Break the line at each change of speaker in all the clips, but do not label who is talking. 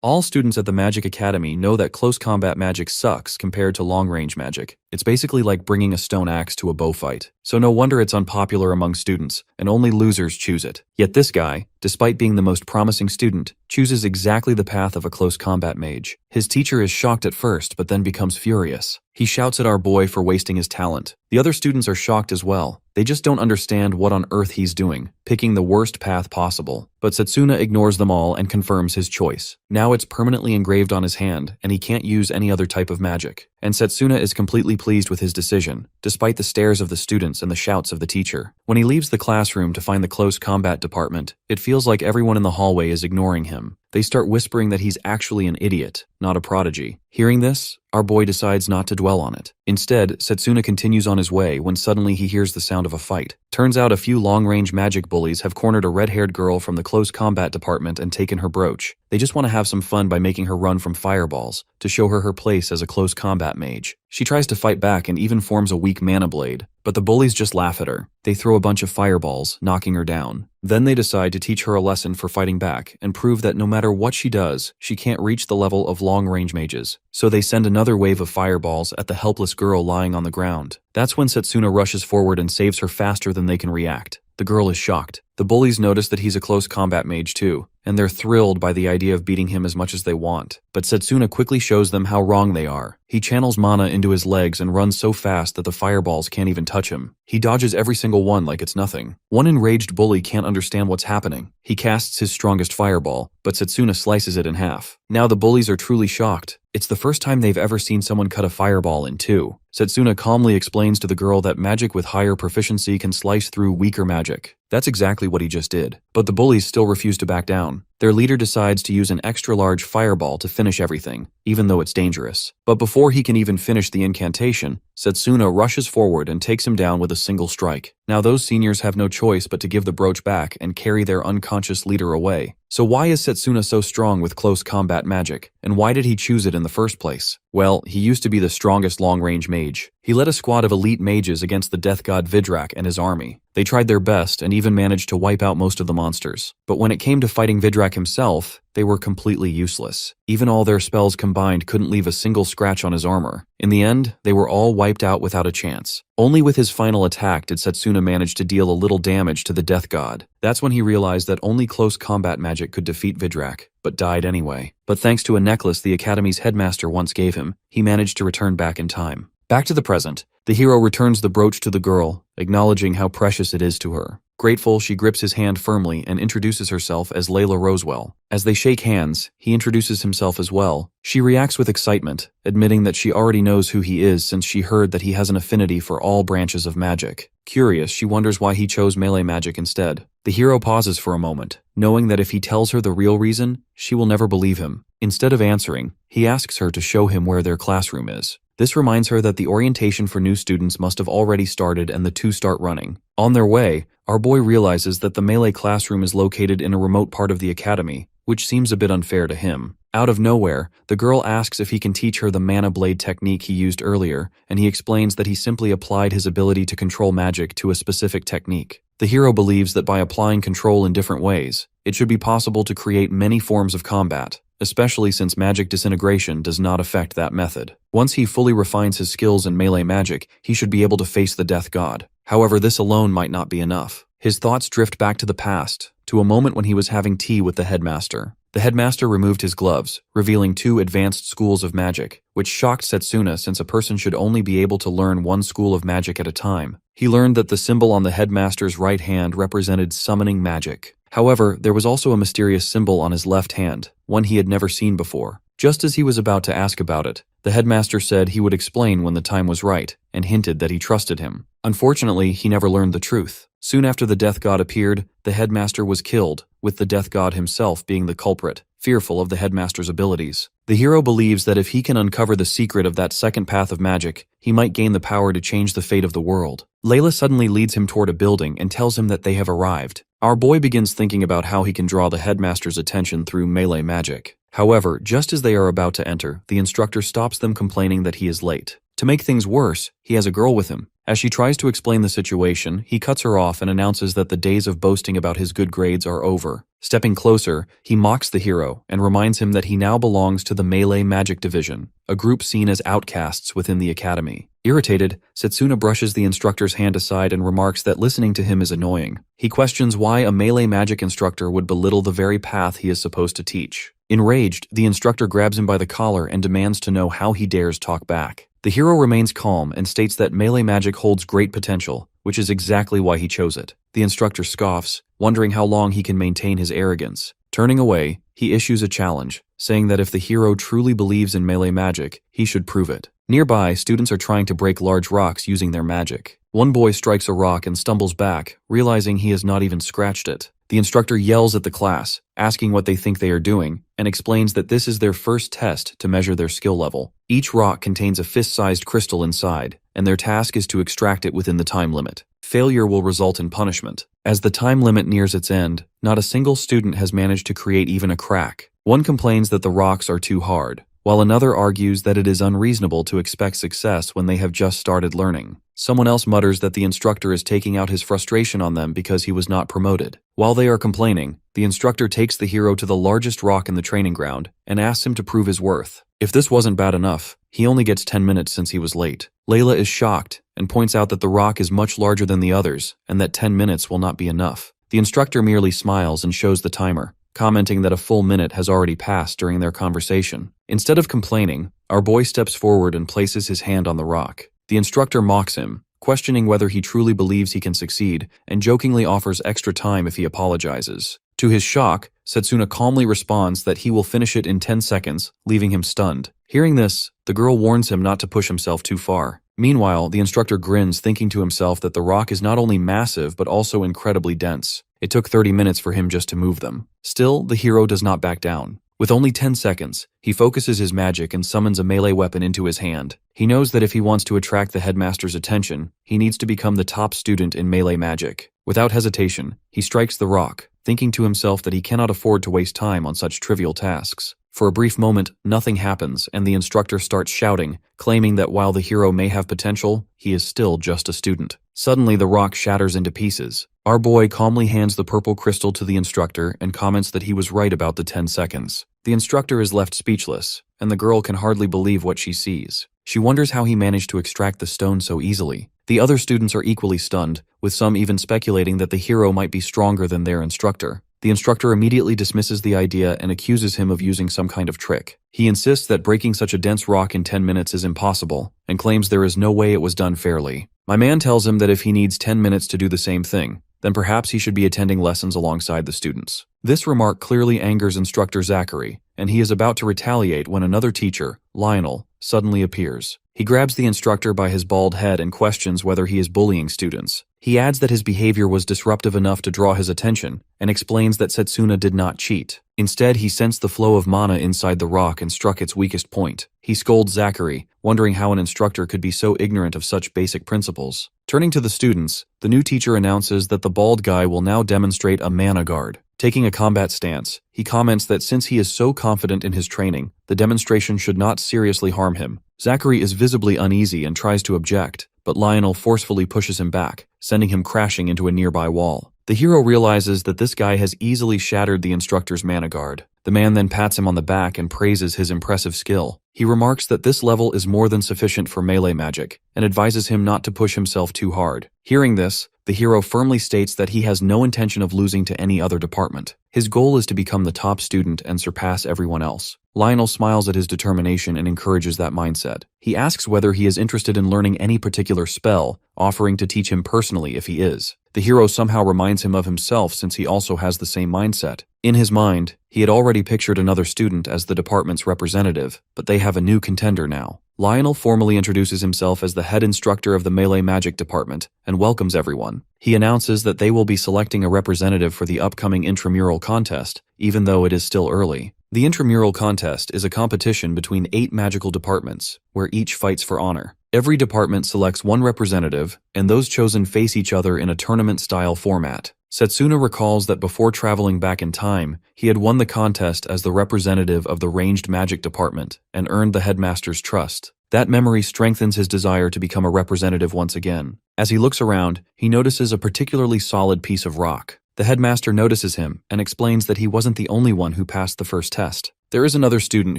All students at the Magic Academy know that close combat magic sucks compared to long-range magic. It's basically like bringing a stone axe to a bow fight. So no wonder it's unpopular among students, and only losers choose it. Yet this guy, despite being the most promising student, chooses exactly the path of a close combat mage. His teacher is shocked at first, but then becomes furious. He shouts at our boy for wasting his talent. The other students are shocked as well. They just don't understand what on earth he's doing, picking the worst path possible. But Setsuna ignores them all and confirms his choice. Now it's permanently engraved on his hand, and he can't use any other type of magic. And Setsuna is completely pleased with his decision, despite the stares of the students and the shouts of the teacher. When he leaves the classroom to find the close combat department, it feels like everyone in the hallway is ignoring him. They start whispering that he's actually an idiot, not a prodigy. Hearing this, our boy decides not to dwell on it. Instead, Setsuna continues on his way when suddenly he hears the sound of a fight. Turns out a few long-range magic bullies have cornered a red-haired girl from the close combat department and taken her brooch. They just want to have some fun by making her run from fireballs, to show her place as a close combat mage. She tries to fight back and even forms a weak mana blade, but the bullies just laugh at her. They throw a bunch of fireballs, knocking her down. Then they decide to teach her a lesson for fighting back and prove that no matter what she does, she can't reach the level of long-range mages. So they send another wave of fireballs at the helpless girl lying on the ground. That's when Setsuna rushes forward and saves her faster than they can react. The girl is shocked. The bullies notice that he's a close combat mage too, and they're thrilled by the idea of beating him as much as they want. But Setsuna quickly shows them how wrong they are. He channels mana into his legs and runs so fast that the fireballs can't even touch him. He dodges every single one like it's nothing. One enraged bully can't understand what's happening. He casts his strongest fireball, but Setsuna slices it in half. Now the bullies are truly shocked. It's the first time they've ever seen someone cut a fireball in two. Setsuna calmly explains to the girl that magic with higher proficiency can slice through weaker magic. That's exactly what he just did. But the bullies still refuse to back down. Their leader decides to use an extra-large fireball to finish everything, even though it's dangerous. But before he can even finish the incantation, Setsuna rushes forward and takes him down with a single strike. Now those seniors have no choice but to give the brooch back and carry their unconscious leader away. So why is Setsuna so strong with close combat magic, and why did he choose it in the first place? Well, he used to be the strongest long-range mage. He led a squad of elite mages against the death god Vidrak and his army. They tried their best and even managed to wipe out most of the monsters. But when it came to fighting Vidrak himself, they were completely useless. Even all their spells combined couldn't leave a single scratch on his armor. In the end, they were all wiped out without a chance. Only with his final attack did Setsuna manage to deal a little damage to the death god. That's when he realized that only close combat magic could defeat Vidrak, but died anyway. But thanks to a necklace the Academy's headmaster once gave him, he managed to return back in time. Back to the present, the hero returns the brooch to the girl, acknowledging how precious it is to her. Grateful, she grips his hand firmly and introduces herself as Layla Rosewell. As they shake hands, he introduces himself as well. She reacts with excitement, admitting that she already knows who he is since she heard that he has an affinity for all branches of magic. Curious, she wonders why he chose melee magic instead. The hero pauses for a moment, knowing that if he tells her the real reason, she will never believe him. Instead of answering, he asks her to show him where their classroom is. This reminds her that the orientation for new students must have already started and the two start running. On their way, our boy realizes that the melee classroom is located in a remote part of the academy, which seems a bit unfair to him. Out of nowhere, the girl asks if he can teach her the mana blade technique he used earlier, and he explains that he simply applied his ability to control magic to a specific technique. The hero believes that by applying control in different ways, it should be possible to create many forms of combat, especially since magic disintegration does not affect that method. Once he fully refines his skills in melee magic, he should be able to face the death god. However, this alone might not be enough. His thoughts drift back to the past, to a moment when he was having tea with the headmaster. The headmaster removed his gloves, revealing 2 advanced schools of magic, which shocked Setsuna since a person should only be able to learn one school of magic at a time. He learned that the symbol on the headmaster's right hand represented summoning magic. However, there was also a mysterious symbol on his left hand, one he had never seen before. Just as he was about to ask about it, the headmaster said he would explain when the time was right, and hinted that he trusted him. Unfortunately, he never learned the truth. Soon after the death god appeared, the headmaster was killed, with the death god himself being the culprit, fearful of the headmaster's abilities. The hero believes that if he can uncover the secret of that second path of magic, he might gain the power to change the fate of the world. Layla suddenly leads him toward a building and tells him that they have arrived. Our boy begins thinking about how he can draw the headmaster's attention through melee magic. However, just as they are about to enter, the instructor stops them complaining that he is late. To make things worse, he has a girl with him. As she tries to explain the situation, he cuts her off and announces that the days of boasting about his good grades are over. Stepping closer, he mocks the hero and reminds him that he now belongs to the Melee Magic Division, a group seen as outcasts within the academy. Irritated, Setsuna brushes the instructor's hand aside and remarks that listening to him is annoying. He questions why a melee magic instructor would belittle the very path he is supposed to teach. Enraged, the instructor grabs him by the collar and demands to know how he dares talk back. The hero remains calm and states that melee magic holds great potential, which is exactly why he chose it. The instructor scoffs, wondering how long he can maintain his arrogance. Turning away, he issues a challenge, saying that if the hero truly believes in melee magic, he should prove it. Nearby, students are trying to break large rocks using their magic. One boy strikes a rock and stumbles back, realizing he has not even scratched it. The instructor yells at the class, asking what they think they are doing, and explains that this is their first test to measure their skill level. Each rock contains a fist-sized crystal inside, and their task is to extract it within the time limit. Failure will result in punishment. As the time limit nears its end, not a single student has managed to create even a crack. One complains that the rocks are too hard, while another argues that it is unreasonable to expect success when they have just started learning. Someone else mutters that the instructor is taking out his frustration on them because he was not promoted. While they are complaining, the instructor takes the hero to the largest rock in the training ground and asks him to prove his worth. If this wasn't bad enough, he only gets 10 minutes since he was late. Layla is shocked and points out that the rock is much larger than the others and that 10 minutes will not be enough. The instructor merely smiles and shows the timer, commenting that a full minute has already passed during their conversation. Instead of complaining, our boy steps forward and places his hand on the rock. The instructor mocks him, questioning whether he truly believes he can succeed, and jokingly offers extra time if he apologizes. To his shock, Setsuna calmly responds that he will finish it in 10 seconds, leaving him stunned. Hearing this, the girl warns him not to push himself too far. Meanwhile, the instructor grins, thinking to himself that the rock is not only massive but also incredibly dense. It took 30 minutes for him just to move them. Still, the hero does not back down. With only 10 seconds, he focuses his magic and summons a melee weapon into his hand. He knows that if he wants to attract the headmaster's attention, he needs to become the top student in melee magic. Without hesitation, he strikes the rock, thinking to himself that he cannot afford to waste time on such trivial tasks. For a brief moment, nothing happens, and the instructor starts shouting, claiming that while the hero may have potential, he is still just a student. Suddenly, the rock shatters into pieces. Our boy calmly hands the purple crystal to the instructor and comments that he was right about the 10 seconds. The instructor is left speechless, and the girl can hardly believe what she sees. She wonders how he managed to extract the stone so easily. The other students are equally stunned, with some even speculating that the hero might be stronger than their instructor. The instructor immediately dismisses the idea and accuses him of using some kind of trick. He insists that breaking such a dense rock in 10 minutes is impossible, and claims there is no way it was done fairly. My man tells him that if he needs 10 minutes to do the same thing, then perhaps he should be attending lessons alongside the students. This remark clearly angers instructor Zachary, and he is about to retaliate when another teacher, Lionel, suddenly appears. He grabs the instructor by his bald head and questions whether he is bullying students. He adds that his behavior was disruptive enough to draw his attention, and explains that Setsuna did not cheat. Instead, he sensed the flow of mana inside the rock and struck its weakest point. He scolds Zachary, wondering how an instructor could be so ignorant of such basic principles. Turning to the students, the new teacher announces that the bald guy will now demonstrate a mana guard. Taking a combat stance, he comments that since he is so confident in his training, the demonstration should not seriously harm him. Zachary is visibly uneasy and tries to object, but Lionel forcefully pushes him back, sending him crashing into a nearby wall. The hero realizes that this guy has easily shattered the instructor's mana guard. The man then pats him on the back and praises his impressive skill. He remarks that this level is more than sufficient for melee magic, and advises him not to push himself too hard. Hearing this, the hero firmly states that he has no intention of losing to any other department. His goal is to become the top student and surpass everyone else. Lionel smiles at his determination and encourages that mindset. He asks whether he is interested in learning any particular spell, offering to teach him personally if he is. The hero somehow reminds him of himself since he also has the same mindset. In his mind, he had already pictured another student as the department's representative, but they have a new contender now. Lionel formally introduces himself as the head instructor of the Melee Magic Department and welcomes everyone. He announces that they will be selecting a representative for the upcoming intramural contest, even though it is still early. The intramural contest is a competition between 8 magical departments, where each fights for honor. Every department selects one representative, and those chosen face each other in a tournament-style format. Setsuna recalls that before traveling back in time, he had won the contest as the representative of the ranged magic department and earned the headmaster's trust. That memory strengthens his desire to become a representative once again. As he looks around, he notices a particularly solid piece of rock. The headmaster notices him and explains that he wasn't the only one who passed the first test. There is another student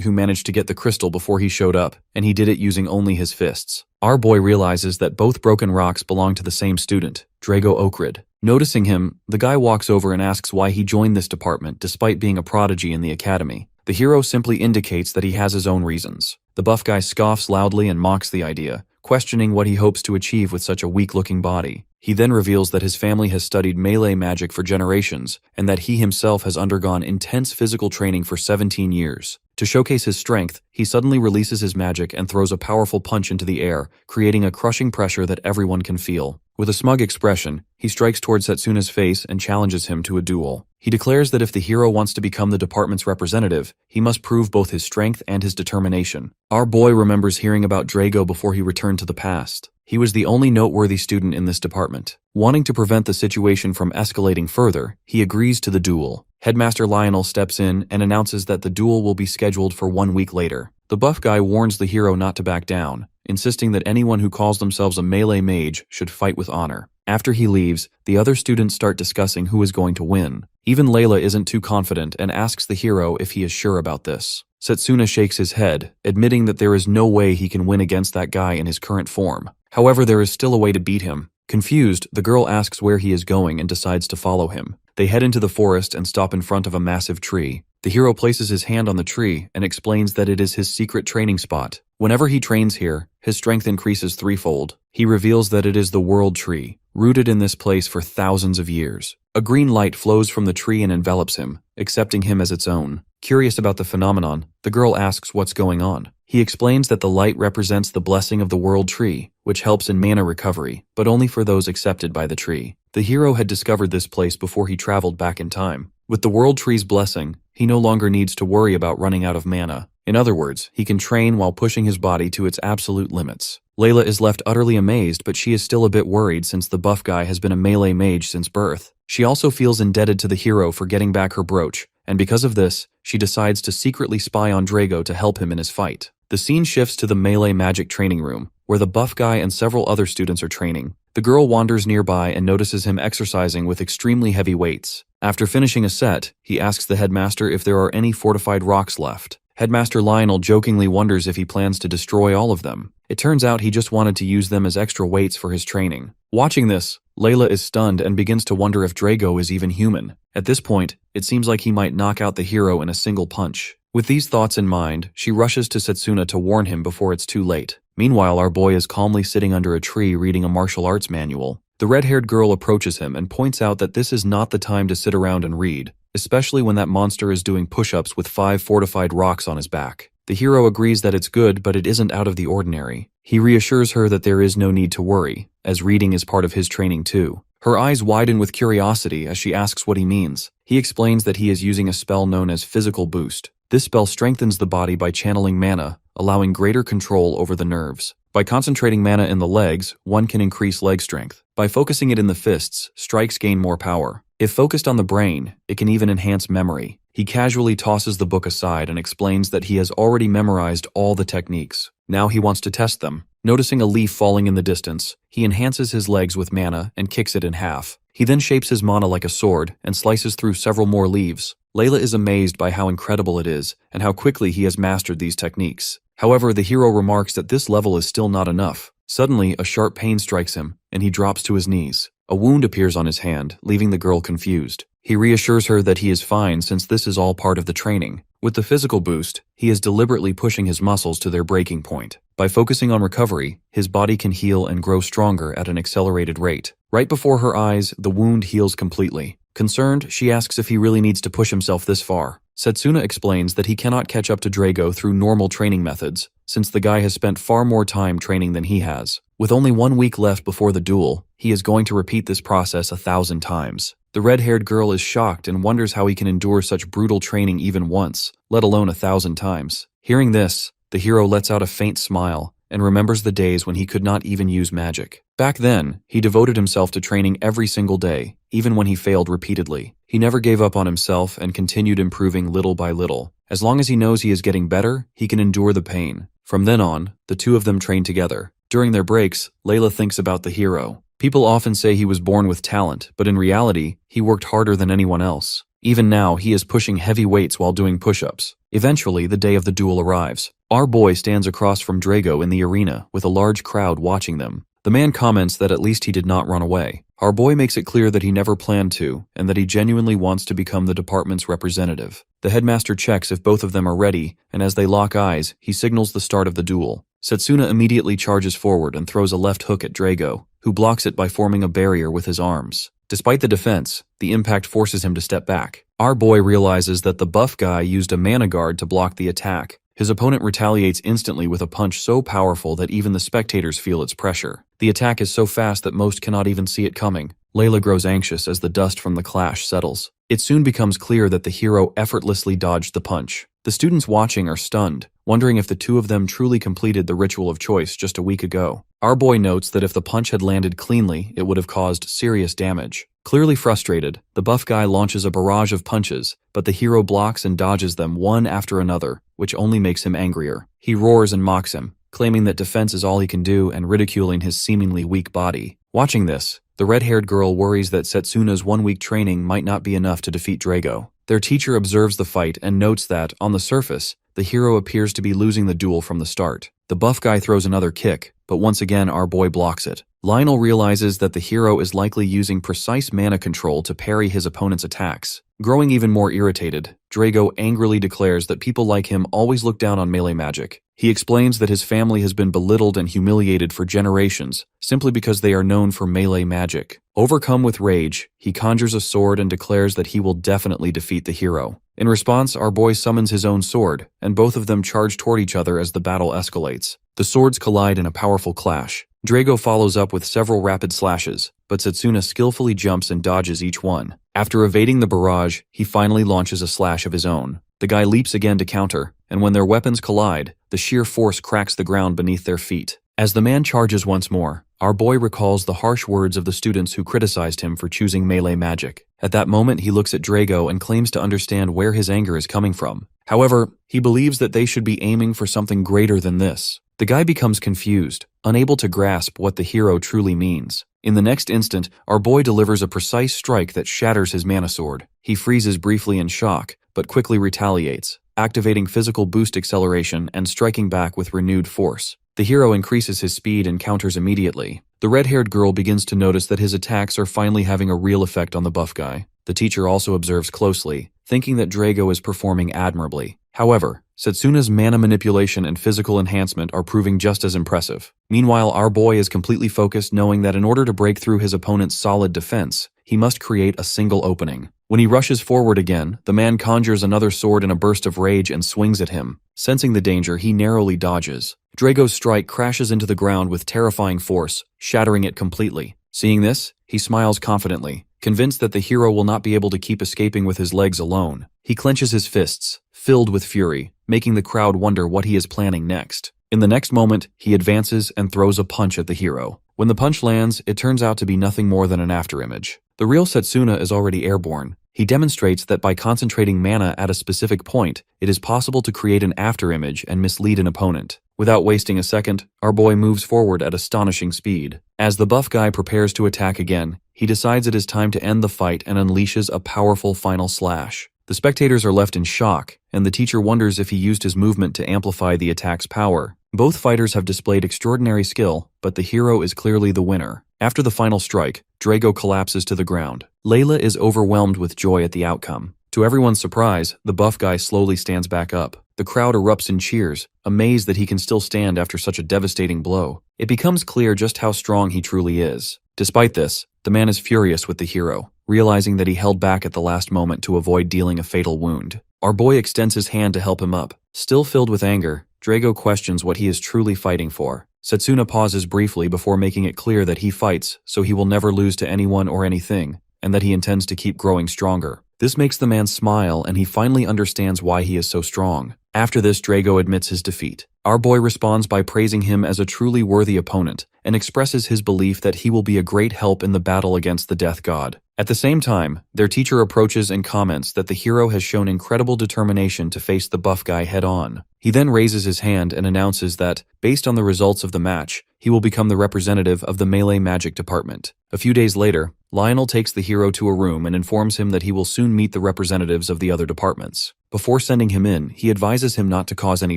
who managed to get the crystal before he showed up, and he did it using only his fists. Our boy realizes that both broken rocks belong to the same student, Drago Okrid. Noticing him, the guy walks over and asks why he joined this department despite being a prodigy in the academy. The hero simply indicates that he has his own reasons. The buff guy scoffs loudly and mocks the idea, questioning what he hopes to achieve with such a weak-looking body. He then reveals that his family has studied melee magic for generations, and that he himself has undergone intense physical training for 17 years. To showcase his strength, he suddenly releases his magic and throws a powerful punch into the air, creating a crushing pressure that everyone can feel. With a smug expression, he strikes towards Setsuna's face and challenges him to a duel. He declares that if the hero wants to become the department's representative, he must prove both his strength and his determination. Our boy remembers hearing about Drago before he returned to the past. He was the only noteworthy student in this department. Wanting to prevent the situation from escalating further, he agrees to the duel. Headmaster Lionel steps in and announces that the duel will be scheduled for 1 week later. The buff guy warns the hero not to back down, insisting that anyone who calls themselves a melee mage should fight with honor. After he leaves, the other students start discussing who is going to win. Even Layla isn't too confident and asks the hero if he is sure about this. Setsuna shakes his head, admitting that there is no way he can win against that guy in his current form. However, there is still a way to beat him. Confused, the girl asks where he is going and decides to follow him. They head into the forest and stop in front of a massive tree. The hero places his hand on the tree and explains that it is his secret training spot. Whenever he trains here, his strength increases threefold. He reveals that it is the World Tree, rooted in this place for thousands of years. A green light flows from the tree and envelops him, accepting him as its own. Curious about the phenomenon, the girl asks what's going on. He explains that the light represents the blessing of the World Tree, which helps in mana recovery, but only for those accepted by the tree. The hero had discovered this place before he traveled back in time. With the World Tree's blessing, he no longer needs to worry about running out of mana. In other words, he can train while pushing his body to its absolute limits. Layla is left utterly amazed, but she is still a bit worried since the buff guy has been a melee mage since birth. She also feels indebted to the hero for getting back her brooch, and because of this, she decides to secretly spy on Drago to help him in his fight. The scene shifts to the melee magic training room, where the buff guy and several other students are training. The girl wanders nearby and notices him exercising with extremely heavy weights. After finishing a set, he asks the headmaster if there are any fortified rocks left. Headmaster Lionel jokingly wonders if he plans to destroy all of them. It turns out he just wanted to use them as extra weights for his training. Watching this, Layla is stunned and begins to wonder if Drago is even human. At this point, it seems like he might knock out the hero in a single punch. With these thoughts in mind, she rushes to Setsuna to warn him before it's too late. Meanwhile, our boy is calmly sitting under a tree reading a martial arts manual. The red-haired girl approaches him and points out that this is not the time to sit around and read, especially when that monster is doing push-ups with 5 fortified rocks on his back. The hero agrees that it's good, but it isn't out of the ordinary. He reassures her that there is no need to worry, as reading is part of his training too. Her eyes widen with curiosity as she asks what he means. He explains that he is using a spell known as Physical Boost. This spell strengthens the body by channeling mana, allowing greater control over the nerves. By concentrating mana in the legs, one can increase leg strength. By focusing it in the fists, strikes gain more power. If focused on the brain, it can even enhance memory. He casually tosses the book aside and explains that he has already memorized all the techniques. Now he wants to test them. Noticing a leaf falling in the distance, he enhances his legs with mana and kicks it in half. He then shapes his mana like a sword and slices through several more leaves. Layla is amazed by how incredible it is and how quickly he has mastered these techniques. However, the hero remarks that this level is still not enough. Suddenly, a sharp pain strikes him, and he drops to his knees. A wound appears on his hand, leaving the girl confused. He reassures her that he is fine since this is all part of the training. With the physical boost, he is deliberately pushing his muscles to their breaking point. By focusing on recovery, his body can heal and grow stronger at an accelerated rate. Right before her eyes, the wound heals completely. Concerned, she asks if he really needs to push himself this far. Setsuna explains that he cannot catch up to Drago through normal training methods, since the guy has spent far more time training than he has. With only 1 week left before the duel, he is going to repeat this process 1,000 times. The red-haired girl is shocked and wonders how he can endure such brutal training even once, let alone 1,000 times. Hearing this, the hero lets out a faint smile and remembers the days when he could not even use magic. Back then, he devoted himself to training every single day, even when he failed repeatedly. He never gave up on himself and continued improving little by little. As long as he knows he is getting better, he can endure the pain. From then on, the two of them train together. During their breaks, Layla thinks about the hero. People often say he was born with talent, but in reality, he worked harder than anyone else. Even now, he is pushing heavy weights while doing push-ups. Eventually, the day of the duel arrives. Our boy stands across from Drago in the arena, with a large crowd watching them. The man comments that at least he did not run away. Our boy makes it clear that he never planned to, and that he genuinely wants to become the department's representative. The headmaster checks if both of them are ready, and as they lock eyes, he signals the start of the duel. Setsuna immediately charges forward and throws a left hook at Drago, who blocks it by forming a barrier with his arms. Despite the defense, the impact forces him to step back. Our boy realizes that the buff guy used a mana guard to block the attack. His opponent retaliates instantly with a punch so powerful that even the spectators feel its pressure. The attack is so fast that most cannot even see it coming. Layla grows anxious as the dust from the clash settles. It soon becomes clear that the hero effortlessly dodged the punch. The students watching are stunned, wondering if the two of them truly completed the ritual of choice just a week ago. Our boy notes that if the punch had landed cleanly, it would have caused serious damage. Clearly frustrated, the buff guy launches a barrage of punches, but the hero blocks and dodges them one after another, which only makes him angrier. He roars and mocks him, claiming that defense is all he can do and ridiculing his seemingly weak body. Watching this, the red-haired girl worries that Setsuna's one-week training might not be enough to defeat Drago. Their teacher observes the fight and notes that, on the surface, the hero appears to be losing the duel from the start. The buff guy throws another kick, but once again our boy blocks it. Lionel realizes that the hero is likely using precise mana control to parry his opponent's attacks. Growing even more irritated, Drago angrily declares that people like him always look down on melee magic. He explains that his family has been belittled and humiliated for generations, simply because they are known for melee magic. Overcome with rage, he conjures a sword and declares that he will definitely defeat the hero. In response, our boy summons his own sword, and both of them charge toward each other as the battle escalates. The swords collide in a powerful clash. Drago follows up with several rapid slashes, but Setsuna skillfully jumps and dodges each one. After evading the barrage, he finally launches a slash of his own. The guy leaps again to counter, and when their weapons collide, the sheer force cracks the ground beneath their feet. As the man charges once more, our boy recalls the harsh words of the students who criticized him for choosing melee magic. At that moment, he looks at Drago and claims to understand where his anger is coming from. However, he believes that they should be aiming for something greater than this. The guy becomes confused, unable to grasp what the hero truly means. In the next instant, our boy delivers a precise strike that shatters his mana sword. He freezes briefly in shock, but quickly retaliates, activating physical boost acceleration and striking back with renewed force. The hero increases his speed and counters immediately. The red-haired girl begins to notice that his attacks are finally having a real effect on the buff guy. The teacher also observes closely, thinking that Drago is performing admirably. However, Setsuna's mana manipulation and physical enhancement are proving just as impressive. Meanwhile, our boy is completely focused, knowing that in order to break through his opponent's solid defense, he must create a single opening. When he rushes forward again, the man conjures another sword in a burst of rage and swings at him. Sensing the danger, he narrowly dodges. Drago's strike crashes into the ground with terrifying force, shattering it completely. Seeing this, he smiles confidently, convinced that the hero will not be able to keep escaping with his legs alone. He clenches his fists, filled with fury, making the crowd wonder what he is planning next. In the next moment, he advances and throws a punch at the hero. When the punch lands, it turns out to be nothing more than an afterimage. The real Setsuna is already airborne. He demonstrates that by concentrating mana at a specific point, it is possible to create an afterimage and mislead an opponent. Without wasting a second, our boy moves forward at astonishing speed. As the buff guy prepares to attack again, he decides it is time to end the fight and unleashes a powerful final slash. The spectators are left in shock, and the teacher wonders if he used his movement to amplify the attack's power. Both fighters have displayed extraordinary skill, but the hero is clearly the winner. After the final strike, Drago collapses to the ground. Layla is overwhelmed with joy at the outcome. To everyone's surprise, the buff guy slowly stands back up. The crowd erupts in cheers, amazed that he can still stand after such a devastating blow. It becomes clear just how strong he truly is. Despite this, the man is furious with the hero, realizing that he held back at the last moment to avoid dealing a fatal wound. Our boy extends his hand to help him up. Still filled with anger, Drago questions what he is truly fighting for. Setsuna pauses briefly before making it clear that he fights so he will never lose to anyone or anything, and that he intends to keep growing stronger. This makes the man smile, and he finally understands why he is so strong. After this, Drago admits his defeat. Our boy responds by praising him as a truly worthy opponent, and expresses his belief that he will be a great help in the battle against the Death God. At the same time, their teacher approaches and comments that the hero has shown incredible determination to face the buff guy head-on. He then raises his hand and announces that, based on the results of the match, he will become the representative of the melee magic department. A few days later, Lionel takes the hero to a room and informs him that he will soon meet the representatives of the other departments. Before sending him in, he advises him not to cause any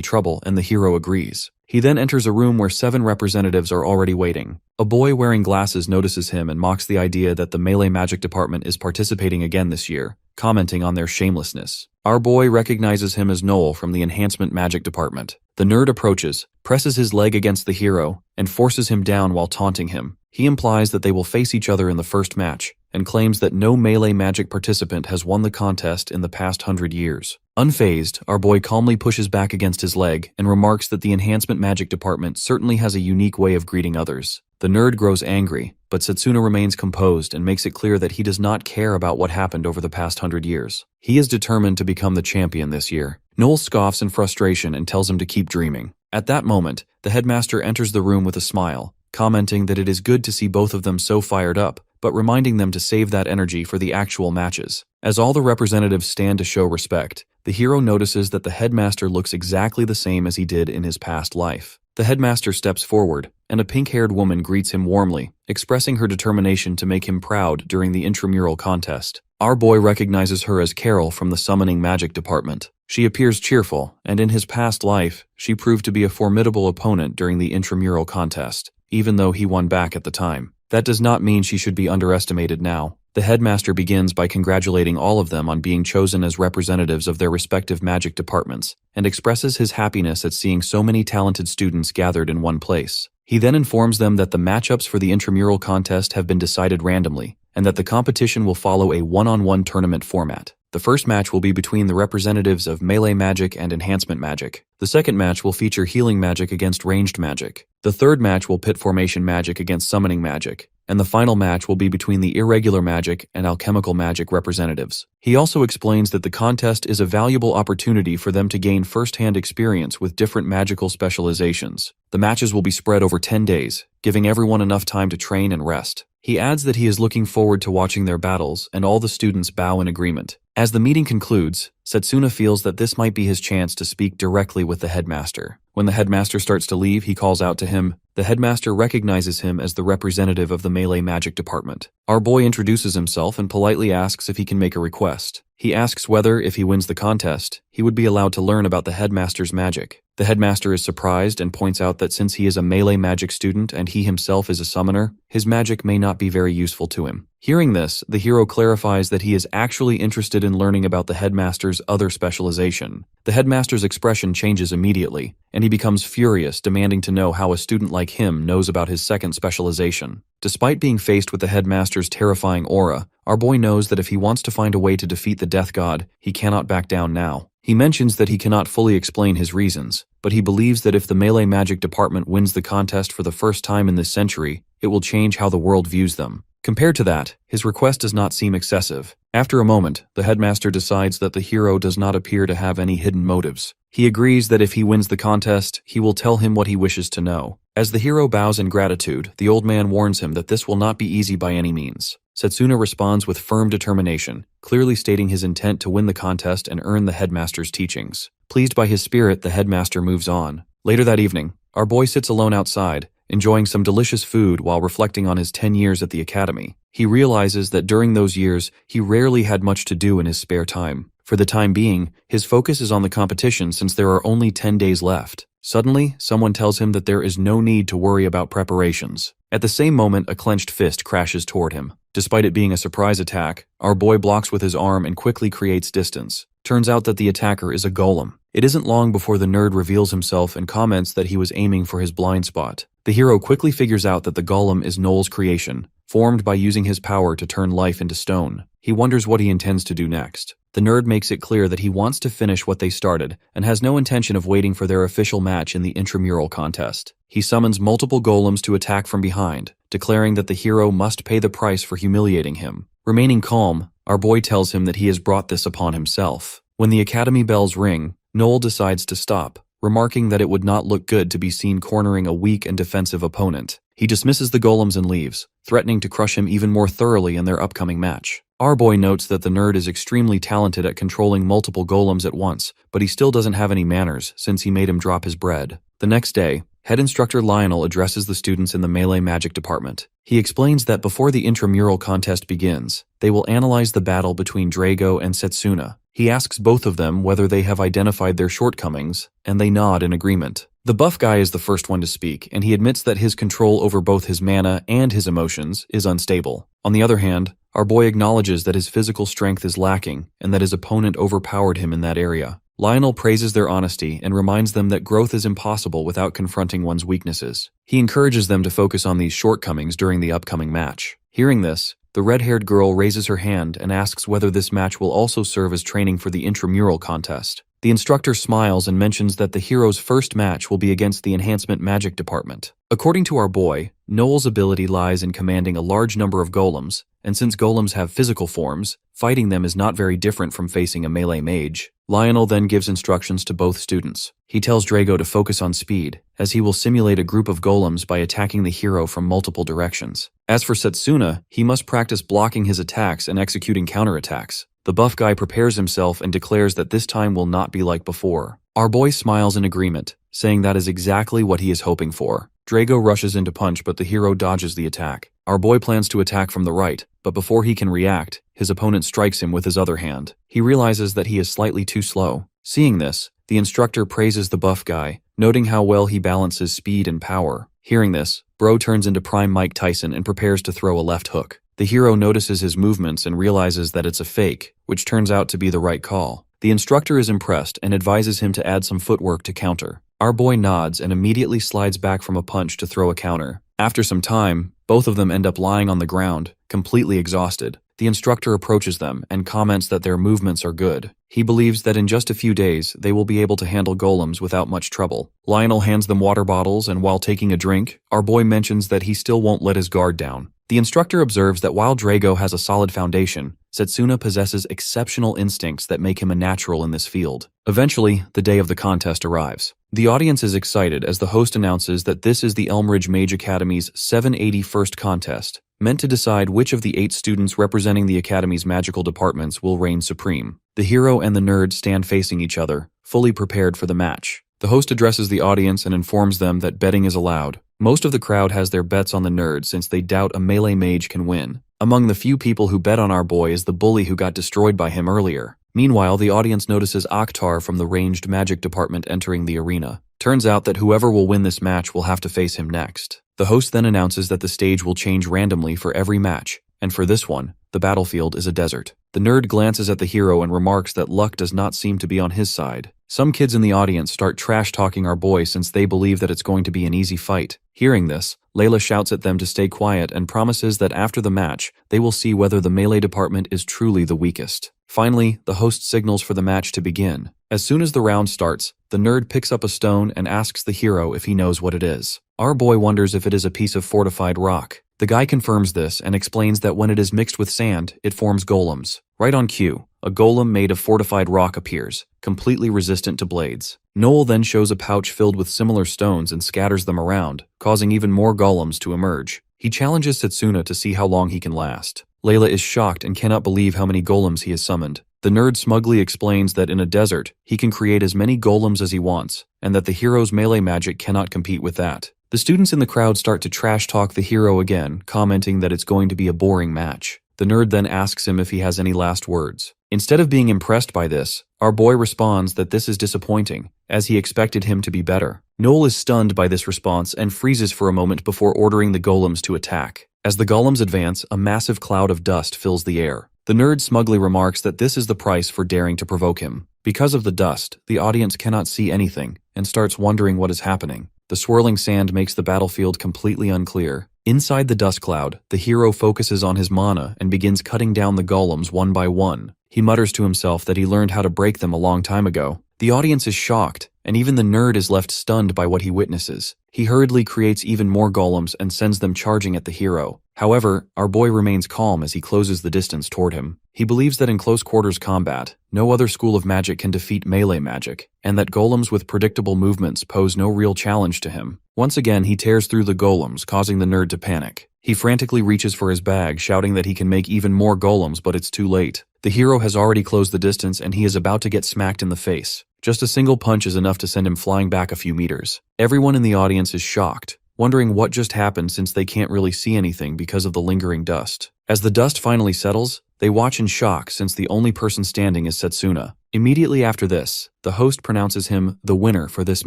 trouble, and the hero agrees. He then enters a room where 7 representatives are already waiting. A boy wearing glasses notices him and mocks the idea that the melee magic department is participating again this year, commenting on their shamelessness. Our boy recognizes him as Noel from the enhancement magic department. The nerd approaches, presses his leg against the hero, and forces him down while taunting him. He implies that they will face each other in the first match, and claims that no melee magic participant has won the contest in the past 100 years. Unfazed, our boy calmly pushes back against his leg and remarks that the enhancement magic department certainly has a unique way of greeting others. The nerd grows angry, but Setsuna remains composed and makes it clear that he does not care about what happened over the past 100 years. He is determined to become the champion this year. Noel scoffs in frustration and tells him to keep dreaming. At that moment, the headmaster enters the room with a smile, commenting that it is good to see both of them so fired up, but reminding them to save that energy for the actual matches. As all the representatives stand to show respect, the hero notices that the headmaster looks exactly the same as he did in his past life. The headmaster steps forward, and a pink-haired woman greets him warmly, expressing her determination to make him proud during the intramural contest. Our boy recognizes her as Carol from the summoning magic department. She appears cheerful, and in his past life, she proved to be a formidable opponent during the intramural contest, even though he won back at the time. That does not mean she should be underestimated now. The headmaster begins by congratulating all of them on being chosen as representatives of their respective magic departments, and expresses his happiness at seeing so many talented students gathered in one place. He then informs them that the matchups for the intramural contest have been decided randomly, and that the competition will follow a one-on-one tournament format. The first match will be between the representatives of melee magic and enhancement magic. The second match will feature healing magic against ranged magic. The third match will pit formation magic against summoning magic. And the final match will be between the irregular magic and alchemical magic representatives. He also explains that the contest is a valuable opportunity for them to gain first-hand experience with different magical specializations. The matches will be spread over 10 days, giving everyone enough time to train and rest. He adds that he is looking forward to watching their battles, and all the students bow in agreement. As the meeting concludes, Setsuna feels that this might be his chance to speak directly with the headmaster. When the headmaster starts to leave, he calls out to him. The headmaster recognizes him as the representative of the melee magic department. Our boy introduces himself and politely asks if he can make a request. He asks whether, if he wins the contest, he would be allowed to learn about the headmaster's magic. The headmaster is surprised and points out that since he is a melee magic student and he himself is a summoner, his magic may not be very useful to him. Hearing this, the hero clarifies that he is actually interested in learning about the headmaster's other specialization. The headmaster's expression changes immediately, and he becomes furious, demanding to know how a student like him knows about his second specialization. Despite being faced with the headmaster's terrifying aura, our boy knows that if he wants to find a way to defeat the death god, he cannot back down now. He mentions that he cannot fully explain his reasons, but he believes that if the melee magic department wins the contest for the first time in this century, it will change how the world views them. Compared to that, his request does not seem excessive. After a moment, the headmaster decides that the hero does not appear to have any hidden motives. He agrees that if he wins the contest, he will tell him what he wishes to know. As the hero bows in gratitude, the old man warns him that this will not be easy by any means. Setsuna responds with firm determination, clearly stating his intent to win the contest and earn the headmaster's teachings. Pleased by his spirit, the headmaster moves on. Later that evening, our boy sits alone outside, enjoying some delicious food while reflecting on his 10 years at the academy. He realizes that during those years, he rarely had much to do in his spare time. For the time being, his focus is on the competition since there are only 10 days left. Suddenly, someone tells him that there is no need to worry about preparations. At the same moment, a clenched fist crashes toward him. Despite it being a surprise attack, our boy blocks with his arm and quickly creates distance. Turns out that the attacker is a golem. It isn't long before the nerd reveals himself and comments that he was aiming for his blind spot. The hero quickly figures out that the golem is Noel's creation, formed by using his power to turn life into stone. He wonders what he intends to do next. The nerd makes it clear that he wants to finish what they started and has no intention of waiting for their official match in the intramural contest. He summons multiple golems to attack from behind, declaring that the hero must pay the price for humiliating him. Remaining calm, our boy tells him that he has brought this upon himself. When the academy bells ring, Noel decides to stop, remarking that it would not look good to be seen cornering a weak and defensive opponent. He dismisses the golems and leaves, threatening to crush him even more thoroughly in their upcoming match. Our boy notes that the nerd is extremely talented at controlling multiple golems at once, but he still doesn't have any manners since he made him drop his bread. The next day, head instructor Lionel addresses the students in the melee magic department. He explains that before the intramural contest begins, they will analyze the battle between Drago and Setsuna. He asks both of them whether they have identified their shortcomings, and they nod in agreement. The buff guy is the first one to speak, and he admits that his control over both his mana and his emotions is unstable. On the other hand, our boy acknowledges that his physical strength is lacking and that his opponent overpowered him in that area. Lionel praises their honesty and reminds them that growth is impossible without confronting one's weaknesses. He encourages them to focus on these shortcomings during the upcoming match. Hearing this, the red-haired girl raises her hand and asks whether this match will also serve as training for the intramural contest. The instructor smiles and mentions that the hero's first match will be against the Enhancement Magic Department. According to our boy, Noel's ability lies in commanding a large number of golems, and since golems have physical forms, fighting them is not very different from facing a melee mage. Lionel then gives instructions to both students. He tells Drago to focus on speed, as he will simulate a group of golems by attacking the hero from multiple directions. As for Setsuna, he must practice blocking his attacks and executing counterattacks. The buff guy prepares himself and declares that this time will not be like before. Our boy smiles in agreement, saying that is exactly what he is hoping for. Drago rushes in to punch, but the hero dodges the attack. Our boy plans to attack from the right, but before he can react, his opponent strikes him with his other hand. He realizes that he is slightly too slow. Seeing this, the instructor praises the buff guy, noting how well he balances speed and power. Hearing this, Bro turns into Prime Mike Tyson and prepares to throw a left hook. The hero notices his movements and realizes that it's a fake, which turns out to be the right call. The instructor is impressed and advises him to add some footwork to counter. Our boy nods and immediately slides back from a punch to throw a counter. After some time, both of them end up lying on the ground, completely exhausted. The instructor approaches them and comments that their movements are good. He believes that in just a few days, they will be able to handle golems without much trouble. Lionel hands them water bottles, and while taking a drink, our boy mentions that he still won't let his guard down. The instructor observes that while Drago has a solid foundation, Setsuna possesses exceptional instincts that make him a natural in this field. Eventually, the day of the contest arrives. The audience is excited as the host announces that this is the Elmridge Mage Academy's 781st contest, meant to decide which of the 8 students representing the Academy's magical departments will reign supreme. The hero and the nerd stand facing each other, fully prepared for the match. The host addresses the audience and informs them that betting is allowed. Most of the crowd has their bets on the nerd since they doubt a melee mage can win. Among the few people who bet on our boy is the bully who got destroyed by him earlier. Meanwhile, the audience notices Akhtar from the ranged magic department entering the arena. Turns out that whoever will win this match will have to face him next. The host then announces that the stage will change randomly for every match, and for this one, the battlefield is a desert. The nerd glances at the hero and remarks that luck does not seem to be on his side. Some kids in the audience start trash-talking our boy since they believe that it's going to be an easy fight. Hearing this, Layla shouts at them to stay quiet and promises that after the match, they will see whether the melee department is truly the weakest. Finally, the host signals for the match to begin. As soon as the round starts, the nerd picks up a stone and asks the hero if he knows what it is. Our boy wonders if it is a piece of fortified rock. The guy confirms this and explains that when it is mixed with sand, it forms golems. Right on cue, a golem made of fortified rock appears, completely resistant to blades. Noel then shows a pouch filled with similar stones and scatters them around, causing even more golems to emerge. He challenges Setsuna to see how long he can last. Layla is shocked and cannot believe how many golems he has summoned. The nerd smugly explains that in a desert, he can create as many golems as he wants, and that the hero's melee magic cannot compete with that. The students in the crowd start to trash-talk the hero again, commenting that it's going to be a boring match. The nerd then asks him if he has any last words. Instead of being impressed by this, our boy responds that this is disappointing, as he expected him to be better. Noel is stunned by this response and freezes for a moment before ordering the golems to attack. As the golems advance, a massive cloud of dust fills the air. The nerd smugly remarks that this is the price for daring to provoke him. Because of the dust, the audience cannot see anything, and starts wondering what is happening. The swirling sand makes the battlefield completely unclear. Inside the dust cloud, the hero focuses on his mana and begins cutting down the golems one by one. He mutters to himself that he learned how to break them a long time ago. The audience is shocked, and even the nerd is left stunned by what he witnesses. He hurriedly creates even more golems and sends them charging at the hero. However, our boy remains calm as he closes the distance toward him. He believes that in close quarters combat, no other school of magic can defeat melee magic, and that golems with predictable movements pose no real challenge to him. Once again, he tears through the golems, causing the nerd to panic. He frantically reaches for his bag, shouting that he can make even more golems, but it's too late. The hero has already closed the distance and he is about to get smacked in the face. Just a single punch is enough to send him flying back a few meters. Everyone in the audience is shocked, wondering what just happened since they can't really see anything because of the lingering dust. As the dust finally settles, they watch in shock since the only person standing is Setsuna. Immediately after this, the host pronounces him the winner for this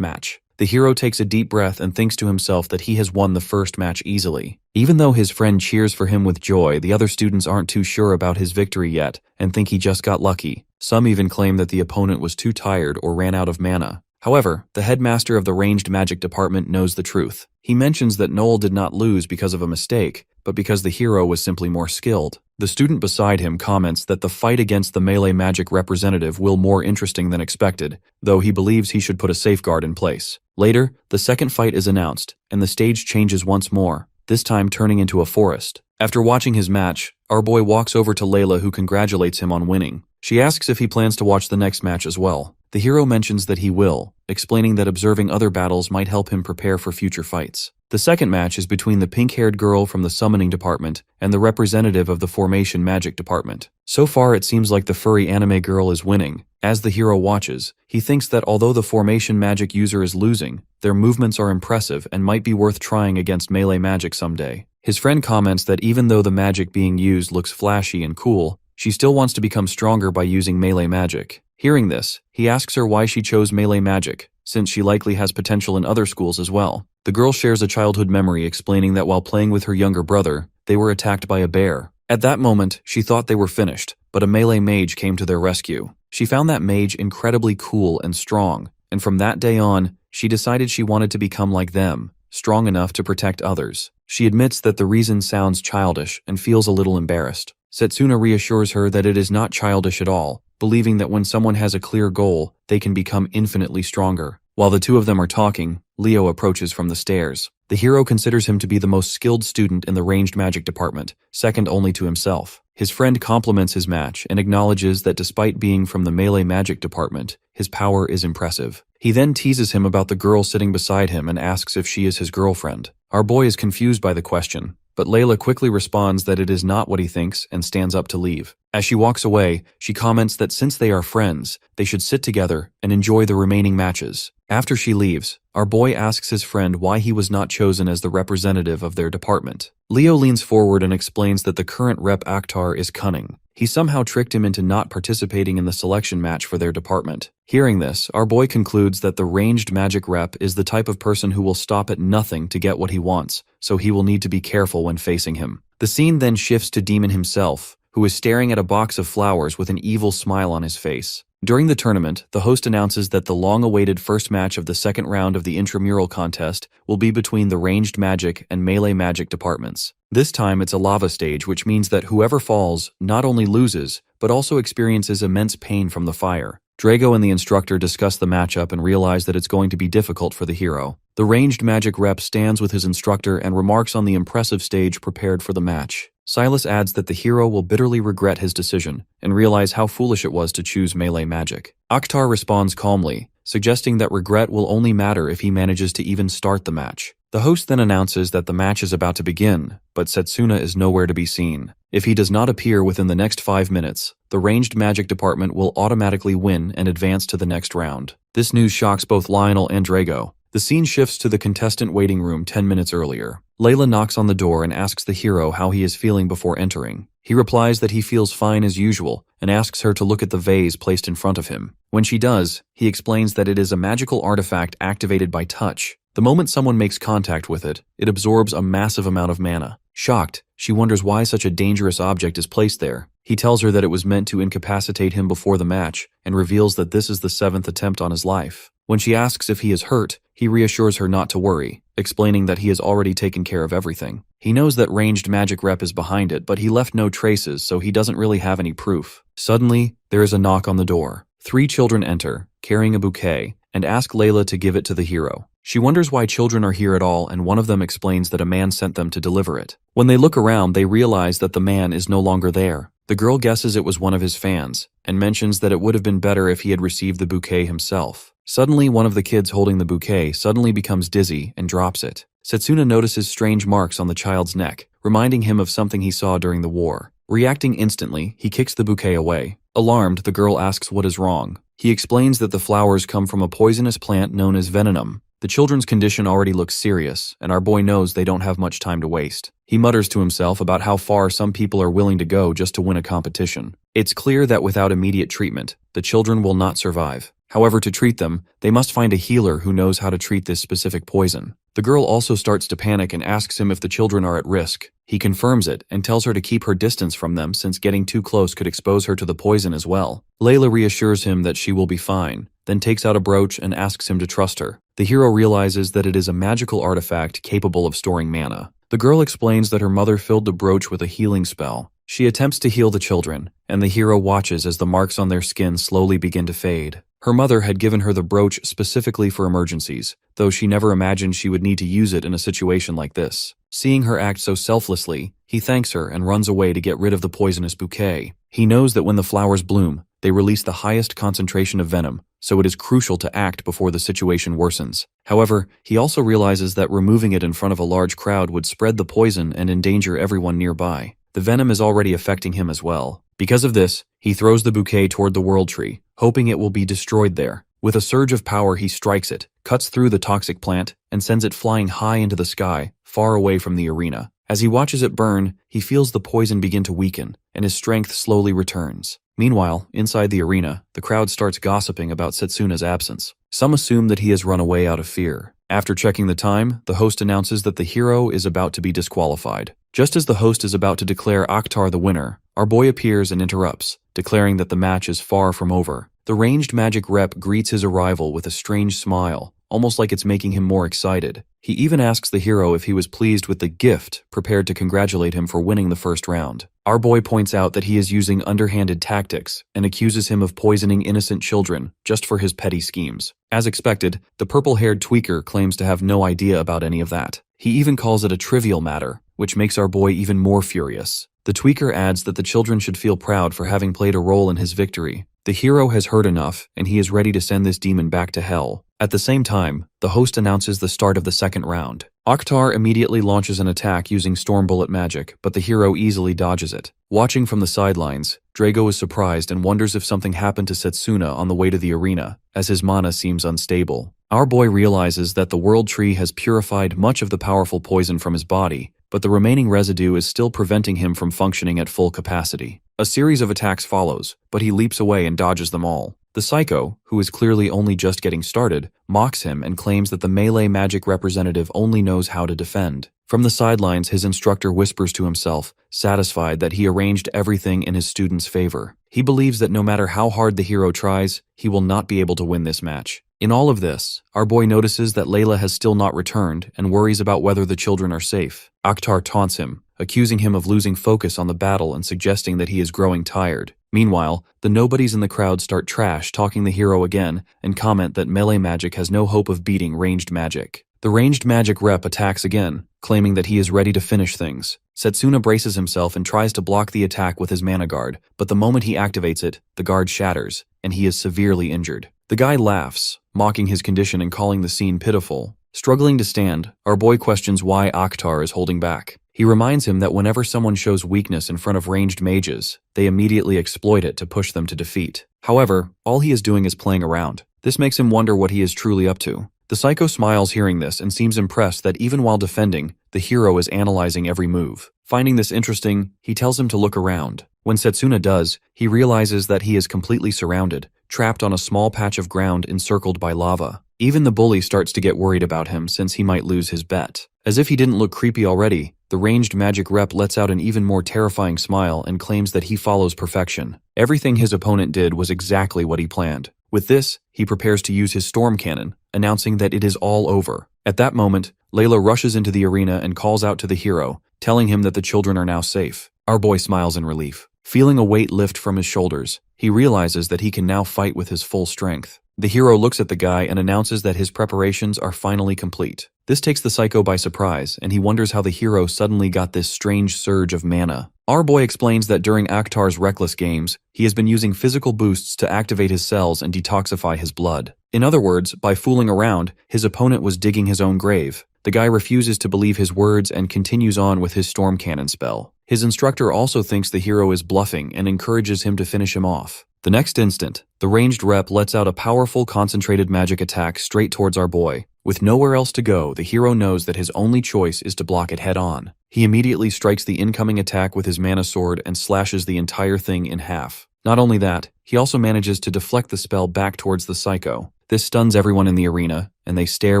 match. The hero takes a deep breath and thinks to himself that he has won the first match easily. Even though his friend cheers for him with joy, the other students aren't too sure about his victory yet and think he just got lucky. Some even claim that the opponent was too tired or ran out of mana. However, the headmaster of the ranged magic department knows the truth. He mentions that Noel did not lose because of a mistake, but because the hero was simply more skilled. The student beside him comments that the fight against the melee magic representative will more interesting than expected, though he believes he should put a safeguard in place. Later, the second fight is announced, and the stage changes once more, this time turning into a forest. After watching his match, our boy walks over to Layla, who congratulates him on winning. She asks if he plans to watch the next match as well. The hero mentions that he will, explaining that observing other battles might help him prepare for future fights. The second match is between the pink-haired girl from the summoning department and the representative of the formation magic department. So far, it seems like the furry anime girl is winning. As the hero watches, he thinks that although the formation magic user is losing, their movements are impressive and might be worth trying against melee magic someday. His friend comments that even though the magic being used looks flashy and cool, she still wants to become stronger by using melee magic. Hearing this, he asks her why she chose melee magic, since she likely has potential in other schools as well. The girl shares a childhood memory explaining that while playing with her younger brother, they were attacked by a bear. At that moment, she thought they were finished, but a melee mage came to their rescue. She found that mage incredibly cool and strong, and from that day on, she decided she wanted to become like them, strong enough to protect others. She admits that the reason sounds childish and feels a little embarrassed. Setsuna reassures her that it is not childish at all, believing that when someone has a clear goal, they can become infinitely stronger. While the two of them are talking, Leo approaches from the stairs. The hero considers him to be the most skilled student in the ranged magic department, second only to himself. His friend compliments his match and acknowledges that despite being from the melee magic department, his power is impressive. He then teases him about the girl sitting beside him and asks if she is his girlfriend. Our boy is confused by the question, but Layla quickly responds that it is not what he thinks and stands up to leave. As she walks away, she comments that since they are friends, they should sit together and enjoy the remaining matches. After she leaves, our boy asks his friend why he was not chosen as the representative of their department. Leo leans forward and explains that the current rep Akhtar is cunning. He somehow tricked him into not participating in the selection match for their department. Hearing this, our boy concludes that the ranged magic rep is the type of person who will stop at nothing to get what he wants, so he will need to be careful when facing him. The scene then shifts to Demon himself, who is staring at a box of flowers with an evil smile on his face. During the tournament, the host announces that the long-awaited first match of the second round of the intramural contest will be between the ranged magic and melee magic departments. This time it's a lava stage, which means that whoever falls not only loses, but also experiences immense pain from the fire. Drago and the instructor discuss the matchup and realize that it's going to be difficult for the hero. The ranged magic rep stands with his instructor and remarks on the impressive stage prepared for the match. Silas adds that the hero will bitterly regret his decision and realize how foolish it was to choose melee magic. Akhtar responds calmly, suggesting that regret will only matter if he manages to even start the match. The host then announces that the match is about to begin, but Setsuna is nowhere to be seen. If he does not appear within the next 5 minutes, the ranged magic department will automatically win and advance to the next round. This news shocks both Lionel and Drago. The scene shifts to the contestant waiting room 10 minutes earlier. Layla knocks on the door and asks the hero how he is feeling before entering. He replies that he feels fine as usual and asks her to look at the vase placed in front of him. When she does, he explains that it is a magical artifact activated by touch. The moment someone makes contact with it, it absorbs a massive amount of mana. Shocked, she wonders why such a dangerous object is placed there. He tells her that it was meant to incapacitate him before the match and reveals that this is the 7th attempt on his life. When she asks if he is hurt, he reassures her not to worry, explaining that he has already taken care of everything. He knows that ranged magic rep is behind it, but he left no traces, so he doesn't really have any proof. Suddenly, there is a knock on the door. 3 children enter, carrying a bouquet, and ask Layla to give it to the hero. She wonders why children are here at all, and one of them explains that a man sent them to deliver it. When they look around, they realize that the man is no longer there. The girl guesses it was one of his fans, and mentions that it would have been better if he had received the bouquet himself. Suddenly, one of the kids holding the bouquet suddenly becomes dizzy and drops it. Setsuna notices strange marks on the child's neck, reminding him of something he saw during the war. Reacting instantly, he kicks the bouquet away. Alarmed, the girl asks what is wrong. He explains that the flowers come from a poisonous plant known as venom. The children's condition already looks serious, and our boy knows they don't have much time to waste. He mutters to himself about how far some people are willing to go just to win a competition. It's clear that without immediate treatment, the children will not survive. However, to treat them, they must find a healer who knows how to treat this specific poison. The girl also starts to panic and asks him if the children are at risk. He confirms it and tells her to keep her distance from them since getting too close could expose her to the poison as well. Layla reassures him that she will be fine, then takes out a brooch and asks him to trust her. The hero realizes that it is a magical artifact capable of storing mana. The girl explains that her mother filled the brooch with a healing spell. She attempts to heal the children, and the hero watches as the marks on their skin slowly begin to fade. Her mother had given her the brooch specifically for emergencies, though she never imagined she would need to use it in a situation like this. Seeing her act so selflessly, he thanks her and runs away to get rid of the poisonous bouquet. He knows that when the flowers bloom, they release the highest concentration of venom, so it is crucial to act before the situation worsens. However, he also realizes that removing it in front of a large crowd would spread the poison and endanger everyone nearby. The venom is already affecting him as well. Because of this, he throws the bouquet toward the world tree, hoping it will be destroyed there. With a surge of power, he strikes it, cuts through the toxic plant, and sends it flying high into the sky, far away from the arena. As he watches it burn, he feels the poison begin to weaken, and his strength slowly returns. Meanwhile, inside the arena, the crowd starts gossiping about Setsuna's absence. Some assume that he has run away out of fear. After checking the time, the host announces that the hero is about to be disqualified. Just as the host is about to declare Akhtar the winner, our boy appears and interrupts, declaring that the match is far from over. The ranged magic rep greets his arrival with a strange smile, almost like it's making him more excited. He even asks the hero if he was pleased with the gift, prepared to congratulate him for winning the first round. Our boy points out that he is using underhanded tactics and accuses him of poisoning innocent children just for his petty schemes. As expected, the purple-haired tweaker claims to have no idea about any of that. He even calls it a trivial matter, which makes our boy even more furious. The tweaker adds that the children should feel proud for having played a role in his victory. The hero has heard enough, and he is ready to send this demon back to hell. At the same time, the host announces the start of the second round. Akhtar immediately launches an attack using storm bullet magic, but the hero easily dodges it. Watching from the sidelines, Drago is surprised and wonders if something happened to Setsuna on the way to the arena, as his mana seems unstable. Our boy realizes that the world tree has purified much of the powerful poison from his body, but the remaining residue is still preventing him from functioning at full capacity. A series of attacks follows, but he leaps away and dodges them all. The psycho, who is clearly only just getting started, mocks him and claims that the melee magic representative only knows how to defend. From the sidelines, his instructor whispers to himself, satisfied that he arranged everything in his student's favor. He believes that no matter how hard the hero tries, he will not be able to win this match. In all of this, our boy notices that Layla has still not returned and worries about whether the children are safe. Akhtar taunts him, accusing him of losing focus on the battle and suggesting that he is growing tired. Meanwhile, the nobodies in the crowd start trash-talking the hero again and comment that melee magic has no hope of beating ranged magic. The ranged magic rep attacks again, claiming that he is ready to finish things. Setsuna braces himself and tries to block the attack with his mana guard, but the moment he activates it, the guard shatters, and he is severely injured. The guy laughs, mocking his condition and calling the scene pitiful. Struggling to stand, our boy questions why Akhtar is holding back. He reminds him that whenever someone shows weakness in front of ranged mages, they immediately exploit it to push them to defeat. However, all he is doing is playing around. This makes him wonder what he is truly up to. The psycho smiles hearing this and seems impressed that even while defending, the hero is analyzing every move. Finding this interesting, he tells him to look around. When Setsuna does, he realizes that he is completely surrounded, trapped on a small patch of ground encircled by lava. Even the bully starts to get worried about him since he might lose his bet. As if he didn't look creepy already, the ranged magic rep lets out an even more terrifying smile and claims that he follows perfection. Everything his opponent did was exactly what he planned. With this, he prepares to use his storm cannon, announcing that it is all over. At that moment, Layla rushes into the arena and calls out to the hero, telling him that the children are now safe. Our boy smiles in relief. Feeling a weight lift from his shoulders, he realizes that he can now fight with his full strength. The hero looks at the guy and announces that his preparations are finally complete. This takes the psycho by surprise, and he wonders how the hero suddenly got this strange surge of mana. Our boy explains that during Akhtar's reckless games, he has been using physical boosts to activate his cells and detoxify his blood. In other words, by fooling around, his opponent was digging his own grave. The guy refuses to believe his words and continues on with his storm cannon spell. His instructor also thinks the hero is bluffing and encourages him to finish him off. The next instant, the ranged rep lets out a powerful concentrated magic attack straight towards our boy. With nowhere else to go, the hero knows that his only choice is to block it head on. He immediately strikes the incoming attack with his mana sword and slashes the entire thing in half. Not only that, he also manages to deflect the spell back towards the psycho. This stuns everyone in the arena, and they stare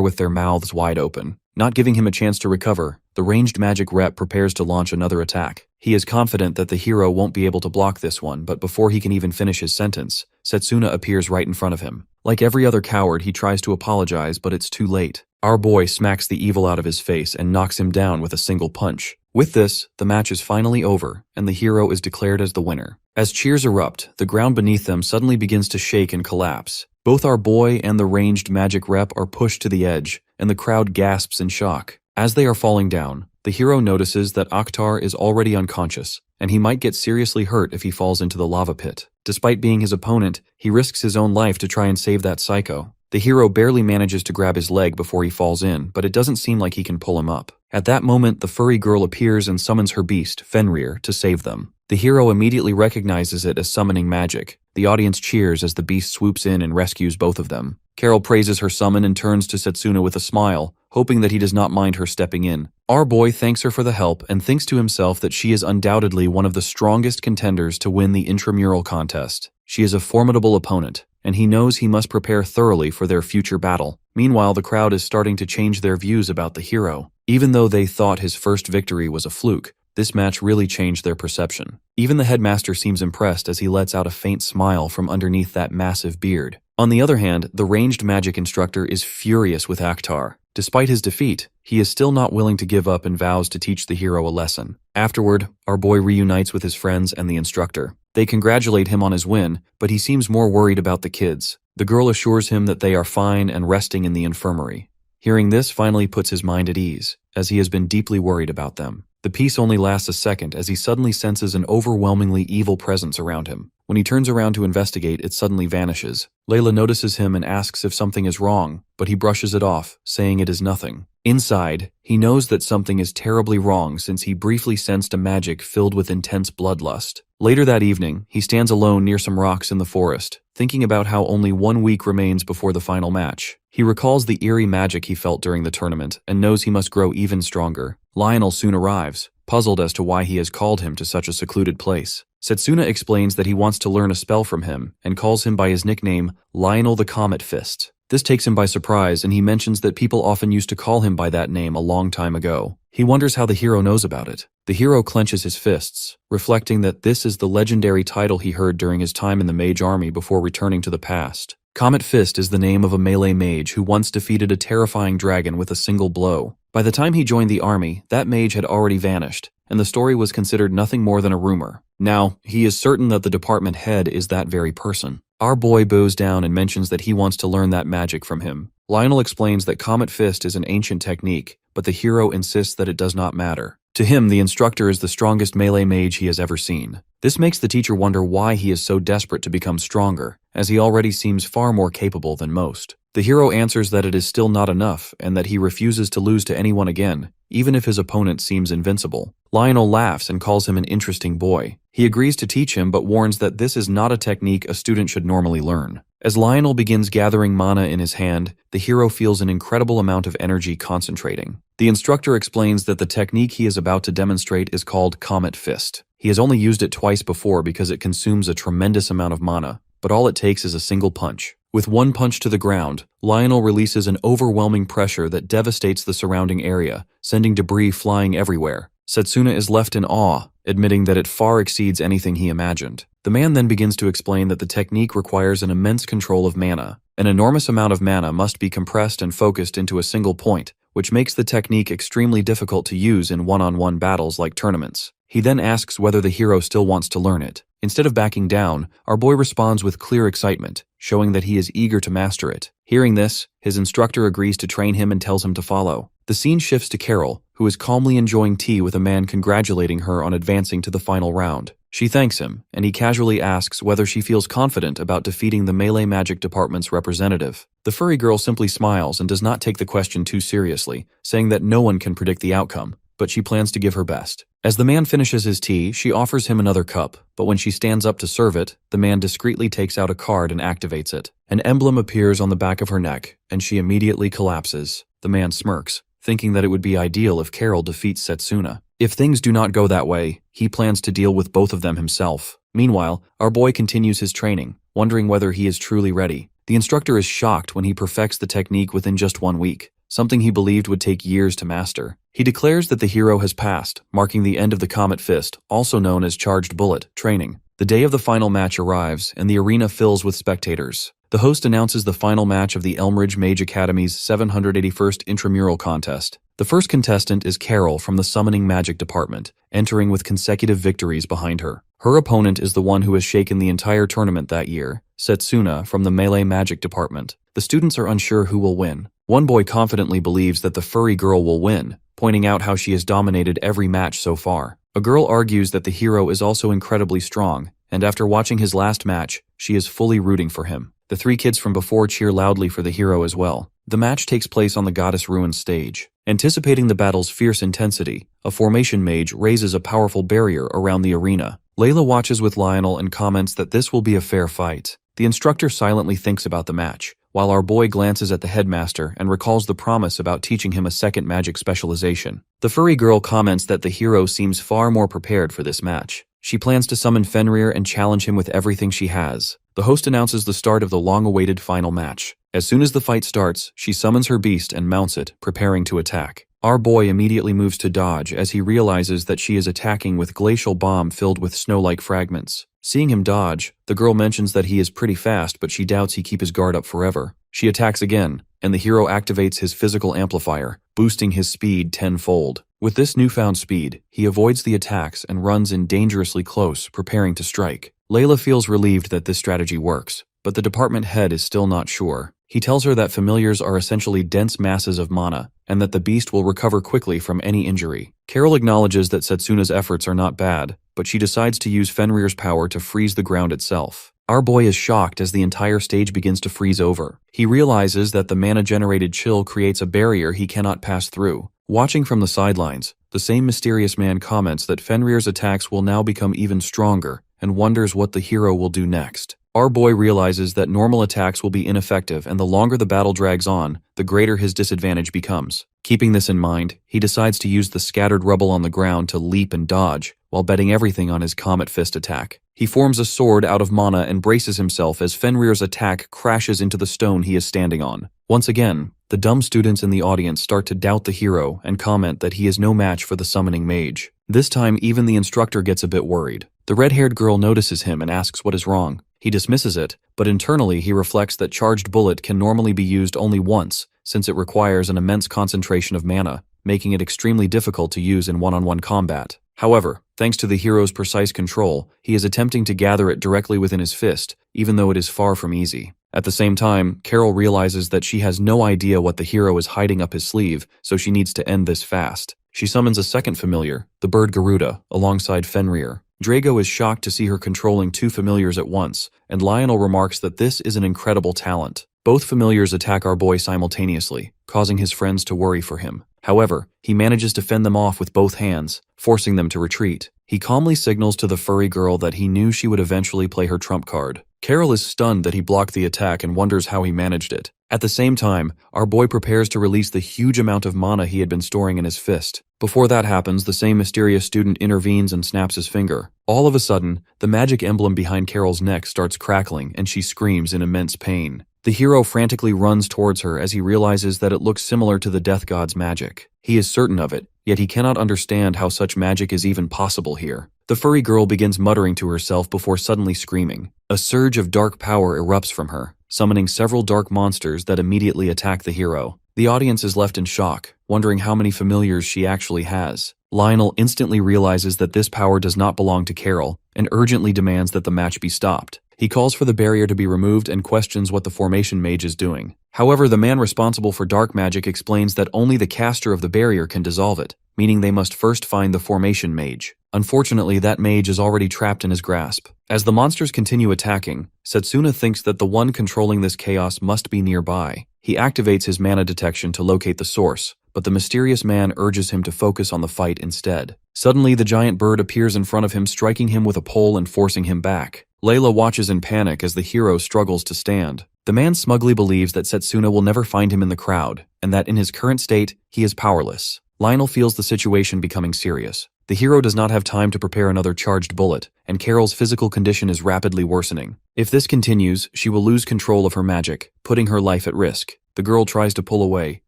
with their mouths wide open. Not giving him a chance to recover, the ranged magic rep prepares to launch another attack. He is confident that the hero won't be able to block this one, but before he can even finish his sentence, Setsuna appears right in front of him. Like every other coward, he tries to apologize, but it's too late. Our boy smacks the evil out of his face and knocks him down with a single punch. With this, the match is finally over, and the hero is declared as the winner. As cheers erupt, the ground beneath them suddenly begins to shake and collapse. Both our boy and the ranged magic rep are pushed to the edge, and the crowd gasps in shock. As they are falling down, the hero notices that Akhtar is already unconscious, and he might get seriously hurt if he falls into the lava pit. Despite being his opponent, he risks his own life to try and save that psycho. The hero barely manages to grab his leg before he falls in, but it doesn't seem like he can pull him up. At that moment, the furry girl appears and summons her beast, Fenrir, to save them. The hero immediately recognizes it as summoning magic. The audience cheers as the beast swoops in and rescues both of them. Carol praises her summon and turns to Setsuna with a smile, hoping that he does not mind her stepping in. Our boy thanks her for the help and thinks to himself that she is undoubtedly one of the strongest contenders to win the intramural contest. She is a formidable opponent, and he knows he must prepare thoroughly for their future battle. Meanwhile, the crowd is starting to change their views about the hero. Even though they thought his first victory was a fluke, this match really changed their perception. Even the headmaster seems impressed as he lets out a faint smile from underneath that massive beard. On the other hand, the ranged magic instructor is furious with Akhtar. Despite his defeat, he is still not willing to give up and vows to teach the hero a lesson. Afterward, our boy reunites with his friends and the instructor. They congratulate him on his win, but he seems more worried about the kids. The girl assures him that they are fine and resting in the infirmary. Hearing this finally puts his mind at ease, as he has been deeply worried about them. The peace only lasts a second as he suddenly senses an overwhelmingly evil presence around him. When he turns around to investigate, it suddenly vanishes. Layla notices him and asks if something is wrong, but he brushes it off, saying it is nothing. Inside, he knows that something is terribly wrong since he briefly sensed a magic filled with intense bloodlust. Later that evening, he stands alone near some rocks in the forest, thinking about how only 1 week remains before the final match. He recalls the eerie magic he felt during the tournament and knows he must grow even stronger. Lionel soon arrives, puzzled as to why he has called him to such a secluded place. Setsuna explains that he wants to learn a spell from him and calls him by his nickname, Lionel the Comet Fist. This takes him by surprise, and he mentions that people often used to call him by that name a long time ago. He wonders how the hero knows about it. The hero clenches his fists, reflecting that this is the legendary title he heard during his time in the mage army before returning to the past. Comet Fist is the name of a melee mage who once defeated a terrifying dragon with a single blow. By the time he joined the army, that mage had already vanished, and the story was considered nothing more than a rumor. Now, he is certain that the department head is that very person. Our boy bows down and mentions that he wants to learn that magic from him. Lionel explains that Comet Fist is an ancient technique, but the hero insists that it does not matter. To him, the instructor is the strongest melee mage he has ever seen. This makes the teacher wonder why he is so desperate to become stronger, as he already seems far more capable than most. The hero answers that it is still not enough and that he refuses to lose to anyone again, even if his opponent seems invincible. Lionel laughs and calls him an interesting boy. He agrees to teach him but warns that this is not a technique a student should normally learn. As Lionel begins gathering mana in his hand, the hero feels an incredible amount of energy concentrating. The instructor explains that the technique he is about to demonstrate is called Comet Fist. He has only used it twice before because it consumes a tremendous amount of mana, but all it takes is a single punch. With one punch to the ground, Lionel releases an overwhelming pressure that devastates the surrounding area, sending debris flying everywhere. Setsuna is left in awe, admitting that it far exceeds anything he imagined. The man then begins to explain that the technique requires an immense control of mana. An enormous amount of mana must be compressed and focused into a single point, which makes the technique extremely difficult to use in one-on-one battles like tournaments. He then asks whether the hero still wants to learn it. Instead of backing down, our boy responds with clear excitement, showing that he is eager to master it. Hearing this, his instructor agrees to train him and tells him to follow. The scene shifts to Carol, who is calmly enjoying tea with a man congratulating her on advancing to the final round. She thanks him, and he casually asks whether she feels confident about defeating the melee magic department's representative. The furry girl simply smiles and does not take the question too seriously, saying that no one can predict the outcome, but she plans to give her best. As the man finishes his tea, she offers him another cup, but when she stands up to serve it, the man discreetly takes out a card and activates it. An emblem appears on the back of her neck, and she immediately collapses. The man smirks, thinking that it would be ideal if Carol defeats Setsuna. If things do not go that way, he plans to deal with both of them himself. Meanwhile, our boy continues his training, wondering whether he is truly ready. The instructor is shocked when he perfects the technique within just 1 week, something he believed would take years to master. He declares that the hero has passed, marking the end of the Comet Fist, also known as Charged Bullet, training. The day of the final match arrives, and the arena fills with spectators. The host announces the final match of the Elmridge Mage Academy's 781st Intramural Contest. The first contestant is Carol from the Summoning Magic Department, entering with consecutive victories behind her. Her opponent is the one who has shaken the entire tournament that year, Setsuna from the Melee Magic Department. The students are unsure who will win. One boy confidently believes that the furry girl will win, pointing out how she has dominated every match so far. A girl argues that the hero is also incredibly strong, and after watching his last match, she is fully rooting for him. The 3 kids from before cheer loudly for the hero as well. The match takes place on the Goddess Ruins stage. Anticipating the battle's fierce intensity, a formation mage raises a powerful barrier around the arena. Layla watches with Lionel and comments that this will be a fair fight. The instructor silently thinks about the match, while our boy glances at the headmaster and recalls the promise about teaching him a second magic specialization. The furry girl comments that the hero seems far more prepared for this match. She plans to summon Fenrir and challenge him with everything she has. The host announces the start of the long-awaited final match. As soon as the fight starts, she summons her beast and mounts it, preparing to attack. Our boy immediately moves to dodge as he realizes that she is attacking with glacial bomb filled with snow-like fragments. Seeing him dodge, the girl mentions that he is pretty fast, but she doubts he keep his guard up forever. She attacks again, and the hero activates his physical amplifier, boosting his speed tenfold. With this newfound speed, he avoids the attacks and runs in dangerously close, preparing to strike. Layla feels relieved that this strategy works, but the department head is still not sure. He tells her that familiars are essentially dense masses of mana, and that the beast will recover quickly from any injury. Carol acknowledges that Setsuna's efforts are not bad, but she decides to use Fenrir's power to freeze the ground itself. Our boy is shocked as the entire stage begins to freeze over. He realizes that the mana-generated chill creates a barrier he cannot pass through. Watching from the sidelines, the same mysterious man comments that Fenrir's attacks will now become even stronger, and wonders what the hero will do next. Our boy realizes that normal attacks will be ineffective, and the longer the battle drags on, the greater his disadvantage becomes. Keeping this in mind, he decides to use the scattered rubble on the ground to leap and dodge, while betting everything on his Comet Fist attack. He forms a sword out of mana and braces himself as Fenrir's attack crashes into the stone he is standing on. Once again, the dumb students in the audience start to doubt the hero and comment that he is no match for the summoning mage. This time, even the instructor gets a bit worried. The red-haired girl notices him and asks what is wrong. He dismisses it, but internally he reflects that Charged Bullet can normally be used only once, since it requires an immense concentration of mana, making it extremely difficult to use in one-on-one combat. However, thanks to the hero's precise control, he is attempting to gather it directly within his fist, even though it is far from easy. At the same time, Carol realizes that she has no idea what the hero is hiding up his sleeve, so she needs to end this fast. She summons a second familiar, the bird Garuda, alongside Fenrir. Drago is shocked to see her controlling 2 familiars at once, and Lionel remarks that this is an incredible talent. Both familiars attack our boy simultaneously, causing his friends to worry for him. However, he manages to fend them off with both hands, forcing them to retreat. He calmly signals to the furry girl that he knew she would eventually play her trump card. Carol is stunned that he blocked the attack and wonders how he managed it. At the same time, our boy prepares to release the huge amount of mana he had been storing in his fist. Before that happens, the same mysterious student intervenes and snaps his finger. All of a sudden, the magic emblem behind Carol's neck starts crackling and she screams in immense pain. The hero frantically runs towards her as he realizes that it looks similar to the Death God's magic. He is certain of it, yet he cannot understand how such magic is even possible here. The furry girl begins muttering to herself before suddenly screaming. A surge of dark power erupts from her, summoning several dark monsters that immediately attack the hero. The audience is left in shock, wondering how many familiars she actually has. Lionel instantly realizes that this power does not belong to Carol and urgently demands that the match be stopped. He calls for the barrier to be removed and questions what the Formation Mage is doing. However, the man responsible for dark magic explains that only the caster of the barrier can dissolve it, meaning they must first find the Formation Mage. Unfortunately, that mage is already trapped in his grasp. As the monsters continue attacking, Setsuna thinks that the one controlling this chaos must be nearby. He activates his mana detection to locate the source, but the mysterious man urges him to focus on the fight instead. Suddenly, the giant bird appears in front of him, striking him with a pole and forcing him back. Layla watches in panic as the hero struggles to stand. The man smugly believes that Setsuna will never find him in the crowd, and that in his current state, he is powerless. Lionel feels the situation becoming serious. The hero does not have time to prepare another charged bullet, and Carol's physical condition is rapidly worsening. If this continues, she will lose control of her magic, putting her life at risk. The girl tries to pull away,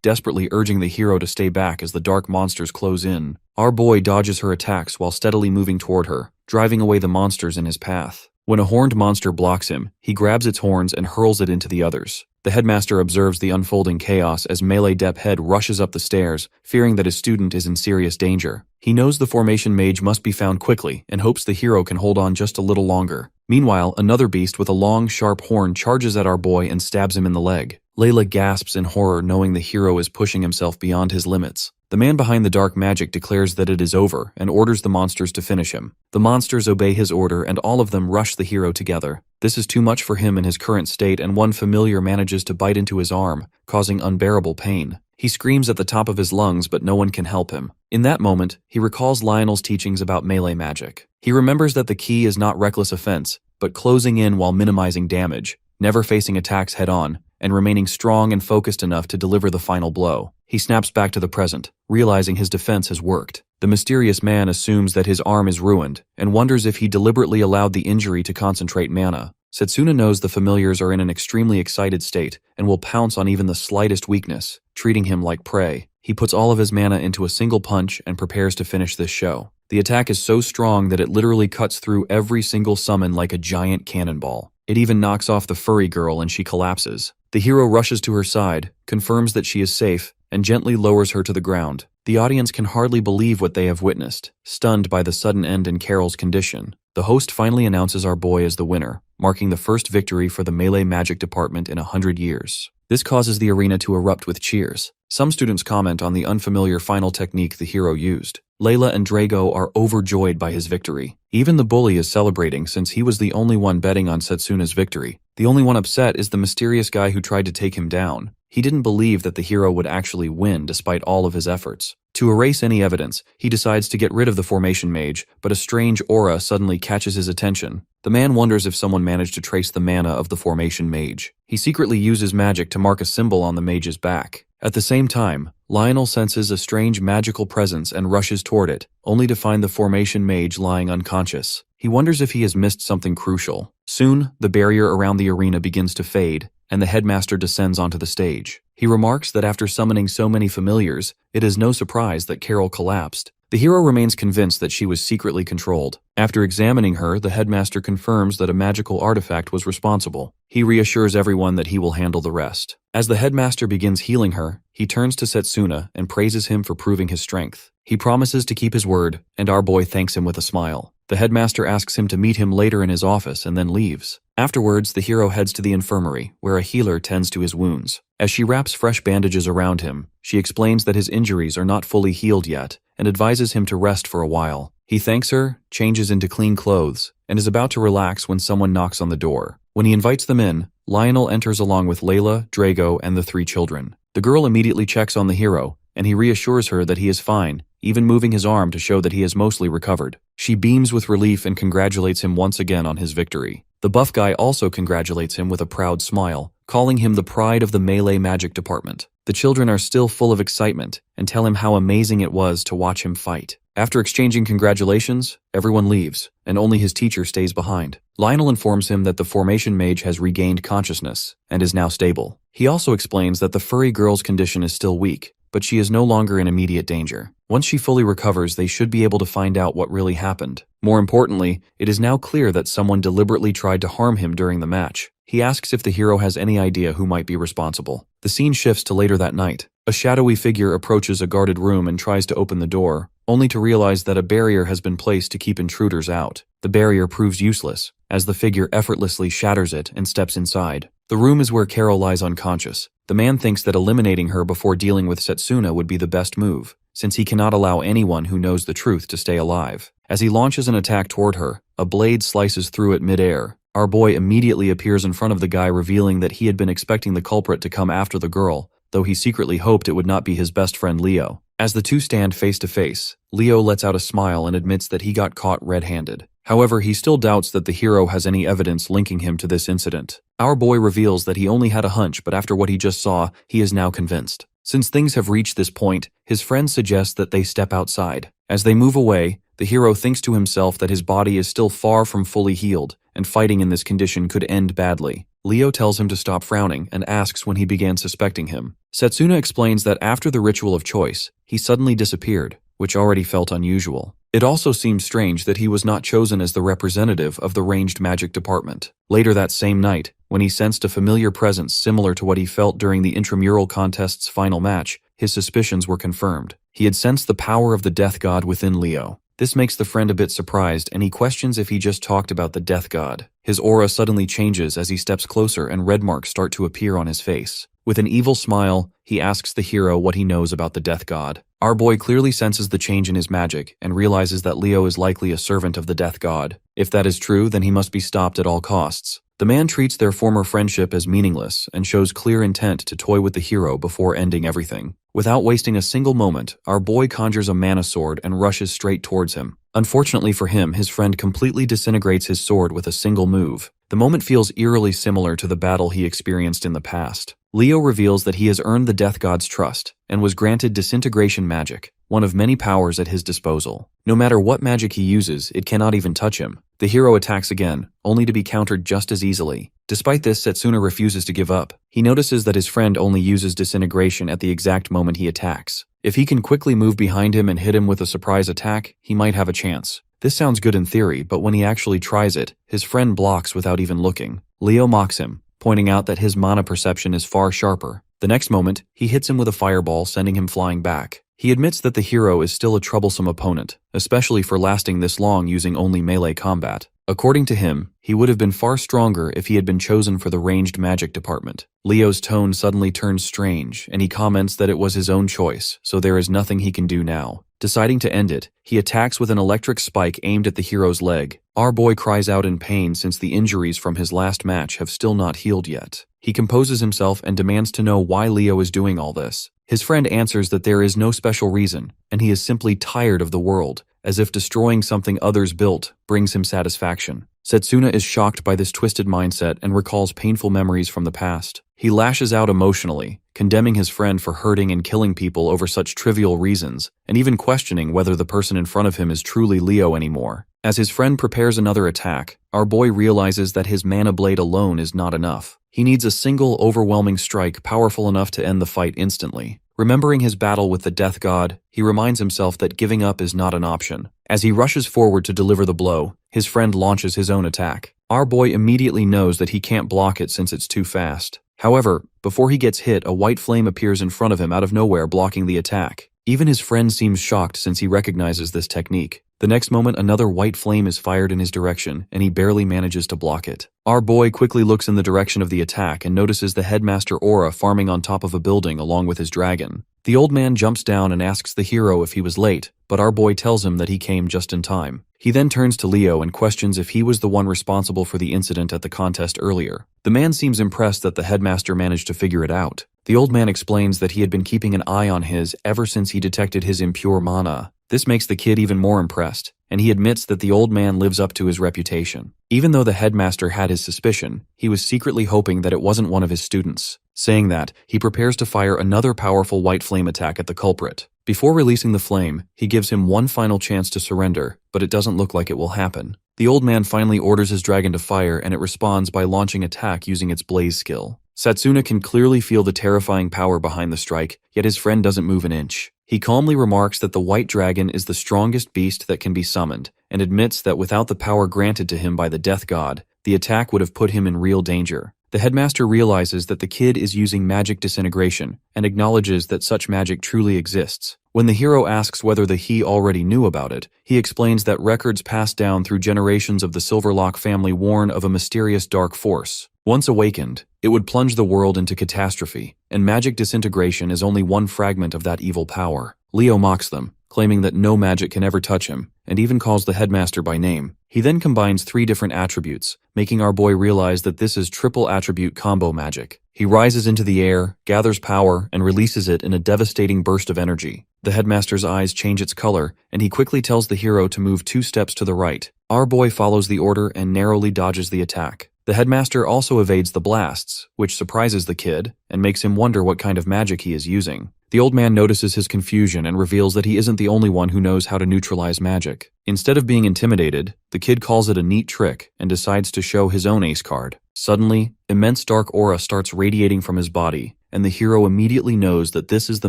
desperately urging the hero to stay back as the dark monsters close in. Our boy dodges her attacks while steadily moving toward her, driving away the monsters in his path. When a horned monster blocks him, he grabs its horns and hurls it into the others. The headmaster observes the unfolding chaos as Melee Dep Head rushes up the stairs, fearing that his student is in serious danger. He knows the Formation Mage must be found quickly and hopes the hero can hold on just a little longer. Meanwhile, another beast with a long, sharp horn charges at our boy and stabs him in the leg. Layla gasps in horror knowing the hero is pushing himself beyond his limits. The man behind the dark magic declares that it is over and orders the monsters to finish him. The monsters obey his order and all of them rush the hero together. This is too much for him in his current state, and one familiar manages to bite into his arm, causing unbearable pain. He screams at the top of his lungs, but no one can help him. In that moment, he recalls Lionel's teachings about melee magic. He remembers that the key is not reckless offense, but closing in while minimizing damage, never facing attacks head-on, and remaining strong and focused enough to deliver the final blow. He snaps back to the present, realizing his defense has worked. The mysterious man assumes that his arm is ruined, and wonders if he deliberately allowed the injury to concentrate mana. Setsuna knows the familiars are in an extremely excited state, and will pounce on even the slightest weakness, treating him like prey. He puts all of his mana into a single punch and prepares to finish this show. The attack is so strong that it literally cuts through every single summon like a giant cannonball. It even knocks off the furry girl and she collapses. The hero rushes to her side, confirms that she is safe, and gently lowers her to the ground. The audience can hardly believe what they have witnessed, stunned by the sudden end in Carol's condition. The host finally announces our boy as the winner, marking the first victory for the Melee Magic Department in 100 years. This causes the arena to erupt with cheers. Some students comment on the unfamiliar final technique the hero used. Layla and Drago are overjoyed by his victory. Even the bully is celebrating since he was the only one betting on Setsuna's victory. The only one upset is the mysterious guy who tried to take him down. He didn't believe that the hero would actually win despite all of his efforts. To erase any evidence, he decides to get rid of the Formation Mage, but a strange aura suddenly catches his attention. The man wonders if someone managed to trace the mana of the Formation Mage. He secretly uses magic to mark a symbol on the mage's back. At the same time, Lionel senses a strange magical presence and rushes toward it, only to find the Formation Mage lying unconscious. He wonders if he has missed something crucial. Soon, the barrier around the arena begins to fade, and the headmaster descends onto the stage. He remarks that after summoning so many familiars, it is no surprise that Carol collapsed. The hero remains convinced that she was secretly controlled. After examining her, the headmaster confirms that a magical artifact was responsible. He reassures everyone that he will handle the rest. As the headmaster begins healing her, he turns to Setsuna and praises him for proving his strength. He promises to keep his word, and our boy thanks him with a smile. The headmaster asks him to meet him later in his office and then leaves. Afterwards, the hero heads to the infirmary, where a healer tends to his wounds. As she wraps fresh bandages around him, she explains that his injuries are not fully healed yet, and advises him to rest for a while. He thanks her, changes into clean clothes, and is about to relax when someone knocks on the door. When he invites them in, Lionel enters along with Layla, Drago, and the 3 children. The girl immediately checks on the hero, and he reassures her that he is fine, even moving his arm to show that he has mostly recovered. She beams with relief and congratulates him once again on his victory. The buff guy also congratulates him with a proud smile, calling him the pride of the Melee Magic Department. The children are still full of excitement and tell him how amazing it was to watch him fight. After exchanging congratulations, everyone leaves, and only his teacher stays behind. Lionel informs him that the Formation Mage has regained consciousness and is now stable. He also explains that the furry girl's condition is still weak, but she is no longer in immediate danger. Once she fully recovers, they should be able to find out what really happened. More importantly, it is now clear that someone deliberately tried to harm him during the match. He asks if the hero has any idea who might be responsible. The scene shifts to later that night. A shadowy figure approaches a guarded room and tries to open the door, only to realize that a barrier has been placed to keep intruders out. The barrier proves useless, as the figure effortlessly shatters it and steps inside. The room is where Carol lies unconscious. The man thinks that eliminating her before dealing with Setsuna would be the best move, since he cannot allow anyone who knows the truth to stay alive. As he launches an attack toward her, a blade slices through it mid-air. Our boy immediately appears in front of the guy, revealing that he had been expecting the culprit to come after the girl, though he secretly hoped it would not be his best friend Leo. As the two stand face to face, Leo lets out a smile and admits that he got caught red-handed. However, he still doubts that the hero has any evidence linking him to this incident. Our boy reveals that he only had a hunch, but after what he just saw, he is now convinced. Since things have reached this point, his friend suggests that they step outside. As they move away, the hero thinks to himself that his body is still far from fully healed, and fighting in this condition could end badly. Leo tells him to stop frowning and asks when he began suspecting him. Setsuna explains that after the ritual of choice, he suddenly disappeared, which already felt unusual. It also seems strange that he was not chosen as the representative of the ranged magic department. Later that same night, when he sensed a familiar presence similar to what he felt during the intramural contest's final match, his suspicions were confirmed. He had sensed the power of the death god within Leo. This makes the friend a bit surprised, and he questions if he just talked about the death god. His aura suddenly changes as he steps closer and red marks start to appear on his face. With an evil smile, he asks the hero what he knows about the death god. Our boy clearly senses the change in his magic and realizes that Leo is likely a servant of the death god. If that is true, then he must be stopped at all costs. The man treats their former friendship as meaningless and shows clear intent to toy with the hero before ending everything. Without wasting a single moment, our boy conjures a mana sword and rushes straight towards him. Unfortunately for him, his friend completely disintegrates his sword with a single move. The moment feels eerily similar to the battle he experienced in the past. Leo reveals that he has earned the death god's trust and was granted disintegration magic, one of many powers at his disposal. No matter what magic he uses, it cannot even touch him. The hero attacks again, only to be countered just as easily. Despite this, Setsuna refuses to give up. He notices that his friend only uses disintegration at the exact moment he attacks. If he can quickly move behind him and hit him with a surprise attack, he might have a chance. This sounds good in theory, but when he actually tries it, his friend blocks without even looking. Leo mocks him, pointing out that his mana perception is far sharper. The next moment, he hits him with a fireball, sending him flying back. He admits that the hero is still a troublesome opponent, especially for lasting this long using only melee combat. According to him, he would have been far stronger if he had been chosen for the ranged magic department. Leo's tone suddenly turns strange, and he comments that it was his own choice, so there is nothing he can do now. Deciding to end it, he attacks with an electric spike aimed at the hero's leg. Our boy cries out in pain since the injuries from his last match have still not healed yet. He composes himself and demands to know why Leo is doing all this. His friend answers that there is no special reason, and he is simply tired of the world, as if destroying something others built brings him satisfaction. Setsuna is shocked by this twisted mindset and recalls painful memories from the past. He lashes out emotionally, condemning his friend for hurting and killing people over such trivial reasons, and even questioning whether the person in front of him is truly Leo anymore. As his friend prepares another attack, our boy realizes that his mana blade alone is not enough. He needs a single overwhelming strike powerful enough to end the fight instantly. Remembering his battle with the death god, he reminds himself that giving up is not an option. As he rushes forward to deliver the blow, his friend launches his own attack. Our boy immediately knows that he can't block it since it's too fast. However, before he gets hit, a white flame appears in front of him out of nowhere, blocking the attack. Even his friend seems shocked since he recognizes this technique. The next moment, another white flame is fired in his direction, and he barely manages to block it. Our boy quickly looks in the direction of the attack and notices the headmaster aura farming on top of a building along with his dragon. The old man jumps down and asks the hero if he was late, but our boy tells him that he came just in time. He then turns to Leo and questions if he was the one responsible for the incident at the contest earlier. The man seems impressed that the headmaster managed to figure it out. The old man explains that he had been keeping an eye on his ever since he detected his impure mana. This makes the kid even more impressed, and he admits that the old man lives up to his reputation. Even though the headmaster had his suspicion, he was secretly hoping that it wasn't one of his students. Saying that, he prepares to fire another powerful white flame attack at the culprit. Before releasing the flame, he gives him one final chance to surrender, but it doesn't look like it will happen. The old man finally orders his dragon to fire, and it responds by launching attack using its blaze skill. Setsuna can clearly feel the terrifying power behind the strike, yet his friend doesn't move an inch. He calmly remarks that the white dragon is the strongest beast that can be summoned, and admits that without the power granted to him by the death god, the attack would have put him in real danger. The headmaster realizes that the kid is using magic disintegration, and acknowledges that such magic truly exists. When the hero asks whether he already knew about it, he explains that records passed down through generations of the Silverlock family warn of a mysterious dark force. Once awakened, it would plunge the world into catastrophe, and magic disintegration is only one fragment of that evil power. Leo mocks them, claiming that no magic can ever touch him, and even calls the headmaster by name. He then combines 3 different attributes, making our boy realize that this is triple attribute combo magic. He rises into the air, gathers power, and releases it in a devastating burst of energy. The headmaster's eyes change its color, and he quickly tells the hero to move 2 steps to the right. Our boy follows the order and narrowly dodges the attack. The headmaster also evades the blasts, which surprises the kid and makes him wonder what kind of magic he is using. The old man notices his confusion and reveals that he isn't the only one who knows how to neutralize magic. Instead of being intimidated, the kid calls it a neat trick and decides to show his own ace card. Suddenly, immense dark aura starts radiating from his body, and the hero immediately knows that this is the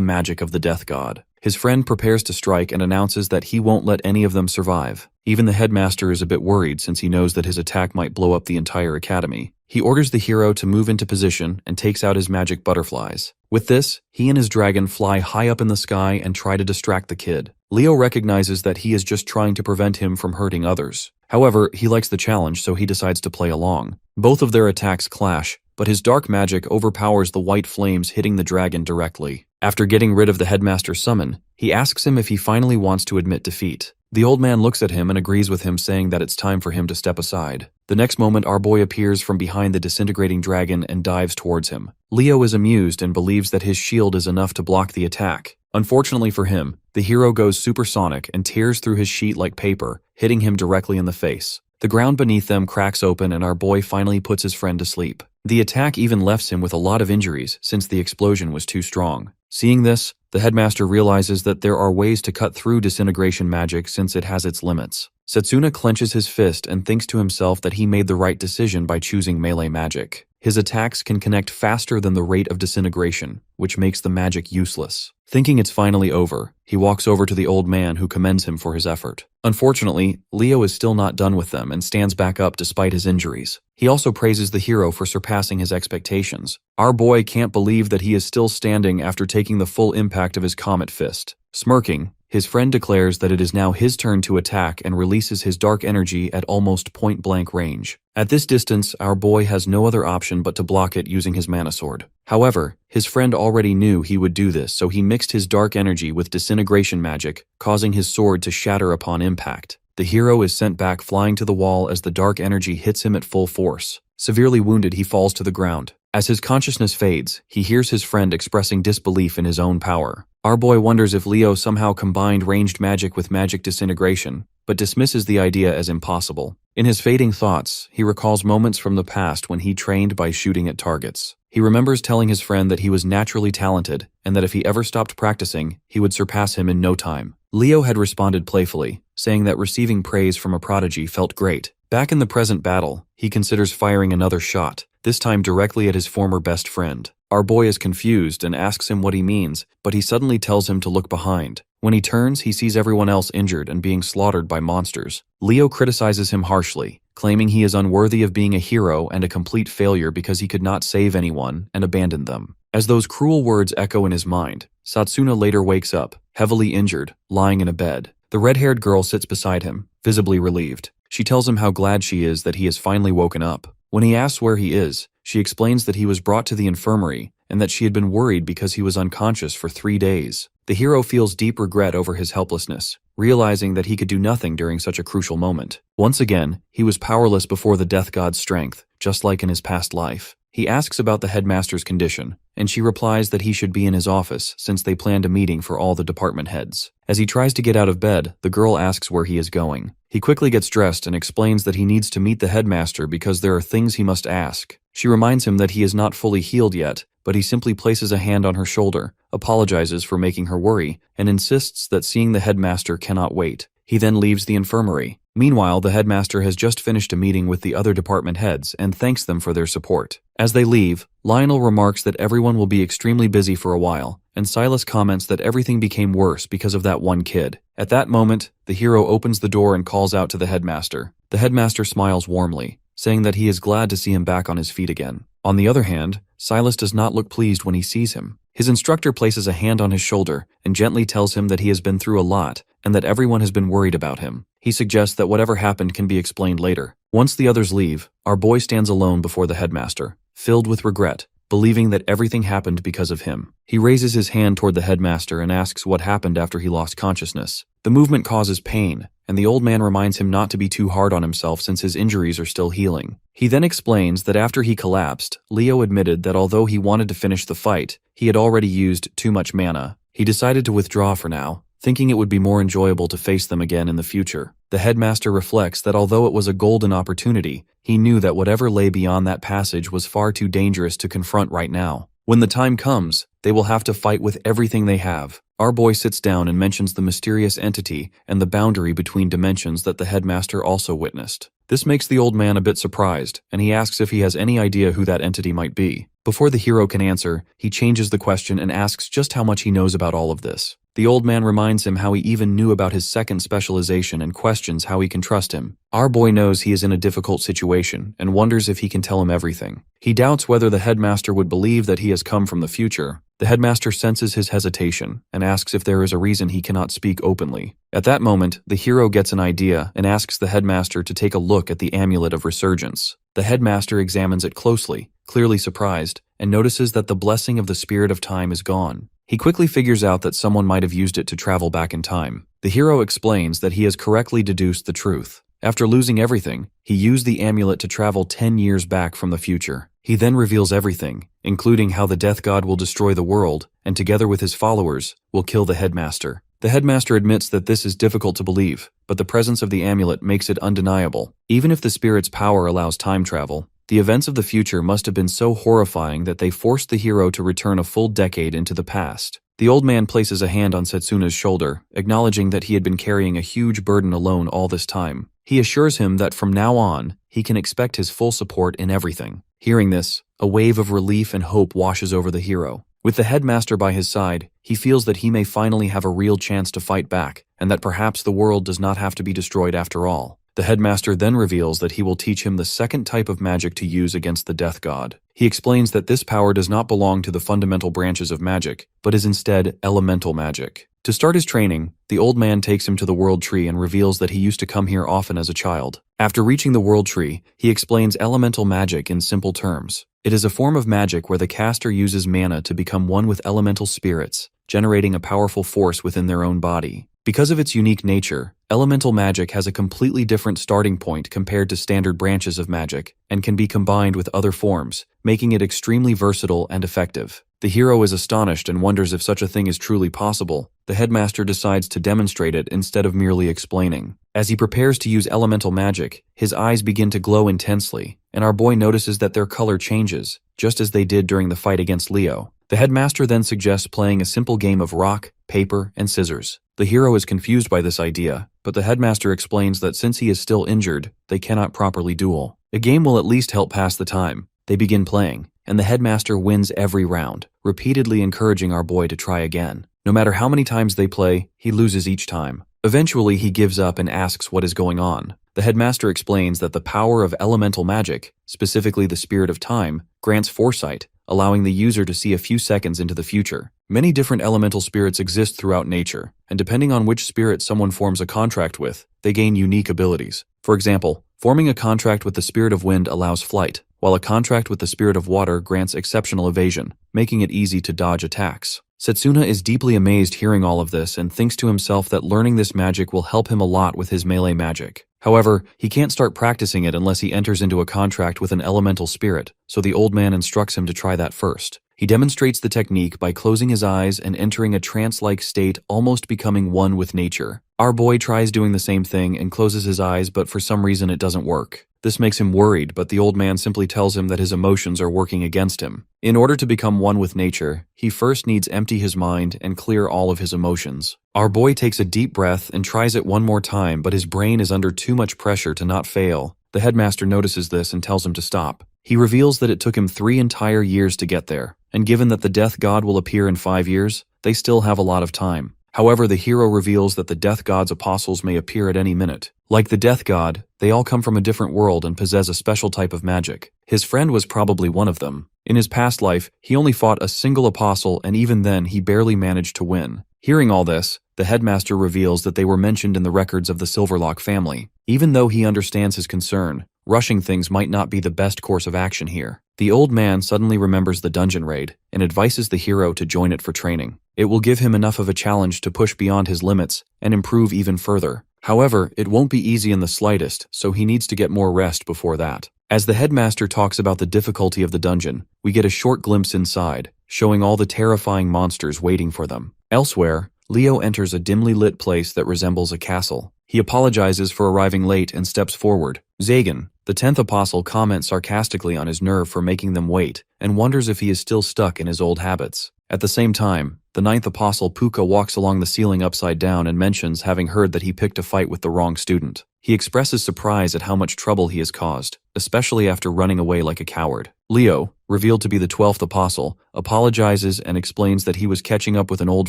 magic of the death god. His friend prepares to strike and announces that he won't let any of them survive. Even the headmaster is a bit worried since he knows that his attack might blow up the entire academy. He orders the hero to move into position and takes out his magic butterflies. With this, he and his dragon fly high up in the sky and try to distract the kid. Leo recognizes that he is just trying to prevent him from hurting others. However, he likes the challenge, so he decides to play along. Both of their attacks clash, but his dark magic overpowers the white flames, hitting the dragon directly. After getting rid of the headmaster's summon, he asks him if he finally wants to admit defeat. The old man looks at him and agrees with him, saying that it's time for him to step aside. The next moment, our boy appears from behind the disintegrating dragon and dives towards him. Leo is amused and believes that his shield is enough to block the attack. Unfortunately for him, the hero goes supersonic and tears through his sheet like paper, hitting him directly in the face. The ground beneath them cracks open and our boy finally puts his friend to sleep. The attack even left him with a lot of injuries since the explosion was too strong. Seeing this, the headmaster realizes that there are ways to cut through disintegration magic since it has its limits. Setsuna clenches his fist and thinks to himself that he made the right decision by choosing melee magic. His attacks can connect faster than the rate of disintegration, which makes the magic useless. Thinking it's finally over, he walks over to the old man, who commends him for his effort. Unfortunately, Leo is still not done with them and stands back up despite his injuries. He also praises the hero for surpassing his expectations. Our boy can't believe that he is still standing after taking the full impact of his comet fist. Smirking, his friend declares that it is now his turn to attack and releases his dark energy at almost point-blank range. At this distance, our boy has no other option but to block it using his mana sword. However, his friend already knew he would do this, so he mixed his dark energy with disintegration magic, causing his sword to shatter upon impact. The hero is sent back flying to the wall as the dark energy hits him at full force. Severely wounded, he falls to the ground. As his consciousness fades, he hears his friend expressing disbelief in his own power. Our boy wonders if Leo somehow combined ranged magic with magic disintegration, but dismisses the idea as impossible. In his fading thoughts, he recalls moments from the past when he trained by shooting at targets. He remembers telling his friend that he was naturally talented, and that if he ever stopped practicing, he would surpass him in no time. Leo had responded playfully, saying that receiving praise from a prodigy felt great. Back in the present battle, he considers firing another shot, this time directly at his former best friend. Our boy is confused and asks him what he means, but he suddenly tells him to look behind. When he turns, he sees everyone else injured and being slaughtered by monsters. Leo criticizes him harshly, claiming he is unworthy of being a hero and a complete failure because he could not save anyone and abandoned them. As those cruel words echo in his mind, Setsuna later wakes up, heavily injured, lying in a bed. The red-haired girl sits beside him, visibly relieved. She tells him how glad she is that he has finally woken up. When he asks where he is, she explains that he was brought to the infirmary and that she had been worried because he was unconscious for 3 days. The hero feels deep regret over his helplessness, realizing that he could do nothing during such a crucial moment. Once again, he was powerless before the death god's strength, just like in his past life. He asks about the headmaster's condition, and she replies that he should be in his office since they planned a meeting for all the department heads. As he tries to get out of bed, the girl asks where he is going. He quickly gets dressed and explains that he needs to meet the headmaster because there are things he must ask. She reminds him that he is not fully healed yet, but he simply places a hand on her shoulder, apologizes for making her worry, and insists that seeing the headmaster cannot wait. He then leaves the infirmary. Meanwhile, the headmaster has just finished a meeting with the other department heads and thanks them for their support. As they leave, Lionel remarks that everyone will be extremely busy for a while, and Silas comments that everything became worse because of that one kid. At that moment, the hero opens the door and calls out to the headmaster. The headmaster smiles warmly, saying that he is glad to see him back on his feet again. On the other hand, Silas does not look pleased when he sees him. His instructor places a hand on his shoulder and gently tells him that he has been through a lot and that everyone has been worried about him. He suggests that whatever happened can be explained later. Once the others leave, our boy stands alone before the headmaster, filled with regret, believing that everything happened because of him. He raises his hand toward the headmaster and asks what happened after he lost consciousness. The movement causes pain, and the old man reminds him not to be too hard on himself since his injuries are still healing. He then explains that after he collapsed, Leo admitted that although he wanted to finish the fight, he had already used too much mana. He decided to withdraw for now, thinking it would be more enjoyable to face them again in the future. The headmaster reflects that although it was a golden opportunity, he knew that whatever lay beyond that passage was far too dangerous to confront right now. When the time comes, they will have to fight with everything they have. Our boy sits down and mentions the mysterious entity and the boundary between dimensions that the headmaster also witnessed. This makes the old man a bit surprised, and he asks if he has any idea who that entity might be. Before the hero can answer, he changes the question and asks just how much he knows about all of this. The old man reminds him how he even knew about his second specialization and questions how he can trust him. Our boy knows he is in a difficult situation and wonders if he can tell him everything. He doubts whether the headmaster would believe that he has come from the future. The headmaster senses his hesitation and asks if there is a reason he cannot speak openly. At that moment, the hero gets an idea and asks the headmaster to take a look at the amulet of resurgence. The headmaster examines it closely, clearly surprised, and notices that the blessing of the spirit of time is gone. He quickly figures out that someone might have used it to travel back in time. The hero explains that he has correctly deduced the truth. After losing everything, he used the amulet to travel 10 years back from the future. He then reveals everything, including how the death god will destroy the world, and together with his followers, will kill the headmaster. The headmaster admits that this is difficult to believe, but the presence of the amulet makes it undeniable. Even if the spirit's power allows time travel, the events of the future must have been so horrifying that they forced the hero to return a full decade into the past. The old man places a hand on Setsuna's shoulder, acknowledging that he had been carrying a huge burden alone all this time. He assures him that from now on, he can expect his full support in everything. Hearing this, a wave of relief and hope washes over the hero. With the headmaster by his side, he feels that he may finally have a real chance to fight back, and that perhaps the world does not have to be destroyed after all. The headmaster then reveals that he will teach him the second type of magic to use against the death god. He explains that this power does not belong to the fundamental branches of magic, but is instead elemental magic. To start his training, the old man takes him to the world tree and reveals that he used to come here often as a child. After reaching the world tree, he explains elemental magic in simple terms. It is a form of magic where the caster uses mana to become one with elemental spirits, generating a powerful force within their own body. Because of its unique nature, elemental magic has a completely different starting point compared to standard branches of magic, and can be combined with other forms, making it extremely versatile and effective. The hero is astonished and wonders if such a thing is truly possible. The headmaster decides to demonstrate it instead of merely explaining. As he prepares to use elemental magic, his eyes begin to glow intensely, and our boy notices that their color changes, just as they did during the fight against Leo. The headmaster then suggests playing a simple game of rock, paper, and scissors. The hero is confused by this idea, but the headmaster explains that since he is still injured, they cannot properly duel. A game will at least help pass the time. They begin playing, and the headmaster wins every round, repeatedly encouraging our boy to try again. No matter how many times they play, he loses each time. Eventually, he gives up and asks what is going on. The headmaster explains that the power of elemental magic, specifically the spirit of time, grants foresight, allowing the user to see a few seconds into the future. Many different elemental spirits exist throughout nature, and depending on which spirit someone forms a contract with, they gain unique abilities. For example, forming a contract with the spirit of wind allows flight, while a contract with the spirit of water grants exceptional evasion, making it easy to dodge attacks. Setsuna is deeply amazed hearing all of this and thinks to himself that learning this magic will help him a lot with his melee magic. However, he can't start practicing it unless he enters into a contract with an elemental spirit, so the old man instructs him to try that first. He demonstrates the technique by closing his eyes and entering a trance-like state, almost becoming one with nature. Our boy tries doing the same thing and closes his eyes, but for some reason it doesn't work. This makes him worried, but the old man simply tells him that his emotions are working against him. In order to become one with nature, he first needs empty his mind and clear all of his emotions. Our boy takes a deep breath and tries it one more time, but his brain is under too much pressure to not fail. The headmaster notices this and tells him to stop. He reveals that it took him 3 entire years to get there, and given that the death god will appear in 5 years, they still have a lot of time. However, the hero reveals that the death god's apostles may appear at any minute. Like the death god, they all come from a different world and possess a special type of magic. His friend was probably one of them. In his past life, he only fought a single apostle, and even then he barely managed to win. Hearing all this, the headmaster reveals that they were mentioned in the records of the Silverlock family. Even though he understands his concern, rushing things might not be the best course of action here. The old man suddenly remembers the dungeon raid and advises the hero to join it for training. It will give him enough of a challenge to push beyond his limits and improve even further. However, it won't be easy in the slightest, so he needs to get more rest before that. As the headmaster talks about the difficulty of the dungeon, we get a short glimpse inside, showing all the terrifying monsters waiting for them. Elsewhere, Leo enters a dimly lit place that resembles a castle. He apologizes for arriving late and steps forward. Zagan, the 10th apostle, comments sarcastically on his nerve for making them wait and wonders if he is still stuck in his old habits. At the same time, the 9th apostle Puka walks along the ceiling upside down and mentions having heard that he picked a fight with the wrong student. He expresses surprise at how much trouble he has caused, especially after running away like a coward. Leo, revealed to be the 12th apostle, apologizes and explains that he was catching up with an old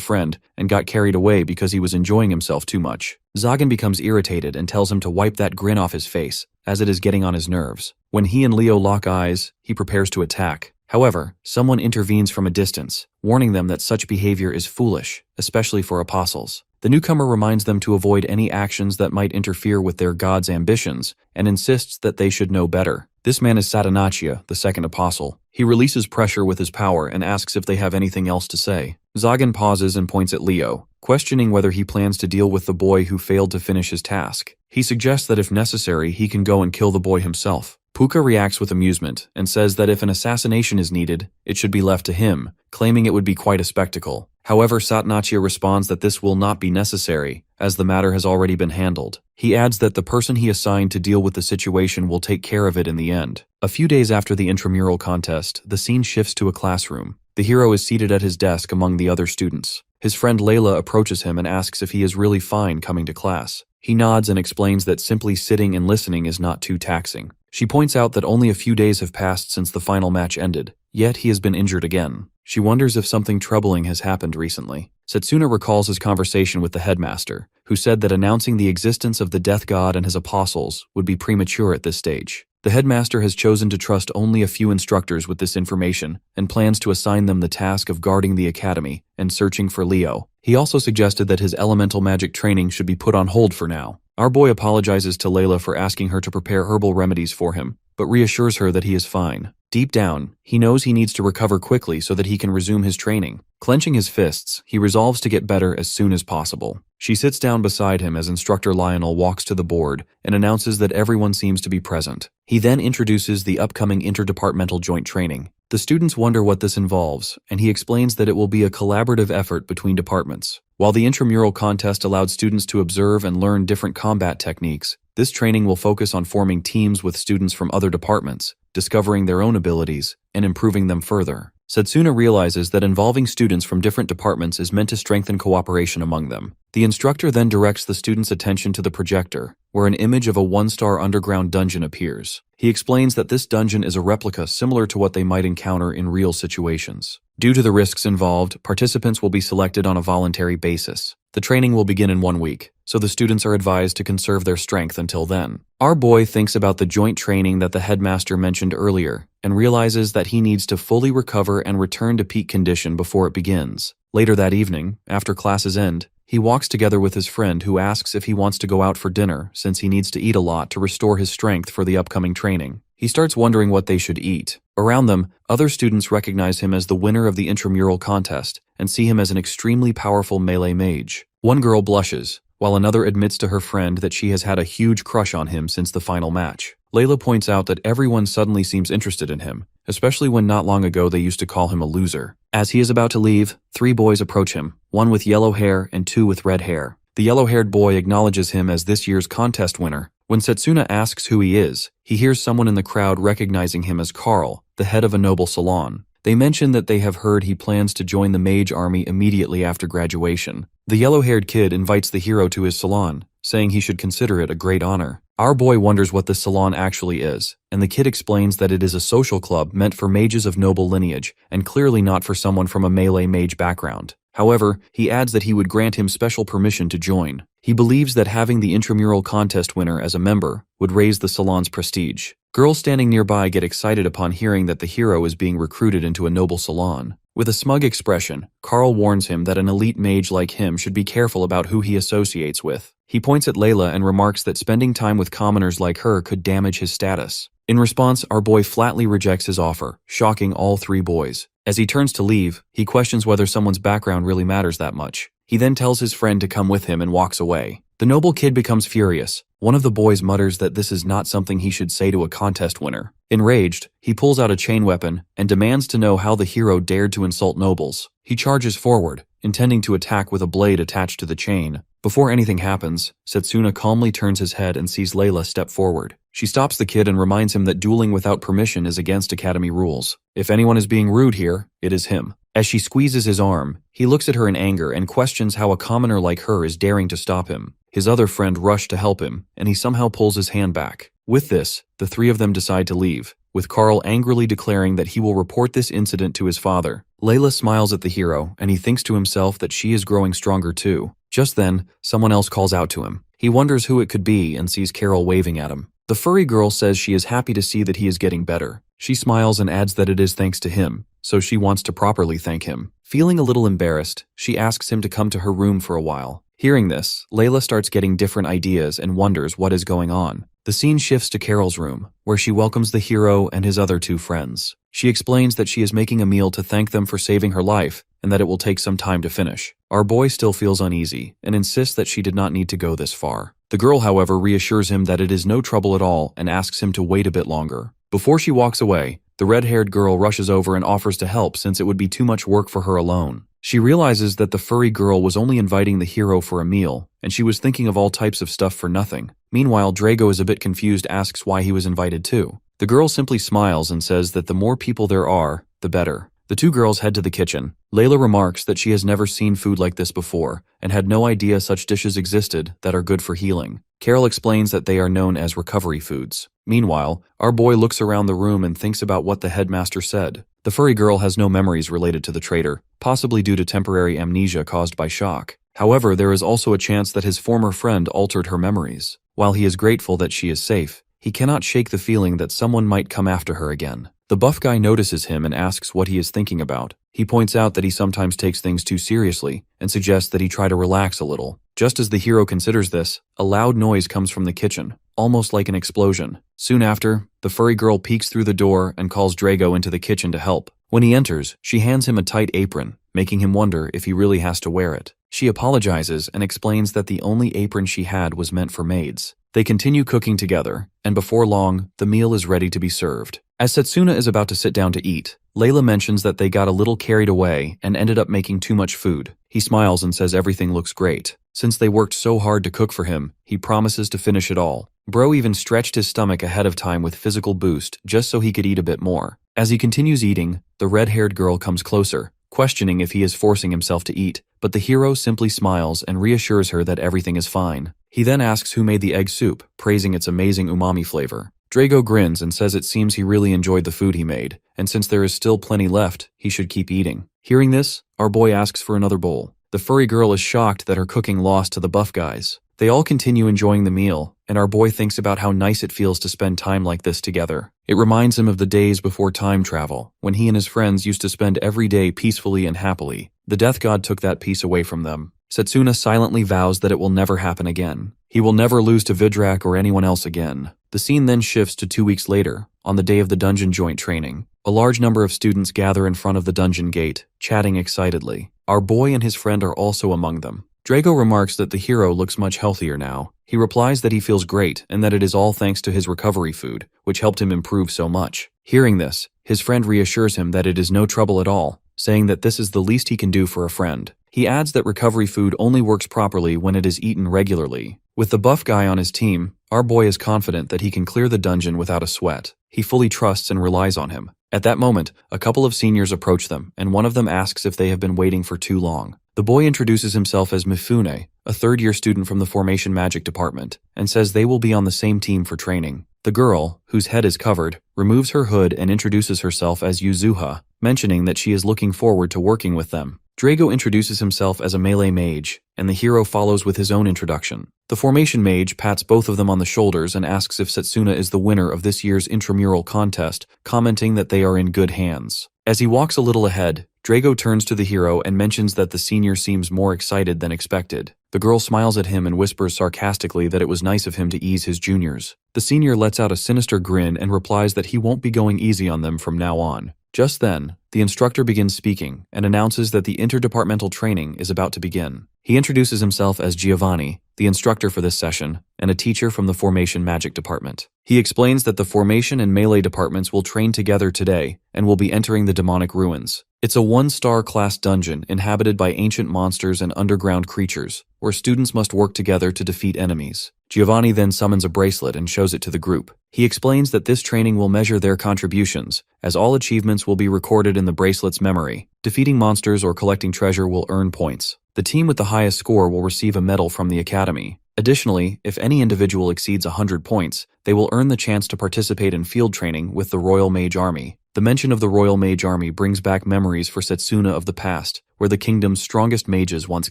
friend and got carried away because he was enjoying himself too much. Zagan becomes irritated and tells him to wipe that grin off his face, as it is getting on his nerves. When he and Leo lock eyes, he prepares to attack. However, someone intervenes from a distance, warning them that such behavior is foolish, especially for apostles. The newcomer reminds them to avoid any actions that might interfere with their god's ambitions, and insists that they should know better. This man is Satanachia, the 2nd apostle. He releases pressure with his power and asks if they have anything else to say. Zagan pauses and points at Leo, questioning whether he plans to deal with the boy who failed to finish his task. He suggests that if necessary, he can go and kill the boy himself. Puka reacts with amusement and says that if an assassination is needed, it should be left to him, claiming it would be quite a spectacle. However, Satanachia responds that this will not be necessary, as the matter has already been handled. He adds that the person he assigned to deal with the situation will take care of it in the end. A few days after the intramural contest, the scene shifts to a classroom. The hero is seated at his desk among the other students. His friend Layla approaches him and asks if he is really fine coming to class. He nods and explains that simply sitting and listening is not too taxing. She points out that only a few days have passed since the final match ended, yet he has been injured again. She wonders if something troubling has happened recently. Setsuna recalls his conversation with the headmaster, who said that announcing the existence of the death god and his apostles would be premature at this stage. The headmaster has chosen to trust only a few instructors with this information and plans to assign them the task of guarding the academy and searching for Leo. He also suggested that his elemental magic training should be put on hold for now. Our boy apologizes to Layla for asking her to prepare herbal remedies for him, but reassures her that he is fine. Deep down, he knows he needs to recover quickly so that he can resume his training. Clenching his fists, he resolves to get better as soon as possible. She sits down beside him as Instructor Lionel walks to the board and announces that everyone seems to be present. He then introduces the upcoming interdepartmental joint training. The students wonder what this involves, and he explains that it will be a collaborative effort between departments. While the intramural contest allowed students to observe and learn different combat techniques, this training will focus on forming teams with students from other departments, discovering their own abilities, and improving them further. Setsuna realizes that involving students from different departments is meant to strengthen cooperation among them. The instructor then directs the students' attention to the projector, where an image of a 1-star underground dungeon appears. He explains that this dungeon is a replica similar to what they might encounter in real situations. Due to the risks involved, participants will be selected on a voluntary basis. The training will begin in 1 week, so the students are advised to conserve their strength until then. Our boy thinks about the joint training that the headmaster mentioned earlier, and realizes that he needs to fully recover and return to peak condition before it begins. Later that evening, after classes end, he walks together with his friend who asks if he wants to go out for dinner since he needs to eat a lot to restore his strength for the upcoming training. He starts wondering what they should eat. Around them, other students recognize him as the winner of the intramural contest and see him as an extremely powerful melee mage. One girl blushes, while another admits to her friend that she has had a huge crush on him since the final match. Layla points out that everyone suddenly seems interested in him, especially when not long ago they used to call him a loser. As he is about to leave, 3 boys approach him, 1 with yellow hair and 2 with red hair. The yellow-haired boy acknowledges him as this year's contest winner. When Setsuna asks who he is, he hears someone in the crowd recognizing him as Carl, the head of a noble salon. They mention that they have heard he plans to join the mage army immediately after graduation. The yellow-haired kid invites the hero to his salon, saying he should consider it a great honor. Our boy wonders what this salon actually is, and the kid explains that it is a social club meant for mages of noble lineage, and clearly not for someone from a melee mage background. However, he adds that he would grant him special permission to join. He believes that having the intramural contest winner as a member would raise the salon's prestige. Girls standing nearby get excited upon hearing that the hero is being recruited into a noble salon. With a smug expression, Carl warns him that an elite mage like him should be careful about who he associates with. He points at Layla and remarks that spending time with commoners like her could damage his status. In response, our boy flatly rejects his offer, shocking all 3 boys. As he turns to leave, he questions whether someone's background really matters that much. He then tells his friend to come with him and walks away. The noble kid becomes furious. One of the boys mutters that this is not something he should say to a contest winner. Enraged, he pulls out a chain weapon and demands to know how the hero dared to insult nobles. He charges forward, intending to attack with a blade attached to the chain. Before anything happens, Setsuna calmly turns his head and sees Layla step forward. She stops the kid and reminds him that dueling without permission is against academy rules. If anyone is being rude here, it is him. As she squeezes his arm, he looks at her in anger and questions how a commoner like her is daring to stop him. His other friend rushed to help him, and he somehow pulls his hand back. With this, the 3 of them decide to leave, with Carl angrily declaring that he will report this incident to his father. Layla smiles at the hero, and he thinks to himself that she is growing stronger too. Just then, someone else calls out to him. He wonders who it could be and sees Carol waving at him. The furry girl says she is happy to see that he is getting better. She smiles and adds that it is thanks to him, so she wants to properly thank him. Feeling a little embarrassed, she asks him to come to her room for a while. Hearing this, Layla starts getting different ideas and wonders what is going on. The scene shifts to Carol's room, where she welcomes the hero and his other 2 friends. She explains that she is making a meal to thank them for saving her life, and that it will take some time to finish. Our boy still feels uneasy, and insists that she did not need to go this far. The girl, however, reassures him that it is no trouble at all and asks him to wait a bit longer. Before she walks away, the red-haired girl rushes over and offers to help since it would be too much work for her alone. She realizes that the furry girl was only inviting the hero for a meal, and she was thinking of all types of stuff for nothing. Meanwhile, Drago is a bit confused, asks why he was invited too. The girl simply smiles and says that the more people there are, the better. The 2 girls head to the kitchen. Layla remarks that she has never seen food like this before, and had no idea such dishes existed that are good for healing. Carol explains that they are known as recovery foods. Meanwhile, our boy looks around the room and thinks about what the headmaster said. The furry girl has no memories related to the traitor, possibly due to temporary amnesia caused by shock. However, there is also a chance that his former friend altered her memories. While he is grateful that she is safe, he cannot shake the feeling that someone might come after her again. The buff guy notices him and asks what he is thinking about. He points out that he sometimes takes things too seriously and suggests that he try to relax a little. Just as the hero considers this, a loud noise comes from the kitchen, almost like an explosion. Soon after, the furry girl peeks through the door and calls Drago into the kitchen to help. When he enters, she hands him a tight apron, making him wonder if he really has to wear it. She apologizes and explains that the only apron she had was meant for maids. They continue cooking together, and before long, the meal is ready to be served. As Setsuna is about to sit down to eat, Layla mentions that they got a little carried away and ended up making too much food. He smiles and says everything looks great. Since they worked so hard to cook for him, he promises to finish it all. Bro even stretched his stomach ahead of time with physical boost just so he could eat a bit more. As he continues eating, the red-haired girl comes closer, questioning if he is forcing himself to eat, but the hero simply smiles and reassures her that everything is fine. He then asks who made the egg soup, praising its amazing umami flavor. Drago grins and says it seems he really enjoyed the food he made, and since there is still plenty left, he should keep eating. Hearing this, our boy asks for another bowl. The furry girl is shocked that her cooking lost to the buff guys. They all continue enjoying the meal, and our boy thinks about how nice it feels to spend time like this together. It reminds him of the days before time travel, when he and his friends used to spend every day peacefully and happily. The death god took that peace away from them. Setsuna silently vows that it will never happen again. He will never lose to Vidrak or anyone else again. The scene then shifts to 2 weeks later, on the day of the dungeon joint training. A large number of students gather in front of the dungeon gate, chatting excitedly. Our boy and his friend are also among them. Drago remarks that the hero looks much healthier now. He replies that he feels great and that it is all thanks to his recovery food, which helped him improve so much. Hearing this, his friend reassures him that it is no trouble at all, saying that this is the least he can do for a friend. He adds that recovery food only works properly when it is eaten regularly. With the buff guy on his team, our boy is confident that he can clear the dungeon without a sweat. He fully trusts and relies on him. At that moment, a couple of seniors approach them, and one of them asks if they have been waiting for too long. The boy introduces himself as Mifune, a third-year student from the Formation Magic department, and says they will be on the same team for training. The girl, whose head is covered, removes her hood and introduces herself as Yuzuha, mentioning that she is looking forward to working with them. Drago introduces himself as a melee mage, and the hero follows with his own introduction. The Formation Mage pats both of them on the shoulders and asks if Setsuna is the winner of this year's intramural contest, commenting that they are in good hands. As he walks a little ahead, Drago turns to the hero and mentions that the senior seems more excited than expected. The girl smiles at him and whispers sarcastically that it was nice of him to ease his juniors. The senior lets out a sinister grin and replies that he won't be going easy on them from now on. Just then, the instructor begins speaking and announces that the interdepartmental training is about to begin. He introduces himself as Giovanni, the instructor for this session, and a teacher from the Formation Magic department. He explains that the Formation and Melee departments will train together today and will be entering the demonic ruins. It's a 1-star class dungeon inhabited by ancient monsters and underground creatures, where students must work together to defeat enemies. Giovanni then summons a bracelet and shows it to the group. He explains that this training will measure their contributions, as all achievements will be recorded in the bracelet's memory. Defeating monsters or collecting treasure will earn points. The team with the highest score will receive a medal from the academy. Additionally, if any individual exceeds 100 points, they will earn the chance to participate in field training with the Royal Mage Army. The mention of the Royal Mage Army brings back memories for Setsuna of the past, where the kingdom's strongest mages once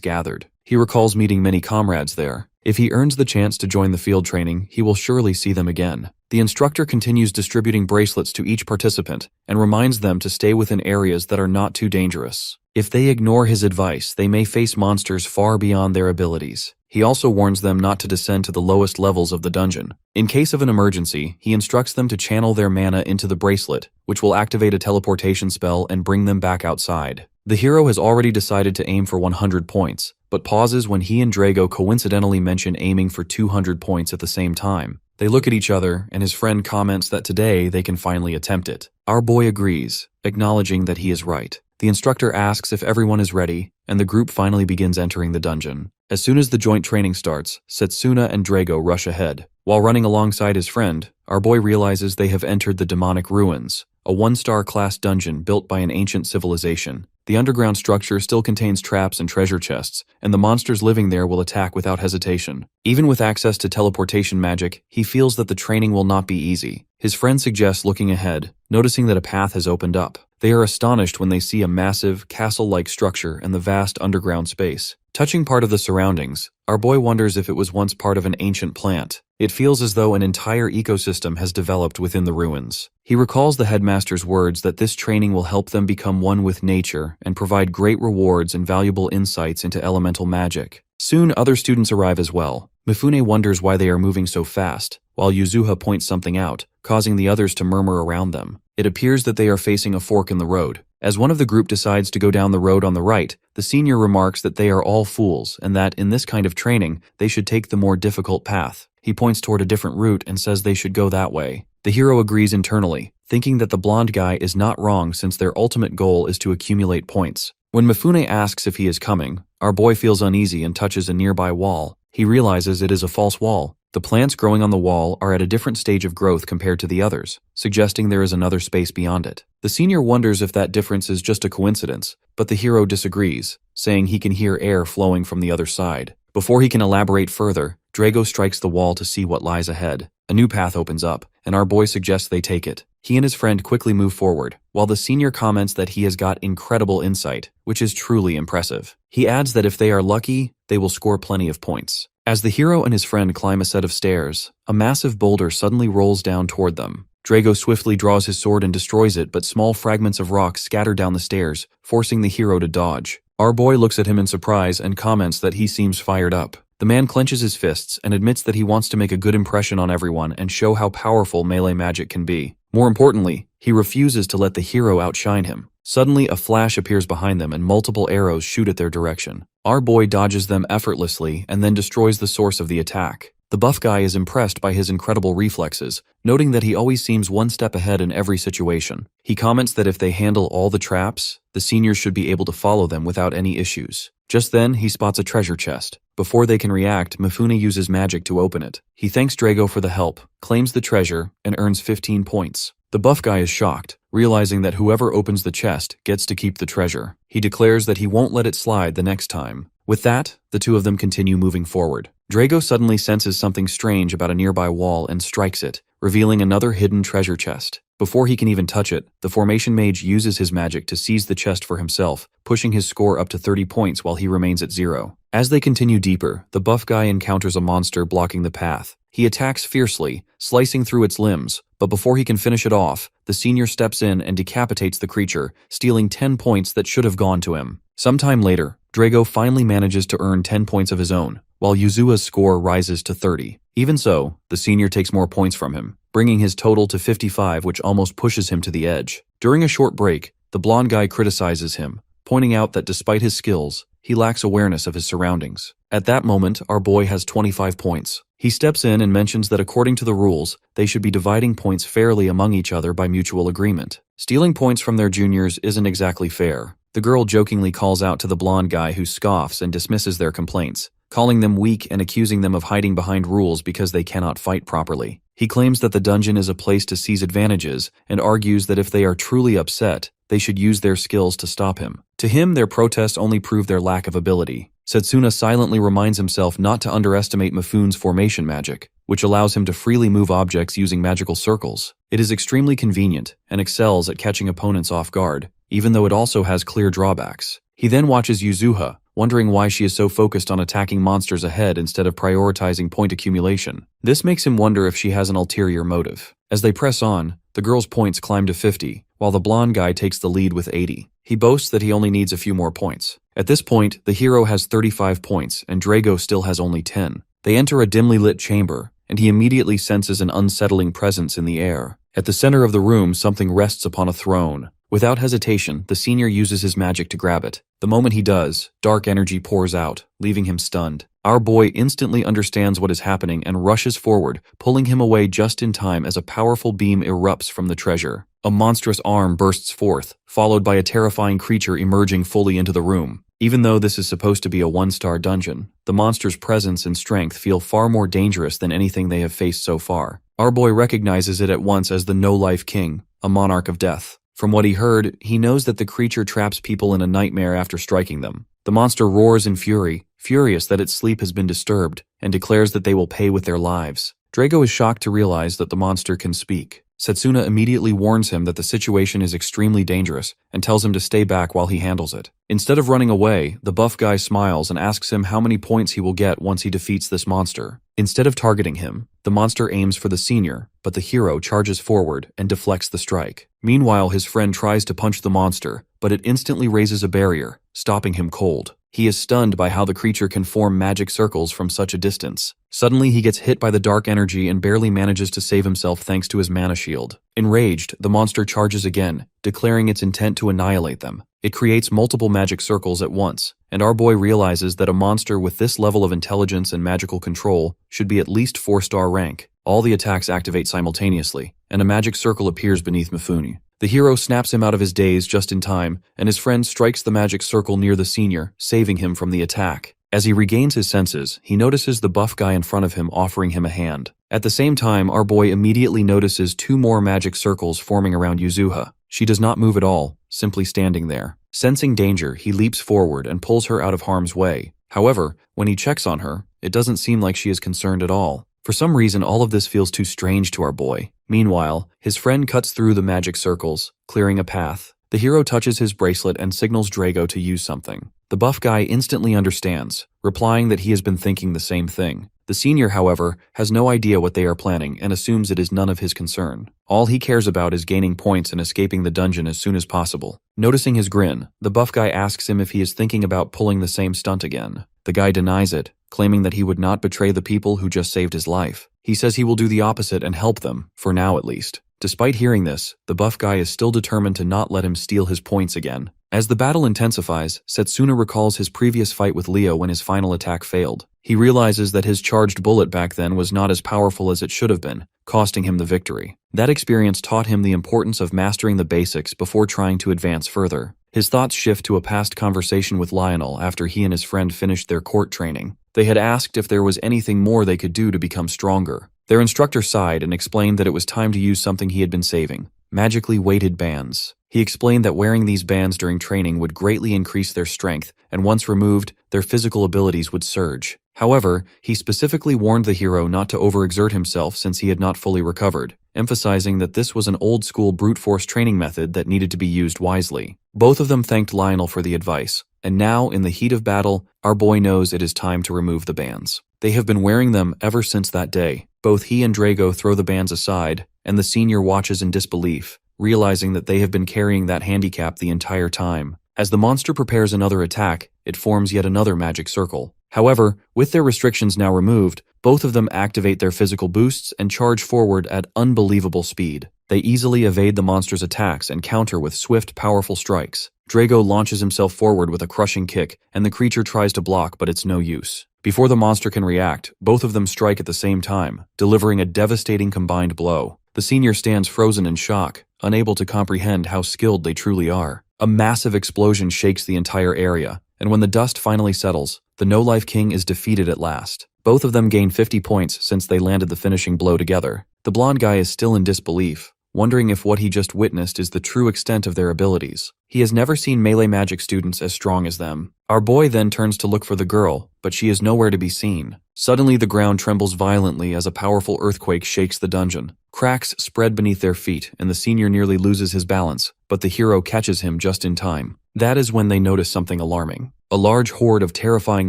gathered. He recalls meeting many comrades there. If he earns the chance to join the field training, he will surely see them again. The instructor continues distributing bracelets to each participant and reminds them to stay within areas that are not too dangerous. If they ignore his advice, they may face monsters far beyond their abilities. He also warns them not to descend to the lowest levels of the dungeon. In case of an emergency, he instructs them to channel their mana into the bracelet, which will activate a teleportation spell and bring them back outside. The hero has already decided to aim for 100 points, but pauses when he and Drago coincidentally mention aiming for 200 points at the same time. They look at each other, and his friend comments that today they can finally attempt it. Our boy agrees, acknowledging that he is right. The instructor asks if everyone is ready, and the group finally begins entering the dungeon. As soon as the joint training starts, Setsuna and Drago rush ahead. While running alongside his friend, our boy realizes they have entered the demonic ruins, a 1-star class dungeon built by an ancient civilization. The underground structure still contains traps and treasure chests, and the monsters living there will attack without hesitation. Even with access to teleportation magic, he feels that the training will not be easy. His friend suggests looking ahead, noticing that a path has opened up. They are astonished when they see a massive, castle-like structure and the vast underground space. Touching part of the surroundings, our boy wonders if it was once part of an ancient plant. It feels as though an entire ecosystem has developed within the ruins. He recalls the headmaster's words that this training will help them become one with nature and provide great rewards and valuable insights into elemental magic. Soon other students arrive as well. Mifune wonders why they are moving so fast, while Yuzuha points something out, causing the others to murmur around them. It appears that they are facing a fork in the road. As one of the group decides to go down the road on the right, the senior remarks that they are all fools and that, in this kind of training, they should take the more difficult path. He points toward a different route and says they should go that way. The hero agrees internally, thinking that the blonde guy is not wrong since their ultimate goal is to accumulate points. When Mifune asks if he is coming, our boy feels uneasy and touches a nearby wall. He realizes it is a false wall. The plants growing on the wall are at a different stage of growth compared to the others, suggesting there is another space beyond it. The senior wonders if that difference is just a coincidence, but the hero disagrees, saying he can hear air flowing from the other side. Before he can elaborate further, Drago strikes the wall to see what lies ahead. A new path opens up, and our boy suggests they take it. He and his friend quickly move forward, while the senior comments that he has got incredible insight, which is truly impressive. He adds that if they are lucky, they will score plenty of points. As the hero and his friend climb a set of stairs, a massive boulder suddenly rolls down toward them. Drago swiftly draws his sword and destroys it, but small fragments of rock scatter down the stairs, forcing the hero to dodge. Our boy looks at him in surprise and comments that he seems fired up. The man clenches his fists and admits that he wants to make a good impression on everyone and show how powerful melee magic can be. More importantly, he refuses to let the hero outshine him. Suddenly, a flash appears behind them and multiple arrows shoot at their direction. Our boy dodges them effortlessly and then destroys the source of the attack. The buff guy is impressed by his incredible reflexes, noting that he always seems one step ahead in every situation. He comments that if they handle all the traps, the seniors should be able to follow them without any issues. Just then, he spots a treasure chest. Before they can react, Mifune uses magic to open it. He thanks Drago for the help, claims the treasure, and earns 15 points. The buff guy is shocked, realizing that whoever opens the chest gets to keep the treasure. He declares that he won't let it slide the next time. With that, the two of them continue moving forward. Drago suddenly senses something strange about a nearby wall and strikes it, revealing another hidden treasure chest. Before he can even touch it, the Formation Mage uses his magic to seize the chest for himself, pushing his score up to 30 points while he remains at 0. As they continue deeper, the buff guy encounters a monster blocking the path. He attacks fiercely, slicing through its limbs, but before he can finish it off, the senior steps in and decapitates the creature, stealing 10 points that should have gone to him. Sometime later, Drago finally manages to earn 10 points of his own, while Yuzuha's score rises to 30. Even so, the senior takes more points from him, bringing his total to 55, which almost pushes him to the edge. During a short break, the blonde guy criticizes him, pointing out that despite his skills, he lacks awareness of his surroundings. At that moment, our boy has 25 points. He steps in and mentions that according to the rules, they should be dividing points fairly among each other by mutual agreement. Stealing points from their juniors isn't exactly fair. The girl jokingly calls out to the blonde guy who scoffs and dismisses their complaints, calling them weak and accusing them of hiding behind rules because they cannot fight properly. He claims that the dungeon is a place to seize advantages and argues that if they are truly upset, they should use their skills to stop him. To him, their protests only prove their lack of ability. Setsuna silently reminds himself not to underestimate Mifune's formation magic, which allows him to freely move objects using magical circles. It is extremely convenient and excels at catching opponents off guard, even though it also has clear drawbacks. He then watches Yuzuha, wondering why she is so focused on attacking monsters ahead instead of prioritizing point accumulation. This makes him wonder if she has an ulterior motive. As they press on, the girl's points climb to 50, while the blonde guy takes the lead with 80. He boasts that he only needs a few more points. At this point, the hero has 35 points, and Drago still has only 10. They enter a dimly lit chamber, and he immediately senses an unsettling presence in the air. At the center of the room, something rests upon a throne. Without hesitation, the senior uses his magic to grab it. The moment he does, dark energy pours out, leaving him stunned. Our boy instantly understands what is happening and rushes forward, pulling him away just in time as a powerful beam erupts from the treasure. A monstrous arm bursts forth, followed by a terrifying creature emerging fully into the room. Even though this is supposed to be a one-star dungeon, the monster's presence and strength feel far more dangerous than anything they have faced so far. Our boy recognizes it at once as the No-Life King, a monarch of death. From what he heard, he knows that the creature traps people in a nightmare after striking them. The monster roars in fury, furious that its sleep has been disturbed, and declares that they will pay with their lives. Drago is shocked to realize that the monster can speak. Setsuna immediately warns him that the situation is extremely dangerous and tells him to stay back while he handles it. Instead of running away, the buff guy smiles and asks him how many points he will get once he defeats this monster. Instead of targeting him, the monster aims for the senior, but the hero charges forward and deflects the strike. Meanwhile, his friend tries to punch the monster, but it instantly raises a barrier, stopping him cold. He is stunned by how the creature can form magic circles from such a distance. Suddenly, he gets hit by the dark energy and barely manages to save himself thanks to his mana shield. Enraged, the monster charges again, declaring its intent to annihilate them. It creates multiple magic circles at once, and our boy realizes that a monster with this level of intelligence and magical control should be at least 4-star rank. All the attacks activate simultaneously, and a magic circle appears beneath Mifune. The hero snaps him out of his daze just in time, and his friend strikes the magic circle near the senior, saving him from the attack. As he regains his senses, he notices the buff guy in front of him offering him a hand. At the same time, our boy immediately notices 2 more magic circles forming around Yuzuha. She does not move at all, simply standing there. Sensing danger, he leaps forward and pulls her out of harm's way. However, when he checks on her, it doesn't seem like she is concerned at all. For some reason, all of this feels too strange to our boy. Meanwhile, his friend cuts through the magic circles, clearing a path. The hero touches his bracelet and signals Drago to use something. The buff guy instantly understands, replying that he has been thinking the same thing. The senior, however, has no idea what they are planning and assumes it is none of his concern. All he cares about is gaining points and escaping the dungeon as soon as possible. Noticing his grin, the buff guy asks him if he is thinking about pulling the same stunt again. The guy denies it, claiming that he would not betray the people who just saved his life. He says he will do the opposite and help them, for now at least. Despite hearing this, the buff guy is still determined to not let him steal his points again. As the battle intensifies, Setsuna recalls his previous fight with Leo when his final attack failed. He realizes that his charged bullet back then was not as powerful as it should have been, costing him the victory. That experience taught him the importance of mastering the basics before trying to advance further. His thoughts shift to a past conversation with Lionel after he and his friend finished their court training. They had asked if there was anything more they could do to become stronger. Their instructor sighed and explained that it was time to use something he had been saving: magically weighted bands. He explained that wearing these bands during training would greatly increase their strength, and once removed, their physical abilities would surge. However, he specifically warned the hero not to overexert himself since he had not fully recovered, emphasizing that this was an old-school brute force training method that needed to be used wisely. Both of them thanked Lionel for the advice, and now, in the heat of battle, our boy knows it is time to remove the bands. They have been wearing them ever since that day. Both he and Drago throw the bands aside, and the senior watches in disbelief, realizing that they have been carrying that handicap the entire time. As the monster prepares another attack, it forms yet another magic circle. However, with their restrictions now removed, both of them activate their physical boosts and charge forward at unbelievable speed. They easily evade the monster's attacks and counter with swift, powerful strikes. Drago launches himself forward with a crushing kick, and the creature tries to block, but it's no use. Before the monster can react, both of them strike at the same time, delivering a devastating combined blow. The senior stands frozen in shock, unable to comprehend how skilled they truly are. A massive explosion shakes the entire area, and when the dust finally settles, the No-Life King is defeated at last. Both of them gain 50 points since they landed the finishing blow together. The blonde guy is still in disbelief, wondering if what he just witnessed is the true extent of their abilities. He has never seen melee magic students as strong as them. Our boy then turns to look for the girl, but she is nowhere to be seen. Suddenly the ground trembles violently as a powerful earthquake shakes the dungeon. Cracks spread beneath their feet, and the senior nearly loses his balance, but the hero catches him just in time. That is when they notice something alarming. A large horde of terrifying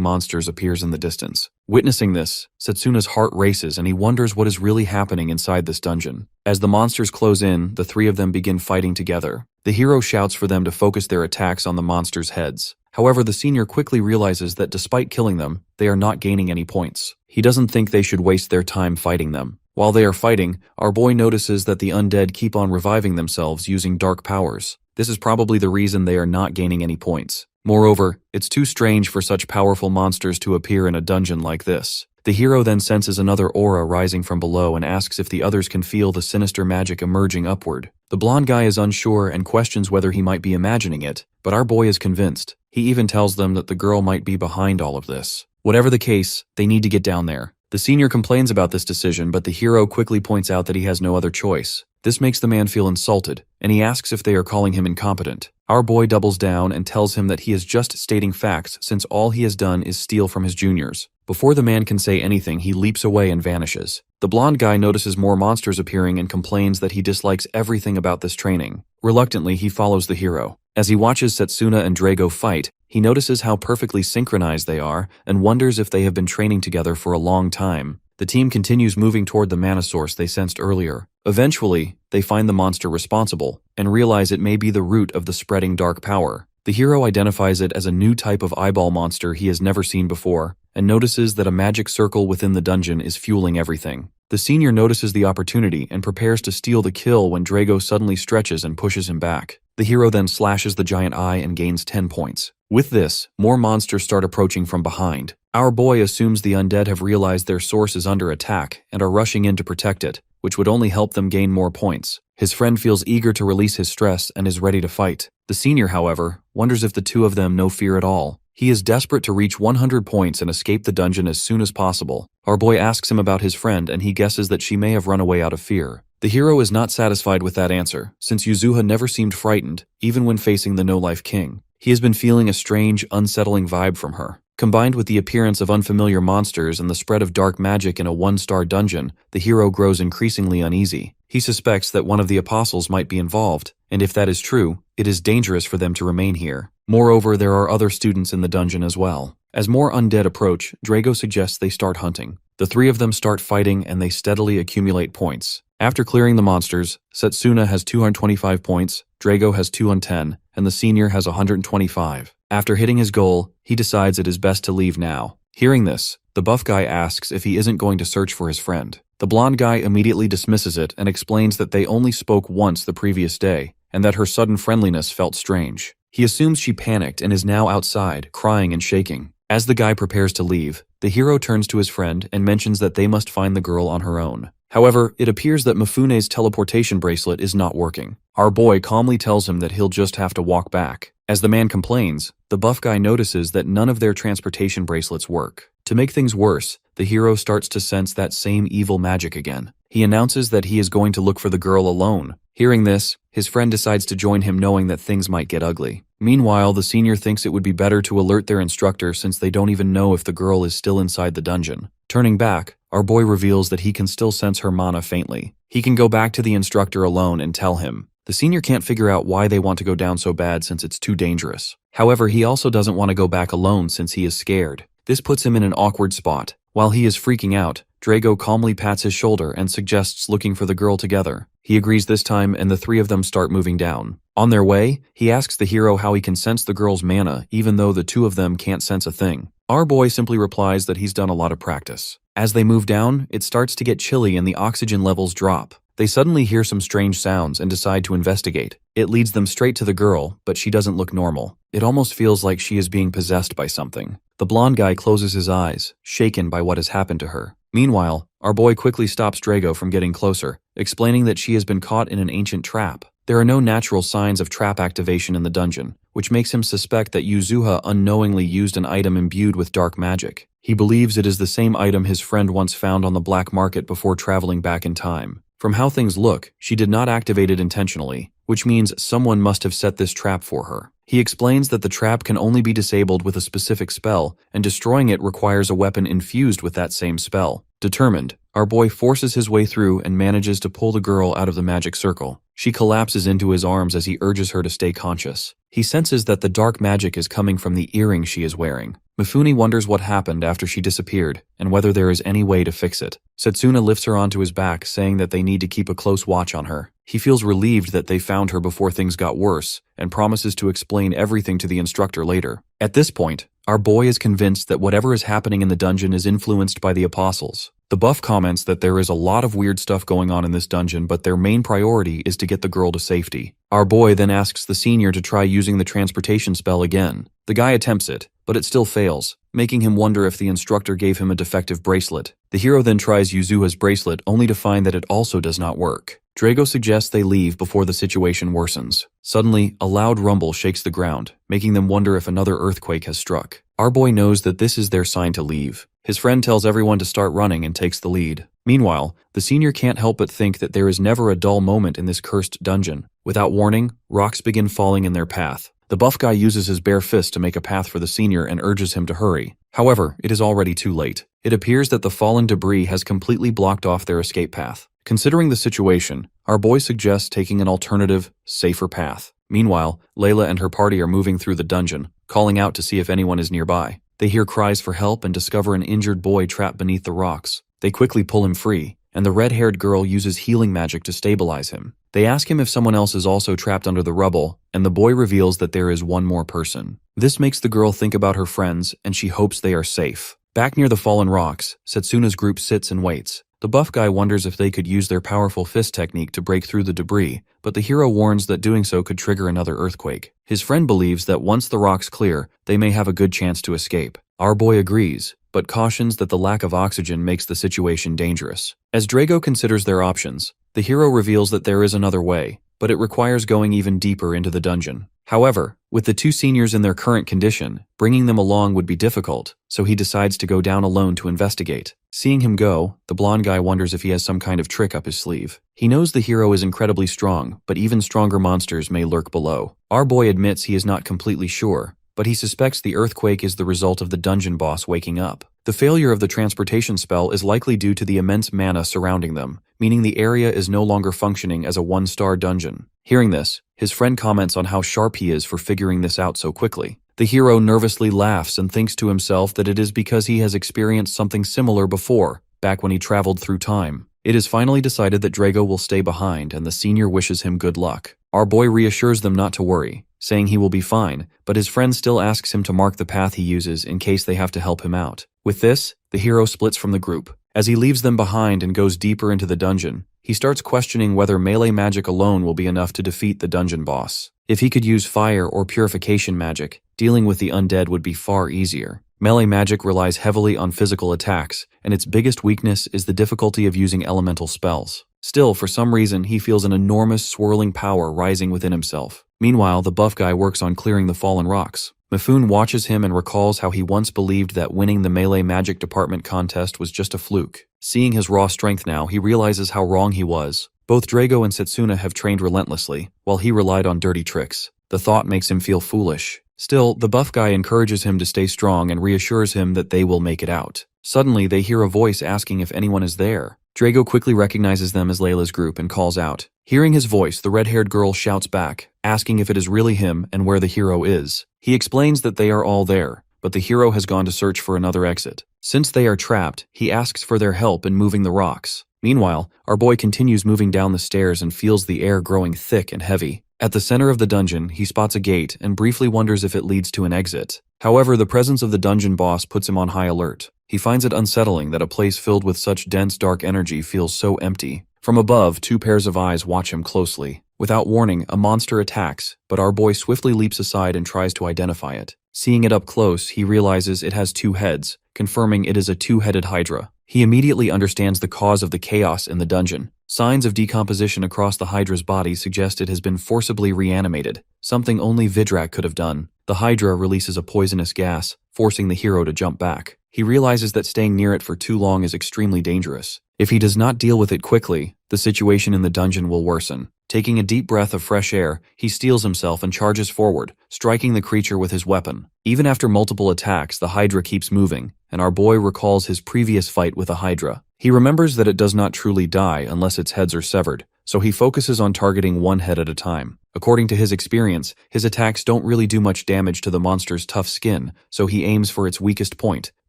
monsters appears in the distance. Witnessing this, Setsuna's heart races and he wonders what is really happening inside this dungeon. As the monsters close in, the three of them begin fighting together. The hero shouts for them to focus their attacks on the monsters' heads. However, the senior quickly realizes that despite killing them, they are not gaining any points. He doesn't think they should waste their time fighting them. While they are fighting, our boy notices that the undead keep on reviving themselves using dark powers. This is probably the reason they are not gaining any points. Moreover, it's too strange for such powerful monsters to appear in a dungeon like this. The hero then senses another aura rising from below and asks if the others can feel the sinister magic emerging upward. The blonde guy is unsure and questions whether he might be imagining it, but our boy is convinced. He even tells them that the girl might be behind all of this. Whatever the case, they need to get down there. The senior complains about this decision, but the hero quickly points out that he has no other choice. This makes the man feel insulted, and he asks if they are calling him incompetent. Our boy doubles down and tells him that he is just stating facts since all he has done is steal from his juniors. Before the man can say anything, he leaps away and vanishes. The blonde guy notices more monsters appearing and complains that he dislikes everything about this training. Reluctantly, he follows the hero. As he watches Setsuna and Drago fight, he notices how perfectly synchronized they are and wonders if they have been training together for a long time. The team continues moving toward the mana source they sensed earlier. Eventually, they find the monster responsible and realize it may be the root of the spreading dark power. The hero identifies it as a new type of eyeball monster he has never seen before and notices that a magic circle within the dungeon is fueling everything. The senior notices the opportunity and prepares to steal the kill when Drago suddenly stretches and pushes him back. The hero then slashes the giant eye and gains 10 points. With this, more monsters start approaching from behind. Our boy assumes the undead have realized their source is under attack and are rushing in to protect it, which would only help them gain more points. His friend feels eager to release his stress and is ready to fight. The senior, however, wonders if the two of them know fear at all. He is desperate to reach 100 points and escape the dungeon as soon as possible. Our boy asks him about his friend and he guesses that she may have run away out of fear. The hero is not satisfied with that answer, since Yuzuha never seemed frightened, even when facing the No-Life King. He has been feeling a strange, unsettling vibe from her. Combined with the appearance of unfamiliar monsters and the spread of dark magic in a one-star dungeon, the hero grows increasingly uneasy. He suspects that one of the apostles might be involved, and if that is true, it is dangerous for them to remain here. Moreover, there are other students in the dungeon as well. As more undead approach, Drago suggests they start hunting. The three of them start fighting and they steadily accumulate points. After clearing the monsters, Setsuna has 225 points, Drago has 210, and the senior has 125. After hitting his goal, he decides it is best to leave now. Hearing this, the buff guy asks if he isn't going to search for his friend. The blonde guy immediately dismisses it and explains that they only spoke once the previous day, and that her sudden friendliness felt strange. He assumes she panicked and is now outside, crying and shaking. As the guy prepares to leave, the hero turns to his friend and mentions that they must find the girl on her own. However, it appears that Mifune's teleportation bracelet is not working. Our boy calmly tells him that he'll just have to walk back. As the man complains, the buff guy notices that none of their transportation bracelets work. To make things worse, the hero starts to sense that same evil magic again. He announces that he is going to look for the girl alone. Hearing this, his friend decides to join him, knowing that things might get ugly. Meanwhile, the senior thinks it would be better to alert their instructor since they don't even know if the girl is still inside the dungeon. Turning back, our boy reveals that he can still sense her mana faintly. He can go back to the instructor alone and tell him. The senior can't figure out why they want to go down so bad since it's too dangerous. However, he also doesn't want to go back alone since he is scared. This puts him in an awkward spot. While he is freaking out, Drago calmly pats his shoulder and suggests looking for the girl together. He agrees this time and the three of them start moving down. On their way, he asks the hero how he can sense the girl's mana even though the two of them can't sense a thing. Our boy simply replies that he's done a lot of practice. As they move down, it starts to get chilly and the oxygen levels drop. They suddenly hear some strange sounds and decide to investigate. It leads them straight to the girl, but she doesn't look normal. It almost feels like she is being possessed by something. The blonde guy closes his eyes, shaken by what has happened to her. Meanwhile, our boy quickly stops Drago from getting closer, explaining that she has been caught in an ancient trap. There are no natural signs of trap activation in the dungeon, which makes him suspect that Yuzuha unknowingly used an item imbued with dark magic. He believes it is the same item his friend once found on the black market before traveling back in time. From how things look, she did not activate it intentionally, which means someone must have set this trap for her. He explains that the trap can only be disabled with a specific spell, and destroying it requires a weapon infused with that same spell. Determined, our boy forces his way through and manages to pull the girl out of the magic circle. She collapses into his arms as he urges her to stay conscious. He senses that the dark magic is coming from the earring she is wearing. Mifune wonders what happened after she disappeared and whether there is any way to fix it. Setsuna lifts her onto his back, saying that they need to keep a close watch on her. He feels relieved that they found her before things got worse and promises to explain everything to the instructor later. At this point, our boy is convinced that whatever is happening in the dungeon is influenced by the apostles. The buff comments that there is a lot of weird stuff going on in this dungeon, but their main priority is to get the girl to safety. Our boy then asks the senior to try using the transportation spell again. The guy attempts it, but it still fails, making him wonder if the instructor gave him a defective bracelet. The hero then tries Yuzuha's bracelet only to find that it also does not work. Drago suggests they leave before the situation worsens. Suddenly, a loud rumble shakes the ground, making them wonder if another earthquake has struck. Our boy knows that this is their sign to leave. His friend tells everyone to start running and takes the lead. Meanwhile, the senior can't help but think that there is never a dull moment in this cursed dungeon. Without warning, rocks begin falling in their path. The buff guy uses his bare fist to make a path for the senior and urges him to hurry. However, it is already too late. It appears that the fallen debris has completely blocked off their escape path. Considering the situation, our boy suggests taking an alternative, safer path. Meanwhile, Layla and her party are moving through the dungeon, calling out to see if anyone is nearby. They hear cries for help and discover an injured boy trapped beneath the rocks. They quickly pull him free, and the red-haired girl uses healing magic to stabilize him. They ask him if someone else is also trapped under the rubble, and the boy reveals that there is one more person. This makes the girl think about her friends, and she hopes they are safe. Back near the fallen rocks, Setsuna's group sits and waits. The buff guy wonders if they could use their powerful fist technique to break through the debris, but the hero warns that doing so could trigger another earthquake. His friend believes that once the rocks clear, they may have a good chance to escape. Our boy agrees, but cautions that the lack of oxygen makes the situation dangerous. As Drago considers their options, the hero reveals that there is another way, but it requires going even deeper into the dungeon. However, with the two seniors in their current condition, bringing them along would be difficult, so he decides to go down alone to investigate. Seeing him go, the blonde guy wonders if he has some kind of trick up his sleeve. He knows the hero is incredibly strong, but even stronger monsters may lurk below. Our boy admits he is not completely sure, but he suspects the earthquake is the result of the dungeon boss waking up. The failure of the transportation spell is likely due to the immense mana surrounding them, meaning the area is no longer functioning as a one-star dungeon. Hearing this, his friend comments on how sharp he is for figuring this out so quickly. The hero nervously laughs and thinks to himself that it is because he has experienced something similar before, back when he traveled through time. It is finally decided that Drago will stay behind, and the senior wishes him good luck. Our boy reassures them not to worry, saying he will be fine, but his friend still asks him to mark the path he uses in case they have to help him out. With this, the hero splits from the group. As he leaves them behind and goes deeper into the dungeon, he starts questioning whether melee magic alone will be enough to defeat the dungeon boss. If he could use fire or purification magic, dealing with the undead would be far easier. Melee magic relies heavily on physical attacks, and its biggest weakness is the difficulty of using elemental spells. Still, for some reason, he feels an enormous swirling power rising within himself. Meanwhile, the buff guy works on clearing the fallen rocks. Mifune watches him and recalls how he once believed that winning the melee magic department contest was just a fluke. Seeing his raw strength now, he realizes how wrong he was. Both Drago and Setsuna have trained relentlessly, while he relied on dirty tricks. The thought makes him feel foolish. Still, the buff guy encourages him to stay strong and reassures him that they will make it out. Suddenly, they hear a voice asking if anyone is there. Drago quickly recognizes them as Layla's group and calls out. Hearing his voice, the red-haired girl shouts back, asking if it is really him and where the hero is. He explains that they are all there, but the hero has gone to search for another exit. Since they are trapped, he asks for their help in moving the rocks. Meanwhile, our boy continues moving down the stairs and feels the air growing thick and heavy. At the center of the dungeon, he spots a gate and briefly wonders if it leads to an exit. However, the presence of the dungeon boss puts him on high alert. He finds it unsettling that a place filled with such dense dark energy feels so empty. From above, two pairs of eyes watch him closely. Without warning, a monster attacks, but our boy swiftly leaps aside and tries to identify it. Seeing it up close, he realizes it has two heads, confirming it is a two-headed Hydra. He immediately understands the cause of the chaos in the dungeon. Signs of decomposition across the Hydra's body suggest it has been forcibly reanimated, something only Vidrak could have done. The Hydra releases a poisonous gas, forcing the hero to jump back. He realizes that staying near it for too long is extremely dangerous. If he does not deal with it quickly, the situation in the dungeon will worsen. Taking a deep breath of fresh air, he steels himself and charges forward, striking the creature with his weapon. Even after multiple attacks, the Hydra keeps moving, and our boy recalls his previous fight with a Hydra. He remembers that it does not truly die unless its heads are severed, so he focuses on targeting one head at a time. According to his experience, his attacks don't really do much damage to the monster's tough skin, so he aims for its weakest point,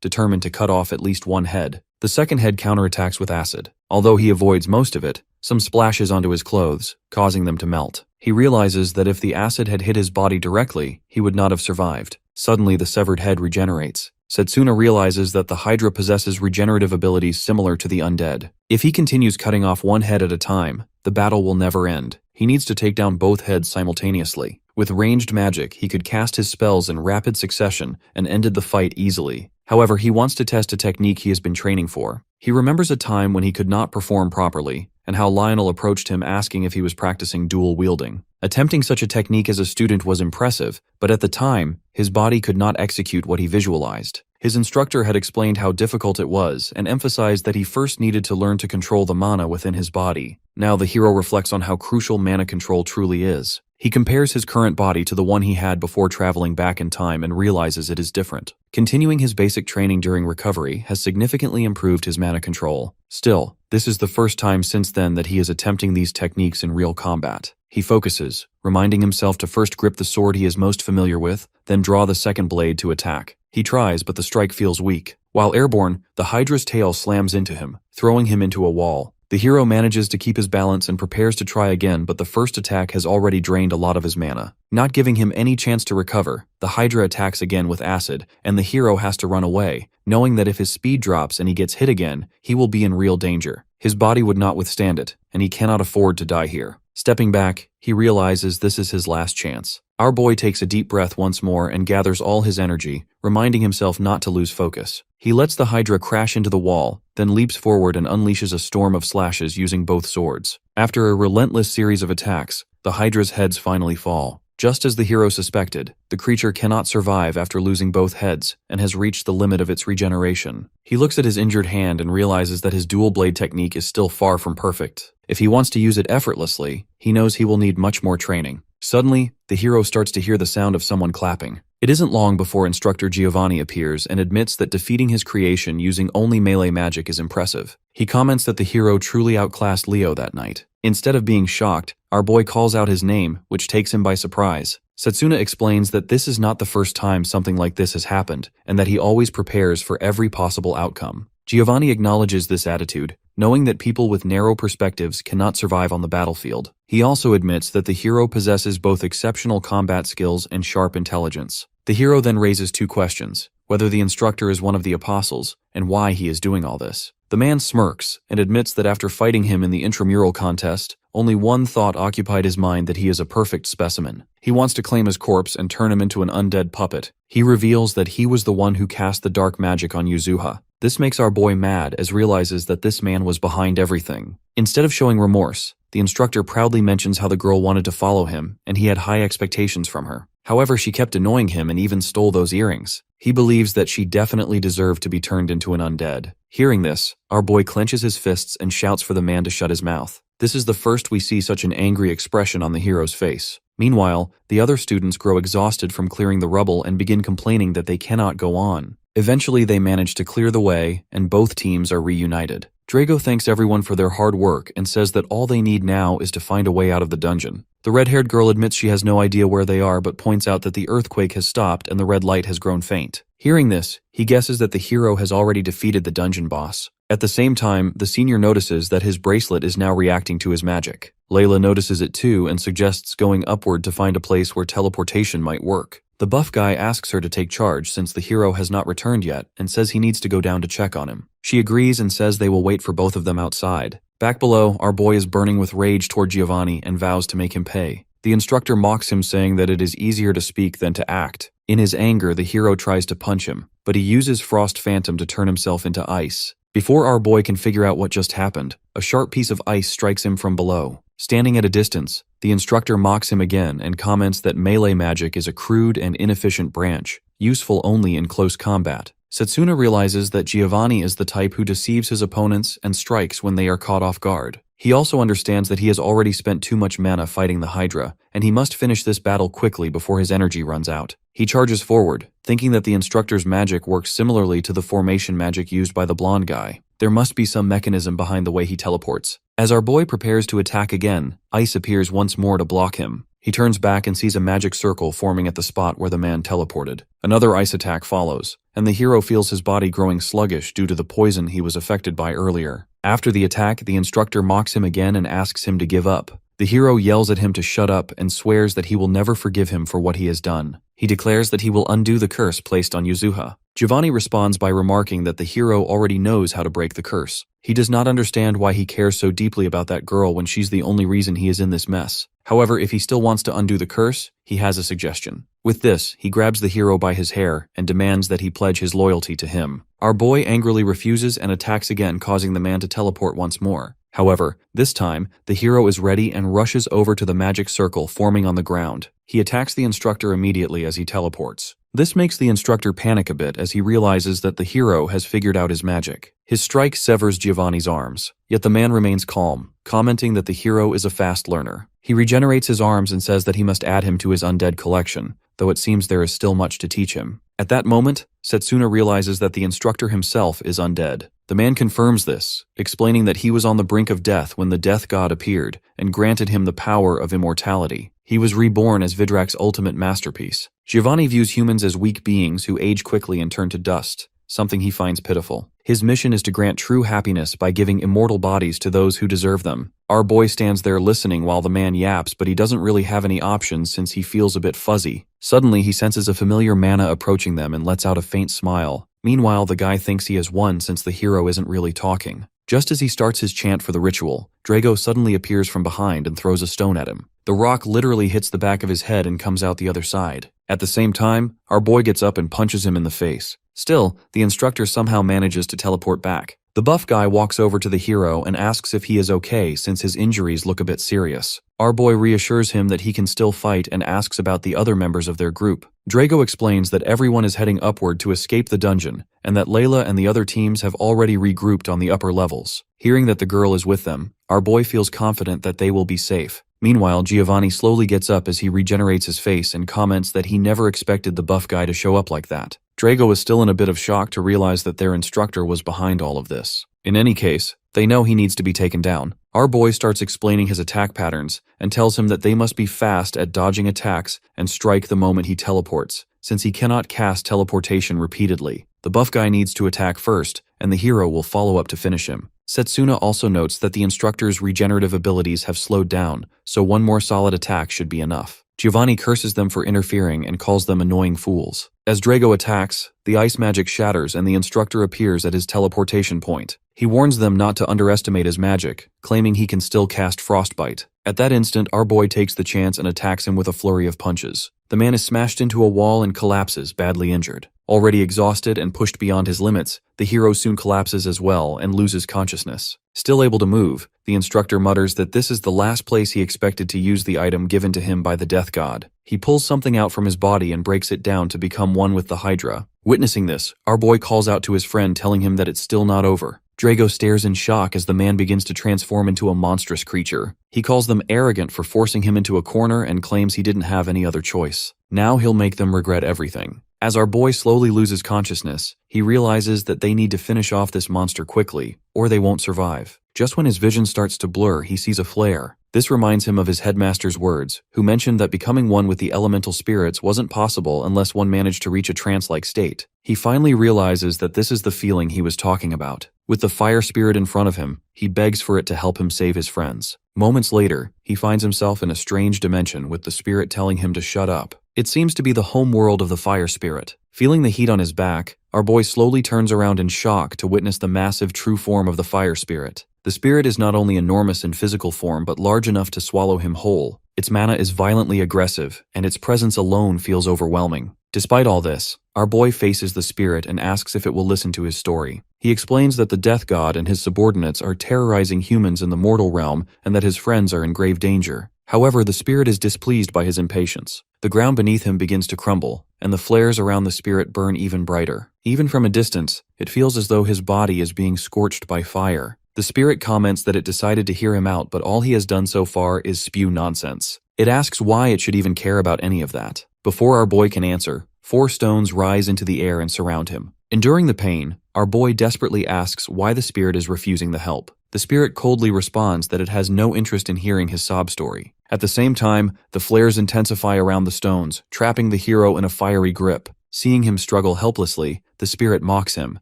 determined to cut off at least one head. The second head counterattacks with acid. Although he avoids most of it, some splashes onto his clothes, causing them to melt. He realizes that if the acid had hit his body directly, he would not have survived. Suddenly, the severed head regenerates. Setsuna realizes that the Hydra possesses regenerative abilities similar to the undead. If he continues cutting off one head at a time, the battle will never end. He needs to take down both heads simultaneously. With ranged magic, he could cast his spells in rapid succession and ended the fight easily. However, he wants to test a technique he has been training for. He remembers a time when he could not perform properly, and how Lionel approached him asking if he was practicing dual wielding. Attempting such a technique as a student was impressive, but at the time, his body could not execute what he visualized. His instructor had explained how difficult it was and emphasized that he first needed to learn to control the mana within his body. Now the hero reflects on how crucial mana control truly is. He compares his current body to the one he had before traveling back in time and realizes it is different. Continuing his basic training during recovery has significantly improved his mana control. Still, this is the first time since then that he is attempting these techniques in real combat. He focuses, reminding himself to first grip the sword he is most familiar with, then draw the second blade to attack. He tries, but the strike feels weak. While airborne, the Hydra's tail slams into him, throwing him into a wall. The hero manages to keep his balance and prepares to try again, but the first attack has already drained a lot of his mana. Not giving him any chance to recover, the Hydra attacks again with acid, and the hero has to run away, knowing that if his speed drops and he gets hit again, he will be in real danger. His body would not withstand it, and he cannot afford to die here. Stepping back, he realizes this is his last chance. Our boy takes a deep breath once more and gathers all his energy, reminding himself not to lose focus. He lets the Hydra crash into the wall, then leaps forward and unleashes a storm of slashes using both swords. After a relentless series of attacks, the Hydra's heads finally fall. Just as the hero suspected, the creature cannot survive after losing both heads and has reached the limit of its regeneration. He looks at his injured hand and realizes that his dual blade technique is still far from perfect. If he wants to use it effortlessly, he knows he will need much more training. Suddenly, the hero starts to hear the sound of someone clapping. It isn't long before Instructor Giovanni appears and admits that defeating his creation using only melee magic is impressive. He comments that the hero truly outclassed Leo that night. Instead of being shocked, our boy calls out his name, which takes him by surprise. Setsuna explains that this is not the first time something like this has happened, and that he always prepares for every possible outcome. Giovanni acknowledges this attitude, knowing that people with narrow perspectives cannot survive on the battlefield. He also admits that the hero possesses both exceptional combat skills and sharp intelligence. The hero then raises two questions: whether the instructor is one of the apostles, and why he is doing all this. The The man smirks and admits that after fighting him in the intramural contest, only one thought occupied his mind: that he is a perfect specimen. He wants to claim his corpse and turn him into an undead puppet. He reveals that he was the one who cast the dark magic on Yuzuha. This makes our boy mad, as realizes that this man was behind everything. Instead of showing remorse, the instructor proudly mentions how the girl wanted to follow him and he had high expectations from her. However, she kept annoying him and even stole those earrings. He believes that she definitely deserved to be turned into an undead. Hearing this, our boy clenches his fists and shouts for the man to shut his mouth. This is the first we see such an angry expression on the hero's face. Meanwhile, the other students grow exhausted from clearing the rubble and begin complaining that they cannot go on. Eventually, they manage to clear the way, and both teams are reunited. Drago thanks everyone for their hard work and says that all they need now is to find a way out of the dungeon. The red-haired girl admits she has no idea where they are, but points out that the earthquake has stopped and the red light has grown faint. Hearing this, he guesses that the hero has already defeated the dungeon boss. At the same time, the senior notices that his bracelet is now reacting to his magic. Layla notices it too and suggests going upward to find a place where teleportation might work. The buff guy asks her to take charge since the hero has not returned yet and says he needs to go down to check on him. She agrees and says they will wait for both of them outside. Back below, our boy is burning with rage toward Giovanni and vows to make him pay. The instructor mocks him, saying that it is easier to speak than to act. In his anger, the hero tries to punch him, but he uses Frost Phantom to turn himself into ice. Before our boy can figure out what just happened, a sharp piece of ice strikes him from below. Standing at a distance, the instructor mocks him again and comments that melee magic is a crude and inefficient branch, useful only in close combat. Setsuna realizes that Giovanni is the type who deceives his opponents and strikes when they are caught off guard. He also understands that he has already spent too much mana fighting the Hydra, and he must finish this battle quickly before his energy runs out. He charges forward, thinking that the instructor's magic works similarly to the formation magic used by the blonde guy. There must be some mechanism behind the way he teleports. As our boy prepares to attack again, ice appears once more to block him. He turns back and sees a magic circle forming at the spot where the man teleported. Another ice attack follows, and the hero feels his body growing sluggish due to the poison he was affected by earlier. After the attack, the instructor mocks him again and asks him to give up. The hero yells at him to shut up and swears that he will never forgive him for what he has done. He declares that he will undo the curse placed on Yuzuha. Giovanni responds by remarking that the hero already knows how to break the curse. He does not understand why he cares so deeply about that girl when she's the only reason he is in this mess. However, if he still wants to undo the curse, he has a suggestion. With this, he grabs the hero by his hair and demands that he pledge his loyalty to him. Our boy angrily refuses and attacks again, causing the man to teleport once more. However, this time, the hero is ready and rushes over to the magic circle forming on the ground. He attacks the instructor immediately as he teleports. This makes the instructor panic a bit as he realizes that the hero has figured out his magic. His strike severs Giovanni's arms, yet the man remains calm, commenting that the hero is a fast learner. He regenerates his arms and says that he must add him to his undead collection, though it seems there is still much to teach him. At that moment, Setsuna realizes that the instructor himself is undead. The man confirms this, explaining that he was on the brink of death when the death god appeared and granted him the power of immortality. He was reborn as Vidrak's ultimate masterpiece. Giovanni views humans as weak beings who age quickly and turn to dust, something he finds pitiful. His mission is to grant true happiness by giving immortal bodies to those who deserve them. Our boy stands there listening while the man yaps, but he doesn't really have any options since he feels a bit fuzzy. Suddenly, he senses a familiar mana approaching them and lets out a faint smile. Meanwhile, the guy thinks he has won since the hero isn't really talking. Just as he starts his chant for the ritual, Drago suddenly appears from behind and throws a stone at him. The rock literally hits the back of his head and comes out the other side. At the same time, our boy gets up and punches him in the face. Still, the instructor somehow manages to teleport back. The buff guy walks over to the hero and asks if he is okay since his injuries look a bit serious. Our boy reassures him that he can still fight and asks about the other members of their group. Drago explains that everyone is heading upward to escape the dungeon and that Layla and the other teams have already regrouped on the upper levels. Hearing that the girl is with them, our boy feels confident that they will be safe. Meanwhile, Giovanni slowly gets up as he regenerates his face and comments that he never expected the buff guy to show up like that. Drago is still in a bit of shock to realize that their instructor was behind all of this. In any case, they know he needs to be taken down. Our boy starts explaining his attack patterns and tells him that they must be fast at dodging attacks and strike the moment he teleports, since he cannot cast teleportation repeatedly. The buff guy needs to attack first, and the hero will follow up to finish him. Setsuna also notes that the instructor's regenerative abilities have slowed down, so one more solid attack should be enough. Giovanni curses them for interfering and calls them annoying fools. As Drago attacks, the ice magic shatters and the instructor appears at his teleportation point. He warns them not to underestimate his magic, claiming he can still cast Frostbite. At that instant, our boy takes the chance and attacks him with a flurry of punches. The man is smashed into a wall and collapses, badly injured. Already exhausted and pushed beyond his limits, the hero soon collapses as well and loses consciousness. Still able to move, the instructor mutters that this is the last place he expected to use the item given to him by the death god. He pulls something out from his body and breaks it down to become one with the Hydra. Witnessing this, our boy calls out to his friend telling him that it's still not over. Drago stares in shock as the man begins to transform into a monstrous creature. He calls them arrogant for forcing him into a corner and claims he didn't have any other choice. Now he'll make them regret everything. As our boy slowly loses consciousness, he realizes that they need to finish off this monster quickly, or they won't survive. Just when his vision starts to blur, he sees a flare. This reminds him of his headmaster's words, who mentioned that becoming one with the elemental spirits wasn't possible unless one managed to reach a trance-like state. He finally realizes that this is the feeling he was talking about. With the fire spirit in front of him, he begs for it to help him save his friends. Moments later, he finds himself in a strange dimension with the spirit telling him to shut up. It seems to be the home world of the fire spirit. Feeling the heat on his back, our boy slowly turns around in shock to witness the massive true form of the fire spirit. The spirit is not only enormous in physical form but large enough to swallow him whole. Its mana is violently aggressive, and its presence alone feels overwhelming. Despite all this, our boy faces the spirit and asks if it will listen to his story. He explains that the death god and his subordinates are terrorizing humans in the mortal realm and that his friends are in grave danger. However, the spirit is displeased by his impatience. The ground beneath him begins to crumble, and the flares around the spirit burn even brighter. Even from a distance, it feels as though his body is being scorched by fire. The spirit comments that it decided to hear him out, but all he has done so far is spew nonsense. It asks why it should even care about any of that. Before our boy can answer, 4 stones rise into the air and surround him. Enduring the pain, our boy desperately asks why the spirit is refusing the help. The spirit coldly responds that it has no interest in hearing his sob story. At the same time, the flares intensify around the stones, trapping the hero in a fiery grip. Seeing him struggle helplessly, the spirit mocks him,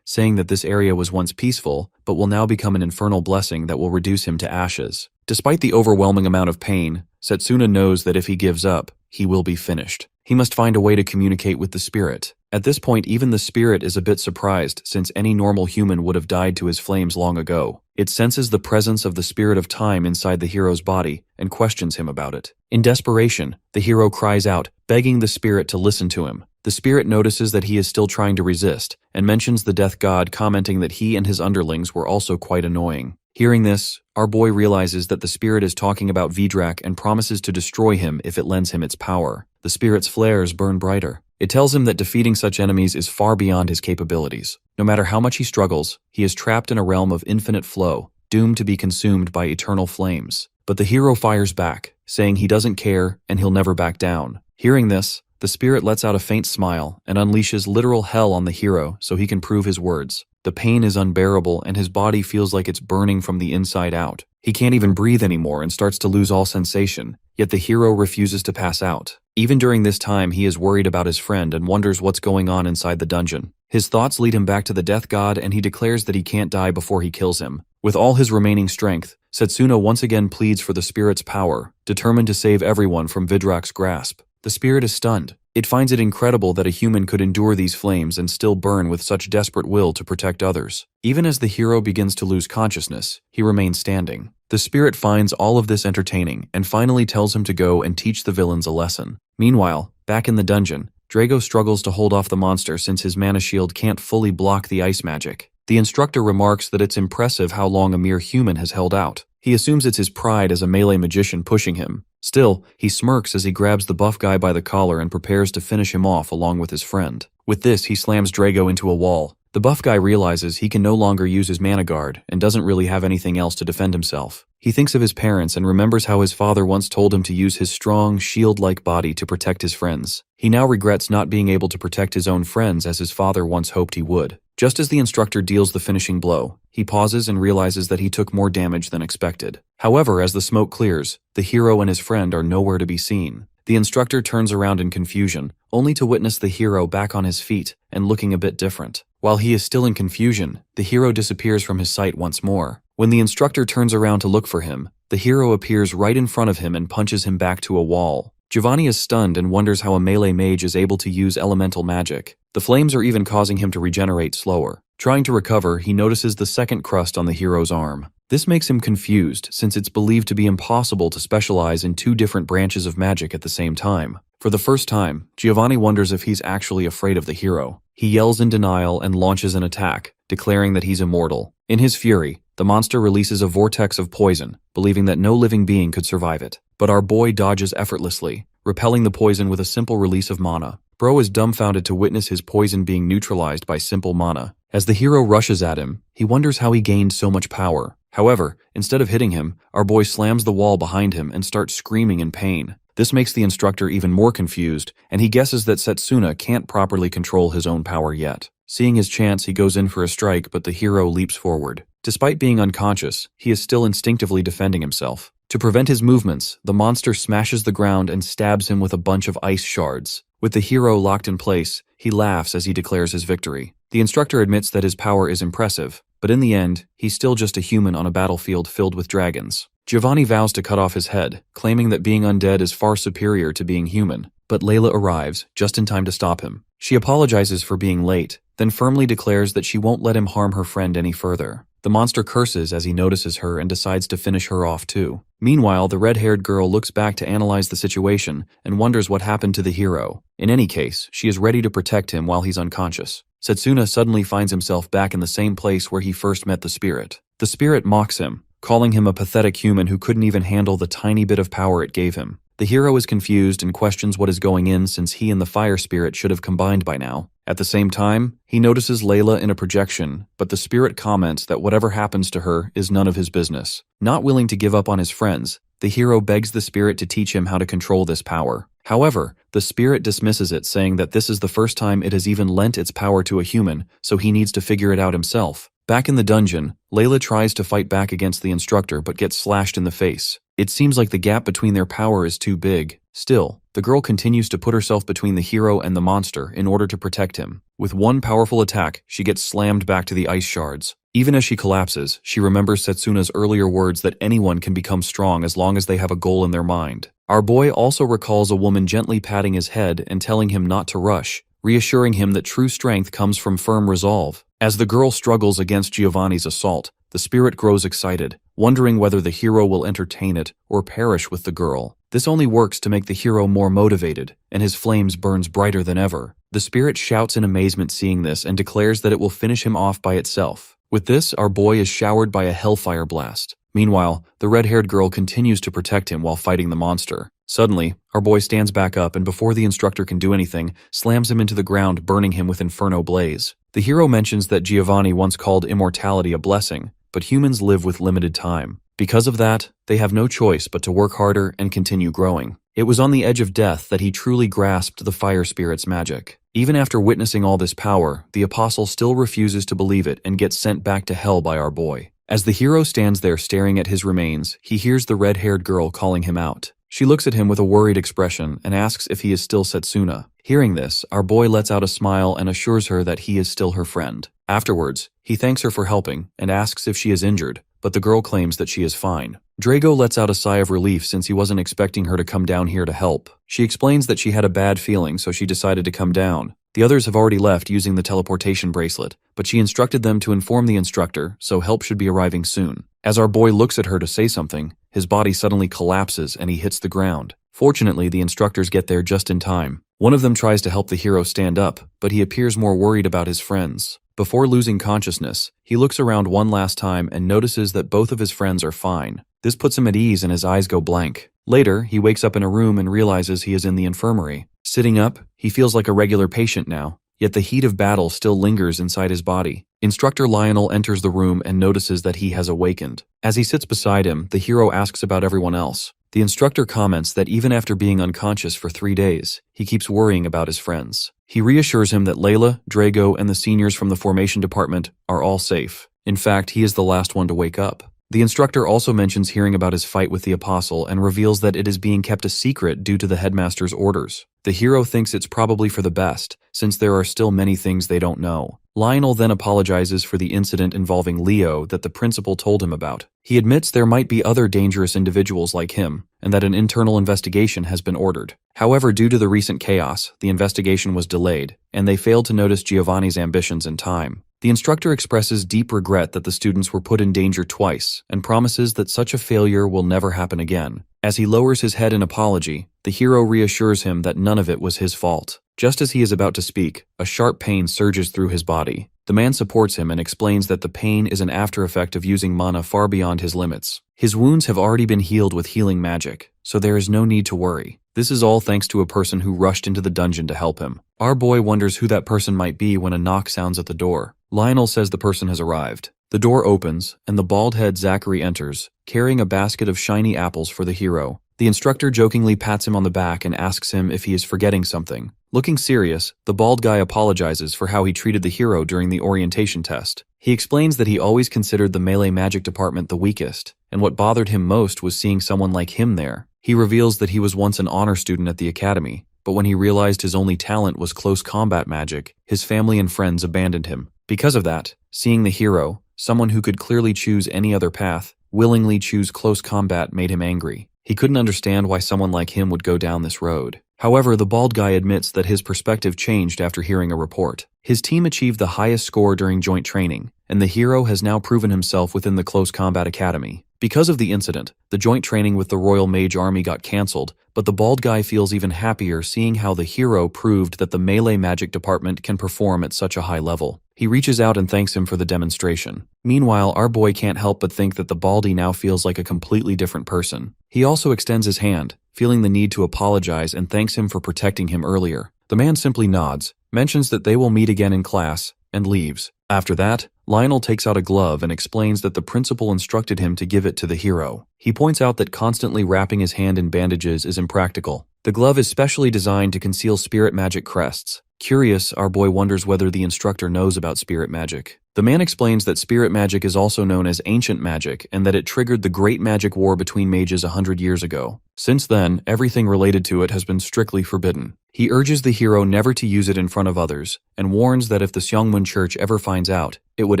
saying that this area was once peaceful, but will now become an infernal blessing that will reduce him to ashes. Despite the overwhelming amount of pain, Setsuna knows that if he gives up, he will be finished. He must find a way to communicate with the spirit. At this point, even the spirit is a bit surprised, since any normal human would have died to his flames long ago. It senses the presence of the spirit of time inside the hero's body and questions him about it. In desperation, the hero cries out, begging the spirit to listen to him. The spirit notices that he is still trying to resist and mentions the death god, commenting that he and his underlings were also quite annoying. Hearing this, our boy realizes that the spirit is talking about Vidrak and promises to destroy him if it lends him its power. The spirit's flares burn brighter. It tells him that defeating such enemies is far beyond his capabilities. No matter how much he struggles, he is trapped in a realm of infinite flow, doomed to be consumed by eternal flames. But the hero fires back, saying he doesn't care and he'll never back down. Hearing this, the spirit lets out a faint smile and unleashes literal hell on the hero so he can prove his words. The pain is unbearable and his body feels like it's burning from the inside out. He can't even breathe anymore and starts to lose all sensation, yet the hero refuses to pass out. Even during this time, he is worried about his friend and wonders what's going on inside the dungeon. His thoughts lead him back to the death god and he declares that he can't die before he kills him. With all his remaining strength, Setsuna once again pleads for the spirit's power, determined to save everyone from Vidrak's grasp. The spirit is stunned. It finds it incredible that a human could endure these flames and still burn with such desperate will to protect others. Even as the hero begins to lose consciousness, he remains standing. The spirit finds all of this entertaining and finally tells him to go and teach the villains a lesson. Meanwhile, back in the dungeon, Drago struggles to hold off the monster since his mana shield can't fully block the ice magic. The instructor remarks that it's impressive how long a mere human has held out. He assumes it's his pride as a melee magician pushing him. Still, he smirks as he grabs the buff guy by the collar and prepares to finish him off along with his friend. With this, he slams Drago into a wall. The buff guy realizes he can no longer use his mana guard and doesn't really have anything else to defend himself. He thinks of his parents and remembers how his father once told him to use his strong, shield-like body to protect his friends. He now regrets not being able to protect his own friends as his father once hoped he would. Just as the instructor deals the finishing blow, he pauses and realizes that he took more damage than expected. However, as the smoke clears, the hero and his friend are nowhere to be seen. The instructor turns around in confusion, only to witness the hero back on his feet and looking a bit different. While he is still in confusion, the hero disappears from his sight once more. When the instructor turns around to look for him, the hero appears right in front of him and punches him back to a wall. Giovanni is stunned and wonders how a melee mage is able to use elemental magic. The flames are even causing him to regenerate slower. Trying to recover, he notices the second crust on the hero's arm. This makes him confused, since it's believed to be impossible to specialize in two different branches of magic at the same time. For the first time, Giovanni wonders if he's actually afraid of the hero. He yells in denial and launches an attack, declaring that he's immortal. In his fury, the monster releases a vortex of poison, believing that no living being could survive it. But our boy dodges effortlessly, repelling the poison with a simple release of mana. Bro is dumbfounded to witness his poison being neutralized by simple mana. As the hero rushes at him, he wonders how he gained so much power. However, instead of hitting him, our boy slams the wall behind him and starts screaming in pain. This makes the instructor even more confused, and he guesses that Setsuna can't properly control his own power yet. Seeing his chance, he goes in for a strike, but the hero leaps forward. Despite being unconscious, he is still instinctively defending himself. To prevent his movements, the monster smashes the ground and stabs him with a bunch of ice shards. With the hero locked in place, he laughs as he declares his victory. The instructor admits that his power is impressive, but in the end, he's still just a human on a battlefield filled with dragons. Giovanni vows to cut off his head, claiming that being undead is far superior to being human. But Layla arrives, just in time to stop him. She apologizes for being late, then firmly declares that she won't let him harm her friend any further. The monster curses as he notices her and decides to finish her off too. Meanwhile, the red-haired girl looks back to analyze the situation and wonders what happened to the hero. In any case, she is ready to protect him while he's unconscious. Setsuna suddenly finds himself back in the same place where he first met the spirit. The spirit mocks him, calling him a pathetic human who couldn't even handle the tiny bit of power it gave him. The hero is confused and questions what is going in since he and the fire spirit should have combined by now. At the same time, he notices Layla in a projection, but the spirit comments that whatever happens to her is none of his business. Not willing to give up on his friends, the hero begs the spirit to teach him how to control this power. However, the spirit dismisses it, saying that this is the first time it has even lent its power to a human, so he needs to figure it out himself. Back in the dungeon, Layla tries to fight back against the instructor but gets slashed in the face. It seems like the gap between their power is too big. Still, the girl continues to put herself between the hero and the monster in order to protect him. With one powerful attack, she gets slammed back to the ice shards. Even as she collapses, she remembers Setsuna's earlier words that anyone can become strong as long as they have a goal in their mind. Our boy also recalls a woman gently patting his head and telling him not to rush, reassuring him that true strength comes from firm resolve. As the girl struggles against Giovanni's assault, the spirit grows excited, wondering whether the hero will entertain it or perish with the girl. This only works to make the hero more motivated, and his flames burns brighter than ever. The spirit shouts in amazement seeing this and declares that it will finish him off by itself. With this, our boy is showered by a hellfire blast. Meanwhile, the red-haired girl continues to protect him while fighting the monster. Suddenly, our boy stands back up and before the instructor can do anything, slams him into the ground, burning him with Inferno Blaze. The hero mentions that Giovanni once called immortality a blessing, but humans live with limited time. Because of that, they have no choice but to work harder and continue growing. It was on the edge of death that he truly grasped the fire spirit's magic. Even after witnessing all this power, the apostle still refuses to believe it and gets sent back to hell by our boy. As the hero stands there staring at his remains, he hears the red-haired girl calling him out. She looks at him with a worried expression and asks if he is still Setsuna. Hearing this, our boy lets out a smile and assures her that he is still her friend. Afterwards, he thanks her for helping and asks if she is injured, but the girl claims that she is fine. Drago lets out a sigh of relief since he wasn't expecting her to come down here to help. She explains that she had a bad feeling, so she decided to come down. The others have already left using the teleportation bracelet, but she instructed them to inform the instructor, so help should be arriving soon. As our boy looks at her to say something, his body suddenly collapses and he hits the ground. Fortunately, the instructors get there just in time. One of them tries to help the hero stand up, but he appears more worried about his friends. Before losing consciousness, he looks around one last time and notices that both of his friends are fine. This puts him at ease and his eyes go blank. Later, he wakes up in a room and realizes he is in the infirmary. Sitting up, he feels like a regular patient now, yet the heat of battle still lingers inside his body. Instructor Lionel enters the room and notices that he has awakened. As he sits beside him, the hero asks about everyone else. The instructor comments that even after being unconscious for 3 days, he keeps worrying about his friends. He reassures him that Layla, Drago, and the seniors from the formation department are all safe. In fact, he is the last one to wake up. The instructor also mentions hearing about his fight with the apostle and reveals that it is being kept a secret due to the headmaster's orders. The hero thinks it's probably for the best, since there are still many things they don't know. Lionel then apologizes for the incident involving Leo that the principal told him about. He admits there might be other dangerous individuals like him, and that an internal investigation has been ordered. However, due to the recent chaos, the investigation was delayed, and they failed to notice Giovanni's ambitions in time. The instructor expresses deep regret that the students were put in danger twice, and promises that such a failure will never happen again. As he lowers his head in apology, the hero reassures him that none of it was his fault. Just as he is about to speak, a sharp pain surges through his body. The man supports him and explains that the pain is an after effect of using mana far beyond his limits. His wounds have already been healed with healing magic, so there is no need to worry. This is all thanks to a person who rushed into the dungeon to help him. Our boy wonders who that person might be when a knock sounds at the door. Lionel says the person has arrived. The door opens, and the bald-head Zachary enters, carrying a basket of shiny apples for the hero. The instructor jokingly pats him on the back and asks him if he is forgetting something. Looking serious, the bald guy apologizes for how he treated the hero during the orientation test. He explains that he always considered the melee magic department the weakest, and what bothered him most was seeing someone like him there. He reveals that he was once an honor student at the academy, but when he realized his only talent was close combat magic, his family and friends abandoned him. Because of that, seeing the hero, someone who could clearly choose any other path, willingly choose close combat made him angry. He couldn't understand why someone like him would go down this road. However, the bald guy admits that his perspective changed after hearing a report. His team achieved the highest score during joint training, and the hero has now proven himself within the Close Combat Academy. Because of the incident, the joint training with the Royal Mage Army got cancelled, but the bald guy feels even happier seeing how the hero proved that the melee magic department can perform at such a high level. He reaches out and thanks him for the demonstration. Meanwhile, our boy can't help but think that the baldy now feels like a completely different person. He also extends his hand, feeling the need to apologize, and thanks him for protecting him earlier. The man simply nods, mentions that they will meet again in class, and leaves. After that, Lionel takes out a glove and explains that the principal instructed him to give it to the hero. He points out that constantly wrapping his hand in bandages is impractical. The glove is specially designed to conceal spirit magic crests. Curious, our boy wonders whether the instructor knows about spirit magic. The man explains that spirit magic is also known as ancient magic and that it triggered the Great Magic War between mages 100 years ago. Since then, everything related to it has been strictly forbidden. He urges the hero never to use it in front of others and warns that if the Seongmun Church ever finds out, it would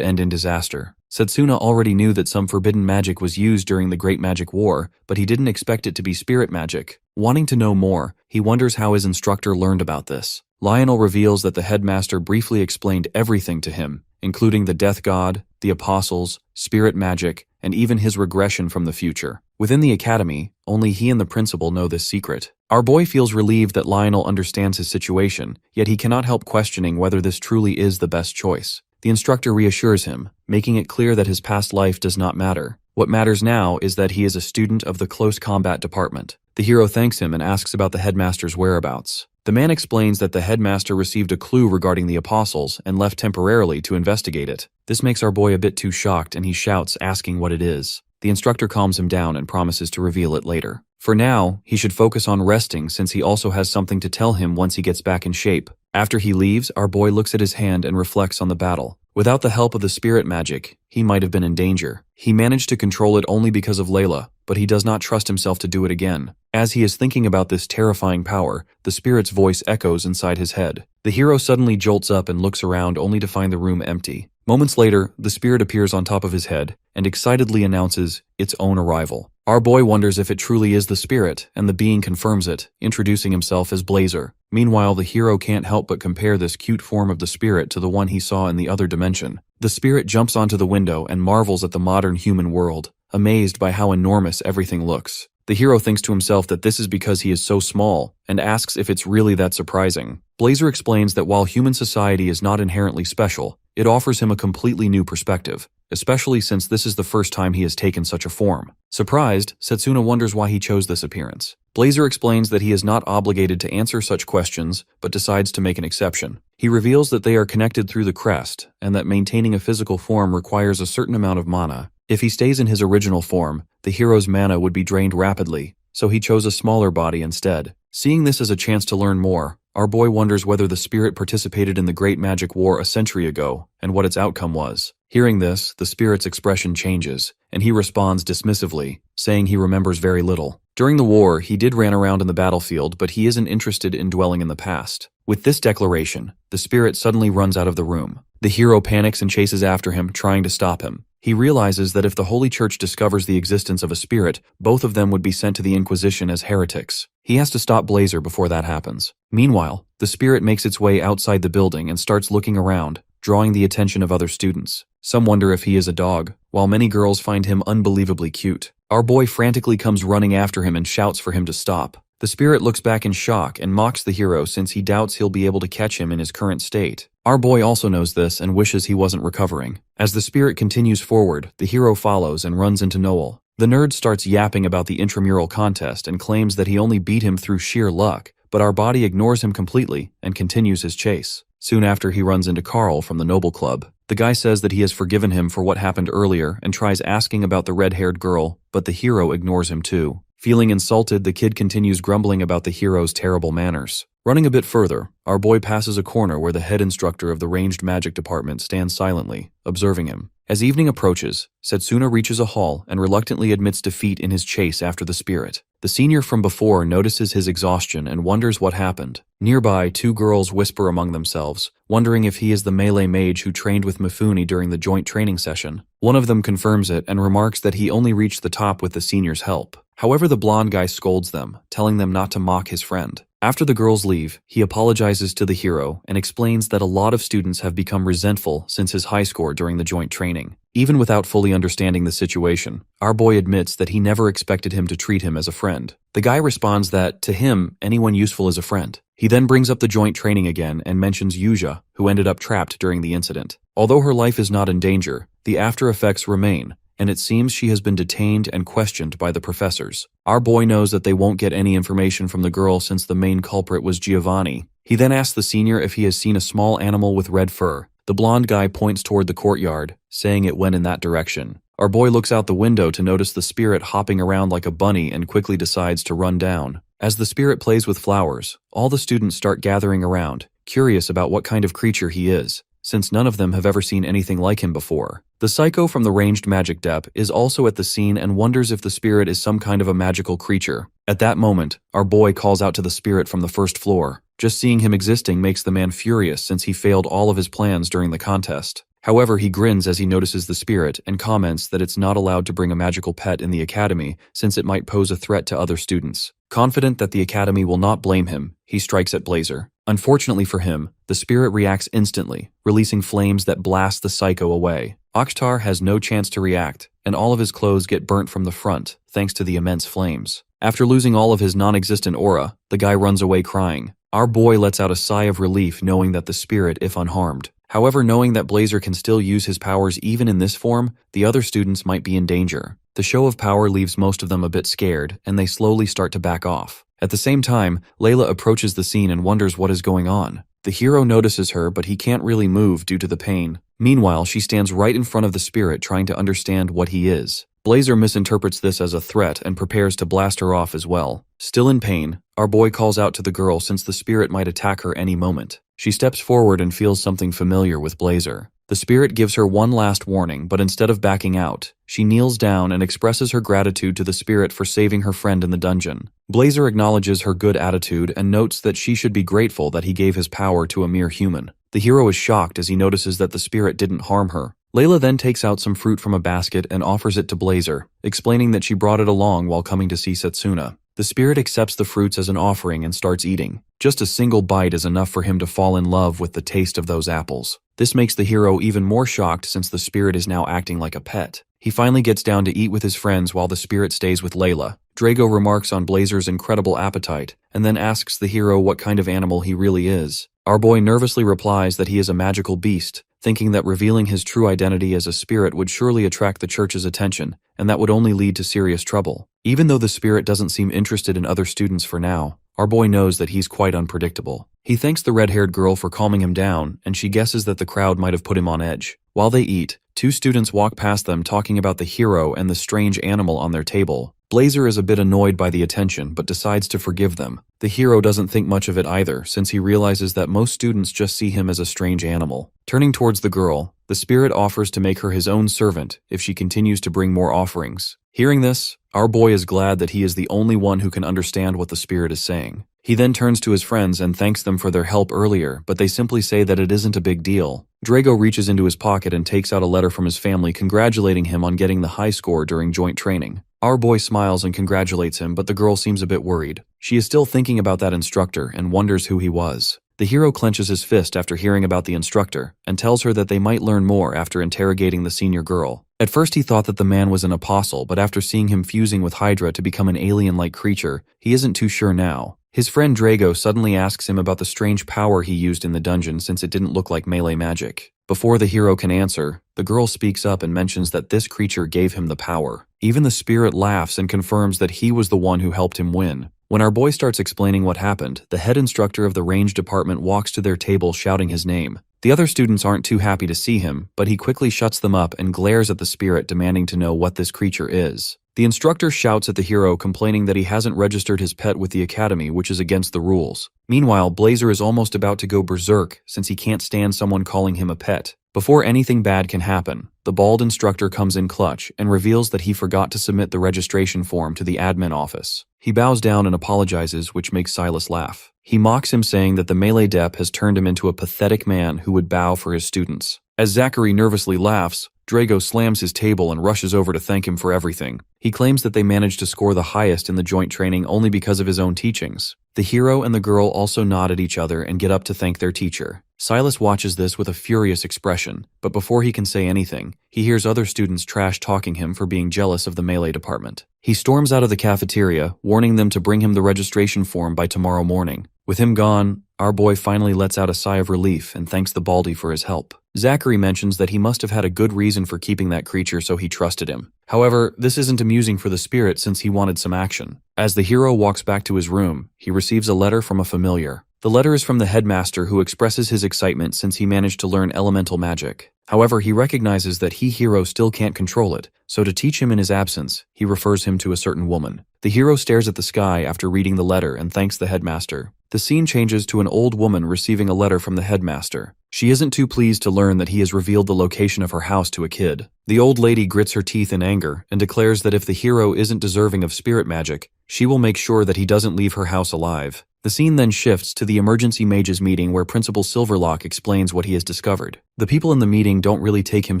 end in disaster. Setsuna already knew that some forbidden magic was used during the Great Magic War, but he didn't expect it to be spirit magic. Wanting to know more, he wonders how his instructor learned about this. Lionel reveals that the headmaster briefly explained everything to him, including the death god, the apostles, spirit magic, and even his regression from the future. Within the academy, only he and the principal know this secret. Our boy feels relieved that Lionel understands his situation, yet he cannot help questioning whether this truly is the best choice. The instructor reassures him, making it clear that his past life does not matter. What matters now is that he is a student of the Close Combat Department. The hero thanks him and asks about the headmaster's whereabouts. The man explains that the headmaster received a clue regarding the apostles and left temporarily to investigate it. This makes our boy a bit too shocked and he shouts, asking what it is. The instructor calms him down and promises to reveal it later. For now, he should focus on resting since he also has something to tell him once he gets back in shape. After he leaves, our boy looks at his hand and reflects on the battle. Without the help of the spirit magic, he might have been in danger. He managed to control it only because of Layla, but he does not trust himself to do it again. As he is thinking about this terrifying power, the spirit's voice echoes inside his head. The hero suddenly jolts up and looks around only to find the room empty. Moments later, the spirit appears on top of his head and excitedly announces its own arrival. Our boy wonders if it truly is the spirit, and the being confirms it, introducing himself as Blazer. Meanwhile, the hero can't help but compare this cute form of the spirit to the one he saw in the other dimension. The spirit jumps onto the window and marvels at the modern human world, amazed by how enormous everything looks. The hero thinks to himself that this is because he is so small, and asks if it's really that surprising. Blazer explains that while human society is not inherently special, it offers him a completely new perspective, especially since this is the first time he has taken such a form. Surprised, Setsuna wonders why he chose this appearance. Blazer explains that he is not obligated to answer such questions, but decides to make an exception. He reveals that they are connected through the crest, and that maintaining a physical form requires a certain amount of mana. If he stays in his original form, the hero's mana would be drained rapidly, so he chose a smaller body instead. Seeing this as a chance to learn more, Our boy wonders whether the spirit participated in the Great Magic War a century ago, and what its outcome was. Hearing this, the spirit's expression changes, and he responds dismissively, saying he remembers very little. During the war, he did ran around in the battlefield, but he isn't interested in dwelling in the past. With this declaration, the spirit suddenly runs out of the room. The hero panics and chases after him, trying to stop him. He realizes that if the Holy Church discovers the existence of a spirit, both of them would be sent to the Inquisition as heretics. He has to stop Blazer before that happens. Meanwhile, the spirit makes its way outside the building and starts looking around, drawing the attention of other students. Some wonder if he is a dog, while many girls find him unbelievably cute. Our boy frantically comes running after him and shouts for him to stop. The spirit looks back in shock and mocks the hero since he doubts he'll be able to catch him in his current state. Our boy also knows this and wishes he wasn't recovering. As the spirit continues forward, the hero follows and runs into Noel. The nerd starts yapping about the intramural contest and claims that he only beat him through sheer luck, but our body ignores him completely and continues his chase. Soon after, he runs into Carl from the Noble Club. The guy says that he has forgiven him for what happened earlier and tries asking about the red-haired girl, but the hero ignores him too. Feeling insulted, the kid continues grumbling about the hero's terrible manners. Running a bit further, our boy passes a corner where the head instructor of the ranged magic department stands silently, observing him. As evening approaches, Setsuna reaches a hall and reluctantly admits defeat in his chase after the spirit. The senior from before notices his exhaustion and wonders what happened. Nearby, two girls whisper among themselves, wondering if he is the melee mage who trained with Mifune during the joint training session. One of them confirms it and remarks that he only reached the top with the senior's help. However, the blonde guy scolds them, telling them not to mock his friend. After the girls leave, he apologizes to the hero and explains that a lot of students have become resentful since his high score during the joint training. Even without fully understanding the situation, our boy admits that he never expected him to treat him as a friend. The guy responds that, to him, anyone useful is a friend. He then brings up the joint training again and mentions Yuja, who ended up trapped during the incident. Although her life is not in danger, the after effects remain, and it seems she has been detained and questioned by the professors. Our boy knows that they won't get any information from the girl since the main culprit was Giovanni. He then asks the senior if he has seen a small animal with red fur. The blonde guy points toward the courtyard, saying it went in that direction. Our boy looks out the window to notice the spirit hopping around like a bunny and quickly decides to run down. As the spirit plays with flowers, all the students start gathering around, curious about what kind of creature he is, since none of them have ever seen anything like him before. The psycho from the ranged magic dep is also at the scene and wonders if the spirit is some kind of a magical creature. At that moment, our boy calls out to the spirit from the first floor. Just seeing him existing makes the man furious since he failed all of his plans during the contest. However, he grins as he notices the spirit and comments that it's not allowed to bring a magical pet in the academy since it might pose a threat to other students. Confident that the academy will not blame him, he strikes at Blazer. Unfortunately for him, the spirit reacts instantly, releasing flames that blast the psycho away. Akhtar has no chance to react, and all of his clothes get burnt from the front, thanks to the immense flames. After losing all of his non-existent aura, the guy runs away crying. Our boy lets out a sigh of relief knowing that the spirit is unharmed. However, knowing that Blazer can still use his powers even in this form, the other students might be in danger. The show of power leaves most of them a bit scared, and they slowly start to back off. At the same time, Layla approaches the scene and wonders what is going on. The hero notices her, but he can't really move due to the pain. Meanwhile, she stands right in front of the spirit trying to understand what he is. Blazer misinterprets this as a threat and prepares to blast her off as well. Still in pain, our boy calls out to the girl since the spirit might attack her any moment. She steps forward and feels something familiar with Blazer. The spirit gives her one last warning, but instead of backing out, she kneels down and expresses her gratitude to the spirit for saving her friend in the dungeon. Blazer acknowledges her good attitude and notes that she should be grateful that he gave his power to a mere human. The hero is shocked as he notices that the spirit didn't harm her. Layla then takes out some fruit from a basket and offers it to Blazer, explaining that she brought it along while coming to see Setsuna. The spirit accepts the fruits as an offering and starts eating. Just a single bite is enough for him to fall in love with the taste of those apples. This makes the hero even more shocked since the spirit is now acting like a pet. He finally gets down to eat with his friends while the spirit stays with Layla. Drago remarks on Blazer's incredible appetite and then asks the hero what kind of animal he really is. Our boy nervously replies that he is a magical beast, thinking that revealing his true identity as a spirit would surely attract the church's attention, and that would only lead to serious trouble. Even though the spirit doesn't seem interested in other students for now, our boy knows that he's quite unpredictable. He thanks the red-haired girl for calming him down, and she guesses that the crowd might have put him on edge. While they eat, two students walk past them talking about the hero and the strange animal on their table. Blazer is a bit annoyed by the attention but decides to forgive them. The hero doesn't think much of it either, since he realizes that most students just see him as a strange animal. Turning towards the girl, the spirit offers to make her his own servant if she continues to bring more offerings. Hearing this, our boy is glad that he is the only one who can understand what the spirit is saying. He then turns to his friends and thanks them for their help earlier, but they simply say that it isn't a big deal. Drago reaches into his pocket and takes out a letter from his family congratulating him on getting the high score during joint training. Our boy smiles and congratulates him, but the girl seems a bit worried. She is still thinking about that instructor and wonders who he was. The hero clenches his fist after hearing about the instructor and tells her that they might learn more after interrogating the senior girl. At first he thought that the man was an apostle, but after seeing him fusing with Hydra to become an alien-like creature, he isn't too sure now. His friend Drago suddenly asks him about the strange power he used in the dungeon since it didn't look like melee magic. Before the hero can answer, the girl speaks up and mentions that this creature gave him the power. Even the spirit laughs and confirms that he was the one who helped him win. When our boy starts explaining what happened, the head instructor of the range department walks to their table shouting his name. The other students aren't too happy to see him, but he quickly shuts them up and glares at the spirit demanding to know what this creature is. The instructor shouts at the hero complaining that he hasn't registered his pet with the academy, which is against the rules. Meanwhile, Blazer is almost about to go berserk since he can't stand someone calling him a pet. Before anything bad can happen, the bald instructor comes in clutch and reveals that he forgot to submit the registration form to the admin office. He bows down and apologizes, which makes Silas laugh. He mocks him, saying that the melee dep has turned him into a pathetic man who would bow for his students. As Zachary nervously laughs, Drago slams his table and rushes over to thank him for everything. He claims that they managed to score the highest in the joint training only because of his own teachings. The hero and the girl also nod at each other and get up to thank their teacher. Silas watches this with a furious expression, but before he can say anything, he hears other students trash-talking him for being jealous of the melee department. He storms out of the cafeteria, warning them to bring him the registration form by tomorrow morning. With him gone, our boy finally lets out a sigh of relief and thanks the Baldy for his help. Zachary mentions that he must have had a good reason for keeping that creature, so he trusted him. However, this isn't amusing for the spirit since he wanted some action. As the hero walks back to his room, he receives a letter from a familiar. The letter is from the headmaster, who expresses his excitement since he managed to learn elemental magic. However, he recognizes that hero still can't control it, so to teach him in his absence, he refers him to a certain woman. The hero stares at the sky after reading the letter and thanks the headmaster. The scene changes to an old woman receiving a letter from the headmaster. She isn't too pleased to learn that he has revealed the location of her house to a kid. The old lady grits her teeth in anger and declares that if the hero isn't deserving of spirit magic, she will make sure that he doesn't leave her house alive. The scene then shifts to the emergency mages meeting where Principal Silverlock explains what he has discovered. The people in the meeting don't really take him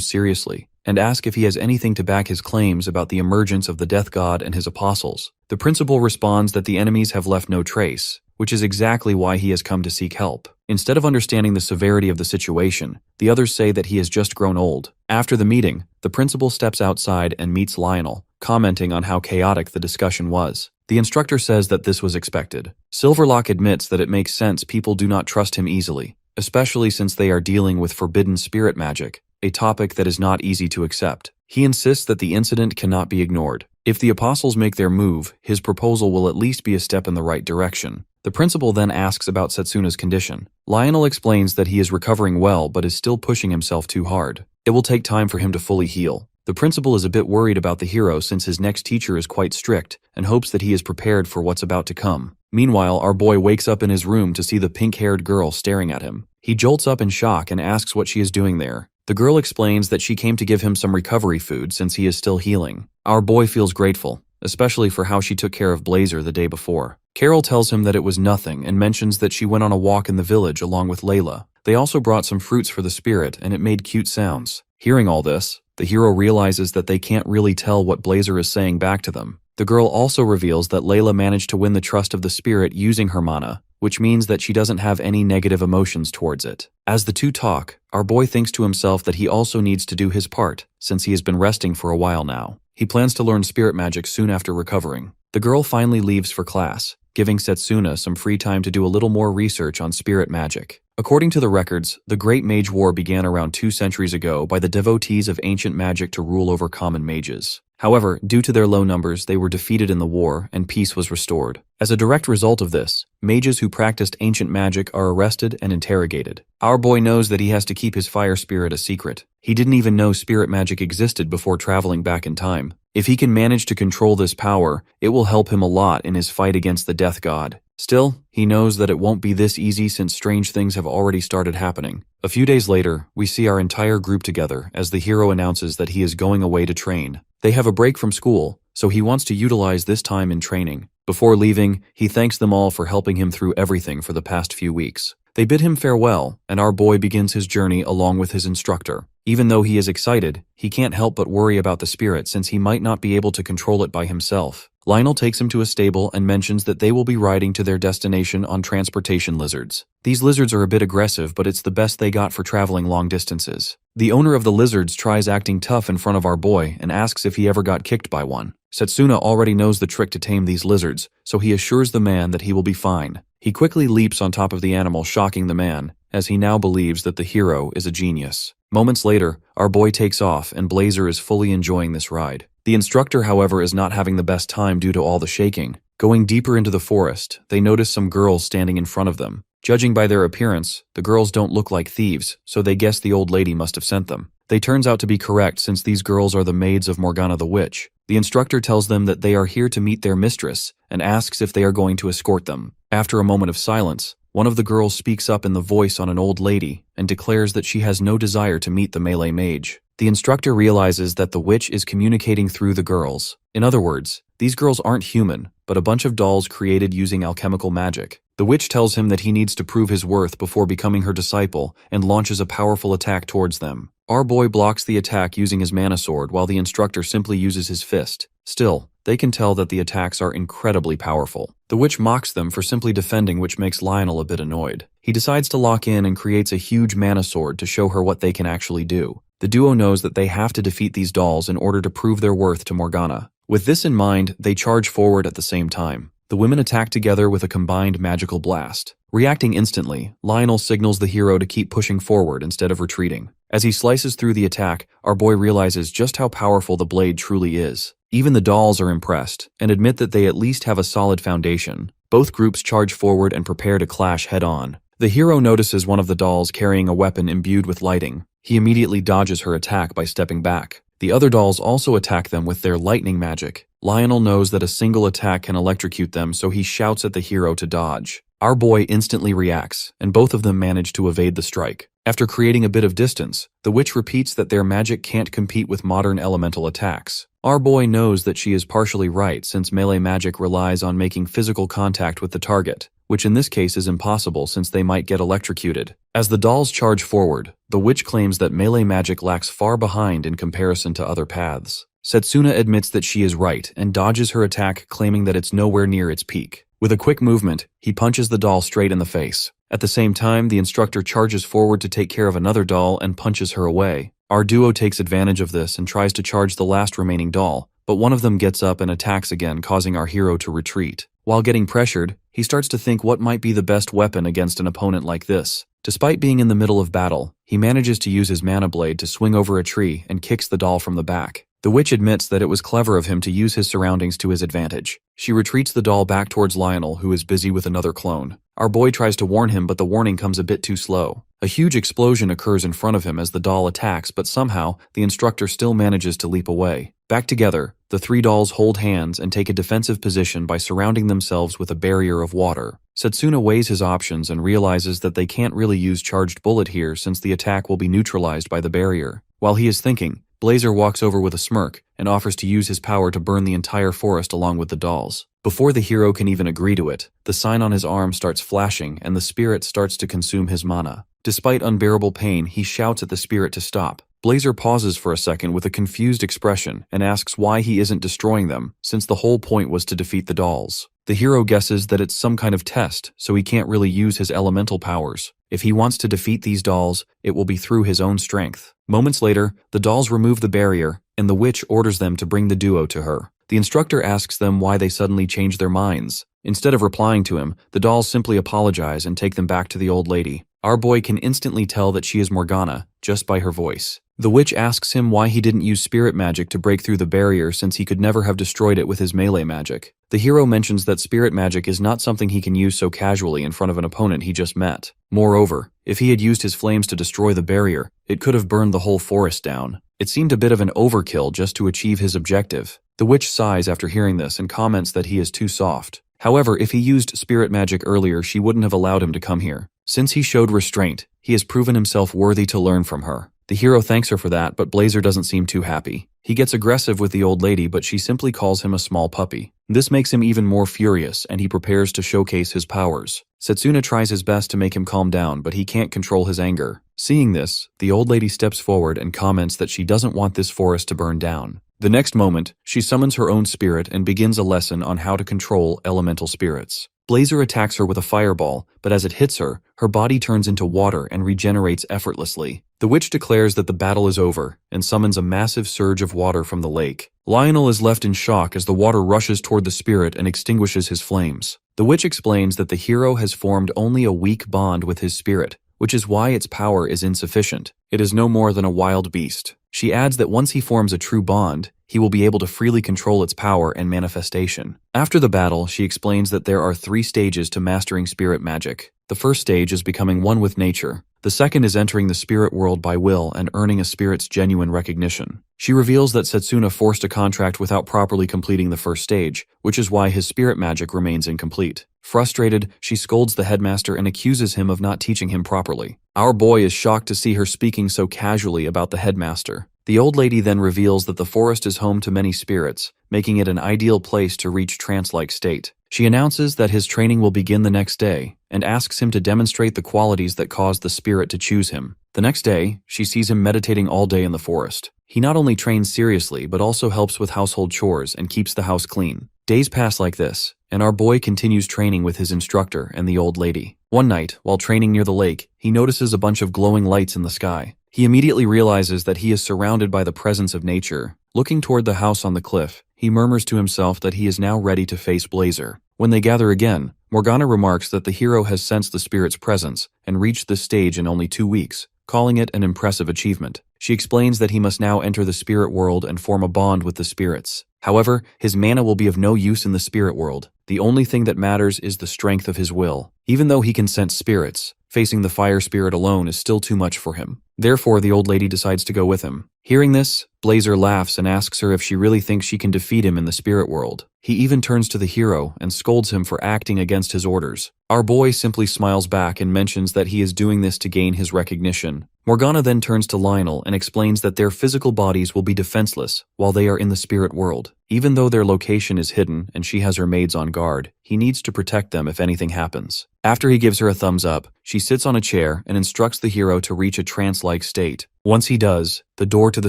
seriously and ask if he has anything to back his claims about the emergence of the Death God and his apostles. The principal responds that the enemies have left no trace, which is exactly why he has come to seek help. Instead of understanding the severity of the situation, the others say that he has just grown old. After the meeting, the principal steps outside and meets Lionel, commenting on how chaotic the discussion was. The instructor says that this was expected. Silverlock admits that it makes sense people do not trust him easily, especially since they are dealing with forbidden spirit magic, a topic that is not easy to accept. He insists that the incident cannot be ignored. If the apostles make their move, his proposal will at least be a step in the right direction. The principal then asks about Setsuna's condition. Lionel explains that he is recovering well but is still pushing himself too hard. It will take time for him to fully heal. The principal is a bit worried about the hero since his next teacher is quite strict and hopes that he is prepared for what's about to come. Meanwhile, our boy wakes up in his room to see the pink-haired girl staring at him. He jolts up in shock and asks what she is doing there. The girl explains that she came to give him some recovery food since he is still healing. Our boy feels grateful, especially for how she took care of Blazer the day before. Carol tells him that it was nothing and mentions that she went on a walk in the village along with Layla. They also brought some fruits for the spirit and it made cute sounds. Hearing all this, the hero realizes that they can't really tell what Blazer is saying back to them. The girl also reveals that Layla managed to win the trust of the spirit using her mana, which means that she doesn't have any negative emotions towards it. As the two talk, our boy thinks to himself that he also needs to do his part, since he has been resting for a while now. He plans to learn spirit magic soon after recovering. The girl finally leaves for class, giving Setsuna some free time to do a little more research on spirit magic. According to the records, the Great Mage War began around 2 centuries ago by the devotees of ancient magic to rule over common mages. However, due to their low numbers, they were defeated in the war and peace was restored. As a direct result of this, mages who practiced ancient magic are arrested and interrogated. Our boy knows that he has to keep his fire spirit a secret. He didn't even know spirit magic existed before traveling back in time. If he can manage to control this power, it will help him a lot in his fight against the death god. Still, he knows that it won't be this easy since strange things have already started happening. A few days later, we see our entire group together as the hero announces that he is going away to train. They have a break from school, so he wants to utilize this time in training. Before leaving, he thanks them all for helping him through everything for the past few weeks. They bid him farewell, and our boy begins his journey along with his instructor. Even though he is excited, he can't help but worry about the spirit since he might not be able to control it by himself. Lionel takes him to a stable and mentions that they will be riding to their destination on transportation lizards. These lizards are a bit aggressive, but it's the best they got for traveling long distances. The owner of the lizards tries acting tough in front of our boy and asks if he ever got kicked by one. Setsuna already knows the trick to tame these lizards, so he assures the man that he will be fine. He quickly leaps on top of the animal, shocking the man, as he now believes that the hero is a genius. Moments later, our boy takes off and Blazer is fully enjoying this ride. The instructor, however, is not having the best time due to all the shaking. Going deeper into the forest, they notice some girls standing in front of them. Judging by their appearance, the girls don't look like thieves, so they guess the old lady must have sent them. They turns out to be correct since these girls are the maids of Morgana the Witch. The instructor tells them that they are here to meet their mistress and asks if they are going to escort them. After a moment of silence, one of the girls speaks up in the voice on an old lady and declares that she has no desire to meet the melee mage. The instructor realizes that the witch is communicating through the girls. In other words, these girls aren't human, but a bunch of dolls created using alchemical magic. The witch tells him that he needs to prove his worth before becoming her disciple and launches a powerful attack towards them. Our boy blocks the attack using his mana sword while the instructor simply uses his fist. Still, they can tell that the attacks are incredibly powerful. The witch mocks them for simply defending, which makes Lionel a bit annoyed. He decides to lock in and creates a huge mana sword to show her what they can actually do. The duo knows that they have to defeat these dolls in order to prove their worth to Morgana. With this in mind, they charge forward at the same time. The women attack together with a combined magical blast. Reacting instantly, Lionel signals the hero to keep pushing forward instead of retreating. As he slices through the attack, our boy realizes just how powerful the blade truly is. Even the dolls are impressed and admit that they at least have a solid foundation. Both groups charge forward and prepare to clash head-on. The hero notices one of the dolls carrying a weapon imbued with lighting. He immediately dodges her attack by stepping back. The other dolls also attack them with their lightning magic. Lionel knows that a single attack can electrocute them, so he shouts at the hero to dodge. Our boy instantly reacts, and both of them manage to evade the strike. After creating a bit of distance, the witch repeats that their magic can't compete with modern elemental attacks. Our boy knows that she is partially right since melee magic relies on making physical contact with the target, which in this case is impossible since they might get electrocuted. As the dolls charge forward, the witch claims that melee magic lacks far behind in comparison to other paths. Setsuna admits that she is right and dodges her attack, claiming that it's nowhere near its peak. With a quick movement, he punches the doll straight in the face. At the same time, the instructor charges forward to take care of another doll and punches her away. Our duo takes advantage of this and tries to charge the last remaining doll, but one of them gets up and attacks again, causing our hero to retreat. While getting pressured, he starts to think what might be the best weapon against an opponent like this. Despite being in the middle of battle, he manages to use his mana blade to swing over a tree and kicks the doll from the back. The witch admits that it was clever of him to use his surroundings to his advantage. She retreats the doll back towards Lionel, who is busy with another clone. Our boy tries to warn him, but the warning comes a bit too slow. A huge explosion occurs in front of him as the doll attacks, but somehow, the instructor still manages to leap away. Back together, the three dolls hold hands and take a defensive position by surrounding themselves with a barrier of water. Setsuna weighs his options and realizes that they can't really use charged bullet here since the attack will be neutralized by the barrier. While he is thinking, Blazer walks over with a smirk and offers to use his power to burn the entire forest along with the dolls. Before the hero can even agree to it, the sign on his arm starts flashing and the spirit starts to consume his mana. Despite unbearable pain, he shouts at the spirit to stop. Blazer pauses for a second with a confused expression and asks why he isn't destroying them, since the whole point was to defeat the dolls. The hero guesses that it's some kind of test, so he can't really use his elemental powers. If he wants to defeat these dolls, it will be through his own strength. Moments later, the dolls remove the barrier, and the witch orders them to bring the duo to her. The instructor asks them why they suddenly changed their minds. Instead of replying to him, the dolls simply apologize and take them back to the old lady. Our boy can instantly tell that she is Morgana, just by her voice. The witch asks him why he didn't use spirit magic to break through the barrier since he could never have destroyed it with his melee magic. The hero mentions that spirit magic is not something he can use so casually in front of an opponent he just met. Moreover, if he had used his flames to destroy the barrier, it could have burned the whole forest down. It seemed a bit of an overkill just to achieve his objective. The witch sighs after hearing this and comments that he is too soft. However, if he used spirit magic earlier, she wouldn't have allowed him to come here. Since he showed restraint, he has proven himself worthy to learn from her. The hero thanks her for that, but Blazer doesn't seem too happy. He gets aggressive with the old lady, but she simply calls him a small puppy. This makes him even more furious, and he prepares to showcase his powers. Setsuna tries his best to make him calm down, but he can't control his anger. Seeing this, the old lady steps forward and comments that she doesn't want this forest to burn down. The next moment, she summons her own spirit and begins a lesson on how to control elemental spirits. Blazer attacks her with a fireball, but as it hits her, her body turns into water and regenerates effortlessly. The witch declares that the battle is over and summons a massive surge of water from the lake. Lionel is left in shock as the water rushes toward the spirit and extinguishes his flames. The witch explains that the hero has formed only a weak bond with his spirit, which is why its power is insufficient. It is no more than a wild beast. She adds that once he forms a true bond, he will be able to freely control its power and manifestation. After the battle, she explains that there are 3 stages to mastering spirit magic. The first stage is becoming one with nature. The second is entering the spirit world by will and earning a spirit's genuine recognition. She reveals that Setsuna forced a contract without properly completing the first stage, which is why his spirit magic remains incomplete. Frustrated, she scolds the headmaster and accuses him of not teaching him properly. Our boy is shocked to see her speaking so casually about the headmaster. The old lady then reveals that the forest is home to many spirits, making it an ideal place to reach trance-like state. She announces that his training will begin the next day, and asks him to demonstrate the qualities that caused the spirit to choose him. The next day, she sees him meditating all day in the forest. He not only trains seriously, but also helps with household chores and keeps the house clean. Days pass like this, and our boy continues training with his instructor and the old lady. One night, while training near the lake, he notices a bunch of glowing lights in the sky. He immediately realizes that he is surrounded by the presence of nature. Looking toward the house on the cliff, he murmurs to himself that he is now ready to face Blazer. When they gather again, Morgana remarks that the hero has sensed the spirit's presence and reached this stage in only 2 weeks, calling it an impressive achievement. She explains that he must now enter the spirit world and form a bond with the spirits. However, his mana will be of no use in the spirit world. The only thing that matters is the strength of his will. Even though he can sense spirits, facing the fire spirit alone is still too much for him. Therefore, the old lady decides to go with him. Hearing this, Blazer laughs and asks her if she really thinks she can defeat him in the spirit world. He even turns to the hero and scolds him for acting against his orders. Our boy simply smiles back and mentions that he is doing this to gain his recognition. Morgana then turns to Lionel and explains that their physical bodies will be defenseless while they are in the spirit world. Even though their location is hidden and she has her maids on guard, he needs to protect them if anything happens. After he gives her a thumbs up, she sits on a chair and instructs the hero to reach a trance-like state. Once he does, the door to the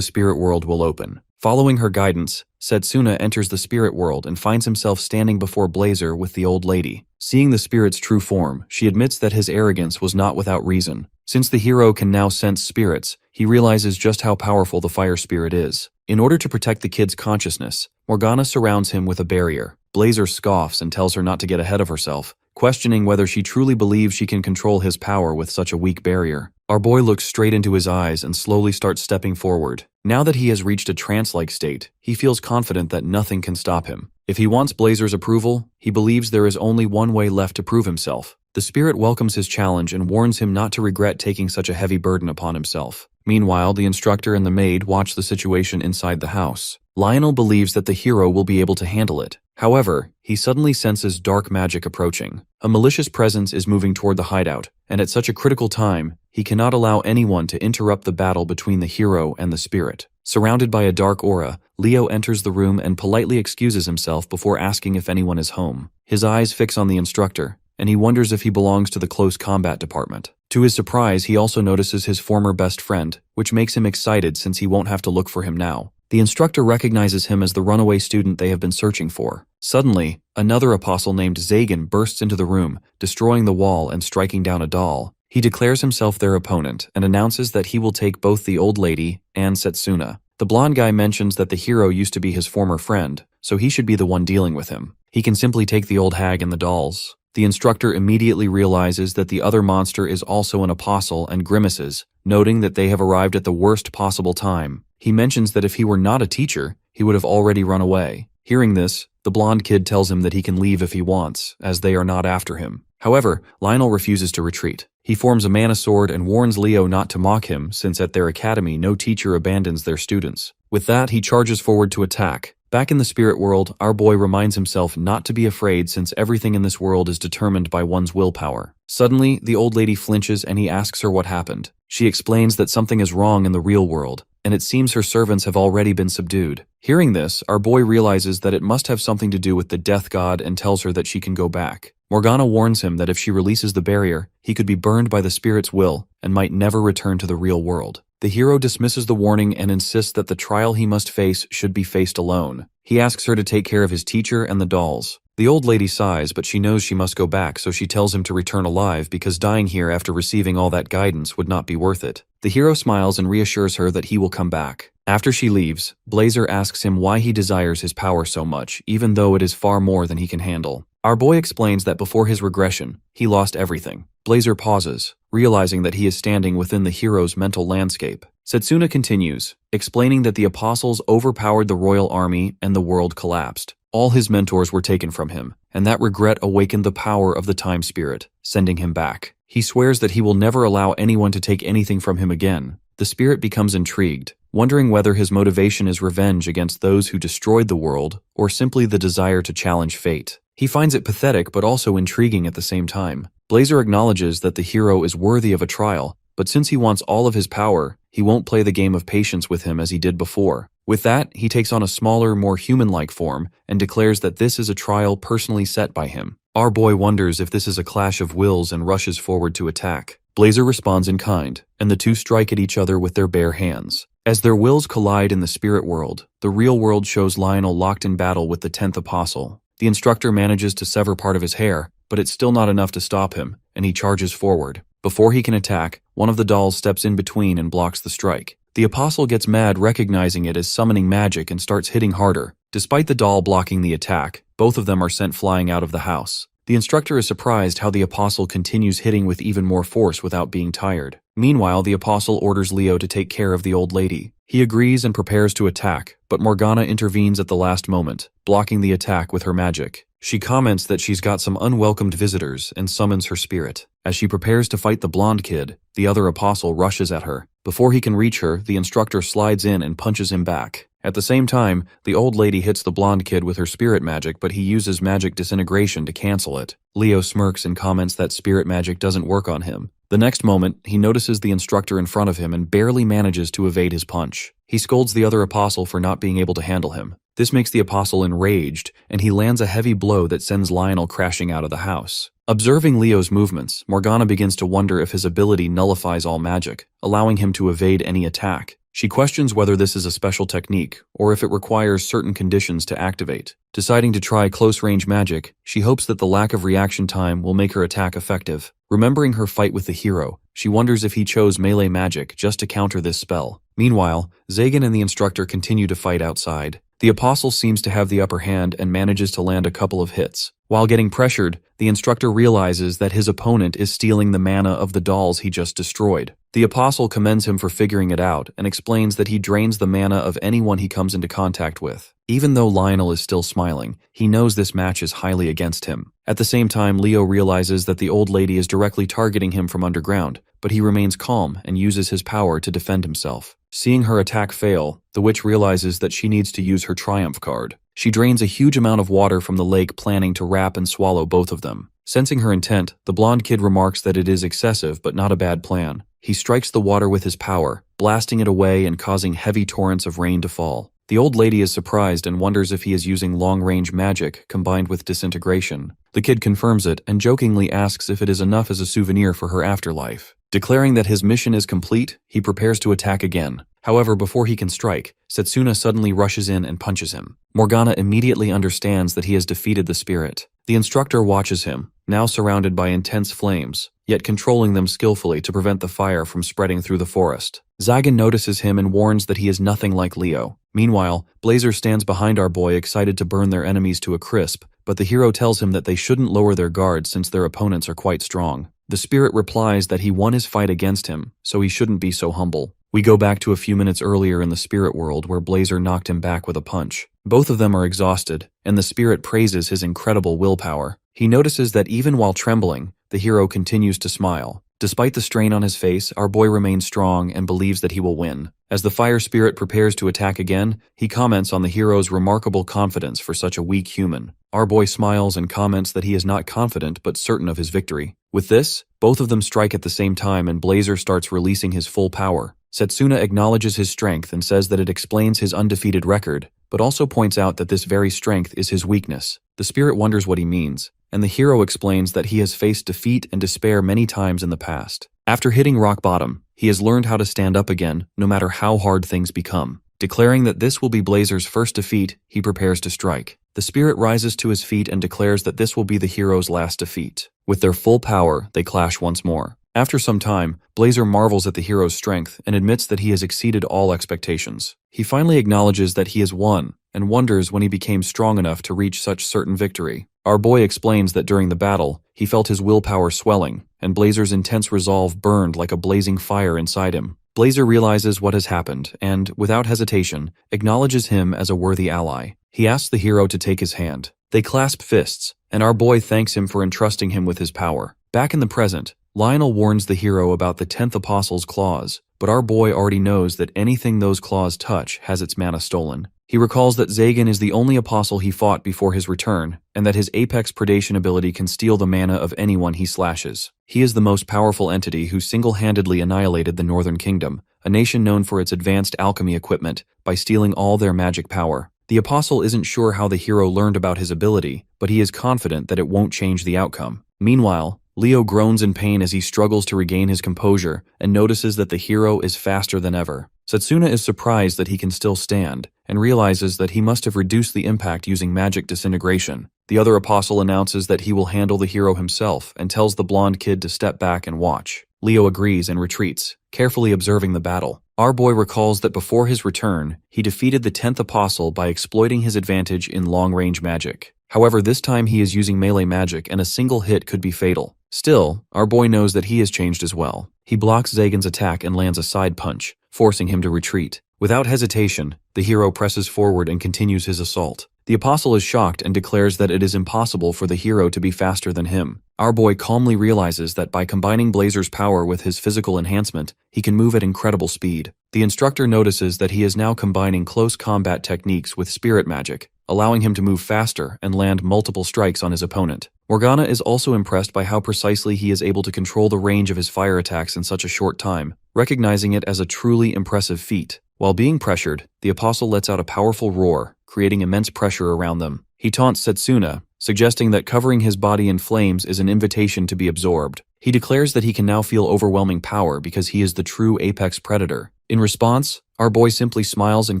spirit world will open. Following her guidance, Setsuna enters the spirit world and finds himself standing before Blazer with the old lady. Seeing the spirit's true form, she admits that his arrogance was not without reason. Since the hero can now sense spirits, he realizes just how powerful the fire spirit is. In order to protect the kid's consciousness, Morgana surrounds him with a barrier. Blazer scoffs and tells her not to get ahead of herself, questioning whether she truly believes she can control his power with such a weak barrier. Our boy looks straight into his eyes and slowly starts stepping forward. Now that he has reached a trance-like state, he feels confident that nothing can stop him. If he wants Blazer's approval, he believes there is only one way left to prove himself. The spirit welcomes his challenge and warns him not to regret taking such a heavy burden upon himself. Meanwhile, the instructor and the maid watch the situation inside the house. Lionel believes that the hero will be able to handle it. However, he suddenly senses dark magic approaching. A malicious presence is moving toward the hideout, and at such a critical time, he cannot allow anyone to interrupt the battle between the hero and the spirit. Surrounded by a dark aura, Leo enters the room and politely excuses himself before asking if anyone is home. His eyes fix on the instructor, and he wonders if he belongs to the Close Combat department. To his surprise, he also notices his former best friend, which makes him excited since he won't have to look for him now. The instructor recognizes him as the runaway student they have been searching for. Suddenly, another apostle named Zagan bursts into the room, destroying the wall and striking down a doll. He declares himself their opponent and announces that he will take both the old lady and Setsuna. The blonde guy mentions that the hero used to be his former friend, so he should be the one dealing with him. He can simply take the old hag and the dolls. The instructor immediately realizes that the other monster is also an apostle and grimaces, noting that they have arrived at the worst possible time. He mentions that if he were not a teacher, he would have already run away. Hearing this, the blonde kid tells him that he can leave if he wants, as they are not after him. However, Lionel refuses to retreat. He forms a mana sword and warns Leo not to mock him, since at their academy no teacher abandons their students. With that, he charges forward to attack, Back in the spirit world, our boy reminds himself not to be afraid since everything in this world is determined by one's willpower. Suddenly, the old lady flinches and he asks her what happened. She explains that something is wrong in the real world, and it seems her servants have already been subdued. Hearing this, our boy realizes that it must have something to do with the death god and tells her that she can go back. Morgana warns him that if she releases the barrier, he could be burned by the spirit's will and might never return to the real world. The hero dismisses the warning and insists that the trial he must face should be faced alone. He asks her to take care of his teacher and the dolls. The old lady sighs, but she knows she must go back, so she tells him to return alive because dying here after receiving all that guidance would not be worth it. The hero smiles and reassures her that he will come back. After she leaves, Blazer asks him why he desires his power so much, even though it is far more than he can handle. Our boy explains that before his regression, he lost everything. Blazer pauses, realizing that he is standing within the hero's mental landscape. Setsuna continues, explaining that the apostles overpowered the royal army and the world collapsed. All his mentors were taken from him, and that regret awakened the power of the time spirit, sending him back. He swears that he will never allow anyone to take anything from him again. The spirit becomes intrigued, wondering whether his motivation is revenge against those who destroyed the world or simply the desire to challenge fate. He finds it pathetic but also intriguing at the same time. Blazer acknowledges that the hero is worthy of a trial, but since he wants all of his power, he won't play the game of patience with him as he did before. With that, he takes on a smaller, more human-like form and declares that this is a trial personally set by him. Our boy wonders if this is a clash of wills and rushes forward to attack. Blazer responds in kind, and the two strike at each other with their bare hands. As their wills collide in the spirit world, the real world shows Lionel locked in battle with the 10th apostle. The instructor manages to sever part of his hair, but it's still not enough to stop him, and he charges forward. Before he can attack, one of the dolls steps in between and blocks the strike. The apostle gets mad recognizing it as summoning magic and starts hitting harder. Despite the doll blocking the attack, both of them are sent flying out of the house. The instructor is surprised how the apostle continues hitting with even more force without being tired. Meanwhile, the apostle orders Leo to take care of the old lady. He agrees and prepares to attack, but Morgana intervenes at the last moment, blocking the attack with her magic. She comments that she's got some unwelcomed visitors and summons her spirit. As she prepares to fight the blonde kid, the other apostle rushes at her. Before he can reach her, the instructor slides in and punches him back. At the same time, the old lady hits the blonde kid with her spirit magic, but he uses magic disintegration to cancel it. Leo smirks and comments that spirit magic doesn't work on him. The next moment, he notices the instructor in front of him and barely manages to evade his punch. He scolds the other apostle for not being able to handle him. This makes the apostle enraged, and he lands a heavy blow that sends Lionel crashing out of the house. Observing Leo's movements, Morgana begins to wonder if his ability nullifies all magic, allowing him to evade any attack. She questions whether this is a special technique, or if it requires certain conditions to activate. Deciding to try close-range magic, she hopes that the lack of reaction time will make her attack effective. Remembering her fight with the hero, she wonders if he chose melee magic just to counter this spell. Meanwhile, Zagan and the instructor continue to fight outside. The apostle seems to have the upper hand and manages to land a couple of hits. While getting pressured, the instructor realizes that his opponent is stealing the mana of the dolls he just destroyed. The apostle commends him for figuring it out and explains that he drains the mana of anyone he comes into contact with. Even though Lionel is still smiling, he knows this match is highly against him. At the same time, Leo realizes that the old lady is directly targeting him from underground, but he remains calm and uses his power to defend himself. Seeing her attack fail, the witch realizes that she needs to use her triumph card. She drains a huge amount of water from the lake, planning to wrap and swallow both of them. Sensing her intent, the blonde kid remarks that it is excessive but not a bad plan. He strikes the water with his power, blasting it away and causing heavy torrents of rain to fall. The old lady is surprised and wonders if he is using long-range magic combined with disintegration. The kid confirms it and jokingly asks if it is enough as a souvenir for her afterlife. Declaring that his mission is complete, he prepares to attack again. However, before he can strike, Setsuna suddenly rushes in and punches him. Morgana immediately understands that he has defeated the spirit. The instructor watches him, now surrounded by intense flames, yet controlling them skillfully to prevent the fire from spreading through the forest. Zagan notices him and warns that he is nothing like Leo. Meanwhile, Blazer stands behind our boy, excited to burn their enemies to a crisp, but the hero tells him that they shouldn't lower their guard since their opponents are quite strong. The spirit replies that he won his fight against him, so he shouldn't be so humble. We go back to a few minutes earlier in the spirit world where Blazer knocked him back with a punch. Both of them are exhausted, and the spirit praises his incredible willpower. He notices that even while trembling, the hero continues to smile. Despite the strain on his face, our boy remains strong and believes that he will win. As the fire spirit prepares to attack again, he comments on the hero's remarkable confidence for such a weak human. Our boy smiles and comments that he is not confident but certain of his victory. With this, both of them strike at the same time and Blazer starts releasing his full power. Setsuna acknowledges his strength and says that it explains his undefeated record, but also points out that this very strength is his weakness. The spirit wonders what he means, and the hero explains that he has faced defeat and despair many times in the past. After hitting rock bottom, he has learned how to stand up again, no matter how hard things become. Declaring that this will be Blazer's first defeat, he prepares to strike. The spirit rises to his feet and declares that this will be the hero's last defeat. With their full power, they clash once more. After some time, Blazer marvels at the hero's strength and admits that he has exceeded all expectations. He finally acknowledges that he has won and wonders when he became strong enough to reach such certain victory. Our boy explains that during the battle, he felt his willpower swelling, and Blazer's intense resolve burned like a blazing fire inside him. Blazer realizes what has happened and, without hesitation, acknowledges him as a worthy ally. He asks the hero to take his hand. They clasp fists, and our boy thanks him for entrusting him with his power. Back in the present, Lionel warns the hero about the 10th Apostle's claws, but our boy already knows that anything those claws touch has its mana stolen. He recalls that Zagan is the only apostle he fought before his return, and that his Apex Predation ability can steal the mana of anyone he slashes. He is the most powerful entity who single-handedly annihilated the Northern Kingdom, a nation known for its advanced alchemy equipment, by stealing all their magic power. The apostle isn't sure how the hero learned about his ability, but he is confident that it won't change the outcome. Meanwhile, Leo groans in pain as he struggles to regain his composure and notices that the hero is faster than ever. Setsuna is surprised that he can still stand, and realizes that he must have reduced the impact using magic disintegration. The other apostle announces that he will handle the hero himself and tells the blonde kid to step back and watch. Leo agrees and retreats, carefully observing the battle. Our boy recalls that before his return, he defeated the 10th apostle by exploiting his advantage in long-range magic. However, this time he is using melee magic and a single hit could be fatal. Still, our boy knows that he has changed as well. He blocks Zagan's attack and lands a side punch, forcing him to retreat. Without hesitation, the hero presses forward and continues his assault. The apostle is shocked and declares that it is impossible for the hero to be faster than him. Our boy calmly realizes that by combining Blazer's power with his physical enhancement, he can move at incredible speed. The instructor notices that he is now combining close combat techniques with spirit magic, allowing him to move faster and land multiple strikes on his opponent. Morgana is also impressed by how precisely he is able to control the range of his fire attacks in such a short time, recognizing it as a truly impressive feat. While being pressured, the apostle lets out a powerful roar, creating immense pressure around them. He taunts Setsuna, suggesting that covering his body in flames is an invitation to be absorbed. He declares that he can now feel overwhelming power because he is the true apex predator. In response, our boy simply smiles and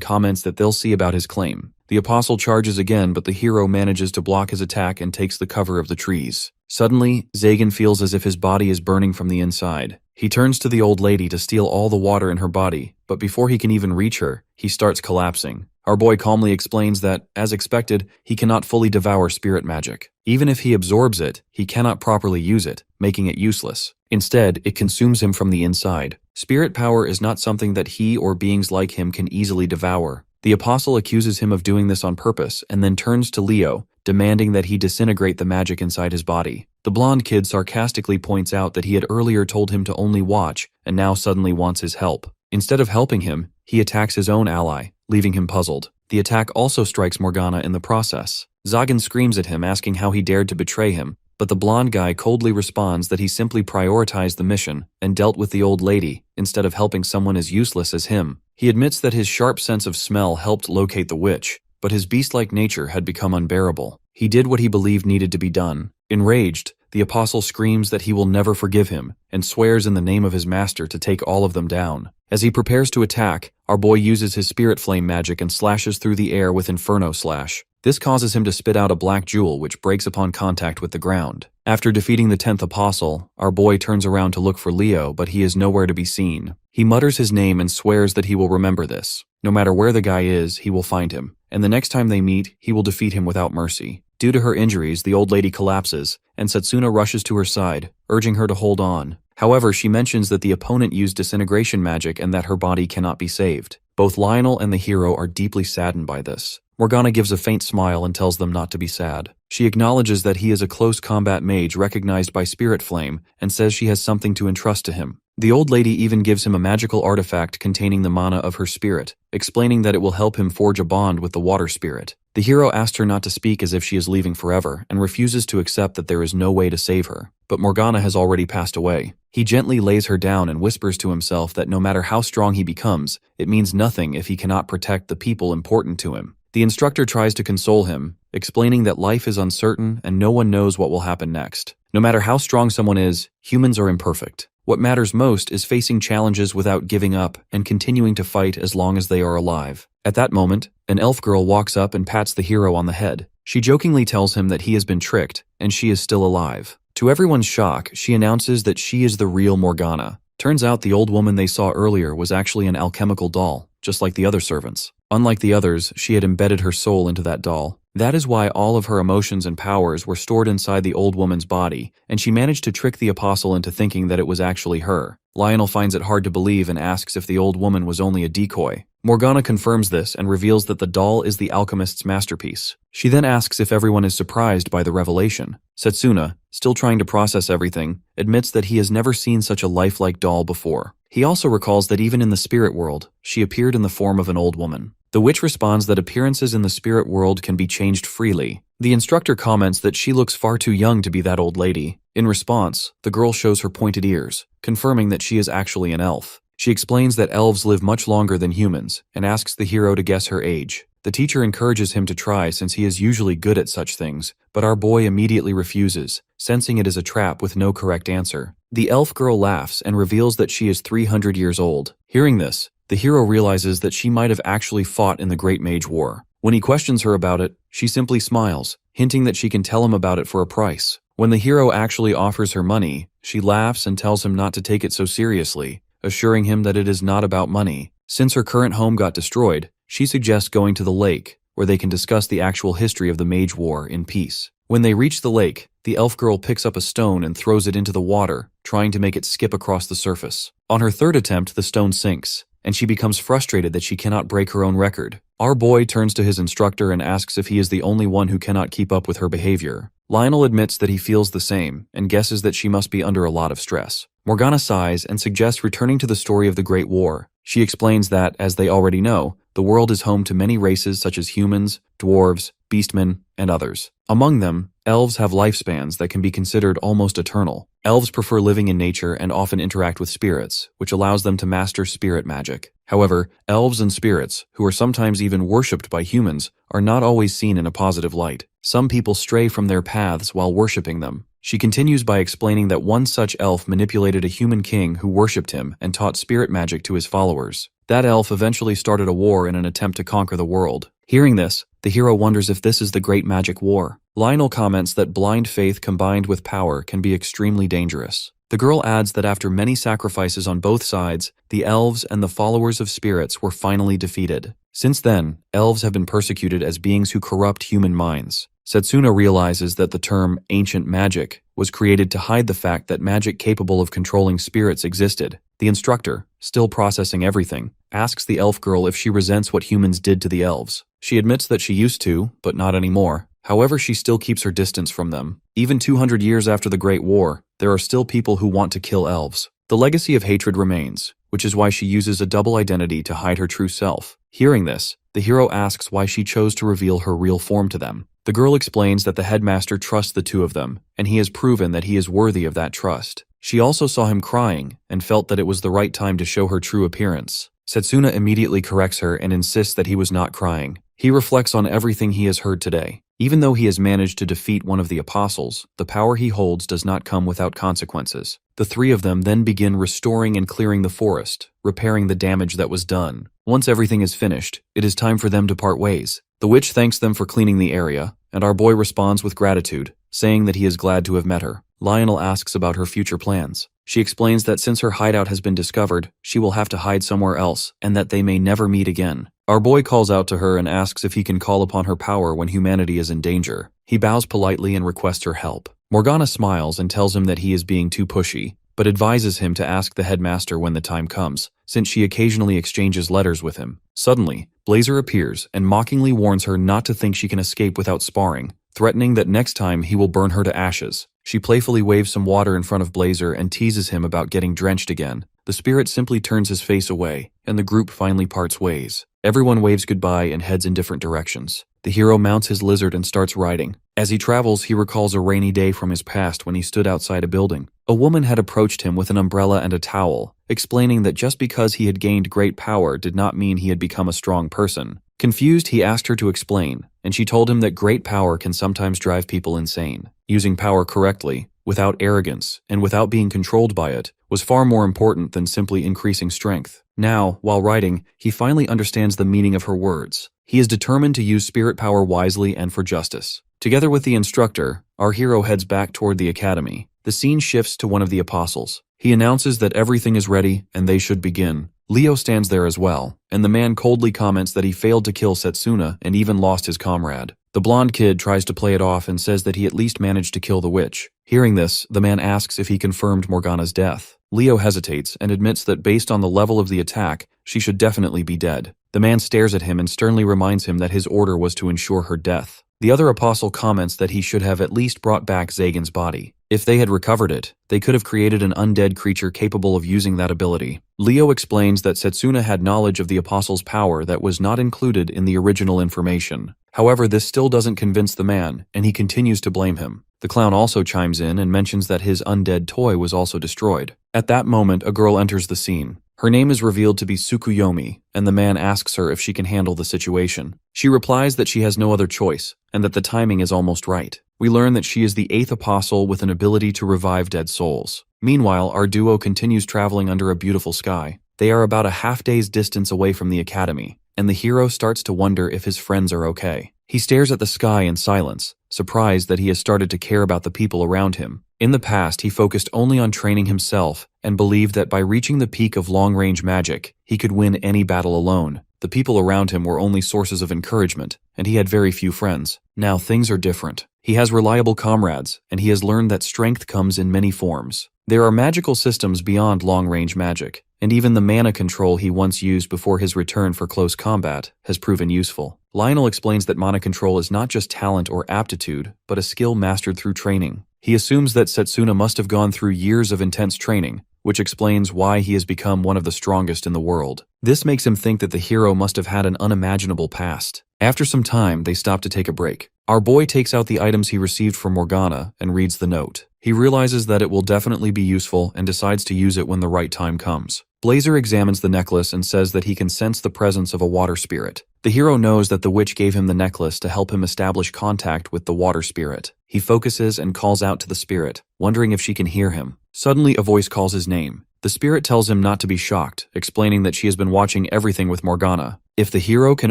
comments that they'll see about his claim. The apostle charges again, but the hero manages to block his attack and takes the cover of the trees. Suddenly, Zagan feels as if his body is burning from the inside. He turns to the old lady to steal all the water in her body, but before he can even reach her, he starts collapsing. Our boy calmly explains that, as expected, he cannot fully devour spirit magic. Even if he absorbs it, he cannot properly use it, making it useless. Instead, it consumes him from the inside. Spirit power is not something that he or beings like him can easily devour. The apostle accuses him of doing this on purpose and then turns to Leo, demanding that he disintegrate the magic inside his body. The blonde kid sarcastically points out that he had earlier told him to only watch and now suddenly wants his help. Instead of helping him, he attacks his own ally, leaving him puzzled. The attack also strikes Morgana in the process. Zagan screams at him, asking how he dared to betray him, but the blonde guy coldly responds that he simply prioritized the mission and dealt with the old lady instead of helping someone as useless as him. He admits that his sharp sense of smell helped locate the witch, but his beast-like nature had become unbearable. He did what he believed needed to be done. Enraged, the apostle screams that he will never forgive him and swears in the name of his master to take all of them down. As he prepares to attack, our boy uses his spirit flame magic and slashes through the air with Inferno Slash. This causes him to spit out a black jewel which breaks upon contact with the ground. After defeating the 10th apostle, our boy turns around to look for Leo, but he is nowhere to be seen. He mutters his name and swears that he will remember this. No matter where the guy is, he will find him, and the next time they meet, he will defeat him without mercy. Due to her injuries, the old lady collapses, and Setsuna rushes to her side, urging her to hold on. However, she mentions that the opponent used disintegration magic and that her body cannot be saved. Both Lionel and the hero are deeply saddened by this. Morgana gives a faint smile and tells them not to be sad. She acknowledges that he is a close combat mage recognized by Spirit Flame and says she has something to entrust to him. The old lady even gives him a magical artifact containing the mana of her spirit, explaining that it will help him forge a bond with the water spirit. The hero asks her not to speak as if she is leaving forever and refuses to accept that there is no way to save her. But Morgana has already passed away. He gently lays her down and whispers to himself that no matter how strong he becomes, it means nothing if he cannot protect the people important to him. The instructor tries to console him, explaining that life is uncertain and no one knows what will happen next. No matter how strong someone is, humans are imperfect. What matters most is facing challenges without giving up and continuing to fight as long as they are alive. At that moment, an elf girl walks up and pats the hero on the head. She jokingly tells him that he has been tricked and she is still alive. To everyone's shock, she announces that she is the real Morgana. Turns out the old woman they saw earlier was actually an alchemical doll, just like the other servants. Unlike the others, she had embedded her soul into that doll. That is why all of her emotions and powers were stored inside the old woman's body, and she managed to trick the apostle into thinking that it was actually her. Lionel finds it hard to believe and asks if the old woman was only a decoy. Morgana confirms this and reveals that the doll is the alchemist's masterpiece. She then asks if everyone is surprised by the revelation. Setsuna, still trying to process everything, admits that he has never seen such a lifelike doll before. He also recalls that even in the spirit world, she appeared in the form of an old woman. The witch responds that appearances in the spirit world can be changed freely. The instructor comments that she looks far too young to be that old lady. In response, the girl shows her pointed ears, confirming that she is actually an elf. She explains that elves live much longer than humans and asks the hero to guess her age. The teacher encourages him to try since he is usually good at such things, but our boy immediately refuses, sensing it is a trap with no correct answer. The elf girl laughs and reveals that she is 300 years old. Hearing this, the hero realizes that she might have actually fought in the Great Mage War. When he questions her about it, she simply smiles, hinting that she can tell him about it for a price. When the hero actually offers her money, she laughs and tells him not to take it so seriously, assuring him that it is not about money. Since her current home got destroyed, she suggests going to the lake, where they can discuss the actual history of the Mage War in peace. When they reach the lake, the elf girl picks up a stone and throws it into the water, trying to make it skip across the surface. On her third attempt, the stone sinks, and she becomes frustrated that she cannot break her own record. Our boy turns to his instructor and asks if he is the only one who cannot keep up with her behavior. Lionel admits that he feels the same and guesses that she must be under a lot of stress. Morgana sighs and suggests returning to the story of the Great War. She explains that, as they already know, the world is home to many races such as humans, dwarves, beastmen, and others. Among them, elves have lifespans that can be considered almost eternal. Elves prefer living in nature and often interact with spirits, which allows them to master spirit magic. However, elves and spirits, who are sometimes even worshipped by humans, are not always seen in a positive light. Some people stray from their paths while worshipping them. She continues by explaining that one such elf manipulated a human king who worshipped him and taught spirit magic to his followers. That elf eventually started a war in an attempt to conquer the world. Hearing this, the hero wonders if this is the Great Magic War. Lionel comments that blind faith combined with power can be extremely dangerous. The girl adds that after many sacrifices on both sides, the elves and the followers of spirits were finally defeated. Since then, elves have been persecuted as beings who corrupt human minds. Setsuna realizes that the term ancient magic was created to hide the fact that magic capable of controlling spirits existed. The instructor, still processing everything, asks the elf girl if she resents what humans did to the elves. She admits that she used to, but not anymore. However, she still keeps her distance from them. Even 200 years after the Great War, there are still people who want to kill elves. The legacy of hatred remains, which is why she uses a double identity to hide her true self. Hearing this, the hero asks why she chose to reveal her real form to them. The girl explains that the headmaster trusts the two of them, and he has proven that he is worthy of that trust. She also saw him crying and felt that it was the right time to show her true appearance. Setsuna immediately corrects her and insists that he was not crying. He reflects on everything he has heard today. Even though he has managed to defeat one of the apostles, the power he holds does not come without consequences. The three of them then begin restoring and clearing the forest, repairing the damage that was done. Once everything is finished, it is time for them to part ways. The witch thanks them for cleaning the area, and our boy responds with gratitude, saying that he is glad to have met her. Lionel asks about her future plans. She explains that since her hideout has been discovered, she will have to hide somewhere else, and that they may never meet again. Our boy calls out to her and asks if he can call upon her power when humanity is in danger. He bows politely and requests her help. Morgana smiles and tells him that he is being too pushy, but advises him to ask the headmaster when the time comes, since she occasionally exchanges letters with him. Suddenly, Blazer appears and mockingly warns her not to think she can escape without sparring, threatening that next time he will burn her to ashes. She playfully waves some water in front of Blazer and teases him about getting drenched again. The spirit simply turns his face away, and the group finally parts ways. Everyone waves goodbye and heads in different directions. The hero mounts his lizard and starts riding. As he travels, he recalls a rainy day from his past when he stood outside a building. A woman had approached him with an umbrella and a towel, explaining that just because he had gained great power did not mean he had become a strong person. Confused, he asked her to explain, and she told him that great power can sometimes drive people insane. Using power correctly, without arrogance, and without being controlled by it, was far more important than simply increasing strength. Now, while riding, he finally understands the meaning of her words. He is determined to use spirit power wisely and for justice. Together with the instructor, our hero heads back toward the academy. The scene shifts to one of the apostles. He announces that everything is ready and they should begin. Leo stands there as well, and the man coldly comments that he failed to kill Setsuna and even lost his comrade. The blonde kid tries to play it off and says that he at least managed to kill the witch. Hearing this, the man asks if he confirmed Morgana's death. Leo hesitates and admits that based on the level of the attack, she should definitely be dead. The man stares at him and sternly reminds him that his order was to ensure her death. The other apostle comments that he should have at least brought back Zagan's body. If they had recovered it, they could have created an undead creature capable of using that ability. Leo explains that Setsuna had knowledge of the apostle's power that was not included in the original information. However, this still doesn't convince the man, and he continues to blame him. The clown also chimes in and mentions that his undead toy was also destroyed. At that moment, a girl enters the scene. Her name is revealed to be Tsukuyomi, and the man asks her if she can handle the situation. She replies that she has no other choice, and that the timing is almost right. We learn that she is the 8th apostle with an ability to revive dead souls. Meanwhile, our duo continues traveling under a beautiful sky. They are about a half-day's distance away from the academy, and the hero starts to wonder if his friends are okay. He stares at the sky in silence, surprised that he has started to care about the people around him. In the past, he focused only on training himself and believed that by reaching the peak of long-range magic, he could win any battle alone. The people around him were only sources of encouragement, and he had very few friends. Now things are different. He has reliable comrades, and he has learned that strength comes in many forms. There are magical systems beyond long-range magic, and even the mana control he once used before his return for close combat has proven useful. Lionel explains that mana control is not just talent or aptitude, but a skill mastered through training. He assumes that Setsuna must have gone through years of intense training, which explains why he has become one of the strongest in the world. This makes him think that the hero must have had an unimaginable past. After some time, they stop to take a break. Our boy takes out the items he received from Morgana and reads the note. He realizes that it will definitely be useful and decides to use it when the right time comes. Blazer examines the necklace and says that he can sense the presence of a water spirit. The hero knows that the witch gave him the necklace to help him establish contact with the water spirit. He focuses and calls out to the spirit, wondering if she can hear him. Suddenly, a voice calls his name. The spirit tells him not to be shocked, explaining that she has been watching everything with Morgana. If the hero can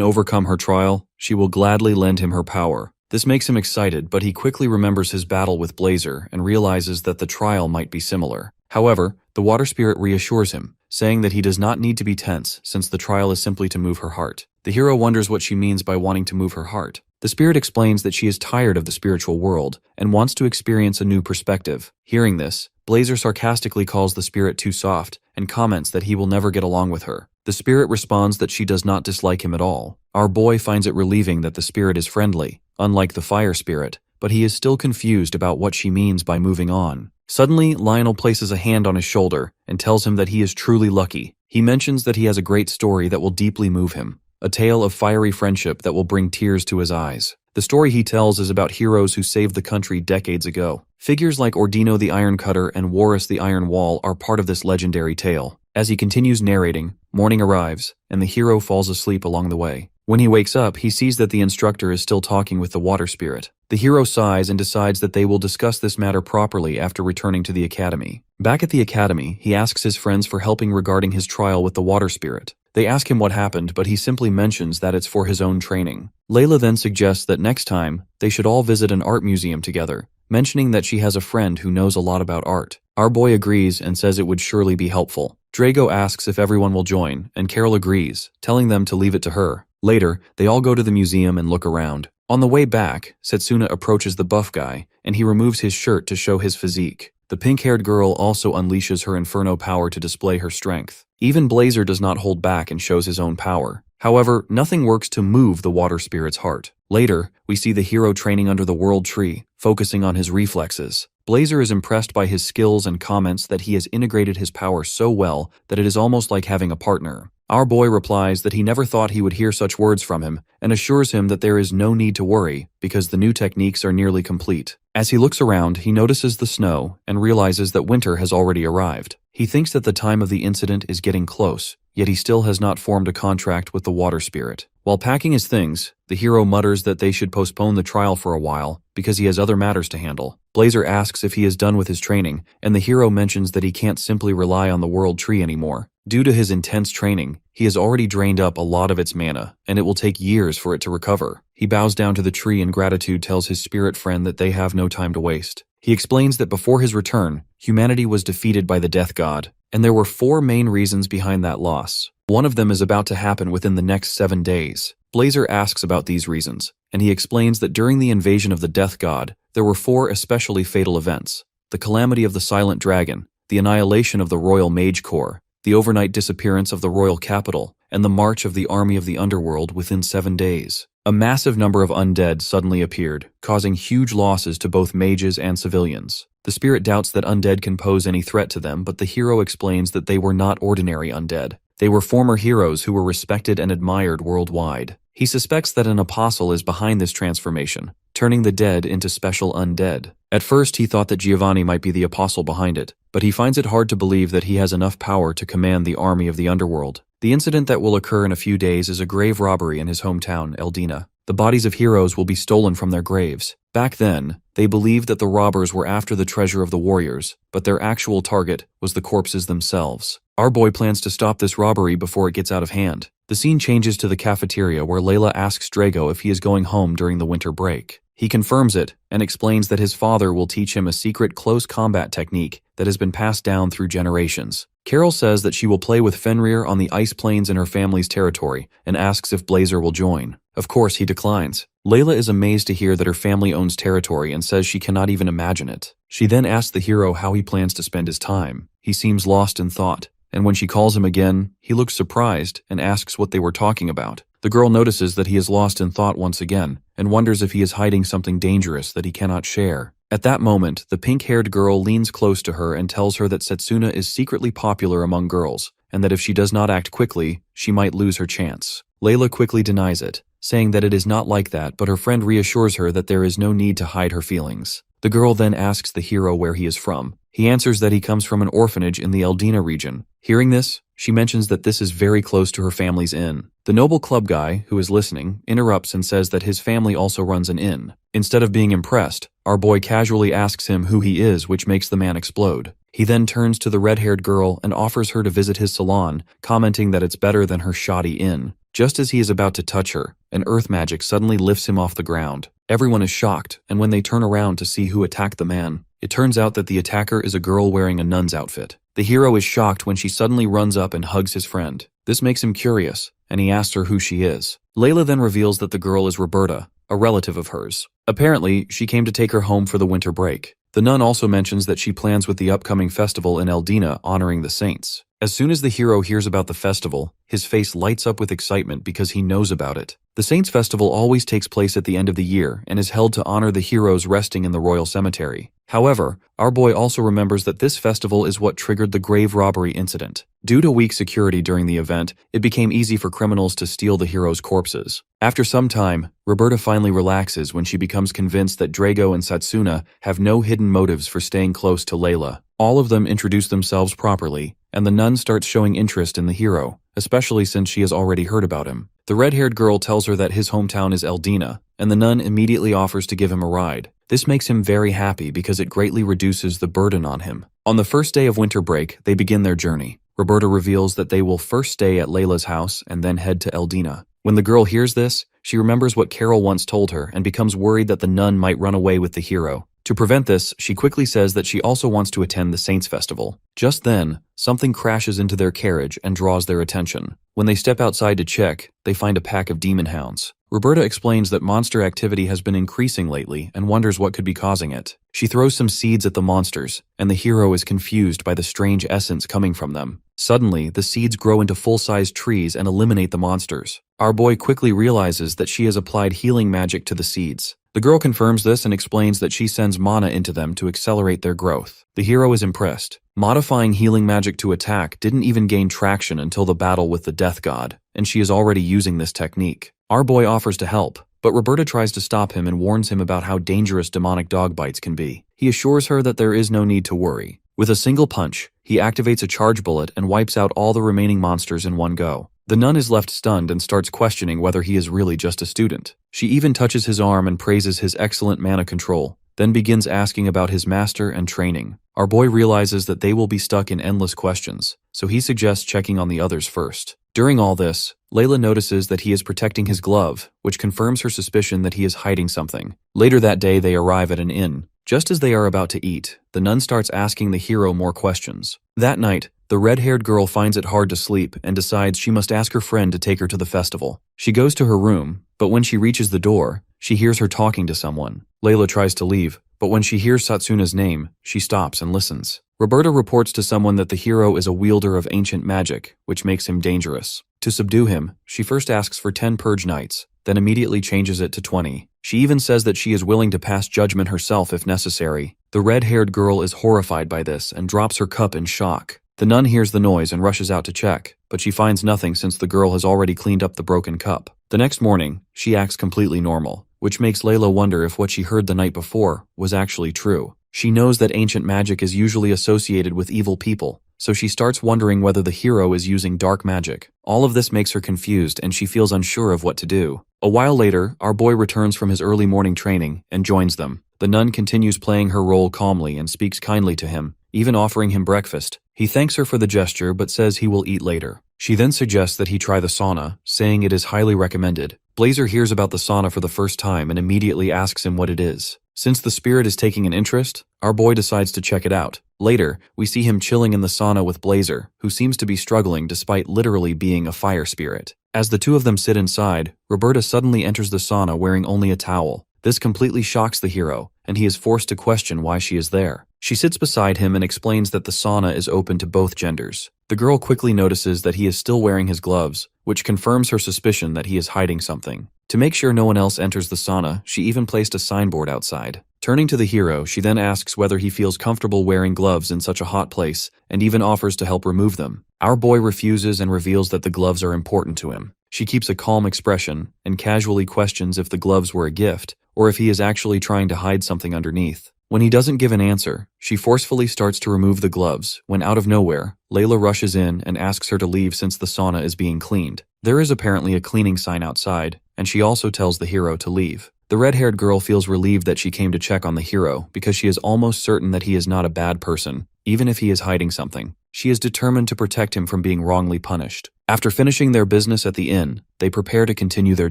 overcome her trial, she will gladly lend him her power. This makes him excited, but he quickly remembers his battle with Blazer and realizes that the trial might be similar. However, the water spirit reassures him, saying that he does not need to be tense since the trial is simply to move her heart. The hero wonders what she means by wanting to move her heart. The spirit explains that she is tired of the spiritual world and wants to experience a new perspective. Hearing this, Blazer sarcastically calls the spirit too soft and comments that he will never get along with her. The spirit responds that she does not dislike him at all. Our boy finds it relieving that the spirit is friendly, unlike the fire spirit, but he is still confused about what she means by moving on. Suddenly, Lionel places a hand on his shoulder and tells him that he is truly lucky. He mentions that he has a great story that will deeply move him, a tale of fiery friendship that will bring tears to his eyes. The story he tells is about heroes who saved the country decades ago. Figures like Ordino the Iron Cutter and Warris the Iron Wall are part of this legendary tale. As he continues narrating, morning arrives, and the hero falls asleep along the way. When he wakes up, he sees that the instructor is still talking with the water spirit. The hero sighs and decides that they will discuss this matter properly after returning to the academy. Back at the academy, he asks his friends for helping regarding his trial with the water spirit. They ask him what happened, but he simply mentions that it's for his own training. Layla then suggests that next time, they should all visit an art museum together, mentioning that she has a friend who knows a lot about art. Our boy agrees and says it would surely be helpful. Drago asks if everyone will join, and Carol agrees, telling them to leave it to her. Later, they all go to the museum and look around. On the way back, Setsuna approaches the buff guy, and he removes his shirt to show his physique. The pink-haired girl also unleashes her inferno power to display her strength. Even Blazer does not hold back and shows his own power. However, nothing works to move the water spirit's heart. Later, we see the hero training under the world tree, focusing on his reflexes. Blazer is impressed by his skills and comments that he has integrated his power so well that it is almost like having a partner. Our boy replies that he never thought he would hear such words from him and assures him that there is no need to worry because the new techniques are nearly complete. As he looks around, he notices the snow and realizes that winter has already arrived. He thinks that the time of the incident is getting close, yet he still has not formed a contract with the water spirit. While packing his things, the hero mutters that they should postpone the trial for a while because he has other matters to handle. Blazer asks if he is done with his training, and the hero mentions that he can't simply rely on the world tree anymore. Due to his intense training, he has already drained up a lot of its mana, and it will take years for it to recover. He bows down to the tree and gratitude tells his spirit friend that they have no time to waste. He explains that before his return, humanity was defeated by the death god, and there were 4 main reasons behind that loss. One of them is about to happen within the next 7 days. Blazer asks about these reasons, and he explains that during the invasion of the death god, there were 4 especially fatal events: the calamity of the silent dragon, the annihilation of the royal mage corps, the overnight disappearance of the royal capital, and the march of the army of the underworld within 7 days. A massive number of undead suddenly appeared, causing huge losses to both mages and civilians. The spirit doubts that undead can pose any threat to them, but the hero explains that they were not ordinary undead. They were former heroes who were respected and admired worldwide. He suspects that an apostle is behind this transformation, turning the dead into special undead. At first, he thought that Giovanni might be the apostle behind it, but he finds it hard to believe that he has enough power to command the army of the underworld. The incident that will occur in a few days is a grave robbery in his hometown, Eldina. The bodies of heroes will be stolen from their graves. Back then, they believed that the robbers were after the treasure of the warriors, but their actual target was the corpses themselves. Our boy plans to stop this robbery before it gets out of hand. The scene changes to the cafeteria where Layla asks Drago if he is going home during the winter break. He confirms it and explains that his father will teach him a secret close combat technique that has been passed down through generations. Carol says that she will play with Fenrir on the ice plains in her family's territory and asks if Blazer will join. Of course, he declines. Layla is amazed to hear that her family owns territory and says she cannot even imagine it. She then asks the hero how he plans to spend his time. He seems lost in thought, and when she calls him again, he looks surprised and asks what they were talking about. The girl notices that he is lost in thought once again and wonders if he is hiding something dangerous that he cannot share. At that moment, the pink-haired girl leans close to her and tells her that Setsuna is secretly popular among girls and that if she does not act quickly, she might lose her chance. Layla quickly denies it, saying that it is not like that, but her friend reassures her that there is no need to hide her feelings. The girl then asks the hero where he is from. He answers that he comes from an orphanage in the Eldina region. Hearing this, she mentions that this is very close to her family's inn. The noble club guy, who is listening, interrupts and says that his family also runs an inn. Instead of being impressed, our boy casually asks him who he is, which makes the man explode. He then turns to the red-haired girl and offers her to visit his salon, commenting that it's better than her shoddy inn. Just as he is about to touch her, an earth magic suddenly lifts him off the ground. Everyone is shocked, and when they turn around to see who attacked the man, it turns out that the attacker is a girl wearing a nun's outfit. The hero is shocked when she suddenly runs up and hugs his friend. This makes him curious, and he asks her who she is. Layla then reveals that the girl is Roberta, a relative of hers. Apparently, she came to take her home for the winter break. The nun also mentions that she plans with the upcoming festival in Eldina honoring the saints. As soon as the hero hears about the festival, his face lights up with excitement because he knows about it. The Saints Festival always takes place at the end of the year and is held to honor the heroes resting in the royal cemetery. However, our boy also remembers that this festival is what triggered the grave robbery incident. Due to weak security during the event, it became easy for criminals to steal the heroes' corpses. After some time, Roberta finally relaxes when she becomes convinced that Drago and Setsuna have no hidden motives for staying close to Layla. All of them introduce themselves properly, and the nun starts showing interest in the hero, especially since she has already heard about him. The red-haired girl tells her that his hometown is Eldina, and the nun immediately offers to give him a ride. This makes him very happy because it greatly reduces the burden on him. On the first day of winter break, they begin their journey. Roberta reveals that they will first stay at Layla's house and then head to Eldina. When the girl hears this, she remembers what Carol once told her and becomes worried that the nun might run away with the hero. To prevent this, she quickly says that she also wants to attend the Saints Festival. Just then, something crashes into their carriage and draws their attention. When they step outside to check, they find a pack of demon hounds. Roberta explains that monster activity has been increasing lately and wonders what could be causing it. She throws some seeds at the monsters, and the hero is confused by the strange essence coming from them. Suddenly, the seeds grow into full-sized trees and eliminate the monsters. Our boy quickly realizes that she has applied healing magic to the seeds. The girl confirms this and explains that she sends mana into them to accelerate their growth. The hero is impressed. Modifying healing magic to attack didn't even gain traction until the battle with the Death God, and she is already using this technique. Our boy offers to help, but Roberta tries to stop him and warns him about how dangerous demonic dog bites can be. He assures her that there is no need to worry. With a single punch, he activates a charge bullet and wipes out all the remaining monsters in one go. The nun is left stunned and starts questioning whether he is really just a student. She even touches his arm and praises his excellent mana control, then begins asking about his master and training. Our boy realizes that they will be stuck in endless questions, so he suggests checking on the others first. During all this, Layla notices that he is protecting his glove, which confirms her suspicion that he is hiding something. Later that day, they arrive at an inn. Just as they are about to eat, the nun starts asking the hero more questions. That night, the red-haired girl finds it hard to sleep and decides she must ask her friend to take her to the festival. She goes to her room, but when she reaches the door, she hears her talking to someone. Layla tries to leave, but when she hears Satsuna's name, she stops and listens. Roberta reports to someone that the hero is a wielder of ancient magic, which makes him dangerous. To subdue him, she first asks for 10 purge nights, then immediately changes it to 20. She even says that she is willing to pass judgment herself if necessary. The red-haired girl is horrified by this and drops her cup in shock. The nun hears the noise and rushes out to check, but she finds nothing since the girl has already cleaned up the broken cup. The next morning, she acts completely normal, which makes Layla wonder if what she heard the night before was actually true. She knows that ancient magic is usually associated with evil people, so she starts wondering whether the hero is using dark magic. All of this makes her confused and she feels unsure of what to do. A while later, our boy returns from his early morning training and joins them. The nun continues playing her role calmly and speaks kindly to him, even offering him breakfast. He thanks her for the gesture but says he will eat later. She then suggests that he try the sauna, saying it is highly recommended. Blazer hears about the sauna for the first time and immediately asks him what it is. Since the spirit is taking an interest, our boy decides to check it out. Later, we see him chilling in the sauna with Blazer, who seems to be struggling despite literally being a fire spirit. As the two of them sit inside, Roberta suddenly enters the sauna wearing only a towel. This completely shocks the hero, and he is forced to question why she is there. She sits beside him and explains that the sauna is open to both genders. The girl quickly notices that he is still wearing his gloves, which confirms her suspicion that he is hiding something. To make sure no one else enters the sauna, she even placed a signboard outside. Turning to the hero, she then asks whether he feels comfortable wearing gloves in such a hot place, and even offers to help remove them. Our boy refuses and reveals that the gloves are important to him. She keeps a calm expression and casually questions if the gloves were a gift, or if he is actually trying to hide something underneath. When he doesn't give an answer, she forcefully starts to remove the gloves, when out of nowhere, Layla rushes in and asks her to leave since the sauna is being cleaned. There is apparently a cleaning sign outside, and she also tells the hero to leave. The red-haired girl feels relieved that she came to check on the hero because she is almost certain that he is not a bad person, even if he is hiding something. She is determined to protect him from being wrongly punished. After finishing their business at the inn, they prepare to continue their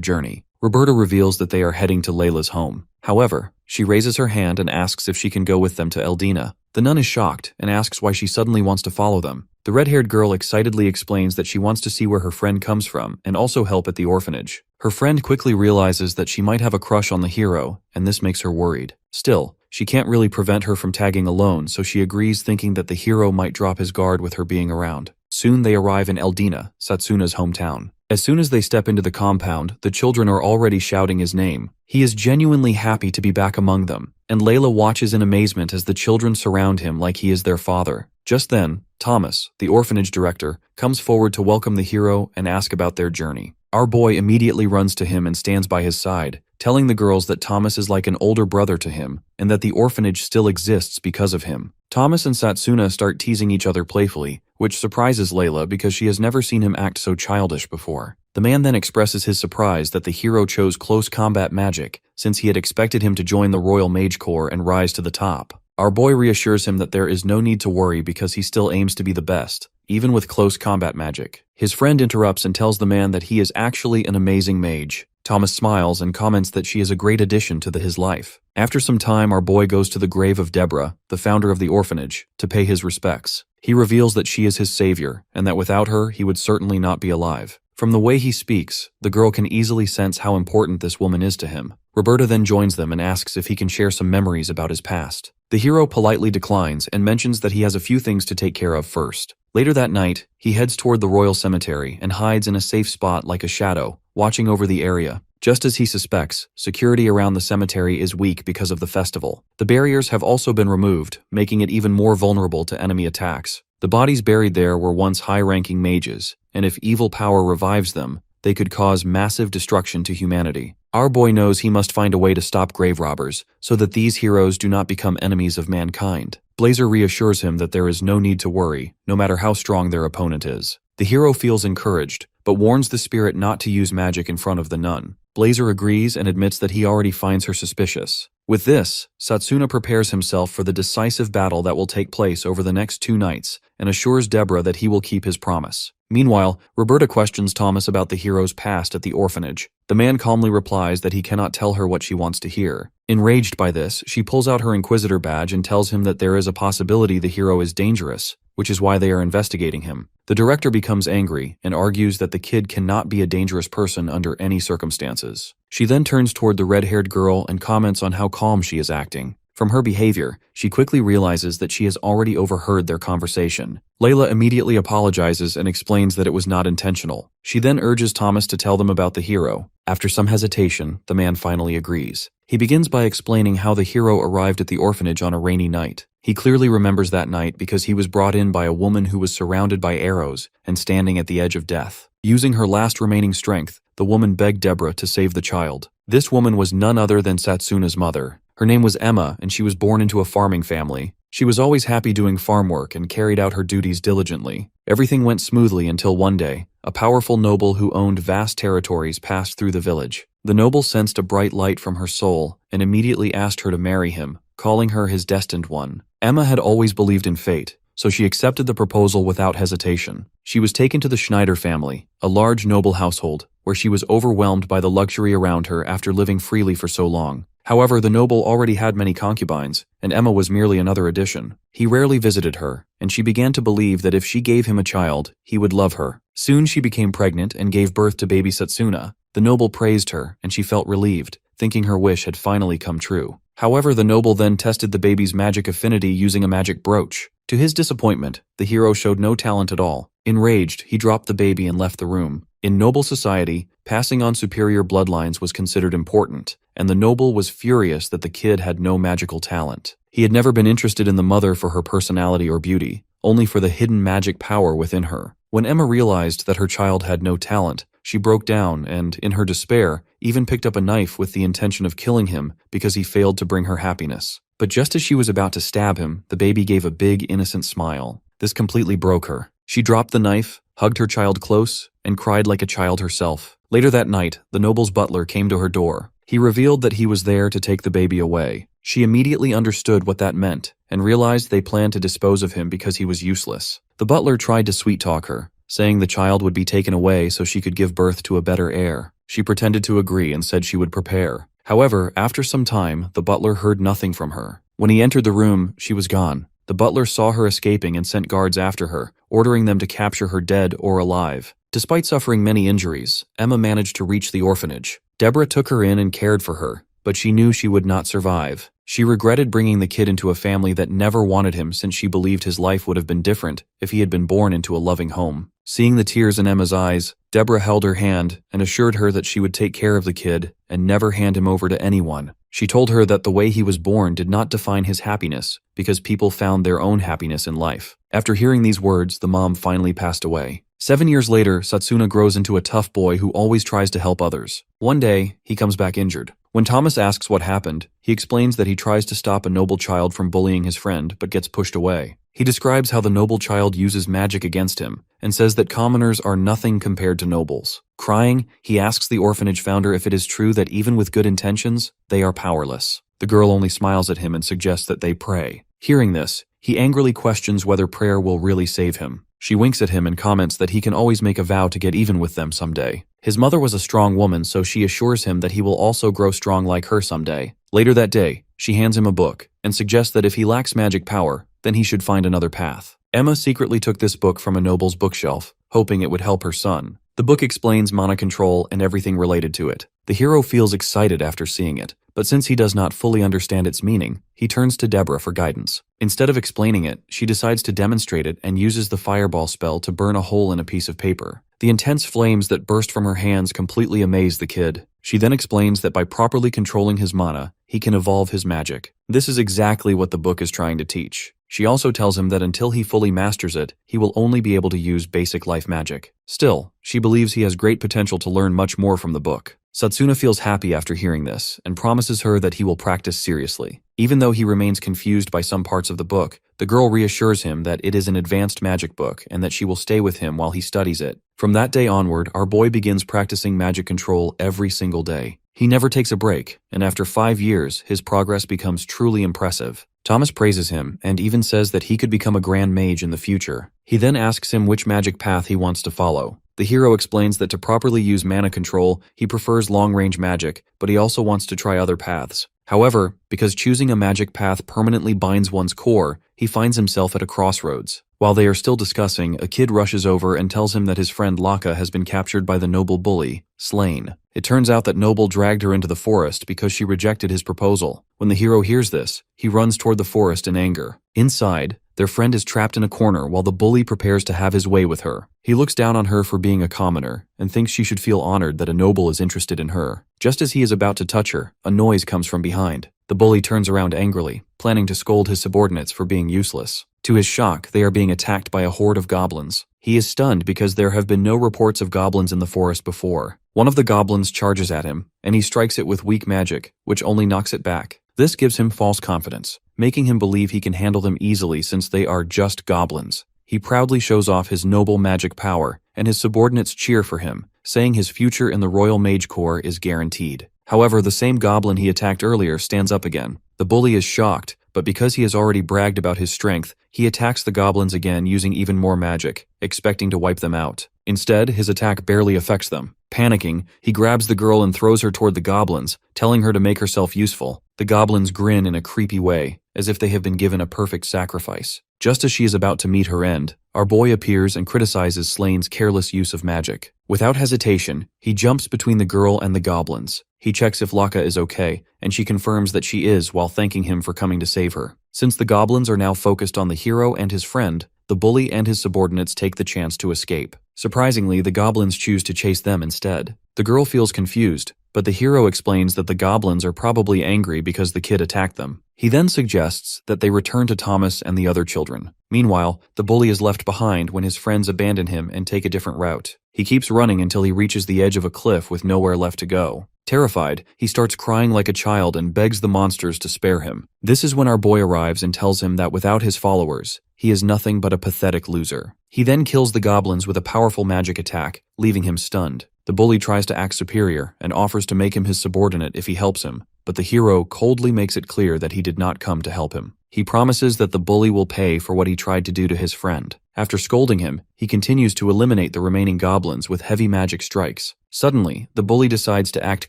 journey. Roberta reveals that they are heading to Layla's home. However, she raises her hand and asks if she can go with them to Eldina. The nun is shocked and asks why she suddenly wants to follow them. The red-haired girl excitedly explains that she wants to see where her friend comes from and also help at the orphanage. Her friend quickly realizes that she might have a crush on the hero, and this makes her worried. Still, she can't really prevent her from tagging alone, so she agrees, thinking that the hero might drop his guard with her being around. Soon they arrive in Eldina, Satsuna's hometown. As soon as they step into the compound, the children are already shouting his name. He is genuinely happy to be back among them, and Layla watches in amazement as the children surround him like he is their father. Just then, Thomas, the orphanage director, comes forward to welcome the hero and ask about their journey. Our boy immediately runs to him and stands by his side, telling the girls that Thomas is like an older brother to him, and that the orphanage still exists because of him. Thomas and Satsuna start teasing each other playfully, which surprises Layla because she has never seen him act so childish before. The man then expresses his surprise that the hero chose Close Combat Magic, since he had expected him to join the Royal Mage Corps and rise to the top. Our boy reassures him that there is no need to worry because he still aims to be the best, even with Close Combat Magic. His friend interrupts and tells the man that he is actually an amazing mage. Thomas smiles and comments that she is a great addition to his life. After some time, our boy goes to the grave of Deborah, the founder of the orphanage, to pay his respects. He reveals that she is his savior, and that without her, he would certainly not be alive. From the way he speaks, the girl can easily sense how important this woman is to him. Roberta then joins them and asks if he can share some memories about his past. The hero politely declines and mentions that he has a few things to take care of first. Later that night, he heads toward the royal cemetery and hides in a safe spot like a shadow, watching over the area. Just as he suspects, security around the cemetery is weak because of the festival. The barriers have also been removed, making it even more vulnerable to enemy attacks. The bodies buried there were once high-ranking mages, and if evil power revives them, they could cause massive destruction to humanity. Our boy knows he must find a way to stop grave robbers, so that these heroes do not become enemies of mankind. Blazer reassures him that there is no need to worry, no matter how strong their opponent is. The hero feels encouraged, but warns the spirit not to use magic in front of the nun. Blazer agrees and admits that he already finds her suspicious. With this, Satsuna prepares himself for the decisive battle that will take place over the next 2 nights and assures Deborah that he will keep his promise. Meanwhile, Roberta questions Thomas about the hero's past at the orphanage. The man calmly replies that he cannot tell her what she wants to hear. Enraged by this, she pulls out her Inquisitor badge and tells him that there is a possibility the hero is dangerous, which is why they are investigating him. The director becomes angry and argues that the kid cannot be a dangerous person under any circumstances. She then turns toward the red-haired girl and comments on how calm she is acting. From her behavior, she quickly realizes that she has already overheard their conversation. Layla immediately apologizes and explains that it was not intentional. She then urges Thomas to tell them about the hero. After some hesitation, the man finally agrees. He begins by explaining how the hero arrived at the orphanage on a rainy night. He clearly remembers that night because he was brought in by a woman who was surrounded by arrows and standing at the edge of death. Using her last remaining strength, the woman begged Deborah to save the child. This woman was none other than Satsuna's mother. Her name was Emma, and she was born into a farming family. She was always happy doing farm work and carried out her duties diligently. Everything went smoothly until one day, a powerful noble who owned vast territories passed through the village. The noble sensed a bright light from her soul and immediately asked her to marry him, calling her his destined one. Emma had always believed in fate, so she accepted the proposal without hesitation. She was taken to the Schneider family, a large noble household, where she was overwhelmed by the luxury around her after living freely for so long. However, the noble already had many concubines, and Emma was merely another addition. He rarely visited her, and she began to believe that if she gave him a child, he would love her. Soon she became pregnant and gave birth to baby Satsuna. The noble praised her, and she felt relieved, thinking her wish had finally come true. However, the noble then tested the baby's magic affinity using a magic brooch. To his disappointment, the hero showed no talent at all. Enraged, he dropped the baby and left the room. In noble society, passing on superior bloodlines was considered important, and the noble was furious that the kid had no magical talent. He had never been interested in the mother for her personality or beauty, only for the hidden magic power within her. When Emma realized that her child had no talent, she broke down and, in her despair, even picked up a knife with the intention of killing him because he failed to bring her happiness. But just as she was about to stab him, the baby gave a big, innocent smile. This completely broke her. She dropped the knife, hugged her child close, and cried like a child herself. Later that night, the noble's butler came to her door. He revealed that he was there to take the baby away. She immediately understood what that meant and realized they planned to dispose of him because he was useless. The butler tried to sweet-talk her, saying the child would be taken away so she could give birth to a better heir. She pretended to agree and said she would prepare. However, after some time, the butler heard nothing from her. When he entered the room, she was gone. The butler saw her escaping and sent guards after her, ordering them to capture her dead or alive. Despite suffering many injuries, Emma managed to reach the orphanage. Deborah took her in and cared for her, but she knew she would not survive. She regretted bringing the kid into a family that never wanted him since she believed his life would have been different if he had been born into a loving home. Seeing the tears in Emma's eyes, Deborah held her hand and assured her that she would take care of the kid and never hand him over to anyone. She told her that the way he was born did not define his happiness because people found their own happiness in life. After hearing these words, the mom finally passed away. 7 years later, Satsuna grows into a tough boy who always tries to help others. One day, he comes back injured. When Thomas asks what happened, he explains that he tries to stop a noble child from bullying his friend but gets pushed away. He describes how the noble child uses magic against him and says that commoners are nothing compared to nobles. Crying, he asks the orphanage founder if it is true that even with good intentions, they are powerless. The girl only smiles at him and suggests that they pray. Hearing this, He angrily questions whether prayer will really save him. She winks at him and comments that he can always make a vow to get even with them someday. His mother was a strong woman, so she assures him that he will also grow strong like her someday. Later that day, she hands him a book and suggests that if he lacks magic power, then he should find another path. Emma secretly took this book from a noble's bookshelf, hoping it would help her son. The book explains mana control and everything related to it. The hero feels excited after seeing it, but since he does not fully understand its meaning, he turns to Deborah for guidance. Instead of explaining it, she decides to demonstrate it and uses the fireball spell to burn a hole in a piece of paper. The intense flames that burst from her hands completely amaze the kid. She then explains that by properly controlling his mana, he can evolve his magic. This is exactly what the book is trying to teach. She also tells him that until he fully masters it, he will only be able to use basic life magic. Still, she believes he has great potential to learn much more from the book. Satsuna feels happy after hearing this and promises her that he will practice seriously. Even though he remains confused by some parts of the book, the girl reassures him that it is an advanced magic book and that she will stay with him while he studies it. From that day onward, our boy begins practicing magic control every single day. He never takes a break, and after 5 years, his progress becomes truly impressive. Thomas praises him and even says that he could become a grand mage in the future. He then asks him which magic path he wants to follow. The hero explains that to properly use mana control, he prefers long-range magic, but he also wants to try other paths. However, because choosing a magic path permanently binds one's core, he finds himself at a crossroads. While they are still discussing, a kid rushes over and tells him that his friend Laka has been captured by the noble bully, slain. It turns out that Noble dragged her into the forest because she rejected his proposal. When the hero hears this, he runs toward the forest in anger. Inside, their friend is trapped in a corner while the bully prepares to have his way with her. He looks down on her for being a commoner and thinks she should feel honored that a noble is interested in her. Just as he is about to touch her, a noise comes from behind. The bully turns around angrily, planning to scold his subordinates for being useless. To his shock, they are being attacked by a horde of goblins. He is stunned because there have been no reports of goblins in the forest before. One of the goblins charges at him, and he strikes it with weak magic, which only knocks it back. This gives him false confidence, making him believe he can handle them easily since they are just goblins. He proudly shows off his noble magic power, and his subordinates cheer for him, saying his future in the Royal Mage Corps is guaranteed. However, the same goblin he attacked earlier stands up again. The bully is shocked, but because he has already bragged about his strength, he attacks the goblins again using even more magic, expecting to wipe them out. Instead, his attack barely affects them. Panicking, he grabs the girl and throws her toward the goblins, telling her to make herself useful. The goblins grin in a creepy way, as if they have been given a perfect sacrifice. Just as she is about to meet her end, our boy appears and criticizes Slane's careless use of magic. Without hesitation, he jumps between the girl and the goblins. He checks if Laka is okay, and she confirms that she is while thanking him for coming to save her. Since the goblins are now focused on the hero and his friend, the bully and his subordinates take the chance to escape. Surprisingly, the goblins choose to chase them instead. The girl feels confused, but the hero explains that the goblins are probably angry because the kid attacked them. He then suggests that they return to Thomas and the other children. Meanwhile, the bully is left behind when his friends abandon him and take a different route. He keeps running until he reaches the edge of a cliff with nowhere left to go. Terrified, he starts crying like a child and begs the monsters to spare him. This is when our boy arrives and tells him that without his followers, he is nothing but a pathetic loser. He then kills the goblins with a powerful magic attack, leaving him stunned. The bully tries to act superior and offers to make him his subordinate if he helps him, but the hero coldly makes it clear that he did not come to help him. He promises that the bully will pay for what he tried to do to his friend. After scolding him, he continues to eliminate the remaining goblins with heavy magic strikes. Suddenly, the bully decides to act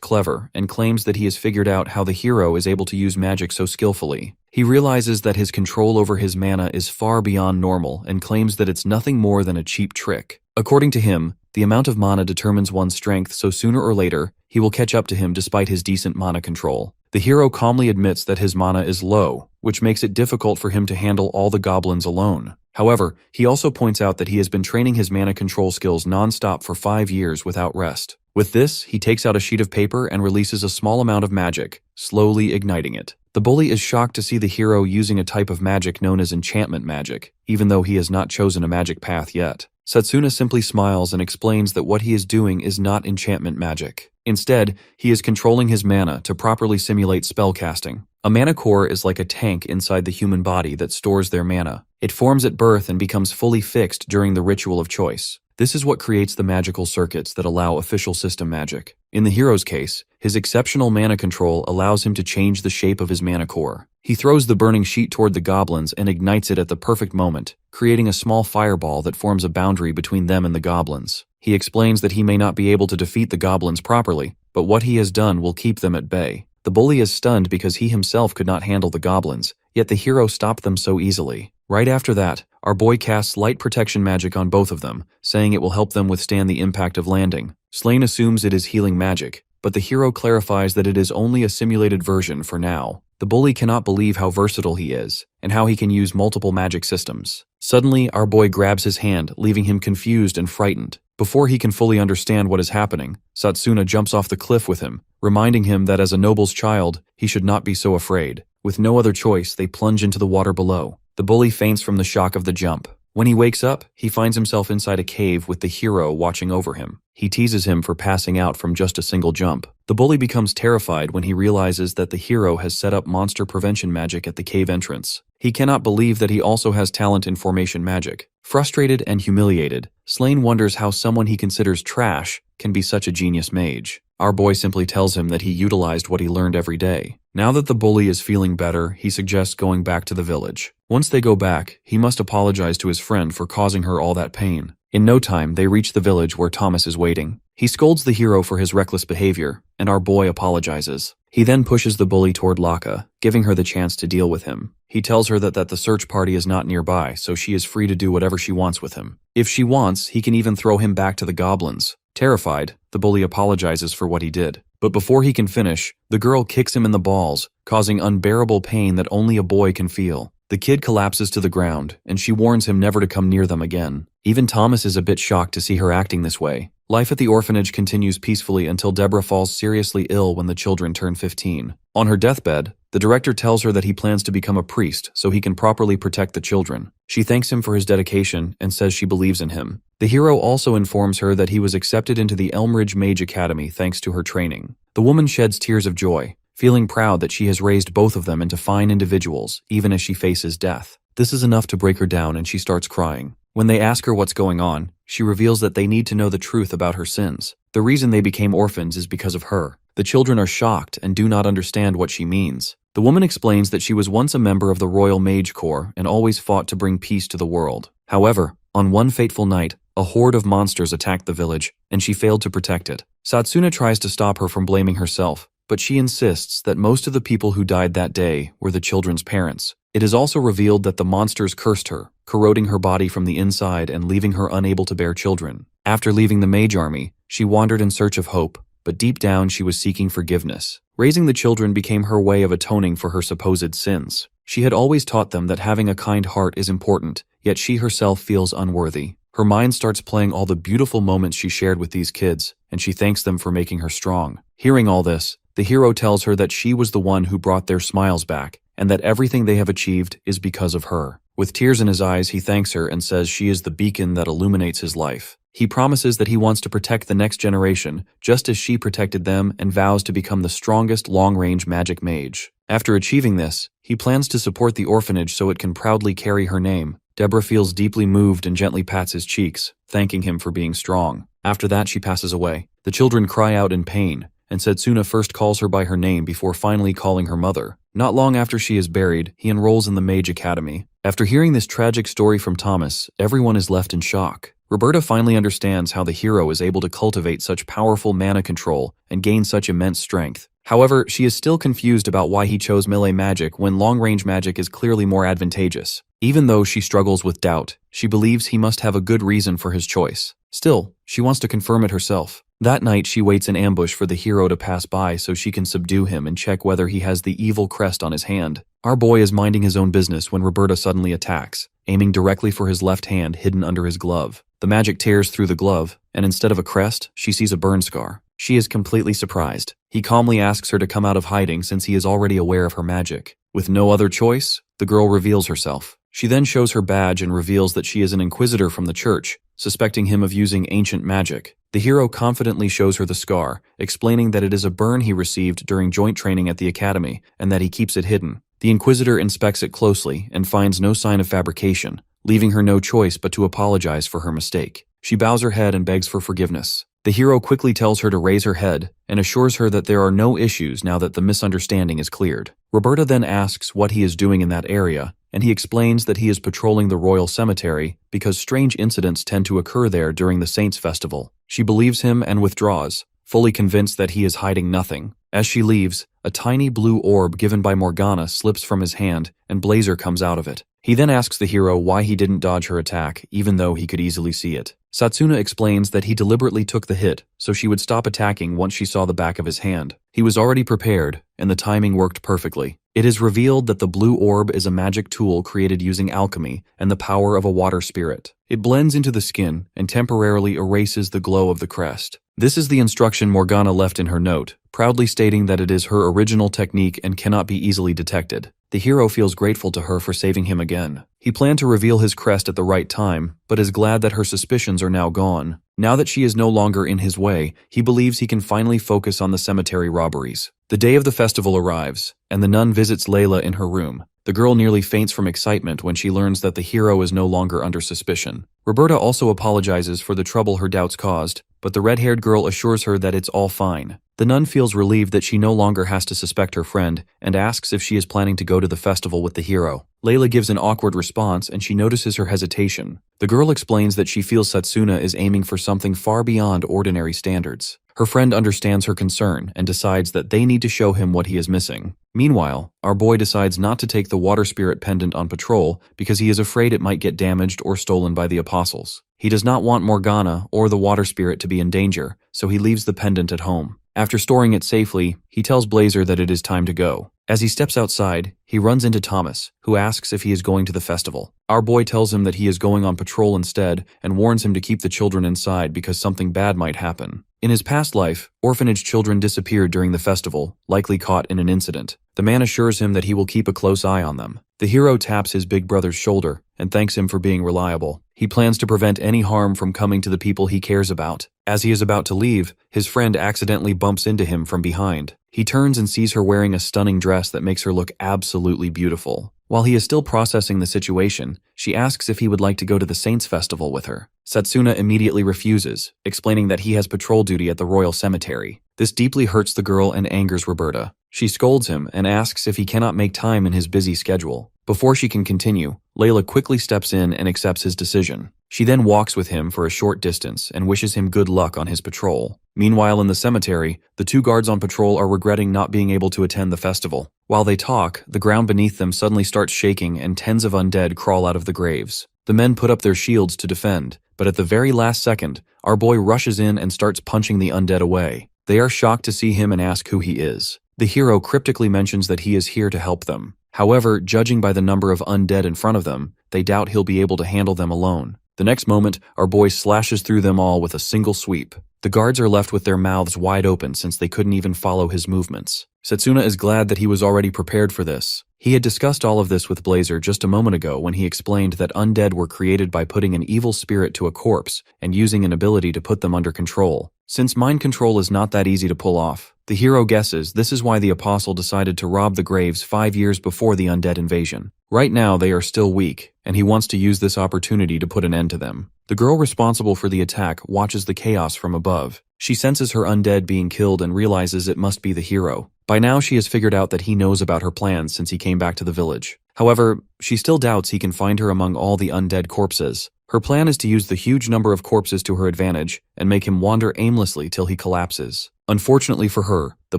clever and claims that he has figured out how the hero is able to use magic so skillfully. He realizes that his control over his mana is far beyond normal and claims that it's nothing more than a cheap trick. According to him, the amount of mana determines one's strength, so sooner or later, he will catch up to him despite his decent mana control. The hero calmly admits that his mana is low, which makes it difficult for him to handle all the goblins alone. However, he also points out that he has been training his mana control skills non-stop for 5 years without rest. With this, he takes out a sheet of paper and releases a small amount of magic, slowly igniting it. The bully is shocked to see the hero using a type of magic known as enchantment magic, even though he has not chosen a magic path yet. Satsuna simply smiles and explains that what he is doing is not enchantment magic. Instead, he is controlling his mana to properly simulate spellcasting. A mana core is like a tank inside the human body that stores their mana. It forms at birth and becomes fully fixed during the ritual of choice. This is what creates the magical circuits that allow official system magic. In the hero's case, his exceptional mana control allows him to change the shape of his mana core. He throws the burning sheet toward the goblins and ignites it at the perfect moment, creating a small fireball that forms a boundary between them and the goblins. He explains that he may not be able to defeat the goblins properly, but what he has done will keep them at bay. The bully is stunned because he himself could not handle the goblins, yet the hero stopped them so easily. Right after that, our boy casts light protection magic on both of them, saying it will help them withstand the impact of landing. Slain assumes it is healing magic, but the hero clarifies that it is only a simulated version for now. The bully cannot believe how versatile he is, and how he can use multiple magic systems. Suddenly, our boy grabs his hand, leaving him confused and frightened. Before he can fully understand what is happening, Satsuna jumps off the cliff with him, reminding him that as a noble's child, he should not be so afraid. With no other choice, they plunge into the water below. The bully faints from the shock of the jump. When he wakes up, he finds himself inside a cave with the hero watching over him. He teases him for passing out from just a single jump. The bully becomes terrified when he realizes that the hero has set up monster prevention magic at the cave entrance. He cannot believe that he also has talent in formation magic. Frustrated and humiliated, Slain wonders how someone he considers trash can be such a genius mage. Our boy simply tells him that he utilized what he learned every day. Now that the bully is feeling better, he suggests going back to the village. Once they go back, he must apologize to his friend for causing her all that pain. In no time, they reach the village where Thomas is waiting. He scolds the hero for his reckless behavior, and our boy apologizes. He then pushes the bully toward Laka, giving her the chance to deal with him. He tells her that the search party is not nearby, so she is free to do whatever she wants with him. If she wants, he can even throw him back to the goblins. Terrified, the bully apologizes for what he did. But before he can finish, the girl kicks him in the balls, causing unbearable pain that only a boy can feel. The kid collapses to the ground, and she warns him never to come near them again. Even Thomas is a bit shocked to see her acting this way. Life at the orphanage continues peacefully until Deborah falls seriously ill when the children turn 15. On her deathbed, the director tells her that he plans to become a priest so he can properly protect the children. She thanks him for his dedication and says she believes in him. The hero also informs her that he was accepted into the Elmridge Mage Academy thanks to her training. The woman sheds tears of joy, feeling proud that she has raised both of them into fine individuals, even as she faces death. This is enough to break her down and she starts crying. When they ask her what's going on, she reveals that they need to know the truth about her sins. The reason they became orphans is because of her. The children are shocked and do not understand what she means. The woman explains that she was once a member of the Royal Mage Corps and always fought to bring peace to the world. However, on one fateful night, a horde of monsters attacked the village, and she failed to protect it. Satsuna tries to stop her from blaming herself, but she insists that most of the people who died that day were the children's parents. It is also revealed that the monsters cursed her, corroding her body from the inside and leaving her unable to bear children. After leaving the mage army, she wandered in search of hope, but deep down she was seeking forgiveness. Raising the children became her way of atoning for her supposed sins. She had always taught them that having a kind heart is important, yet she herself feels unworthy. Her mind starts playing all the beautiful moments she shared with these kids, and she thanks them for making her strong. Hearing all this, the hero tells her that she was the one who brought their smiles back, and that everything they have achieved is because of her. With tears in his eyes, he thanks her and says she is the beacon that illuminates his life. He promises that he wants to protect the next generation, just as she protected them, and vows to become the strongest long-range magic mage. After achieving this, he plans to support the orphanage so it can proudly carry her name. Deborah feels deeply moved and gently pats his cheeks, thanking him for being strong. After that, she passes away. The children cry out in pain, and Satsuna first calls her by her name before finally calling her mother. Not long after she is buried, he enrolls in the Mage Academy. After hearing this tragic story from Thomas, everyone is left in shock. Roberta finally understands how the hero is able to cultivate such powerful mana control and gain such immense strength. However, she is still confused about why he chose melee magic when long-range magic is clearly more advantageous. Even though she struggles with doubt, she believes he must have a good reason for his choice. Still, she wants to confirm it herself. That night, she waits in ambush for the hero to pass by so she can subdue him and check whether he has the evil crest on his hand. Our boy is minding his own business when Roberta suddenly attacks, aiming directly for his left hand hidden under his glove. The magic tears through the glove, and instead of a crest, she sees a burn scar. She is completely surprised. He calmly asks her to come out of hiding since he is already aware of her magic. With no other choice, the girl reveals herself. She then shows her badge and reveals that she is an inquisitor from the church, suspecting him of using ancient magic. The hero confidently shows her the scar, explaining that it is a burn he received during joint training at the academy and that he keeps it hidden. The inquisitor inspects it closely and finds no sign of fabrication, leaving her no choice but to apologize for her mistake. She bows her head and begs for forgiveness. The hero quickly tells her to raise her head and assures her that there are no issues now that the misunderstanding is cleared. Roberta then asks what he is doing in that area, and he explains that he is patrolling the royal cemetery because strange incidents tend to occur there during the Saints' Festival. She believes him and withdraws, fully convinced that he is hiding nothing. As she leaves, a tiny blue orb given by Morgana slips from his hand and Blazer comes out of it. He then asks the hero why he didn't dodge her attack, even though he could easily see it. Satsuna explains that he deliberately took the hit so she would stop attacking once she saw the back of his hand. He was already prepared, and the timing worked perfectly. It is revealed that the blue orb is a magic tool created using alchemy and the power of a water spirit. It blends into the skin and temporarily erases the glow of the crest. This is the instruction Morgana left in her note, proudly stating that it is her original technique and cannot be easily detected. The hero feels grateful to her for saving him again. He planned to reveal his crest at the right time, but is glad that her suspicions are now gone. Now that she is no longer in his way, he believes he can finally focus on the cemetery robberies. The day of the festival arrives, and the nun visits Layla in her room. The girl nearly faints from excitement when she learns that the hero is no longer under suspicion. Roberta also apologizes for the trouble her doubts caused, but the red-haired girl assures her that it's all fine. The nun feels relieved that she no longer has to suspect her friend and asks if she is planning to go to the festival with the hero. Layla gives an awkward response and she notices her hesitation. The girl explains that she feels Satsuna is aiming for something far beyond ordinary standards. Her friend understands her concern and decides that they need to show him what he is missing. Meanwhile, our boy decides not to take the water spirit pendant on patrol because he is afraid it might get damaged or stolen by the apostles. He does not want Morgana or the water spirit to be in danger, so he leaves the pendant at home. After storing it safely, he tells Blazer that it is time to go. As he steps outside, he runs into Thomas, who asks if he is going to the festival. Our boy tells him that he is going on patrol instead and warns him to keep the children inside because something bad might happen. In his past life, orphanage children disappeared during the festival, likely caught in an incident. The man assures him that he will keep a close eye on them. The hero taps his big brother's shoulder and thanks him for being reliable. He plans to prevent any harm from coming to the people he cares about. As he is about to leave, his friend accidentally bumps into him from behind. He turns and sees her wearing a stunning dress that makes her look absolutely beautiful. While he is still processing the situation, she asks if he would like to go to the Saints' Festival with her. Satsuna immediately refuses, explaining that he has patrol duty at the royal cemetery. This deeply hurts the girl and angers Roberta. She scolds him and asks if he cannot make time in his busy schedule. Before she can continue, Layla quickly steps in and accepts his decision. She then walks with him for a short distance and wishes him good luck on his patrol. Meanwhile, in the cemetery, the two guards on patrol are regretting not being able to attend the festival. While they talk, the ground beneath them suddenly starts shaking and tens of undead crawl out of the graves. The men put up their shields to defend, but at the very last second, our boy rushes in and starts punching the undead away. They are shocked to see him and ask who he is. The hero cryptically mentions that he is here to help them. However, judging by the number of undead in front of them, they doubt he'll be able to handle them alone. The next moment, our boy slashes through them all with a single sweep. The guards are left with their mouths wide open since they couldn't even follow his movements. Satsuna is glad that he was already prepared for this. He had discussed all of this with Blazer just a moment ago when he explained that undead were created by putting an evil spirit to a corpse and using an ability to put them under control. Since mind control is not that easy to pull off, the hero guesses this is why the apostle decided to rob the graves 5 years before the undead invasion. Right now they are still weak, and he wants to use this opportunity to put an end to them. The girl responsible for the attack watches the chaos from above. She senses her undead being killed and realizes it must be the hero. By now she has figured out that he knows about her plans since he came back to the village. However, she still doubts he can find her among all the undead corpses. Her plan is to use the huge number of corpses to her advantage and make him wander aimlessly till he collapses. Unfortunately for her, the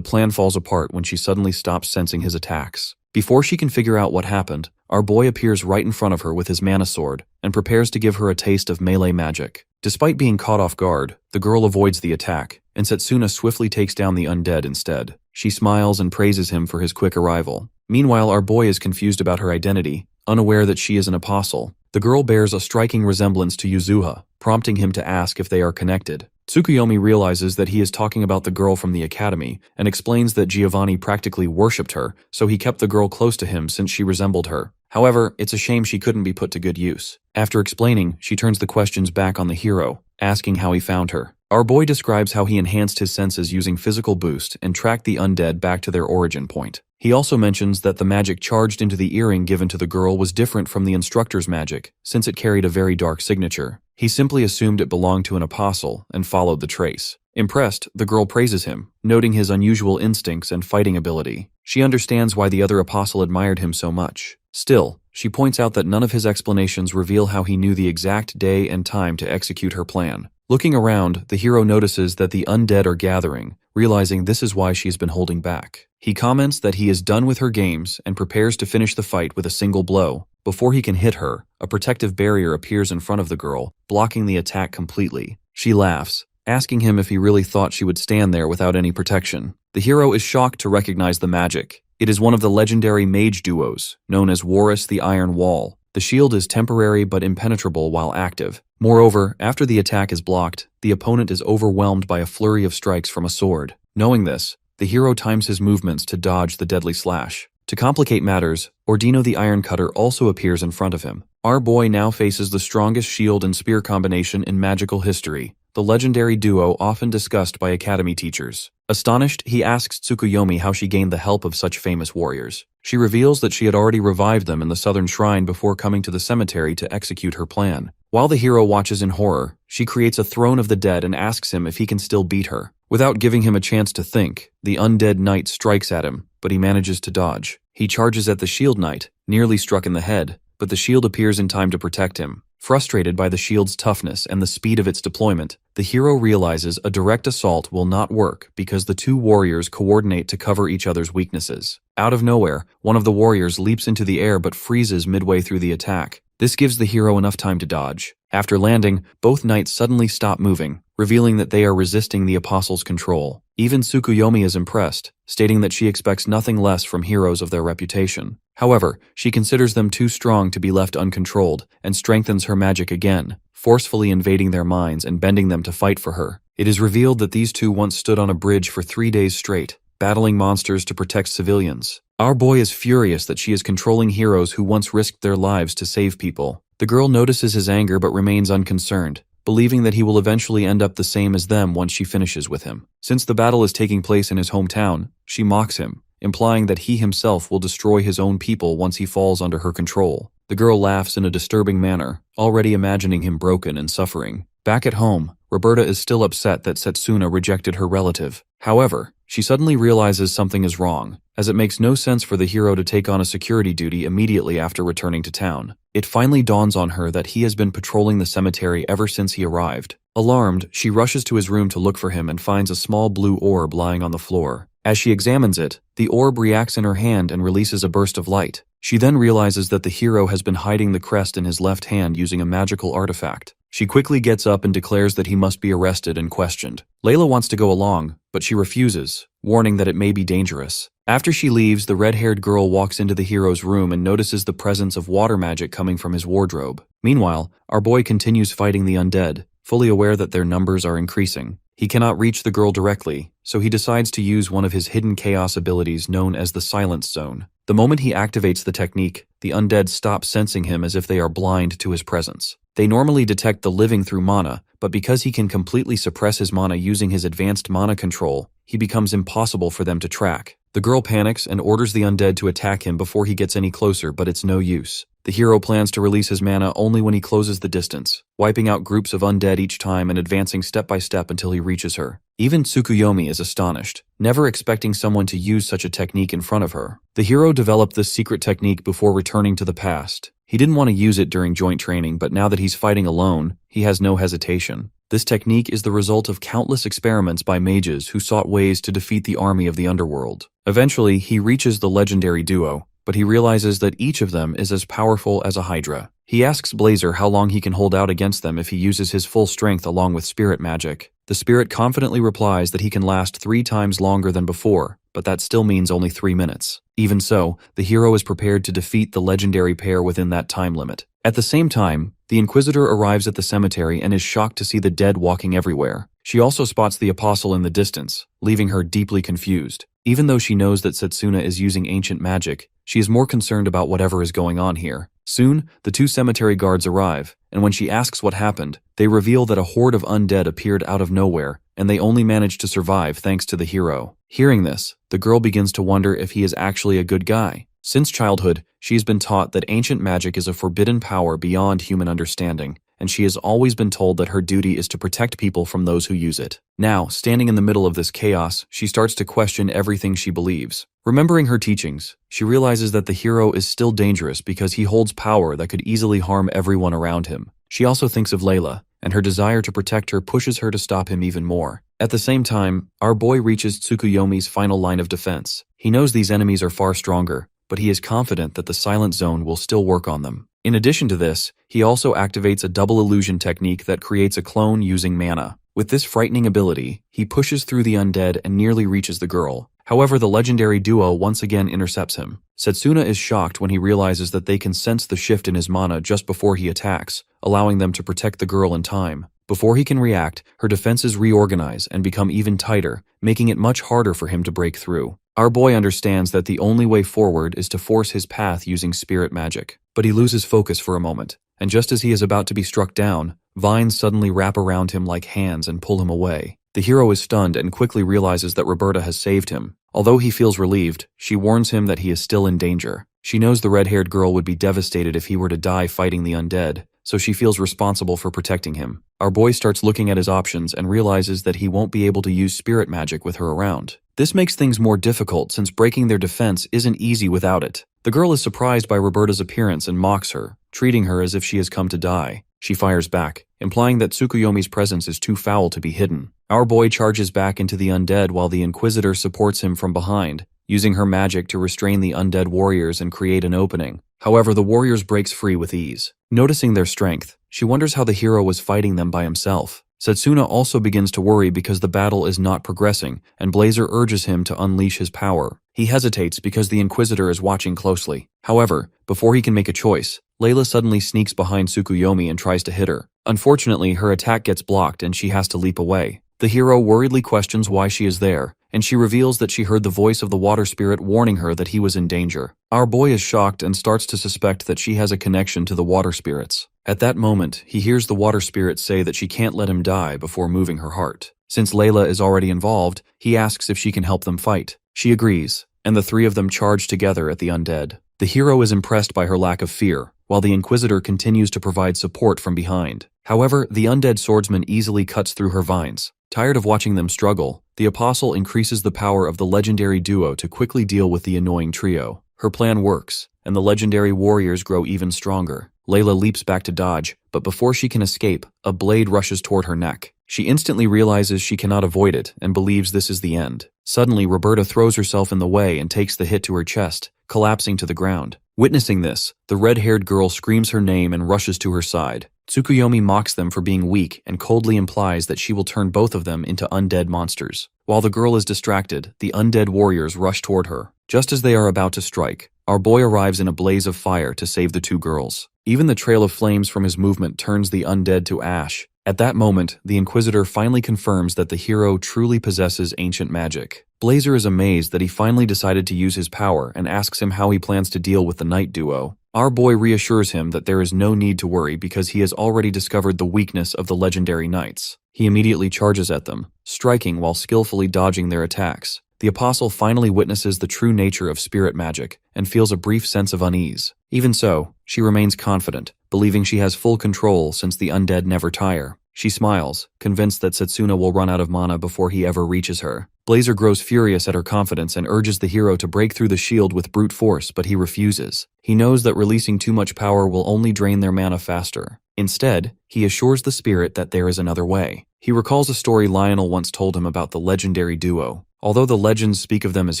plan falls apart when she suddenly stops sensing his attacks. Before she can figure out what happened, our boy appears right in front of her with his mana sword and prepares to give her a taste of melee magic. Despite being caught off guard, the girl avoids the attack, and Satsuna swiftly takes down the undead instead. She smiles and praises him for his quick arrival. Meanwhile, our boy is confused about her identity, unaware that she is an apostle. The girl bears a striking resemblance to Yuzuha, prompting him to ask if they are connected. Tsukuyomi realizes that he is talking about the girl from the academy and explains that Giovanni practically worshipped her, so he kept the girl close to him since she resembled her. However, it's a shame she couldn't be put to good use. After explaining, she turns the questions back on the hero, asking how he found her. Our boy describes how he enhanced his senses using physical boost and tracked the undead back to their origin point. He also mentions that the magic charged into the earring given to the girl was different from the instructor's magic, since it carried a very dark signature. He simply assumed it belonged to an apostle and followed the trace. Impressed, the girl praises him, noting his unusual instincts and fighting ability. She understands why the other apostle admired him so much. Still, she points out that none of his explanations reveal how he knew the exact day and time to execute her plan. Looking around, the hero notices that the undead are gathering, realizing this is why she has been holding back. He comments that he is done with her games and prepares to finish the fight with a single blow. Before he can hit her, a protective barrier appears in front of the girl, blocking the attack completely. She laughs, asking him if he really thought she would stand there without any protection. The hero is shocked to recognize the magic. It is one of the legendary mage duos, known as Warus the Iron Wall. The shield is temporary but impenetrable while active. Moreover, after the attack is blocked, the opponent is overwhelmed by a flurry of strikes from a sword. Knowing this, the hero times his movements to dodge the deadly slash. To complicate matters, Ordino the Iron Cutter also appears in front of him. Our boy now faces the strongest shield and spear combination in magical history, the legendary duo often discussed by academy teachers. Astonished, he asks Tsukuyomi how she gained the help of such famous warriors. She reveals that she had already revived them in the southern shrine before coming to the cemetery to execute her plan. While the hero watches in horror, she creates a throne of the dead and asks him if he can still beat her. Without giving him a chance to think, the undead knight strikes at him, but he manages to dodge. He charges at the shield knight, nearly struck in the head, but the shield appears in time to protect him. Frustrated by the shield's toughness and the speed of its deployment, the hero realizes a direct assault will not work because the two warriors coordinate to cover each other's weaknesses. Out of nowhere, one of the warriors leaps into the air but freezes midway through the attack. This gives the hero enough time to dodge. After landing, both knights suddenly stop moving, revealing that they are resisting the apostle's control. Even Tsukuyomi is impressed, stating that she expects nothing less from heroes of their reputation. However, she considers them too strong to be left uncontrolled and strengthens her magic again, forcefully invading their minds and bending them to fight for her. It is revealed that these two once stood on a bridge for 3 days straight, battling monsters to protect civilians. Our boy is furious that she is controlling heroes who once risked their lives to save people. The girl notices his anger but remains unconcerned, believing that he will eventually end up the same as them once she finishes with him. Since the battle is taking place in his hometown, she mocks him, implying that he himself will destroy his own people once he falls under her control. The girl laughs in a disturbing manner, already imagining him broken and suffering. Back at home, Roberta is still upset that Setsuna rejected her relative. However, she suddenly realizes something is wrong, as it makes no sense for the hero to take on a security duty immediately after returning to town. It finally dawns on her that he has been patrolling the cemetery ever since he arrived. Alarmed, she rushes to his room to look for him and finds a small blue orb lying on the floor. As she examines it, the orb reacts in her hand and releases a burst of light. She then realizes that the hero has been hiding the crest in his left hand using a magical artifact. She quickly gets up and declares that he must be arrested and questioned. Layla wants to go along, but she refuses, warning that it may be dangerous. After she leaves, the red-haired girl walks into the hero's room and notices the presence of water magic coming from his wardrobe. Meanwhile, our boy continues fighting the undead, fully aware that their numbers are increasing. He cannot reach the girl directly, so he decides to use one of his hidden chaos abilities known as the Silence Zone. The moment he activates the technique, the undead stop sensing him as if they are blind to his presence. They normally detect the living through mana, but because he can completely suppress his mana using his advanced mana control, he becomes impossible for them to track. The girl panics and orders the undead to attack him before he gets any closer, but it's no use. The hero plans to release his mana only when he closes the distance, wiping out groups of undead each time and advancing step by step until he reaches her. Even Tsukuyomi is astonished, never expecting someone to use such a technique in front of her. The hero developed this secret technique before returning to the past. He didn't want to use it during joint training, but now that he's fighting alone, he has no hesitation. This technique is the result of countless experiments by mages who sought ways to defeat the army of the underworld. Eventually, he reaches the legendary duo, but he realizes that each of them is as powerful as a hydra. He asks Blazer how long he can hold out against them if he uses his full strength along with spirit magic. The spirit confidently replies that he can last 3 times longer than before, but that still means only 3 minutes. Even so, the hero is prepared to defeat the legendary pair within that time limit. At the same time, the Inquisitor arrives at the cemetery and is shocked to see the dead walking everywhere. She also spots the Apostle in the distance, leaving her deeply confused. Even though she knows that Setsuna is using ancient magic, she is more concerned about whatever is going on here. Soon, the 2 cemetery guards arrive, and when she asks what happened, they reveal that a horde of undead appeared out of nowhere and they only manage to survive thanks to the hero. Hearing this, the girl begins to wonder if he is actually a good guy. Since childhood, she has been taught that ancient magic is a forbidden power beyond human understanding, and she has always been told that her duty is to protect people from those who use it. Now, standing in the middle of this chaos, she starts to question everything she believes. Remembering her teachings, she realizes that the hero is still dangerous because he holds power that could easily harm everyone around him. She also thinks of Layla, and her desire to protect her pushes her to stop him even more. At the same time, our boy reaches Tsukuyomi's final line of defense. He knows these enemies are far stronger, but he is confident that the Silent Zone will still work on them. In addition to this, he also activates a double illusion technique that creates a clone using mana. With this frightening ability, he pushes through the undead and nearly reaches the girl. However, the legendary duo once again intercepts him. Setsuna is shocked when he realizes that they can sense the shift in his mana just before he attacks, allowing them to protect the girl in time. Before he can react, her defenses reorganize and become even tighter, making it much harder for him to break through. Our boy understands that the only way forward is to force his path using spirit magic. But he loses focus for a moment, and just as he is about to be struck down, vines suddenly wrap around him like hands and pull him away. The hero is stunned and quickly realizes that Roberta has saved him. Although he feels relieved, she warns him that he is still in danger. She knows the red-haired girl would be devastated if he were to die fighting the undead, so she feels responsible for protecting him. Our boy starts looking at his options and realizes that he won't be able to use spirit magic with her around. This makes things more difficult since breaking their defense isn't easy without it. The girl is surprised by Roberta's appearance and mocks her, treating her as if she has come to die. She fires back, implying that Tsukuyomi's presence is too foul to be hidden. Our boy charges back into the undead while the Inquisitor supports him from behind, using her magic to restrain the undead warriors and create an opening. However, the warriors breaks free with ease. Noticing their strength, she wonders how the hero was fighting them by himself. Setsuna also begins to worry because the battle is not progressing, and Blazer urges him to unleash his power. He hesitates because the Inquisitor is watching closely. However, before he can make a choice, Layla suddenly sneaks behind Tsukuyomi and tries to hit her. Unfortunately, her attack gets blocked and she has to leap away. The hero worriedly questions why she is there, and she reveals that she heard the voice of the water spirit warning her that he was in danger. Our boy is shocked and starts to suspect that she has a connection to the water spirits. At that moment, he hears the water spirit say that she can't let him die before moving her heart. Since Layla is already involved, he asks if she can help them fight. She agrees, and the three of them charge together at the undead. The hero is impressed by her lack of fear, while the Inquisitor continues to provide support from behind. However, the undead swordsman easily cuts through her vines. Tired of watching them struggle, the Apostle increases the power of the legendary duo to quickly deal with the annoying trio. Her plan works, and the legendary warriors grow even stronger. Layla leaps back to dodge, but before she can escape, a blade rushes toward her neck. She instantly realizes she cannot avoid it and believes this is the end. Suddenly, Roberta throws herself in the way and takes the hit to her chest, collapsing to the ground. Witnessing this, the red-haired girl screams her name and rushes to her side. Tsukuyomi mocks them for being weak and coldly implies that she will turn both of them into undead monsters. While the girl is distracted, the undead warriors rush toward her. Just as they are about to strike, our boy arrives in a blaze of fire to save the two girls. Even the trail of flames from his movement turns the undead to ash. At that moment, the Inquisitor finally confirms that the hero truly possesses ancient magic. Blazer is amazed that he finally decided to use his power and asks him how he plans to deal with the knight duo. Our boy reassures him that there is no need to worry because he has already discovered the weakness of the legendary knights. He immediately charges at them, striking while skillfully dodging their attacks. The Apostle finally witnesses the true nature of spirit magic and feels a brief sense of unease. Even so, she remains confident, believing she has full control since the undead never tire. She smiles, convinced that Setsuna will run out of mana before he ever reaches her. Blazer grows furious at her confidence and urges the hero to break through the shield with brute force, but he refuses. He knows that releasing too much power will only drain their mana faster. Instead, he assures the spirit that there is another way. He recalls a story Lionel once told him about the legendary duo. Although the legends speak of them as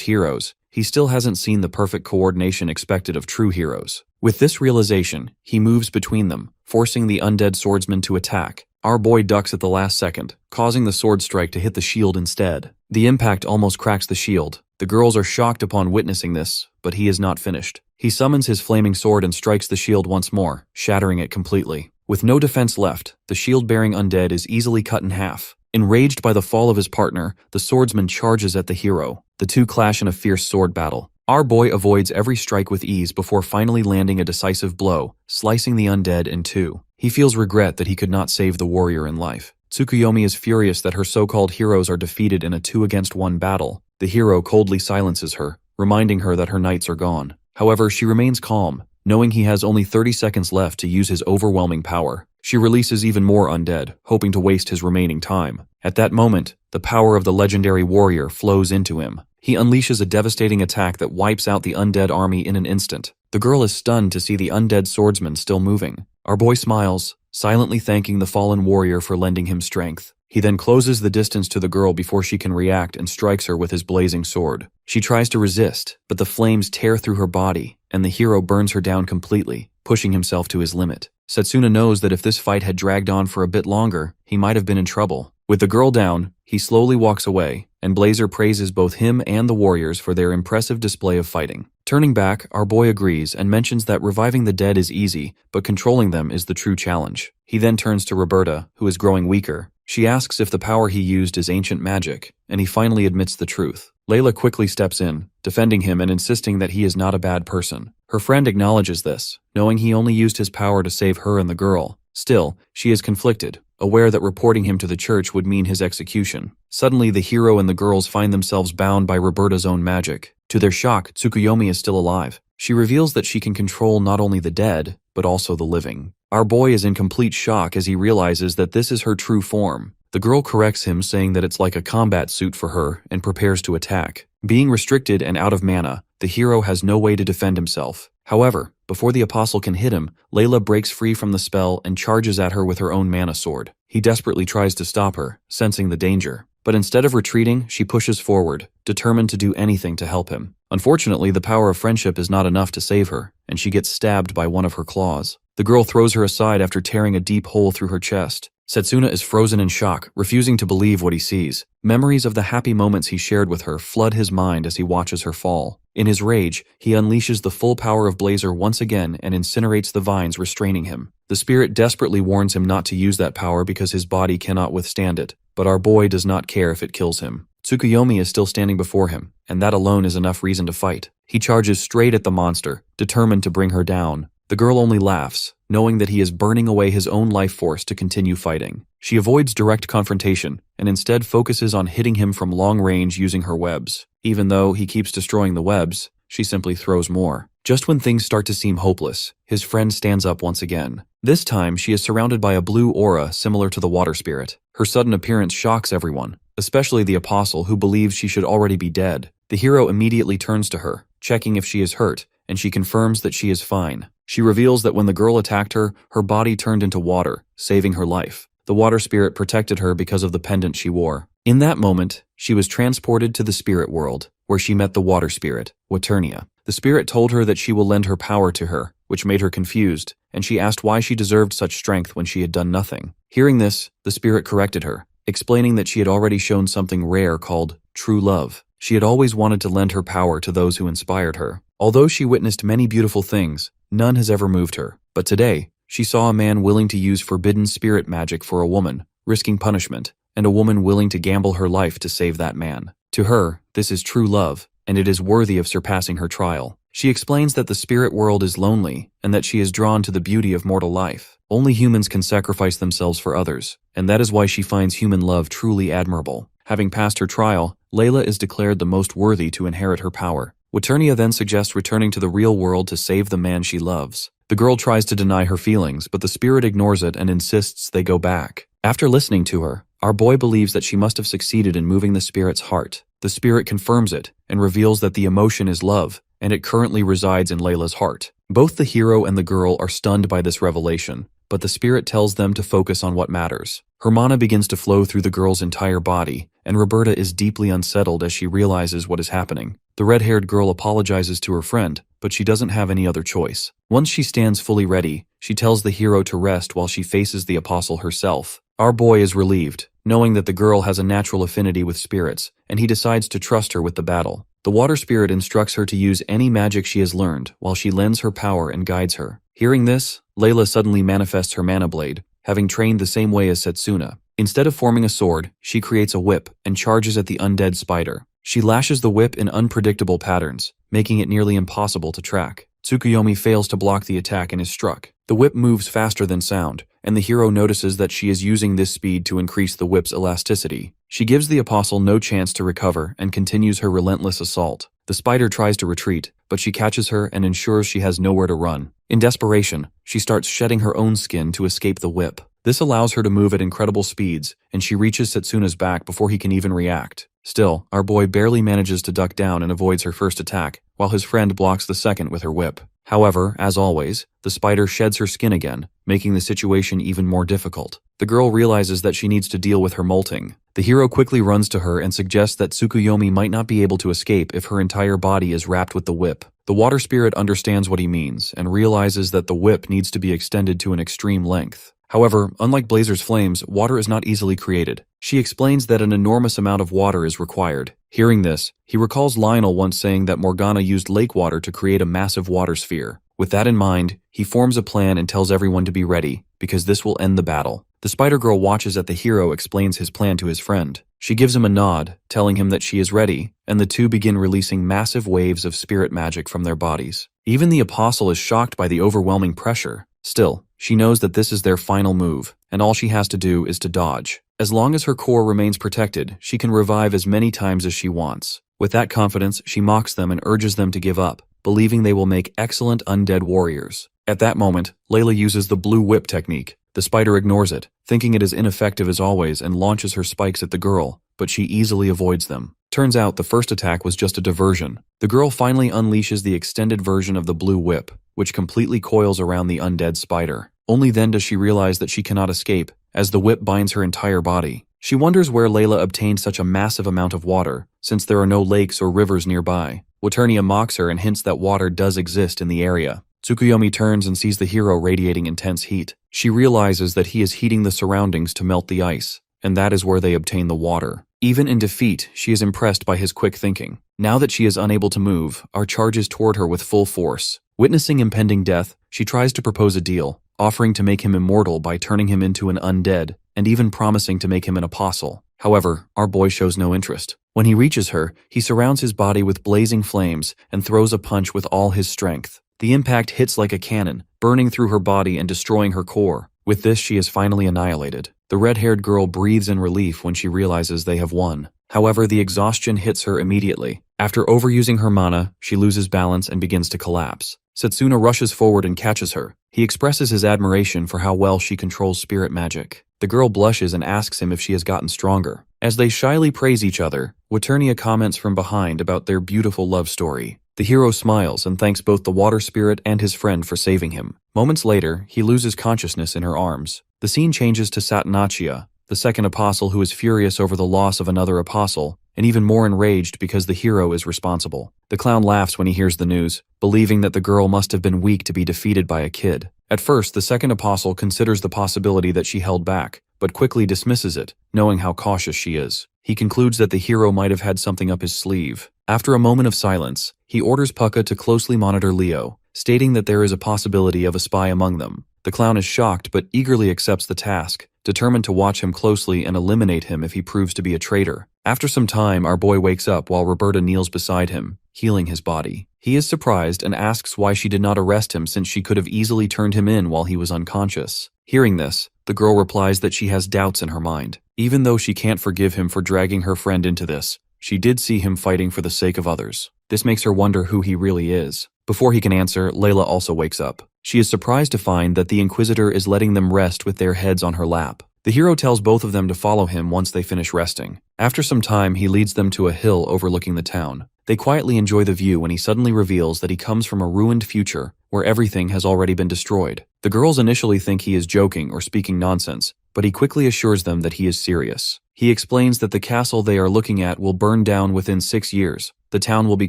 heroes, he still hasn't seen the perfect coordination expected of true heroes. With this realization, he moves between them, forcing the undead swordsman to attack. Our boy ducks at the last second, causing the sword strike to hit the shield instead. The impact almost cracks the shield. The girls are shocked upon witnessing this, but he is not finished. He summons his flaming sword and strikes the shield once more, shattering it completely. With no defense left, the shield-bearing undead is easily cut in half. Enraged by the fall of his partner, the swordsman charges at the hero. The two clash in a fierce sword battle. Our boy avoids every strike with ease before finally landing a decisive blow, slicing the undead in two. He feels regret that he could not save the warrior in life. Tsukuyomi is furious that her so-called heroes are defeated in a 2-against-1 battle. The hero coldly silences her, reminding her that her knights are gone. However, she remains calm, knowing he has only 30 seconds left to use his overwhelming power. She releases even more undead, hoping to waste his remaining time. At that moment, the power of the legendary warrior flows into him. He unleashes a devastating attack that wipes out the undead army in an instant. The girl is stunned to see the undead swordsman still moving. Our boy smiles, silently thanking the fallen warrior for lending him strength. He then closes the distance to the girl before she can react and strikes her with his blazing sword. She tries to resist, but the flames tear through her body, and the hero burns her down completely, pushing himself to his limit. Setsuna knows that if this fight had dragged on for a bit longer, he might have been in trouble. With the girl down, he slowly walks away, and Blazer praises both him and the warriors for their impressive display of fighting. Turning back, our boy agrees and mentions that reviving the dead is easy, but controlling them is the true challenge. He then turns to Roberta, who is growing weaker. She asks if the power he used is ancient magic, and he finally admits the truth. Layla quickly steps in, defending him and insisting that he is not a bad person. Her friend acknowledges this, knowing he only used his power to save her and the girl. Still, she is conflicted, aware that reporting him to the church would mean his execution. Suddenly, the hero and the girls find themselves bound by Roberta's own magic. To their shock, Tsukuyomi is still alive. She reveals that she can control not only the dead, but also the living. Our boy is in complete shock as he realizes that this is her true form. The girl corrects him, saying that it's like a combat suit for her, and prepares to attack. Being restricted and out of mana, the hero has no way to defend himself. However, before the apostle can hit him, Layla breaks free from the spell and charges at her with her own mana sword. He desperately tries to stop her, sensing the danger. But instead of retreating, she pushes forward, determined to do anything to help him. Unfortunately, the power of friendship is not enough to save her, and she gets stabbed by one of her claws. The girl throws her aside after tearing a deep hole through her chest. Setsuna is frozen in shock, refusing to believe what he sees. Memories of the happy moments he shared with her flood his mind as he watches her fall. In his rage, he unleashes the full power of Blazer once again and incinerates the vines restraining him. The spirit desperately warns him not to use that power because his body cannot withstand it, but our boy does not care if it kills him. Tsukuyomi is still standing before him, and that alone is enough reason to fight. He charges straight at the monster, determined to bring her down. The girl only laughs, knowing that he is burning away his own life force to continue fighting. She avoids direct confrontation, and instead focuses on hitting him from long range using her webs. Even though he keeps destroying the webs, she simply throws more. Just when things start to seem hopeless, his friend stands up once again. This time, she is surrounded by a blue aura similar to the water spirit. Her sudden appearance shocks everyone, especially the apostle, who believes she should already be dead. The hero immediately turns to her, checking if she is hurt, and she confirms that she is fine. She reveals that when the girl attacked her, her body turned into water, saving her life. The water spirit protected her because of the pendant she wore. In that moment, she was transported to the spirit world, where she met the water spirit, Waternia. The spirit told her that she will lend her power to her, which made her confused, and she asked why she deserved such strength when she had done nothing. Hearing this, the spirit corrected her, explaining that she had already shown something rare called true love. She had always wanted to lend her power to those who inspired her. Although she witnessed many beautiful things, none has ever moved her. But today, she saw a man willing to use forbidden spirit magic for a woman, risking punishment, and a woman willing to gamble her life to save that man. To her, this is true love, and it is worthy of surpassing her trial. She explains that the spirit world is lonely, and that she is drawn to the beauty of mortal life. Only humans can sacrifice themselves for others, and that is why she finds human love truly admirable. Having passed her trial, Layla is declared the most worthy to inherit her power. Waternia then suggests returning to the real world to save the man she loves. The girl tries to deny her feelings, but the spirit ignores it and insists they go back. After listening to her, our boy believes that she must have succeeded in moving the spirit's heart. The spirit confirms it and reveals that the emotion is love, and it currently resides in Layla's heart. Both the hero and the girl are stunned by this revelation, but the spirit tells them to focus on what matters. Her mana begins to flow through the girl's entire body, and Roberta is deeply unsettled as she realizes what is happening. The red-haired girl apologizes to her friend, but she doesn't have any other choice. Once she stands fully ready, she tells the hero to rest while she faces the apostle herself. Our boy is relieved, knowing that the girl has a natural affinity with spirits, and he decides to trust her with the battle. The water spirit instructs her to use any magic she has learned, while she lends her power and guides her. Hearing this, Layla suddenly manifests her mana blade, having trained the same way as Setsuna. Instead of forming a sword, she creates a whip and charges at the undead spider. She lashes the whip in unpredictable patterns, making it nearly impossible to track. Tsukuyomi fails to block the attack and is struck. The whip moves faster than sound, and the hero notices that she is using this speed to increase the whip's elasticity. She gives the apostle no chance to recover and continues her relentless assault. The spider tries to retreat, but she catches her and ensures she has nowhere to run. In desperation, she starts shedding her own skin to escape the whip. This allows her to move at incredible speeds, and she reaches Setsuna's back before he can even react. Still, our boy barely manages to duck down and avoids her first attack, while his friend blocks the second with her whip. However, as always, the spider sheds her skin again, making the situation even more difficult. The girl realizes that she needs to deal with her molting. The hero quickly runs to her and suggests that Tsukuyomi might not be able to escape if her entire body is wrapped with the whip. The water spirit understands what he means and realizes that the whip needs to be extended to an extreme length. However, unlike Blazer's flames, water is not easily created. She explains that an enormous amount of water is required. Hearing this, he recalls Lionel once saying that Morgana used lake water to create a massive water sphere. With that in mind, he forms a plan and tells everyone to be ready, because this will end the battle. The Spider Girl watches as the hero explains his plan to his friend. She gives him a nod, telling him that she is ready, and the two begin releasing massive waves of spirit magic from their bodies. Even the Apostle is shocked by the overwhelming pressure. Still, she knows that this is their final move, and all she has to do is to dodge. As long as her core remains protected, she can revive as many times as she wants. With that confidence, she mocks them and urges them to give up, believing they will make excellent undead warriors. At that moment, Layla uses the blue whip technique. The spider ignores it, thinking it is ineffective as always, and launches her spikes at the girl, but she easily avoids them. Turns out the first attack was just a diversion. The girl finally unleashes the extended version of the blue whip, which completely coils around the undead spider. Only then does she realize that she cannot escape, as the whip binds her entire body. She wonders where Layla obtained such a massive amount of water, since there are no lakes or rivers nearby. Waternia mocks her and hints that water does exist in the area. Tsukuyomi turns and sees the hero radiating intense heat. She realizes that he is heating the surroundings to melt the ice, and that is where they obtain the water. Even in defeat, she is impressed by his quick thinking. Now that she is unable to move, R charges toward her with full force. Witnessing impending death, she tries to propose a deal, offering to make him immortal by turning him into an undead, and even promising to make him an apostle. However, our boy shows no interest. When he reaches her, he surrounds his body with blazing flames and throws a punch with all his strength. The impact hits like a cannon, burning through her body and destroying her core. With this, she is finally annihilated. The red-haired girl breathes in relief when she realizes they have won. However, the exhaustion hits her immediately. After overusing her mana, she loses balance and begins to collapse. Setsuna rushes forward and catches her. He expresses his admiration for how well she controls spirit magic. The girl blushes and asks him if she has gotten stronger. As they shyly praise each other, Waternia comments from behind about their beautiful love story. The hero smiles and thanks both the water spirit and his friend for saving him. Moments later, he loses consciousness in her arms. The scene changes to Satanachia, the second apostle who is furious over the loss of another apostle, and even more enraged because the hero is responsible. The clown laughs when he hears the news, believing that the girl must have been weak to be defeated by a kid. At first, the second apostle considers the possibility that she held back, but quickly dismisses it, knowing how cautious she is. He concludes that the hero might have had something up his sleeve. After a moment of silence, he orders Pucca to closely monitor Leo, stating that there is a possibility of a spy among them. The clown is shocked but eagerly accepts the task, determined to watch him closely and eliminate him if he proves to be a traitor. After some time, our boy wakes up while Roberta kneels beside him, healing his body. He is surprised and asks why she did not arrest him since she could have easily turned him in while he was unconscious. Hearing this, the girl replies that she has doubts in her mind. Even though she can't forgive him for dragging her friend into this, she did see him fighting for the sake of others. This makes her wonder who he really is. Before he can answer, Layla also wakes up. She is surprised to find that the Inquisitor is letting them rest with their heads on her lap. The hero tells both of them to follow him once they finish resting. After some time, he leads them to a hill overlooking the town. They quietly enjoy the view when he suddenly reveals that he comes from a ruined future where everything has already been destroyed. The girls initially think he is joking or speaking nonsense, but he quickly assures them that he is serious. He explains that the castle they are looking at will burn down within 6 years, the town will be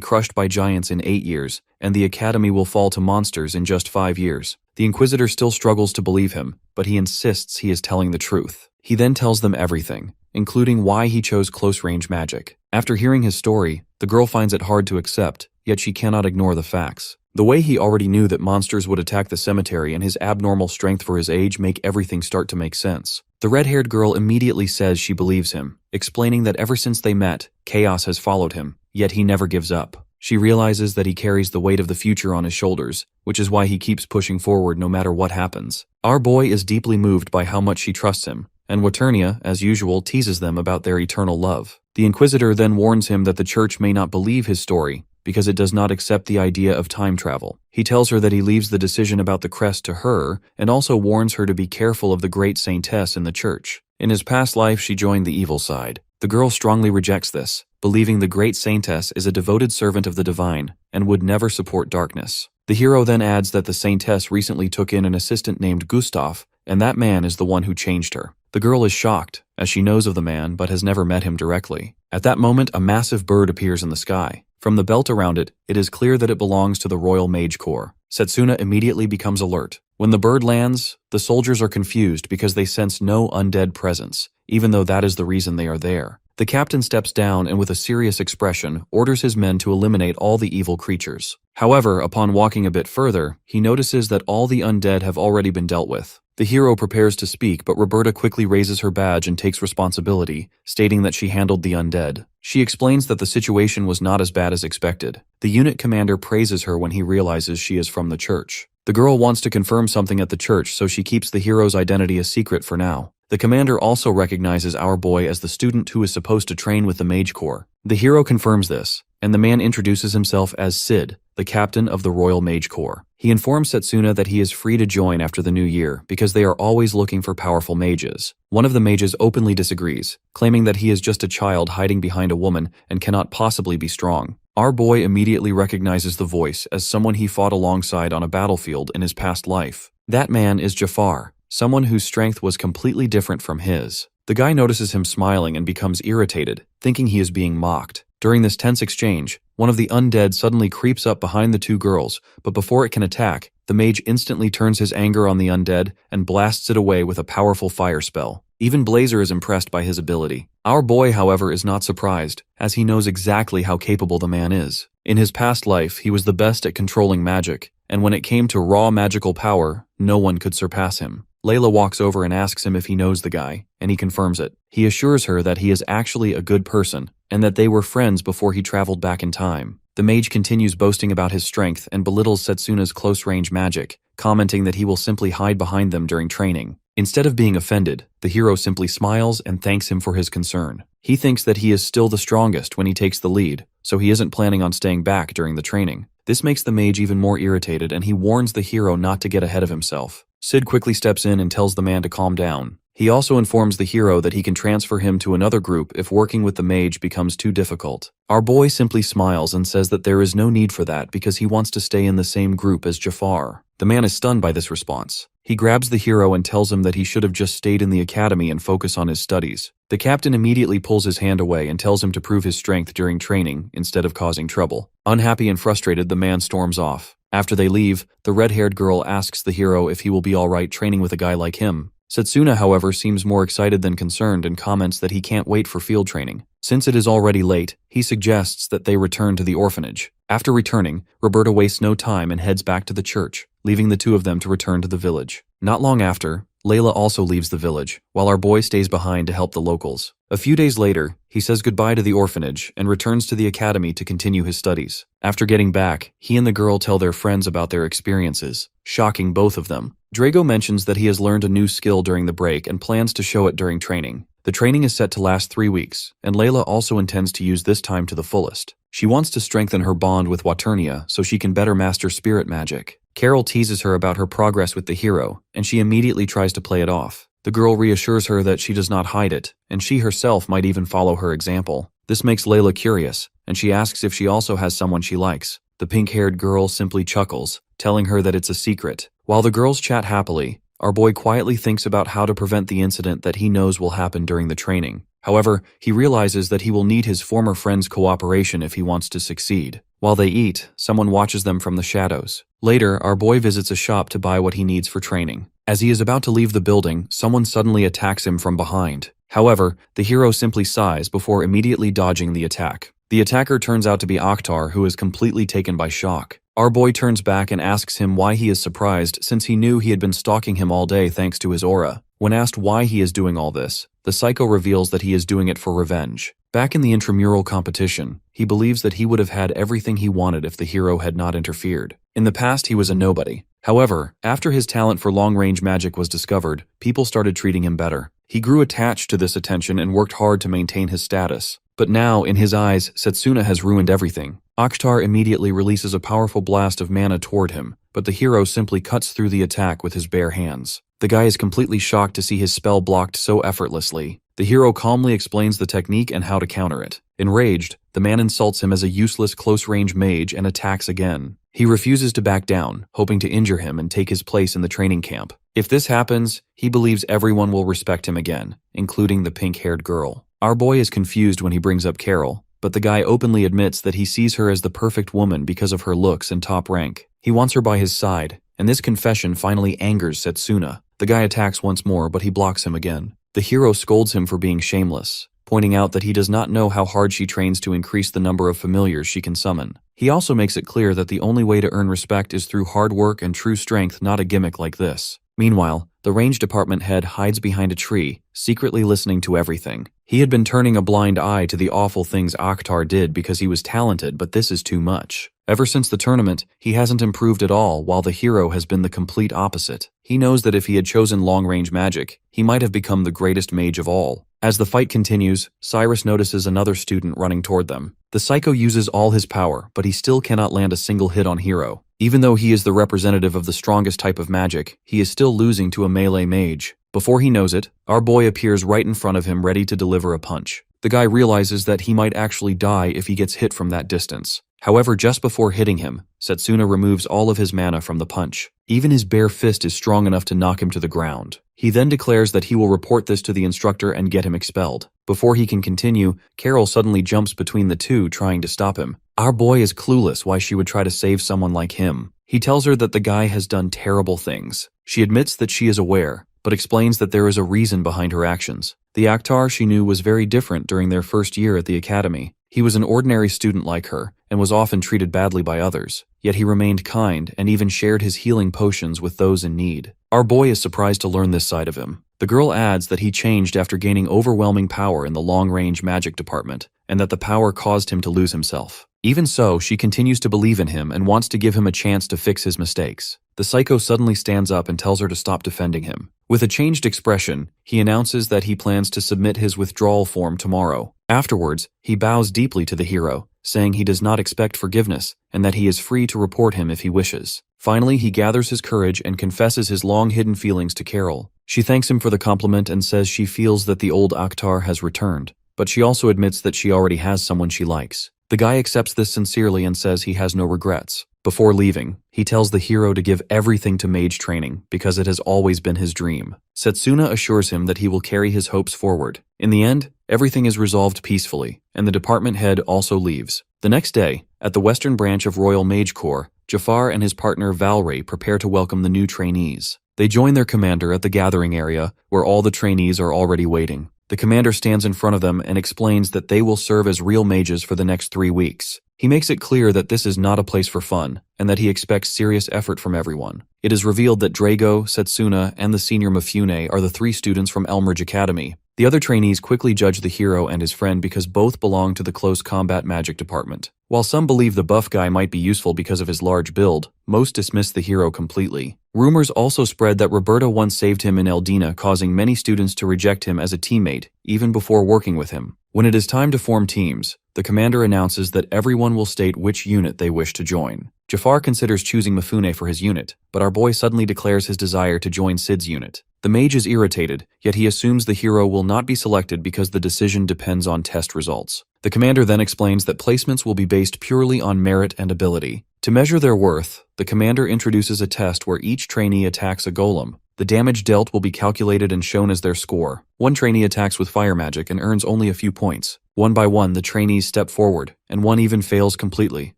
crushed by giants in 8 years, and the academy will fall to monsters in just 5 years. The Inquisitor still struggles to believe him, but he insists he is telling the truth. He then tells them everything, including why he chose close-range magic. After hearing his story, the girl finds it hard to accept, yet she cannot ignore the facts. The way he already knew that monsters would attack the cemetery and his abnormal strength for his age make everything start to make sense. The red-haired girl immediately says she believes him, explaining that ever since they met, chaos has followed him, yet he never gives up. She realizes that he carries the weight of the future on his shoulders, which is why he keeps pushing forward no matter what happens. Our boy is deeply moved by how much she trusts him, and Waternia, as usual, teases them about their eternal love. The Inquisitor then warns him that the church may not believe his story, because it does not accept the idea of time travel. He tells her that he leaves the decision about the crest to her, and also warns her to be careful of the great saintess in the church. In his past life, she joined the evil side. The girl strongly rejects this, believing the great saintess is a devoted servant of the divine and would never support darkness. The hero then adds that the saintess recently took in an assistant named Gustav, and that man is the one who changed her. The girl is shocked, as she knows of the man but has never met him directly. At that moment, a massive bird appears in the sky. From the belt around it, it is clear that it belongs to the Royal Mage Corps. Setsuna immediately becomes alert. When the bird lands, the soldiers are confused because they sense no undead presence, even though that is the reason they are there. The captain steps down and with a serious expression orders his men to eliminate all the evil creatures. However, upon walking a bit further, he notices that all the undead have already been dealt with. The hero prepares to speak, but Roberta quickly raises her badge and takes responsibility, stating that she handled the undead. She explains that the situation was not as bad as expected. The unit commander praises her when he realizes she is from the church. The girl wants to confirm something at the church, so she keeps the hero's identity a secret for now. The commander also recognizes our boy as the student who is supposed to train with the Mage Corps. The hero confirms this, and the man introduces himself as Sid, the captain of the Royal Mage Corps. He informs Setsuna that he is free to join after the new year because they are always looking for powerful mages. One of the mages openly disagrees, claiming that he is just a child hiding behind a woman and cannot possibly be strong. Our boy immediately recognizes the voice as someone he fought alongside on a battlefield in his past life. That man is Jafar, someone whose strength was completely different from his. The guy notices him smiling and becomes irritated, thinking he is being mocked. During this tense exchange, one of the undead suddenly creeps up behind the two girls, but before it can attack, the mage instantly turns his anger on the undead and blasts it away with a powerful fire spell. Even Blazer is impressed by his ability. Our boy, however, is not surprised, as he knows exactly how capable the man is. In his past life, he was the best at controlling magic, and when it came to raw magical power, no one could surpass him. Layla walks over and asks him if he knows the guy, and he confirms it. He assures her that he is actually a good person, and that they were friends before he traveled back in time. The mage continues boasting about his strength and belittles Setsuna's close-range magic, commenting that he will simply hide behind them during training. Instead of being offended, the hero simply smiles and thanks him for his concern. He thinks that he is still the strongest when he takes the lead, so he isn't planning on staying back during the training. This makes the mage even more irritated, and he warns the hero not to get ahead of himself. Sid quickly steps in and tells the man to calm down. He also informs the hero that he can transfer him to another group if working with the mage becomes too difficult. Our boy simply smiles and says that there is no need for that because he wants to stay in the same group as Jafar. The man is stunned by this response. He grabs the hero and tells him that he should have just stayed in the academy and focus on his studies. The captain immediately pulls his hand away and tells him to prove his strength during training instead of causing trouble. Unhappy and frustrated, the man storms off. After they leave, the red-haired girl asks the hero if he will be alright training with a guy like him. Setsuna, however, seems more excited than concerned and comments that he can't wait for field training. Since it is already late, he suggests that they return to the orphanage. After returning, Roberta wastes no time and heads back to the church, leaving the two of them to return to the village. Not long after, Layla also leaves the village, while our boy stays behind to help the locals. A few days later, he says goodbye to the orphanage and returns to the academy to continue his studies. After getting back, he and the girl tell their friends about their experiences, shocking both of them. Drago mentions that he has learned a new skill during the break and plans to show it during training. The training is set to last 3 weeks, and Layla also intends to use this time to the fullest. She wants to strengthen her bond with Waternia so she can better master spirit magic. Carol teases her about her progress with the hero, and she immediately tries to play it off. The girl reassures her that she does not hide it, and she herself might even follow her example. This makes Layla curious, and she asks if she also has someone she likes. The pink-haired girl simply chuckles, telling her that it's a secret. While the girls chat happily, our boy quietly thinks about how to prevent the incident that he knows will happen during the training. However, he realizes that he will need his former friend's cooperation if he wants to succeed. While they eat, someone watches them from the shadows. Later, our boy visits a shop to buy what he needs for training. As he is about to leave the building, someone suddenly attacks him from behind. However, the hero simply sighs before immediately dodging the attack. The attacker turns out to be Akhtar, who is completely taken by shock. Our boy turns back and asks him why he is surprised since he knew he had been stalking him all day thanks to his aura. When asked why he is doing all this, the psycho reveals that he is doing it for revenge. Back in the intramural competition, he believes that he would have had everything he wanted if the hero had not interfered. In the past, he was a nobody. However, after his talent for long-range magic was discovered, people started treating him better. He grew attached to this attention and worked hard to maintain his status. But now, in his eyes, Setsuna has ruined everything. Akhtar immediately releases a powerful blast of mana toward him, but the hero simply cuts through the attack with his bare hands. The guy is completely shocked to see his spell blocked so effortlessly. The hero calmly explains the technique and how to counter it. Enraged, the man insults him as a useless close-range mage and attacks again. He refuses to back down, hoping to injure him and take his place in the training camp. If this happens, he believes everyone will respect him again, including the pink-haired girl. Our boy is confused when he brings up Carol, but the guy openly admits that he sees her as the perfect woman because of her looks and top rank. He wants her by his side, and this confession finally angers Setsuna. The guy attacks once more, but he blocks him again. The hero scolds him for being shameless, pointing out that he does not know how hard she trains to increase the number of familiars she can summon. He also makes it clear that the only way to earn respect is through hard work and true strength, not a gimmick like this. Meanwhile, the range department head hides behind a tree, secretly listening to everything. He had been turning a blind eye to the awful things Akhtar did because he was talented, but this is too much. Ever since the tournament, he hasn't improved at all, while the hero has been the complete opposite. He knows that if he had chosen long-range magic, he might have become the greatest mage of all. As the fight continues, Cyrus notices another student running toward them. The psycho uses all his power, but he still cannot land a single hit on Hero. Even though he is the representative of the strongest type of magic, he is still losing to a melee mage. Before he knows it, our boy appears right in front of him ready to deliver a punch. The guy realizes that he might actually die if he gets hit from that distance. However, just before hitting him, Setsuna removes all of his mana from the punch. Even his bare fist is strong enough to knock him to the ground. He then declares that he will report this to the instructor and get him expelled. Before he can continue, Carol suddenly jumps between the two, trying to stop him. Our boy is clueless why she would try to save someone like him. He tells her that the guy has done terrible things. She admits that she is aware, but explains that there is a reason behind her actions. The Akhtar she knew was very different during their first year at the academy. He was an ordinary student like her, and was often treated badly by others, yet he remained kind and even shared his healing potions with those in need. Our boy is surprised to learn this side of him. The girl adds that he changed after gaining overwhelming power in the long-range magic department, and that the power caused him to lose himself. Even so, she continues to believe in him and wants to give him a chance to fix his mistakes. The psycho suddenly stands up and tells her to stop defending him. With a changed expression, he announces that he plans to submit his withdrawal form tomorrow. Afterwards, he bows deeply to the hero, saying he does not expect forgiveness and that he is free to report him if he wishes. Finally, he gathers his courage and confesses his long-hidden feelings to Carol. She thanks him for the compliment and says she feels that the old Akhtar has returned, but she also admits that she already has someone she likes. The guy accepts this sincerely and says he has no regrets. Before leaving, he tells the hero to give everything to mage training because it has always been his dream. Setsuna assures him that he will carry his hopes forward. In the end, everything is resolved peacefully, and the department head also leaves. The next day, at the western branch of Royal Mage Corps, Jafar and his partner Valry prepare to welcome the new trainees. They join their commander at the gathering area, where all the trainees are already waiting. The commander stands in front of them and explains that they will serve as real mages for the next 3 weeks. He makes it clear that this is not a place for fun, and that he expects serious effort from everyone. It is revealed that Drago, Setsuna, and the senior Mifune are the 3 students from Elmridge Academy. The other trainees quickly judge the hero and his friend because both belong to the Close Combat Magic department. While some believe the buff guy might be useful because of his large build, most dismiss the hero completely. Rumors also spread that Roberta once saved him in Eldina, causing many students to reject him as a teammate, even before working with him. When it is time to form teams, the commander announces that everyone will state which unit they wish to join. Jafar considers choosing Mifune for his unit, but our boy suddenly declares his desire to join Sid's unit. The mage is irritated, yet he assumes the hero will not be selected because the decision depends on test results. The commander then explains that placements will be based purely on merit and ability. To measure their worth, the commander introduces a test where each trainee attacks a golem. The damage dealt will be calculated and shown as their score. One trainee attacks with fire magic and earns only a few points. One by one, the trainees step forward, and one even fails completely,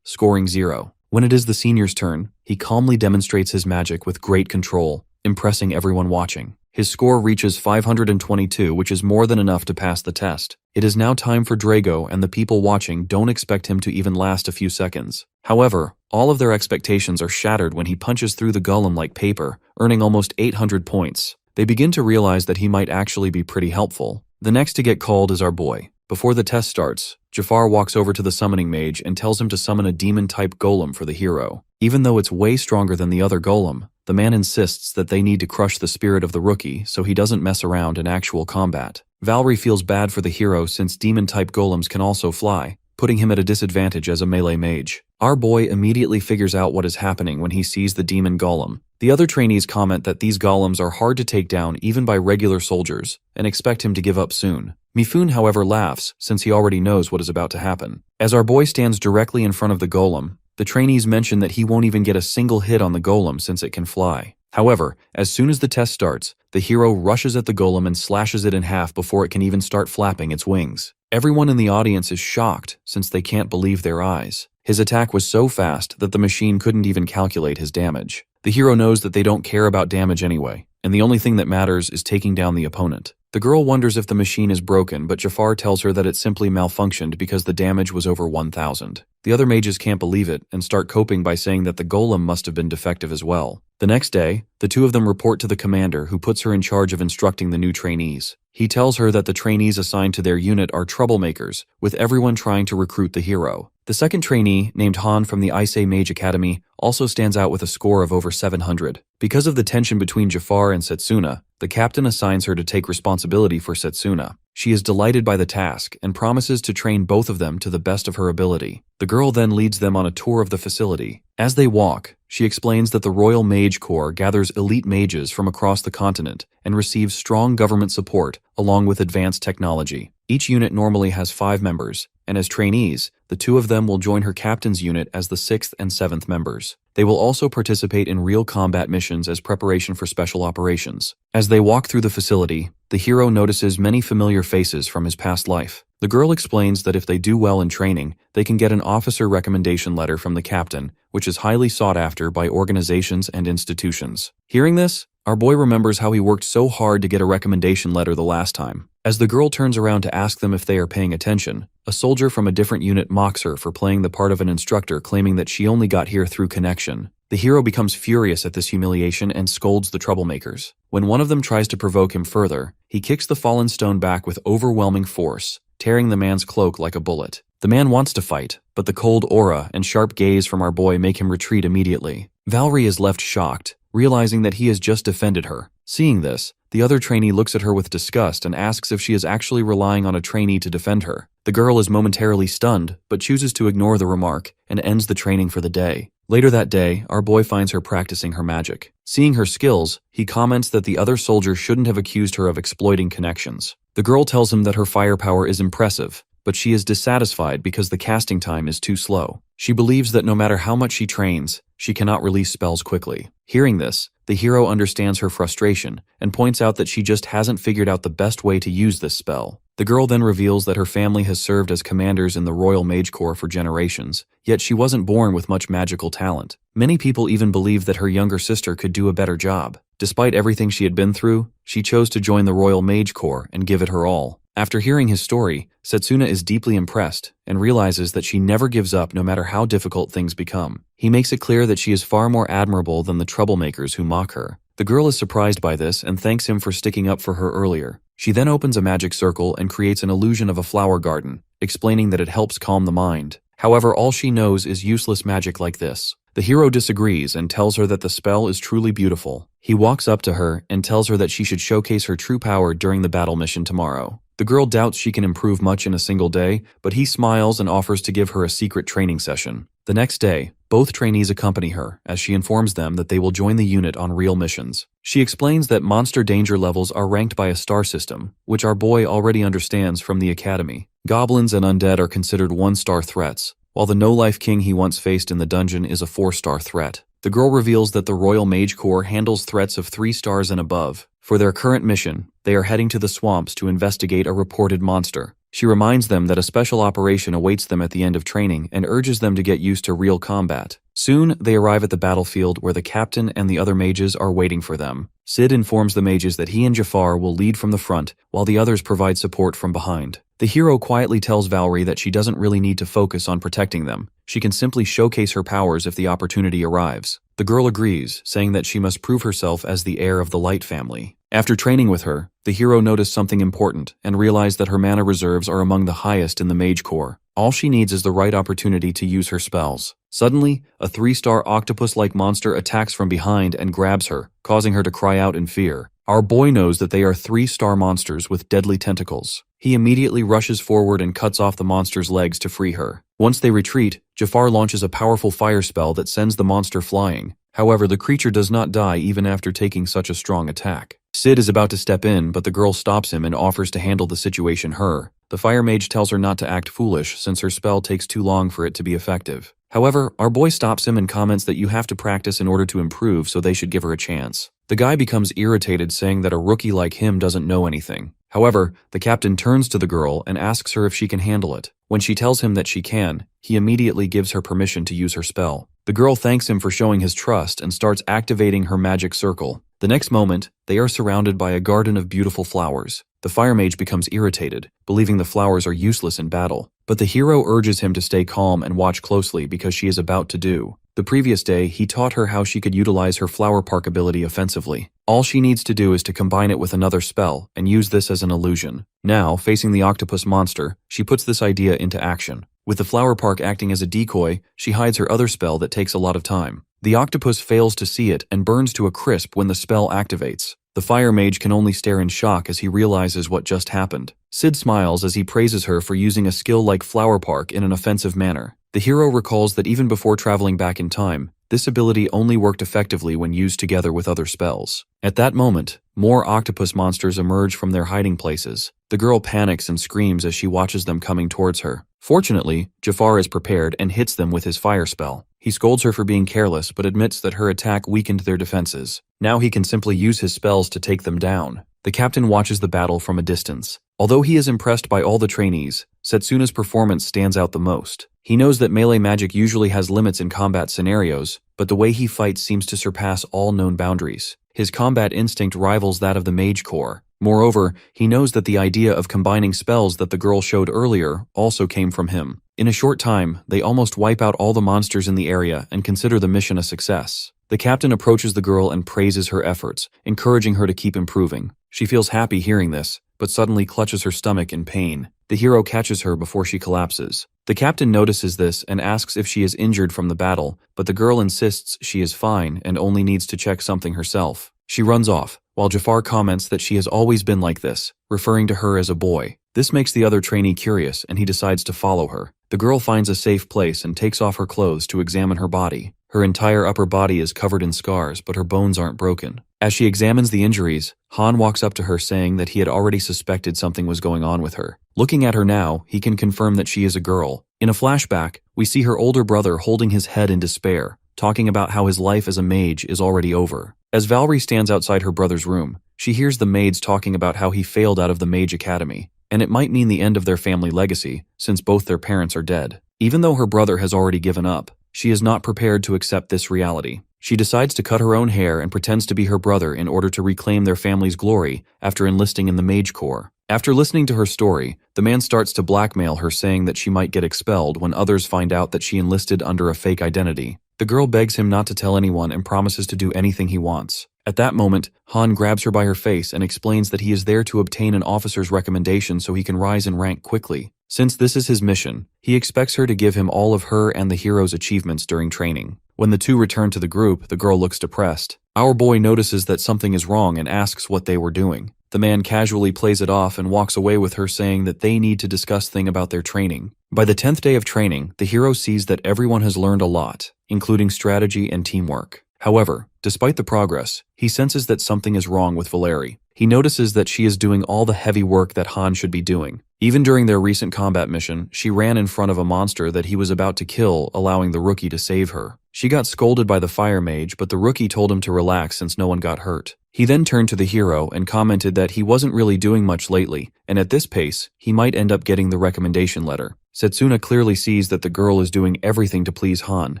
scoring 0. When it is the senior's turn, he calmly demonstrates his magic with great control, impressing everyone watching. His score reaches 522, which is more than enough to pass the test. It is now time for Drago, and the people watching don't expect him to even last a few seconds. However, all of their expectations are shattered when he punches through the golem like paper, earning almost 800 points. They begin to realize that he might actually be pretty helpful. The next to get called is our boy. Before the test starts, Jafar walks over to the summoning mage and tells him to summon a demon-type golem for the hero. Even though it's way stronger than the other golem, the man insists that they need to crush the spirit of the rookie so he doesn't mess around in actual combat. Valerie feels bad for the hero since demon-type golems can also fly, putting him at a disadvantage as a melee mage. Our boy immediately figures out what is happening when he sees the demon golem. The other trainees comment that these golems are hard to take down even by regular soldiers, and expect him to give up soon. Mifune, however, laughs since he already knows what is about to happen. As our boy stands directly in front of the golem, the trainees mention that he won't even get a single hit on the golem since it can fly. However, as soon as the test starts, the hero rushes at the golem and slashes it in half before it can even start flapping its wings. Everyone in the audience is shocked since they can't believe their eyes. His attack was so fast that the machine couldn't even calculate his damage. The hero knows that they don't care about damage anyway, and the only thing that matters is taking down the opponent. The girl wonders if the machine is broken, but Jafar tells her that it simply malfunctioned because the damage was over 1,000. The other mages can't believe it and start coping by saying that the golem must have been defective as well. The next day, the two of them report to the commander, who puts her in charge of instructing the new trainees. He tells her that the trainees assigned to their unit are troublemakers, with everyone trying to recruit the hero. The second trainee, named Han from the Ice Mage Academy, also stands out with a score of over 700. Because of the tension between Jafar and Setsuna, the captain assigns her to take responsibility for Setsuna. She is delighted by the task and promises to train both of them to the best of her ability. The girl then leads them on a tour of the facility. As they walk, she explains that the Royal Mage Corps gathers elite mages from across the continent and receives strong government support along with advanced technology. Each unit normally has 5 members, and as trainees, the two of them will join her captain's unit as the 6th and 7th members. They will also participate in real combat missions as preparation for special operations. As they walk through the facility, the hero notices many familiar faces from his past life. The girl explains that if they do well in training, they can get an officer recommendation letter from the captain, which is highly sought after by organizations and institutions. Hearing this, our boy remembers how he worked so hard to get a recommendation letter the last time. As the girl turns around to ask them if they are paying attention, a soldier from a different unit mocks her for playing the part of an instructor, claiming that she only got here through connection. The hero becomes furious at this humiliation and scolds the troublemakers. When one of them tries to provoke him further, he kicks the fallen stone back with overwhelming force, tearing the man's cloak like a bullet. The man wants to fight, but the cold aura and sharp gaze from our boy make him retreat immediately. Valerie is left shocked, realizing that he has just defended her. Seeing this, the other trainee looks at her with disgust and asks if she is actually relying on a trainee to defend her. The girl is momentarily stunned, but chooses to ignore the remark and ends the training for the day. Later that day, our boy finds her practicing her magic. Seeing her skills, he comments that the other soldier shouldn't have accused her of exploiting connections. The girl tells him that her firepower is impressive, but she is dissatisfied because the casting time is too slow. She believes that no matter how much she trains, she cannot release spells quickly. Hearing this, the hero understands her frustration and points out that she just hasn't figured out the best way to use this spell. The girl then reveals that her family has served as commanders in the Royal Mage Corps for generations, yet she wasn't born with much magical talent. Many people even believed that her younger sister could do a better job. Despite everything she had been through, she chose to join the Royal Mage Corps and give it her all. After hearing his story, Setsuna is deeply impressed and realizes that she never gives up no matter how difficult things become. He makes it clear that she is far more admirable than the troublemakers who mock her. The girl is surprised by this and thanks him for sticking up for her earlier. She then opens a magic circle and creates an illusion of a flower garden, explaining that it helps calm the mind. However, all she knows is useless magic like this. The hero disagrees and tells her that the spell is truly beautiful. He walks up to her and tells her that she should showcase her true power during the battle mission tomorrow. The girl doubts she can improve much in a single day, but he smiles and offers to give her a secret training session. The next day, both trainees accompany her, as she informs them that they will join the unit on real missions. She explains that monster danger levels are ranked by a star system, which our boy already understands from the academy. Goblins and undead are considered 1-star threats, while the no-life king he once faced in the dungeon is a 4-star threat. The girl reveals that the Royal Mage Corps handles threats of 3 stars and above. For their current mission, they are heading to the swamps to investigate a reported monster. She reminds them that a special operation awaits them at the end of training and urges them to get used to real combat. Soon, they arrive at the battlefield where the captain and the other mages are waiting for them. Sid informs the mages that he and Jafar will lead from the front, while the others provide support from behind. The hero quietly tells Valerie that she doesn't really need to focus on protecting them. She can simply showcase her powers if the opportunity arrives. The girl agrees, saying that she must prove herself as the heir of the Light family. After training with her, the hero noticed something important and realized that her mana reserves are among the highest in the Mage Corps. All she needs is the right opportunity to use her spells. Suddenly, a 3-star octopus-like monster attacks from behind and grabs her, causing her to cry out in fear. Our boy knows that they are 3-star monsters with deadly tentacles. He immediately rushes forward and cuts off the monster's legs to free her. Once they retreat, Jafar launches a powerful fire spell that sends the monster flying. However, the creature does not die even after taking such a strong attack. Sid is about to step in, but the girl stops him and offers to handle the situation her. The fire mage tells her not to act foolish since her spell takes too long for it to be effective. However, our boy stops him and comments that you have to practice in order to improve, so they should give her a chance. The guy becomes irritated, saying that a rookie like him doesn't know anything. However, the captain turns to the girl and asks her if she can handle it. When she tells him that she can, he immediately gives her permission to use her spell. The girl thanks him for showing his trust and starts activating her magic circle. The next moment, they are surrounded by a garden of beautiful flowers. The fire mage becomes irritated, believing the flowers are useless in battle. But the hero urges him to stay calm and watch closely because she is about to do. The previous day, he taught her how she could utilize her flower park ability offensively. All she needs to do is to combine it with another spell and use this as an illusion. Now, facing the octopus monster, she puts this idea into action. With the flower park acting as a decoy, she hides her other spell that takes a lot of time. The octopus fails to see it and burns to a crisp when the spell activates. The fire mage can only stare in shock as he realizes what just happened. Sid smiles as he praises her for using a skill like flower park in an offensive manner. The hero recalls that even before traveling back in time, this ability only worked effectively when used together with other spells. At that moment, more octopus monsters emerge from their hiding places. The girl panics and screams as she watches them coming towards her. Fortunately, Jafar is prepared and hits them with his fire spell. He scolds her for being careless but admits that her attack weakened their defenses. Now he can simply use his spells to take them down. The captain watches the battle from a distance. Although he is impressed by all the trainees, Setsuna's performance stands out the most. He knows that melee magic usually has limits in combat scenarios, but the way he fights seems to surpass all known boundaries. His combat instinct rivals that of the Mage Corps. Moreover, he knows that the idea of combining spells that the girl showed earlier also came from him. In a short time, they almost wipe out all the monsters in the area and consider the mission a success. The captain approaches the girl and praises her efforts, encouraging her to keep improving. She feels happy hearing this, but suddenly clutches her stomach in pain. The hero catches her before she collapses. The captain notices this and asks if she is injured from the battle, but the girl insists she is fine and only needs to check something herself. She runs off, while Jafar comments that she has always been like this, referring to her as a boy. This makes the other trainee curious and he decides to follow her. The girl finds a safe place and takes off her clothes to examine her body. Her entire upper body is covered in scars, but her bones aren't broken. As she examines the injuries, Han walks up to her saying that he had already suspected something was going on with her. Looking at her now, he can confirm that she is a girl. In a flashback, we see her older brother holding his head in despair, talking about how his life as a mage is already over. As Valerie stands outside her brother's room, she hears the maids talking about how he failed out of the Mage Academy, and it might mean the end of their family legacy, since both their parents are dead. Even though her brother has already given up, she is not prepared to accept this reality. She decides to cut her own hair and pretends to be her brother in order to reclaim their family's glory after enlisting in the Mage Corps. After listening to her story, the man starts to blackmail her, saying that she might get expelled when others find out that she enlisted under a fake identity. The girl begs him not to tell anyone and promises to do anything he wants. At that moment, Han grabs her by her face and explains that he is there to obtain an officer's recommendation so he can rise in rank quickly. Since this is his mission, he expects her to give him all of her and the hero's achievements during training. When the two return to the group, the girl looks depressed. Our boy notices that something is wrong and asks what they were doing. The man casually plays it off and walks away with her, saying that they need to discuss things about their training. By the 10th day of training, the hero sees that everyone has learned a lot, including strategy and teamwork. However, despite the progress, he senses that something is wrong with Valerie. He notices that she is doing all the heavy work that Han should be doing. Even during their recent combat mission, she ran in front of a monster that he was about to kill, allowing the rookie to save her. She got scolded by the fire mage, but the rookie told him to relax since no one got hurt. He then turned to the hero and commented that he wasn't really doing much lately, and at this pace, he might end up getting the recommendation letter. Setsuna clearly sees that the girl is doing everything to please Han,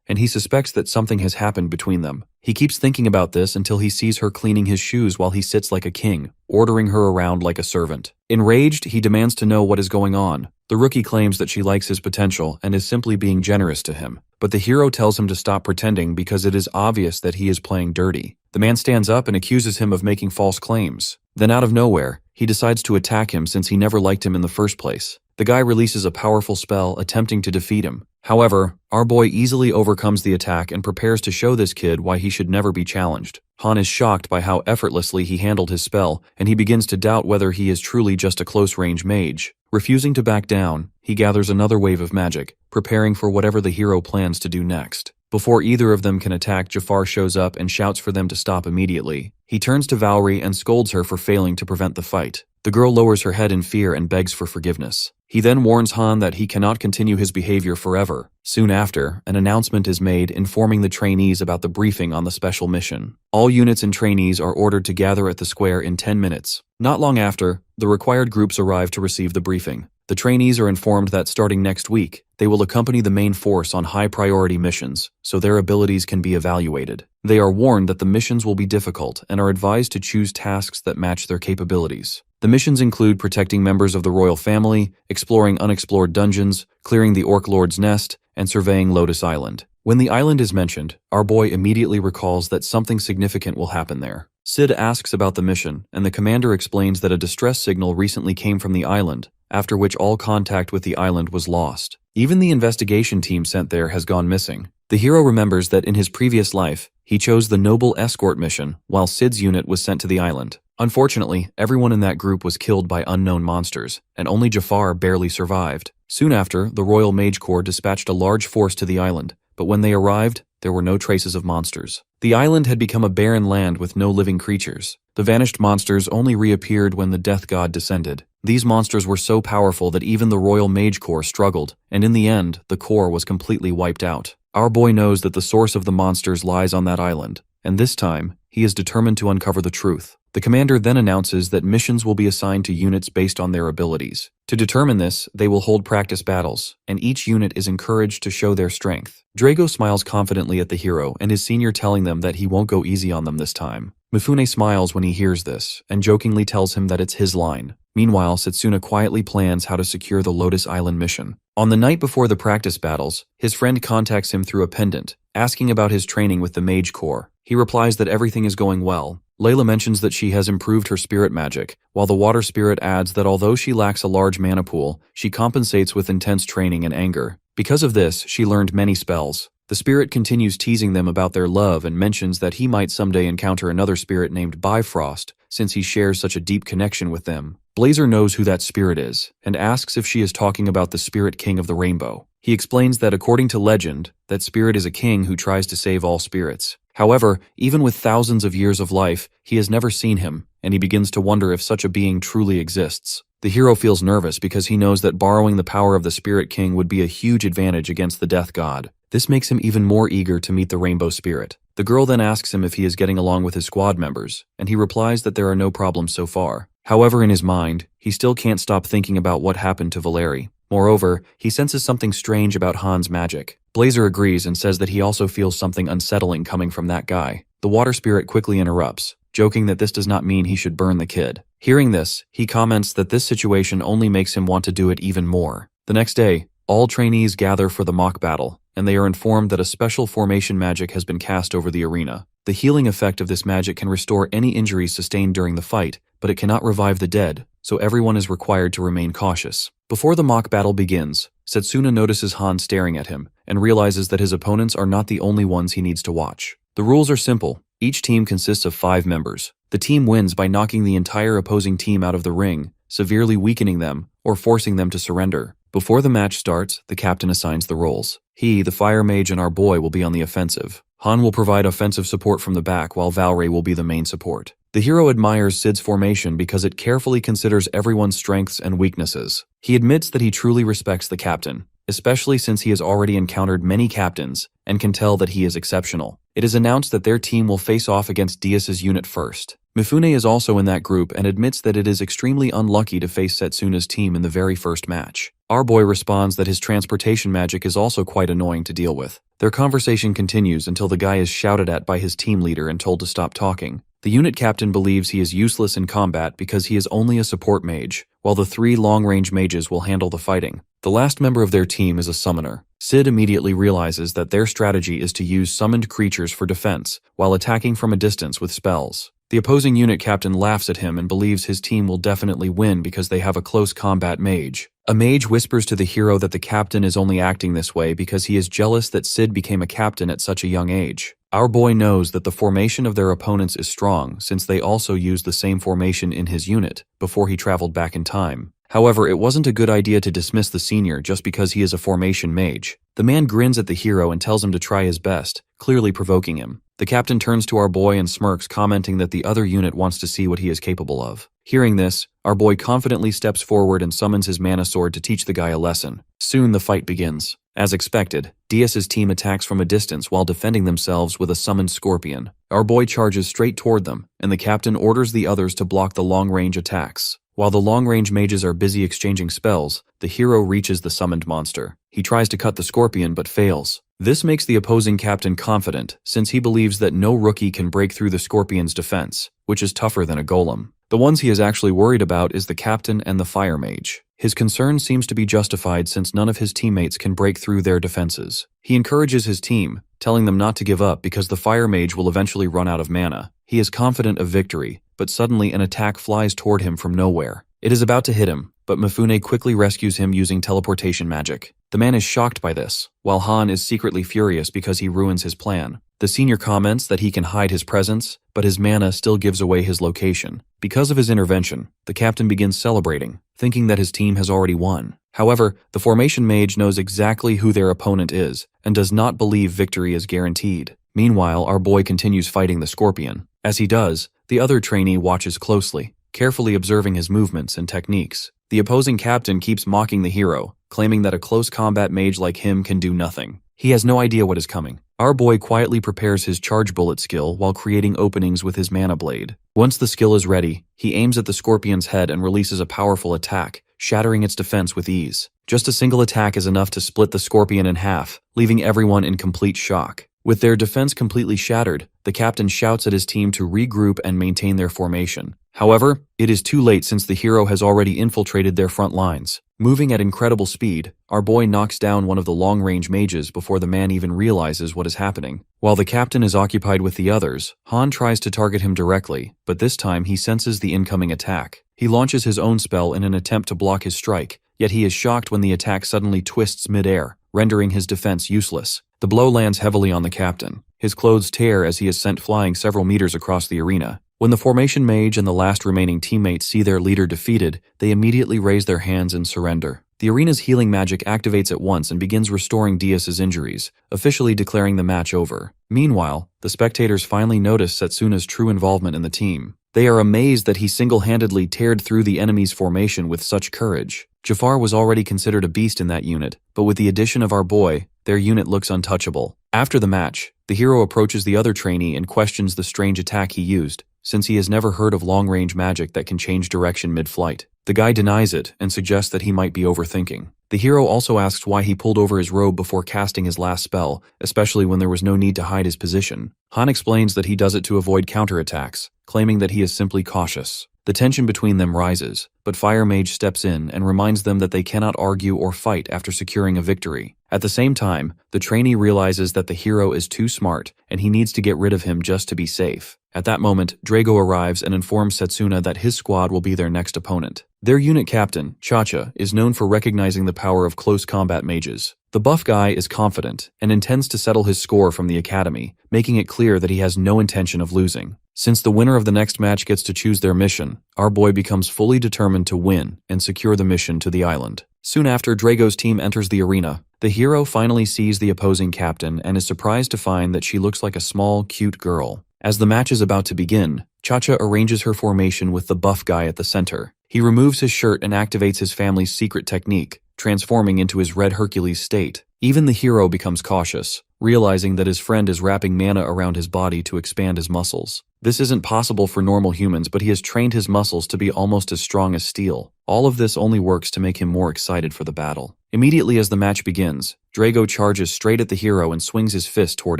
and he suspects that something has happened between them. He keeps thinking about this until he sees her cleaning his shoes while he sits like a king, ordering her around like a servant. Enraged, he demands to know what is going on. The rookie claims that she likes his potential and is simply being generous to him. But the hero tells him to stop pretending because it is obvious that he is playing dirty. The man stands up and accuses him of making false claims. Then out of nowhere, he decides to attack him since he never liked him in the first place. The guy releases a powerful spell attempting to defeat him. However, our boy easily overcomes the attack and prepares to show this kid why he should never be challenged. Han is shocked by how effortlessly he handled his spell, and he begins to doubt whether he is truly just a close-range mage. Refusing to back down, he gathers another wave of magic, preparing for whatever the hero plans to do next. Before either of them can attack, Jafar shows up and shouts for them to stop immediately. He turns to Valerie and scolds her for failing to prevent the fight. The girl lowers her head in fear and begs for forgiveness. He then warns Han that he cannot continue his behavior forever. Soon after, an announcement is made informing the trainees about the briefing on the special mission. All units and trainees are ordered to gather at the square in 10 minutes. Not long after, the required groups arrive to receive the briefing. The trainees are informed that starting next week, they will accompany the main force on high-priority missions, so their abilities can be evaluated. They are warned that the missions will be difficult and are advised to choose tasks that match their capabilities. The missions include protecting members of the royal family, exploring unexplored dungeons, clearing the Orc Lord's nest, and surveying Lotus Island. When the island is mentioned, our boy immediately recalls that something significant will happen there. Sid asks about the mission, and the commander explains that a distress signal recently came from the island, after which all contact with the island was lost. Even the investigation team sent there has gone missing. The hero remembers that in his previous life, he chose the Noble Escort mission, while Sid's unit was sent to the island. Unfortunately, everyone in that group was killed by unknown monsters, and only Jafar barely survived. Soon after, the Royal Mage Corps dispatched a large force to the island, but when they arrived, there were no traces of monsters. The island had become a barren land with no living creatures. The vanished monsters only reappeared when the Death God descended. These monsters were so powerful that even the Royal Mage Corps struggled, and in the end, the Corps was completely wiped out. Our boy knows that the source of the monsters lies on that island, and this time, he is determined to uncover the truth. The commander then announces that missions will be assigned to units based on their abilities. To determine this, they will hold practice battles, and each unit is encouraged to show their strength. Drago smiles confidently at the hero and his senior telling them that he won't go easy on them this time. Mifune smiles when he hears this, and jokingly tells him that it's his line. Meanwhile, Setsuna quietly plans how to secure the Lotus Island mission. On the night before the practice battles, his friend contacts him through a pendant, asking about his training with the Mage Corps. He replies that everything is going well. Layla mentions that she has improved her spirit magic, while the water spirit adds that although she lacks a large mana pool, she compensates with intense training and anger. Because of this, she learned many spells. The spirit continues teasing them about their love and mentions that he might someday encounter another spirit named Bifrost, since he shares such a deep connection with them. Blazer knows who that spirit is, and asks if she is talking about the Spirit King of the Rainbow. He explains that according to legend, that spirit is a king who tries to save all spirits. However, even with thousands of years of life, he has never seen him, and he begins to wonder if such a being truly exists. The hero feels nervous because he knows that borrowing the power of the Spirit King would be a huge advantage against the Death God. This makes him even more eager to meet the Rainbow Spirit. The girl then asks him if he is getting along with his squad members, and he replies that there are no problems so far. However, in his mind, he still can't stop thinking about what happened to Valeri. Moreover, he senses something strange about Han's magic. Blazer agrees and says that he also feels something unsettling coming from that guy. The water spirit quickly interrupts, joking that this does not mean he should burn the kid. Hearing this, he comments that this situation only makes him want to do it even more. The next day, all trainees gather for the mock battle, and they are informed that a special formation magic has been cast over the arena. The healing effect of this magic can restore any injuries sustained during the fight, but it cannot revive the dead, so everyone is required to remain cautious. Before the mock battle begins, Setsuna notices Han staring at him, and realizes that his opponents are not the only ones he needs to watch. The rules are simple. Each team consists of 5 members. The team wins by knocking the entire opposing team out of the ring, severely weakening them, or forcing them to surrender. Before the match starts, the captain assigns the roles. He, the fire mage, and our boy will be on the offensive. Han will provide offensive support from the back, while Valerie will be the main support. The hero admires Sid's formation because it carefully considers everyone's strengths and weaknesses. He admits that he truly respects the captain, especially since he has already encountered many captains and can tell that he is exceptional. It is announced that their team will face off against Diaz's unit first. Mifune is also in that group and admits that it is extremely unlucky to face Setsuna's team in the very first match. Our boy responds that his transportation magic is also quite annoying to deal with. Their conversation continues until the guy is shouted at by his team leader and told to stop talking. The unit captain believes he is useless in combat because he is only a support mage, while the 3 long-range mages will handle the fighting. The last member of their team is a summoner. Sid immediately realizes that their strategy is to use summoned creatures for defense, while attacking from a distance with spells. The opposing unit captain laughs at him and believes his team will definitely win because they have a close combat mage. A mage whispers to the hero that the captain is only acting this way because he is jealous that Sid became a captain at such a young age. Our boy knows that the formation of their opponents is strong since they also used the same formation in his unit before he traveled back in time. However, it wasn't a good idea to dismiss the senior just because he is a formation mage. The man grins at the hero and tells him to try his best, clearly provoking him. The captain turns to our boy and smirks, commenting that the other unit wants to see what he is capable of. Hearing this, our boy confidently steps forward and summons his mana sword to teach the guy a lesson. Soon the fight begins. As expected, Diaz's team attacks from a distance while defending themselves with a summoned scorpion. Our boy charges straight toward them, and the captain orders the others to block the long-range attacks. While the long-range mages are busy exchanging spells, the hero reaches the summoned monster. He tries to cut the scorpion but fails. This makes the opposing captain confident, since he believes that no rookie can break through the scorpion's defense, which is tougher than a golem. The ones he is actually worried about is the captain and the fire mage. His concern seems to be justified since none of his teammates can break through their defenses. He encourages his team, telling them not to give up because the fire mage will eventually run out of mana. He is confident of victory, but suddenly an attack flies toward him from nowhere. It is about to hit him, but Mifune quickly rescues him using teleportation magic. The man is shocked by this, while Han is secretly furious because he ruins his plan. The senior comments that he can hide his presence, but his mana still gives away his location. Because of his intervention, the captain begins celebrating, thinking that his team has already won. However, the formation mage knows exactly who their opponent is, and does not believe victory is guaranteed. Meanwhile, our boy continues fighting the scorpion. As he does, the other trainee watches closely, carefully observing his movements and techniques. The opposing captain keeps mocking the hero, claiming that a close combat mage like him can do nothing. He has no idea what is coming. Our boy quietly prepares his charge bullet skill while creating openings with his mana blade. Once the skill is ready, he aims at the scorpion's head and releases a powerful attack, shattering its defense with ease. Just a single attack is enough to split the scorpion in half, leaving everyone in complete shock. With their defense completely shattered, the captain shouts at his team to regroup and maintain their formation. However, it is too late since the hero has already infiltrated their front lines. Moving at incredible speed, our boy knocks down one of the long-range mages before the man even realizes what is happening. While the captain is occupied with the others, Han tries to target him directly, but this time he senses the incoming attack. He launches his own spell in an attempt to block his strike, yet he is shocked when the attack suddenly twists mid-air, rendering his defense useless. The blow lands heavily on the captain. His clothes tear as he is sent flying several meters across the arena. When the formation mage and the last remaining teammates see their leader defeated, they immediately raise their hands and surrender. The arena's healing magic activates at once and begins restoring Diaz's injuries, officially declaring the match over. Meanwhile, the spectators finally notice Setsuna's true involvement in the team. They are amazed that he single-handedly teared through the enemy's formation with such courage. Jafar was already considered a beast in that unit, but with the addition of our boy, their unit looks untouchable. After the match, the hero approaches the other trainee and questions the strange attack he used, since he has never heard of long-range magic that can change direction mid-flight. The guy denies it and suggests that he might be overthinking. The hero also asks why he pulled over his robe before casting his last spell, especially when there was no need to hide his position. Han explains that he does it to avoid counterattacks, claiming that he is simply cautious. The tension between them rises, but Fire Mage steps in and reminds them that they cannot argue or fight after securing a victory. At the same time, the trainee realizes that the hero is too smart and he needs to get rid of him just to be safe. At that moment, Drago arrives and informs Setsuna that his squad will be their next opponent. Their unit captain, Chacha, is known for recognizing the power of close combat mages. The buff guy is confident and intends to settle his score from the academy, making it clear that he has no intention of losing. Since the winner of the next match gets to choose their mission, our boy becomes fully determined to win and secure the mission to the island. Soon after Drago's team enters the arena, the hero finally sees the opposing captain and is surprised to find that she looks like a small, cute girl. As the match is about to begin, Chacha arranges her formation with the buff guy at the center. He removes his shirt and activates his family's secret technique, transforming into his Red Hercules state. Even the hero becomes cautious, realizing that his friend is wrapping mana around his body to expand his muscles. This isn't possible for normal humans, but he has trained his muscles to be almost as strong as steel. All of this only works to make him more excited for the battle. Immediately as the match begins, Drago charges straight at the hero and swings his fist toward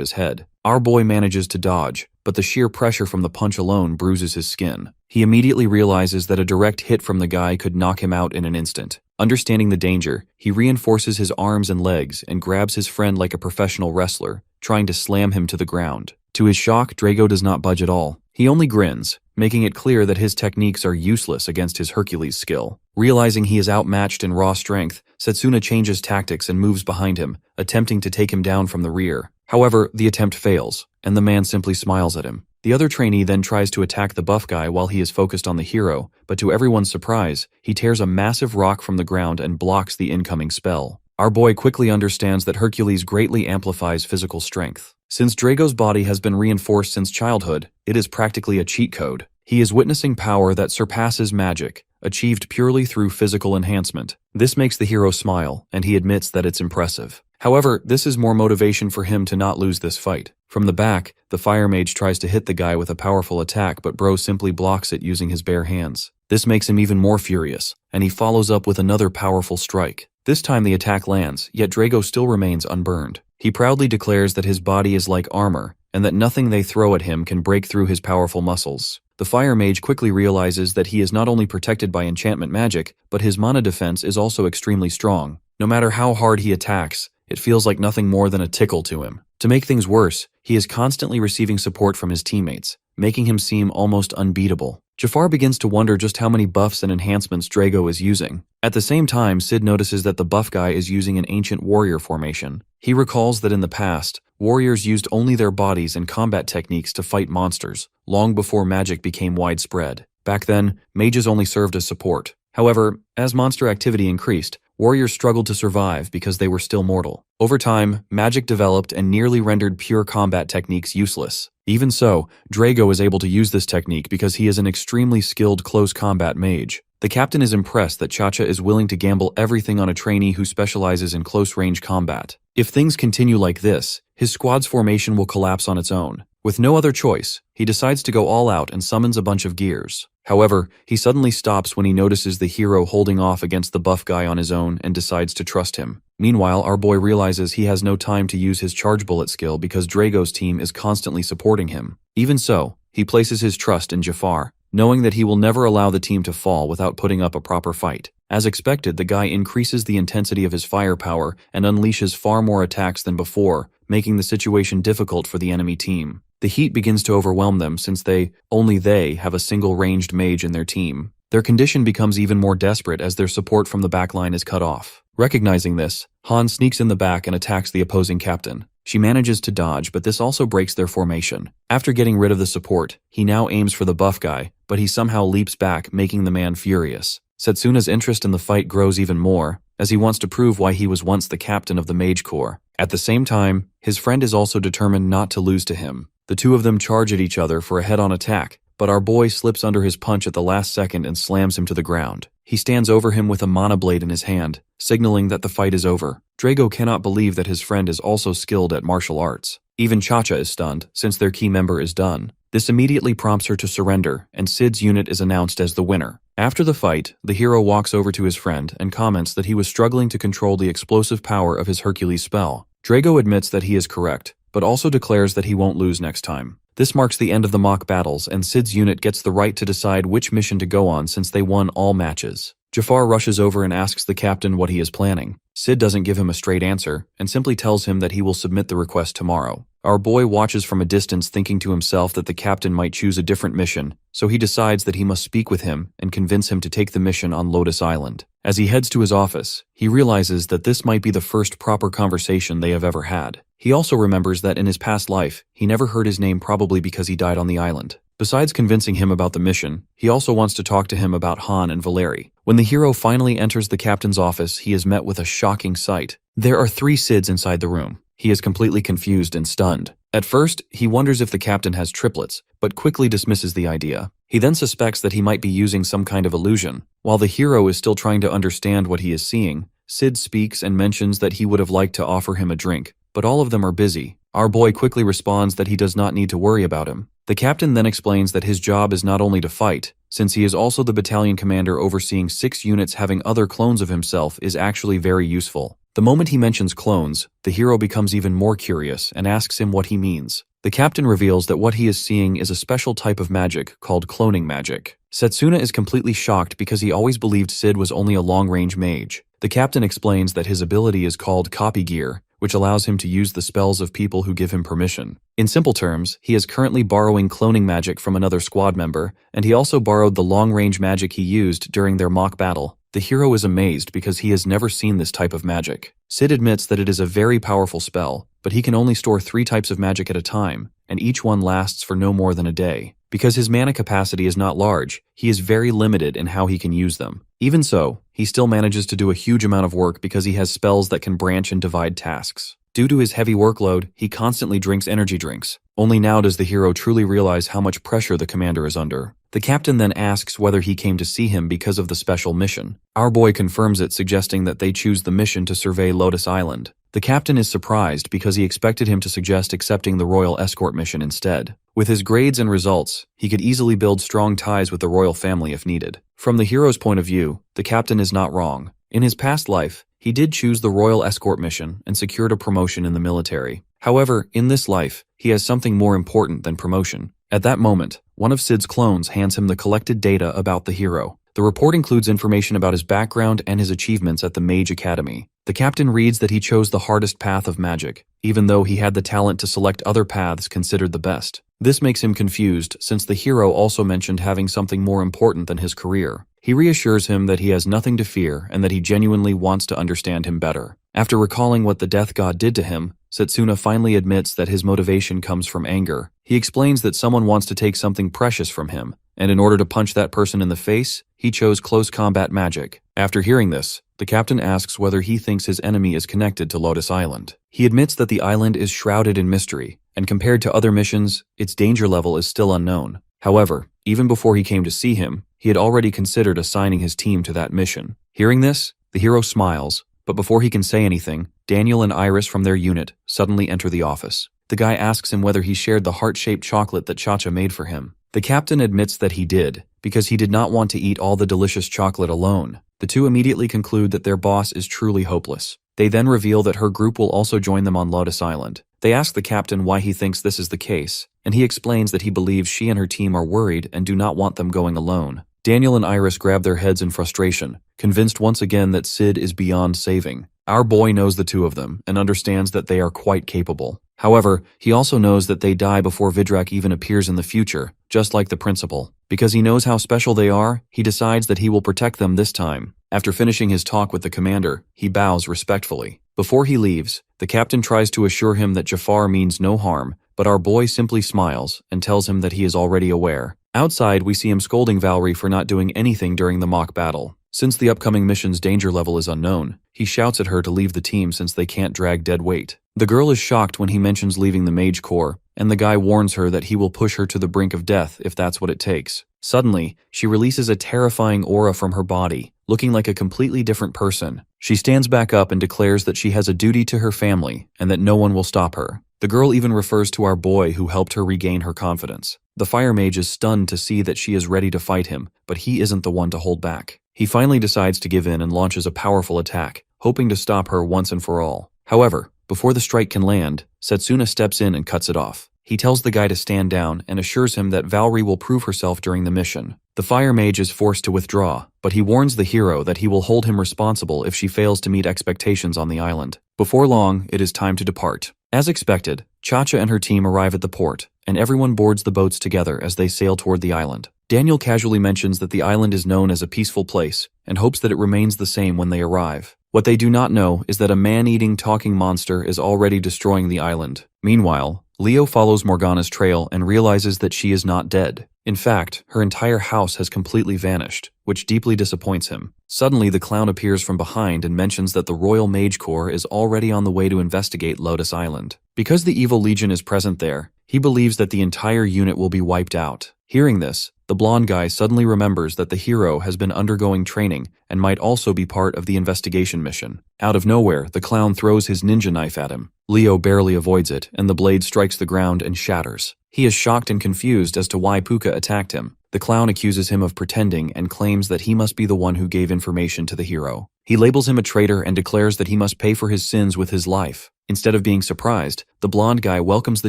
his head. Our boy manages to dodge, but the sheer pressure from the punch alone bruises his skin. He immediately realizes that a direct hit from the guy could knock him out in an instant. Understanding the danger, he reinforces his arms and legs and grabs his friend like a professional wrestler, trying to slam him to the ground. To his shock, Drago does not budge at all. He only grins, making it clear that his techniques are useless against his Hercules skill. Realizing he is outmatched in raw strength, Setsuna changes tactics and moves behind him, attempting to take him down from the rear. However, the attempt fails, and the man simply smiles at him. The other trainee then tries to attack the buff guy while he is focused on the hero, but to everyone's surprise, he tears a massive rock from the ground and blocks the incoming spell. Our boy quickly understands that Hercules greatly amplifies physical strength. Since Drago's body has been reinforced since childhood, it is practically a cheat code. He is witnessing power that surpasses magic, achieved purely through physical enhancement. This makes the hero smile, and he admits that it's impressive. However, this is more motivation for him to not lose this fight. From the back, the fire mage tries to hit the guy with a powerful attack, but Bro simply blocks it using his bare hands. This makes him even more furious, and he follows up with another powerful strike. This time the attack lands, yet Drago still remains unburned. He proudly declares that his body is like armor, and that nothing they throw at him can break through his powerful muscles. The fire mage quickly realizes that he is not only protected by enchantment magic, but his mana defense is also extremely strong. No matter how hard he attacks, it feels like nothing more than a tickle to him. To make things worse, he is constantly receiving support from his teammates, making him seem almost unbeatable. Jafar begins to wonder just how many buffs and enhancements Drago is using. At the same time, Sid notices that the buff guy is using an ancient warrior formation. He recalls that in the past, warriors used only their bodies and combat techniques to fight monsters, long before magic became widespread. Back then, mages only served as support. However, as monster activity increased, warriors struggled to survive because they were still mortal. Over time, magic developed and nearly rendered pure combat techniques useless. Even so, Drago is able to use this technique because he is an extremely skilled close combat mage. The captain is impressed that Chacha is willing to gamble everything on a trainee who specializes in close-range combat. If things continue like this, his squad's formation will collapse on its own. With no other choice, he decides to go all out and summons a bunch of gears. However, he suddenly stops when he notices the hero holding off against the buff guy on his own and decides to trust him. Meanwhile, our boy realizes he has no time to use his charge bullet skill because Drago's team is constantly supporting him. Even so, he places his trust in Jafar, knowing that he will never allow the team to fall without putting up a proper fight. As expected, the guy increases the intensity of his firepower and unleashes far more attacks than before, making the situation difficult for the enemy team. The heat begins to overwhelm them since only they have a single ranged mage in their team. Their condition becomes even more desperate as their support from the backline is cut off. Recognizing this, Han sneaks in the back and attacks the opposing captain. She manages to dodge, but this also breaks their formation. After getting rid of the support, he now aims for the buff guy, but he somehow leaps back, making the man furious. Setsuna's interest in the fight grows even more, as he wants to prove why he was once the captain of the Mage Corps. At the same time, his friend is also determined not to lose to him. The two of them charge at each other for a head-on attack, but our boy slips under his punch at the last second and slams him to the ground. He stands over him with a mana blade in his hand, signaling that the fight is over. Drago cannot believe that his friend is also skilled at martial arts. Even Chacha is stunned, since their key member is done. This immediately prompts her to surrender, and Sid's unit is announced as the winner. After the fight, the hero walks over to his friend and comments that he was struggling to control the explosive power of his Hercules spell. Drago admits that he is correct, but also declares that he won't lose next time. This marks the end of the mock battles, and Sid's unit gets the right to decide which mission to go on since they won all matches. Jafar rushes over and asks the captain what he is planning. Sid doesn't give him a straight answer, and simply tells him that he will submit the request tomorrow. Our boy watches from a distance, thinking to himself that the captain might choose a different mission, so he decides that he must speak with him and convince him to take the mission on Lotus Island. As he heads to his office, he realizes that this might be the first proper conversation they have ever had. He also remembers that in his past life, he never heard his name, probably because he died on the island. Besides convincing him about the mission, he also wants to talk to him about Han and Valeri. When the hero finally enters the captain's office, he is met with a shocking sight. There are 3 Sids inside the room. He is completely confused and stunned. At first, he wonders if the captain has triplets, but quickly dismisses the idea. He then suspects that he might be using some kind of illusion. While the hero is still trying to understand what he is seeing, Sid speaks and mentions that he would have liked to offer him a drink, but all of them are busy. Our boy quickly responds that he does not need to worry about him. The captain then explains that his job is not only to fight, since he is also the battalion commander overseeing 6 units, having other clones of himself is actually very useful. The moment he mentions clones, the hero becomes even more curious and asks him what he means. The captain reveals that what he is seeing is a special type of magic called cloning magic. Setsuna is completely shocked because he always believed Sid was only a long-range mage. The captain explains that his ability is called copy gear, which allows him to use the spells of people who give him permission. In simple terms, he is currently borrowing cloning magic from another squad member, and he also borrowed the long-range magic he used during their mock battle. The hero is amazed because he has never seen this type of magic. Sid admits that it is a very powerful spell, but he can only store 3 types of magic at a time, and each one lasts for no more than a day. Because his mana capacity is not large, he is very limited in how he can use them. Even so, he still manages to do a huge amount of work because he has spells that can branch and divide tasks. Due to his heavy workload, he constantly drinks energy drinks. Only now does the hero truly realize how much pressure the commander is under. The captain then asks whether he came to see him because of the special mission. Our boy confirms it, suggesting that they choose the mission to survey Lotus Island. The captain is surprised because he expected him to suggest accepting the royal escort mission instead. With his grades and results, he could easily build strong ties with the royal family if needed. From the hero's point of view, the captain is not wrong. In his past life, he did choose the royal escort mission and secured a promotion in the military. However, in this life, he has something more important than promotion. At that moment, one of Sid's clones hands him the collected data about the hero. The report includes information about his background and his achievements at the Mage Academy. The captain reads that he chose the hardest path of magic, even though he had the talent to select other paths considered the best. This makes him confused, since the hero also mentioned having something more important than his career. He reassures him that he has nothing to fear and that he genuinely wants to understand him better. After recalling what the death god did to him, Setsuna finally admits that his motivation comes from anger. He explains that someone wants to take something precious from him, and in order to punch that person in the face, he chose close combat magic. After hearing this, the captain asks whether he thinks his enemy is connected to Lotus Island. He admits that the island is shrouded in mystery, and compared to other missions, its danger level is still unknown. However, even before he came to see him, he had already considered assigning his team to that mission. Hearing this, the hero smiles, but before he can say anything, Daniel and Iris from their unit suddenly enter the office. The guy asks him whether he shared the heart-shaped chocolate that Chacha made for him. The captain admits that he did, because he did not want to eat all the delicious chocolate alone. The two immediately conclude that their boss is truly hopeless. They then reveal that her group will also join them on Lotus Island. They ask the captain why he thinks this is the case, and he explains that he believes she and her team are worried and do not want them going alone. Daniel and Iris grab their heads in frustration, convinced once again that Sid is beyond saving. Our boy knows the two of them and understands that they are quite capable. However, he also knows that they die before Vidrak even appears in the future, just like the principal. Because he knows how special they are, he decides that he will protect them this time. After finishing his talk with the commander, he bows respectfully. Before he leaves, the captain tries to assure him that Jafar means no harm, but our boy simply smiles and tells him that he is already aware. Outside, we see him scolding Valerie for not doing anything during the mock battle. Since the upcoming mission's danger level is unknown, he shouts at her to leave the team since they can't drag dead weight. The girl is shocked when he mentions leaving the Mage Corps, and the guy warns her that he will push her to the brink of death if that's what it takes. Suddenly, she releases a terrifying aura from her body, looking like a completely different person. She stands back up and declares that she has a duty to her family and that no one will stop her. The girl even refers to our boy who helped her regain her confidence. The fire mage is stunned to see that she is ready to fight him, but he isn't the one to hold back. He finally decides to give in and launches a powerful attack, hoping to stop her once and for all. However, before the strike can land, Setsuna steps in and cuts it off. He tells the guy to stand down and assures him that Valerie will prove herself during the mission. The fire mage is forced to withdraw, but he warns the hero that he will hold him responsible if she fails to meet expectations on the island. Before long, it is time to depart. As expected, Chacha and her team arrive at the port, and everyone boards the boats together as they sail toward the island. Daniel casually mentions that the island is known as a peaceful place, and hopes that it remains the same when they arrive. What they do not know is that a man-eating talking monster is already destroying the island. Meanwhile, Leo follows Morgana's trail and realizes that she is not dead. In fact, her entire house has completely vanished, which deeply disappoints him. Suddenly, the clown appears from behind and mentions that the Royal Mage Corps is already on the way to investigate Lotus Island. Because the Evil Legion is present there, he believes that the entire unit will be wiped out. Hearing this, the blonde guy suddenly remembers that the hero has been undergoing training and might also be part of the investigation mission. Out of nowhere, the clown throws his ninja knife at him. Leo barely avoids it, and the blade strikes the ground and shatters. He is shocked and confused as to why Puka attacked him. The clown accuses him of pretending and claims that he must be the one who gave information to the hero. He labels him a traitor and declares that he must pay for his sins with his life. Instead of being surprised, the blonde guy welcomes the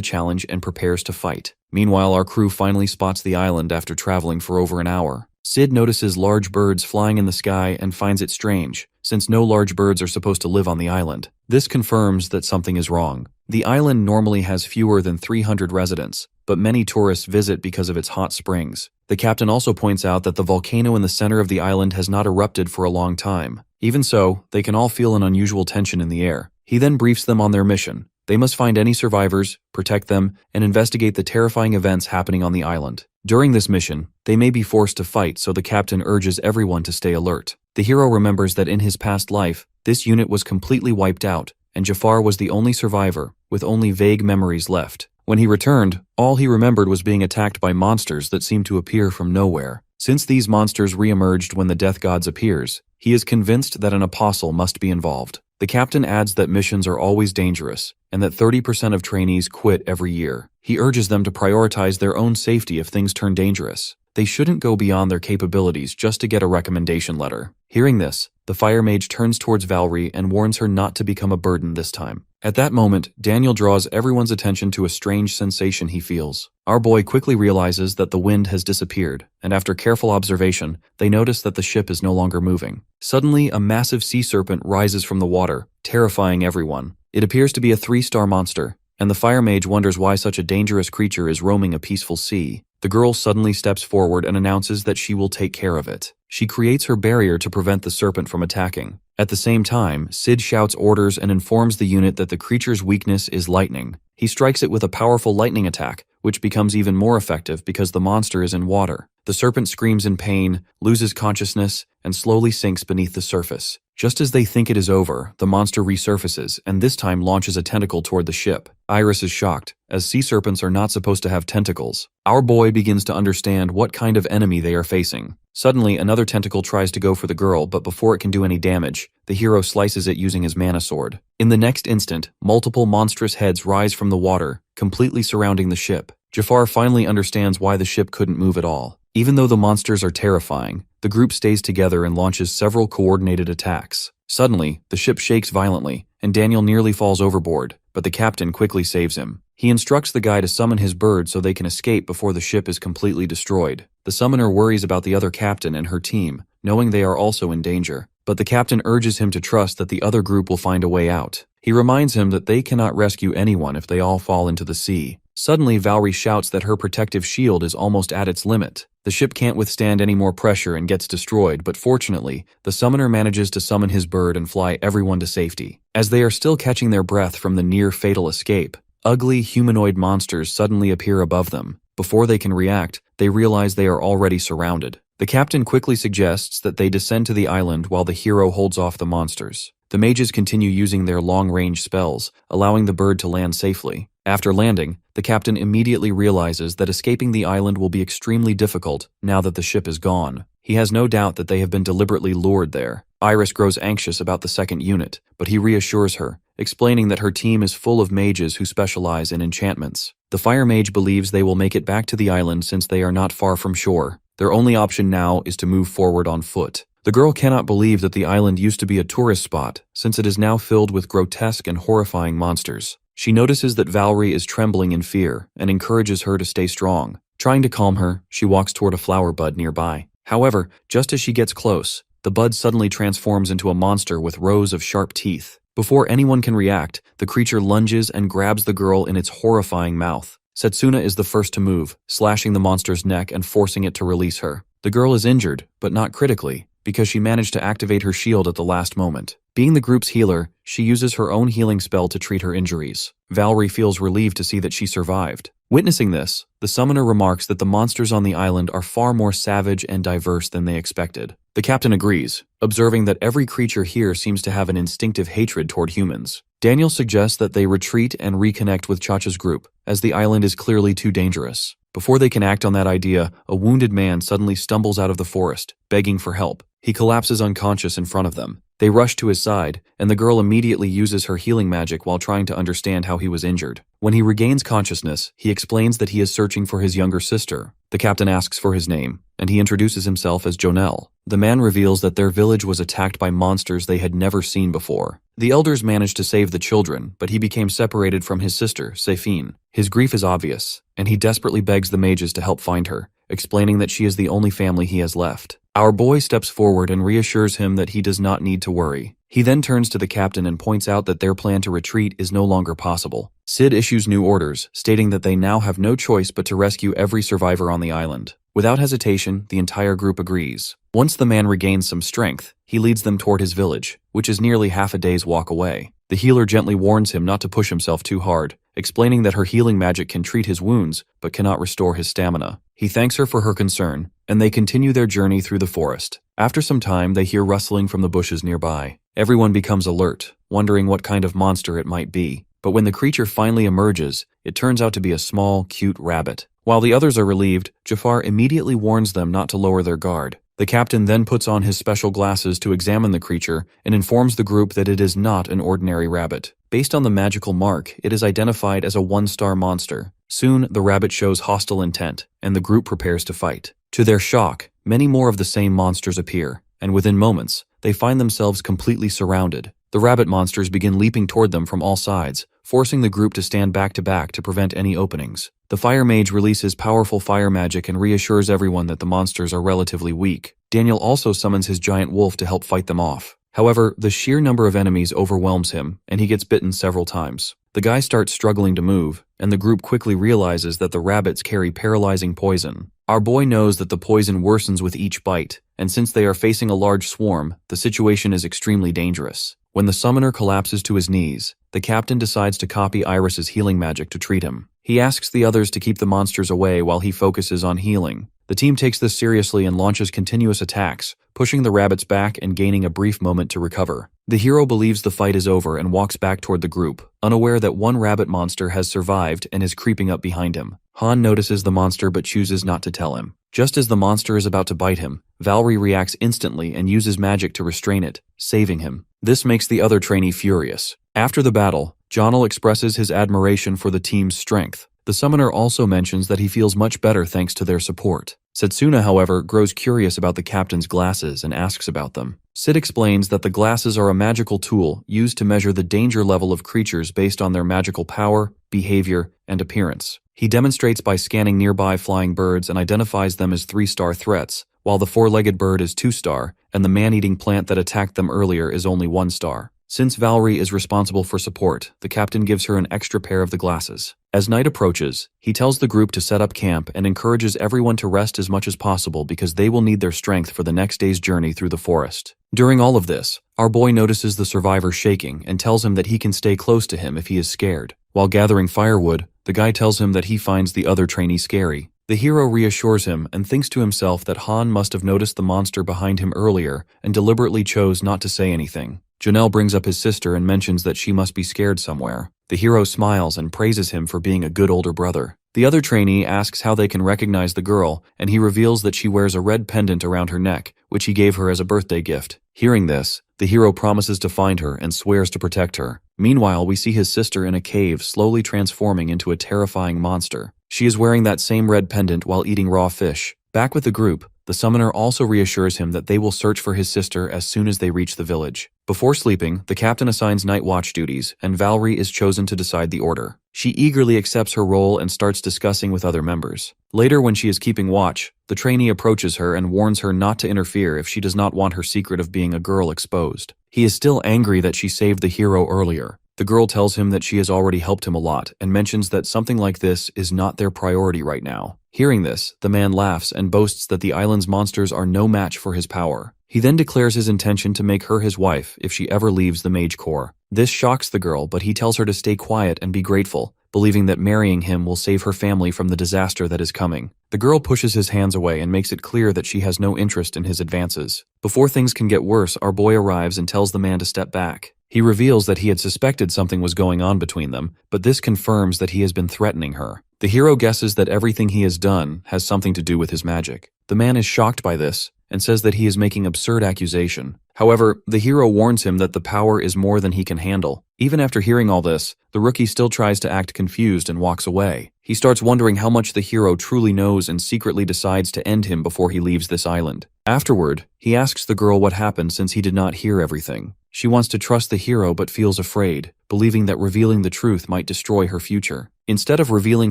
challenge and prepares to fight. Meanwhile, our crew finally spots the island after traveling for over an hour. Sid notices large birds flying in the sky and finds it strange, since no large birds are supposed to live on the island. This confirms that something is wrong. The island normally has fewer than 300 residents, but many tourists visit because of its hot springs. The captain also points out that the volcano in the center of the island has not erupted for a long time. Even so, they can all feel an unusual tension in the air. He then briefs them on their mission. They must find any survivors, protect them, and investigate the terrifying events happening on the island. During this mission, they may be forced to fight, so the captain urges everyone to stay alert. The hero remembers that in his past life, this unit was completely wiped out, and Jafar was the only survivor, with only vague memories left. When he returned, all he remembered was being attacked by monsters that seemed to appear from nowhere. Since these monsters re-emerged when the Death Gods appears, he is convinced that an apostle must be involved. The captain adds that missions are always dangerous, and that 30% of trainees quit every year. He urges them to prioritize their own safety if things turn dangerous. They shouldn't go beyond their capabilities just to get a recommendation letter. Hearing this, the fire mage turns towards Valerie and warns her not to become a burden this time. At that moment, Daniel draws everyone's attention to a strange sensation he feels. Our boy quickly realizes that the wind has disappeared, and after careful observation, they notice that the ship is no longer moving. Suddenly, a massive sea serpent rises from the water, terrifying everyone. It appears to be a 3-star monster, and the fire mage wonders why such a dangerous creature is roaming a peaceful sea. The girl suddenly steps forward and announces that she will take care of it. She creates her barrier to prevent the serpent from attacking. At the same time, Sid shouts orders and informs the unit that the creature's weakness is lightning. He strikes it with a powerful lightning attack, which becomes even more effective because the monster is in water. The serpent screams in pain, loses consciousness, and slowly sinks beneath the surface. Just as they think it is over, the monster resurfaces and this time launches a tentacle toward the ship. Iris is shocked, as sea serpents are not supposed to have tentacles. Our boy begins to understand what kind of enemy they are facing. Suddenly, another tentacle tries to go for the girl, but before it can do any damage, the hero slices it using his mana sword. In the next instant, multiple monstrous heads rise from the water, completely surrounding the ship. Jafar finally understands why the ship couldn't move at all. Even though the monsters are terrifying, the group stays together and launches several coordinated attacks. Suddenly, the ship shakes violently, and Daniel nearly falls overboard, but the captain quickly saves him. He instructs the guy to summon his bird so they can escape before the ship is completely destroyed. The summoner worries about the other captain and her team, knowing they are also in danger, but the captain urges him to trust that the other group will find a way out. He reminds him that they cannot rescue anyone if they all fall into the sea. Suddenly, Valerie shouts that her protective shield is almost at its limit. The ship can't withstand any more pressure and gets destroyed, but fortunately, the summoner manages to summon his bird and fly everyone to safety. As they are still catching their breath from the near-fatal escape, ugly humanoid monsters suddenly appear above them. Before they can react, they realize they are already surrounded. The captain quickly suggests that they descend to the island while the hero holds off the monsters. The mages continue using their long-range spells, allowing the bird to land safely. After landing, the captain immediately realizes that escaping the island will be extremely difficult now that the ship is gone. He has no doubt that they have been deliberately lured there. Iris grows anxious about the second unit, but he reassures her, explaining that her team is full of mages who specialize in enchantments. The fire mage believes they will make it back to the island since they are not far from shore. Their only option now is to move forward on foot. The girl cannot believe that the island used to be a tourist spot, since it is now filled with grotesque and horrifying monsters. She notices that Valerie is trembling in fear and encourages her to stay strong. Trying to calm her, she walks toward a flower bud nearby. However, just as she gets close, the bud suddenly transforms into a monster with rows of sharp teeth. Before anyone can react, the creature lunges and grabs the girl in its horrifying mouth. Setsuna is the first to move, slashing the monster's neck and forcing it to release her. The girl is injured, but not critically, because she managed to activate her shield at the last moment. Being the group's healer, she uses her own healing spell to treat her injuries. Valerie feels relieved to see that she survived. Witnessing this, the summoner remarks that the monsters on the island are far more savage and diverse than they expected. The captain agrees, observing that every creature here seems to have an instinctive hatred toward humans. Daniel suggests that they retreat and reconnect with Chacha's group, as the island is clearly too dangerous. Before they can act on that idea, a wounded man suddenly stumbles out of the forest, begging for help. He collapses unconscious in front of them. They rush to his side, and the girl immediately uses her healing magic while trying to understand how he was injured. When he regains consciousness, he explains that he is searching for his younger sister. The captain asks for his name, and he introduces himself as Jonel. The man reveals that their village was attacked by monsters they had never seen before. The elders managed to save the children, but he became separated from his sister, Sefine. His grief is obvious, and he desperately begs the mages to help find her, explaining that she is the only family he has left. Our boy steps forward and reassures him that he does not need to worry. He then turns to the captain and points out that their plan to retreat is no longer possible. Sid issues new orders, stating that they now have no choice but to rescue every survivor on the island. Without hesitation, the entire group agrees. Once the man regains some strength, he leads them toward his village, which is nearly half a day's walk away. The healer gently warns him not to push himself too hard, explaining that her healing magic can treat his wounds but cannot restore his stamina. He thanks her for her concern, and they continue their journey through the forest. After some time, they hear rustling from the bushes nearby. Everyone becomes alert, wondering what kind of monster it might be. But when the creature finally emerges, it turns out to be a small, cute rabbit. While the others are relieved, Jafar immediately warns them not to lower their guard. The captain then puts on his special glasses to examine the creature and informs the group that it is not an ordinary rabbit. Based on the magical mark, it is identified as a 1-star monster. Soon, the rabbit shows hostile intent, and the group prepares to fight. To their shock, many more of the same monsters appear, and within moments, they find themselves completely surrounded. The rabbit monsters begin leaping toward them from all sides, forcing the group to stand back to prevent any openings. The fire mage releases powerful fire magic and reassures everyone that the monsters are relatively weak. Daniel also summons his giant wolf to help fight them off. However, the sheer number of enemies overwhelms him, and he gets bitten several times. The guy starts struggling to move, and the group quickly realizes that the rabbits carry paralyzing poison. Our boy knows that the poison worsens with each bite, and since they are facing a large swarm, the situation is extremely dangerous. When the summoner collapses to his knees, the captain decides to copy Iris's healing magic to treat him. He asks the others to keep the monsters away while he focuses on healing. The team takes this seriously and launches continuous attacks, pushing the rabbits back and gaining a brief moment to recover. The hero believes the fight is over and walks back toward the group, unaware that one rabbit monster has survived and is creeping up behind him. Han notices the monster but chooses not to tell him. Just as the monster is about to bite him, Valerie reacts instantly and uses magic to restrain it, saving him. This makes the other trainee furious. After the battle, Jonel expresses his admiration for the team's strength. The summoner also mentions that he feels much better thanks to their support. Setsuna, however, grows curious about the captain's glasses and asks about them. Sid explains that the glasses are a magical tool used to measure the danger level of creatures based on their magical power, behavior, and appearance. He demonstrates by scanning nearby flying birds and identifies them as 3-star threats, while the 4-legged bird is 2-star, and the man-eating plant that attacked them earlier is only 1-star. Since Valerie is responsible for support, the captain gives her an extra pair of the glasses. As night approaches, he tells the group to set up camp and encourages everyone to rest as much as possible because they will need their strength for the next day's journey through the forest. During all of this, our boy notices the survivor shaking and tells him that he can stay close to him if he is scared. While gathering firewood, the guy tells him that he finds the other trainee scary. The hero reassures him and thinks to himself that Han must have noticed the monster behind him earlier and deliberately chose not to say anything. Jonel brings up his sister and mentions that she must be scared somewhere. The hero smiles and praises him for being a good older brother. The other trainee asks how they can recognize the girl, and he reveals that she wears a red pendant around her neck, which he gave her as a birthday gift. Hearing this, the hero promises to find her and swears to protect her. Meanwhile, we see his sister in a cave slowly transforming into a terrifying monster. She is wearing that same red pendant while eating raw fish. Back with the group, the summoner also reassures him that they will search for his sister as soon as they reach the village. Before sleeping, the captain assigns night watch duties, and Valerie is chosen to decide the order. She eagerly accepts her role and starts discussing with other members. Later, when she is keeping watch, the trainee approaches her and warns her not to interfere if she does not want her secret of being a girl exposed. He is still angry that she saved the hero earlier. The girl tells him that she has already helped him a lot and mentions that something like this is not their priority right now. Hearing this, the man laughs and boasts that the island's monsters are no match for his power. He then declares his intention to make her his wife if she ever leaves the Mage Corps. This shocks the girl, but he tells her to stay quiet and be grateful, believing that marrying him will save her family from the disaster that is coming. The girl pushes his hands away and makes it clear that she has no interest in his advances. Before things can get worse, our boy arrives and tells the man to step back. He reveals that he had suspected something was going on between them, but this confirms that he has been threatening her. The hero guesses that everything he has done has something to do with his magic. The man is shocked by this and says that he is making absurd accusation. However, the hero warns him that the power is more than he can handle. Even after hearing all this, the rookie still tries to act confused and walks away. He starts wondering how much the hero truly knows and secretly decides to end him before he leaves this island. Afterward, he asks the girl what happened since he did not hear everything. She wants to trust the hero but feels afraid, believing that revealing the truth might destroy her future. Instead of revealing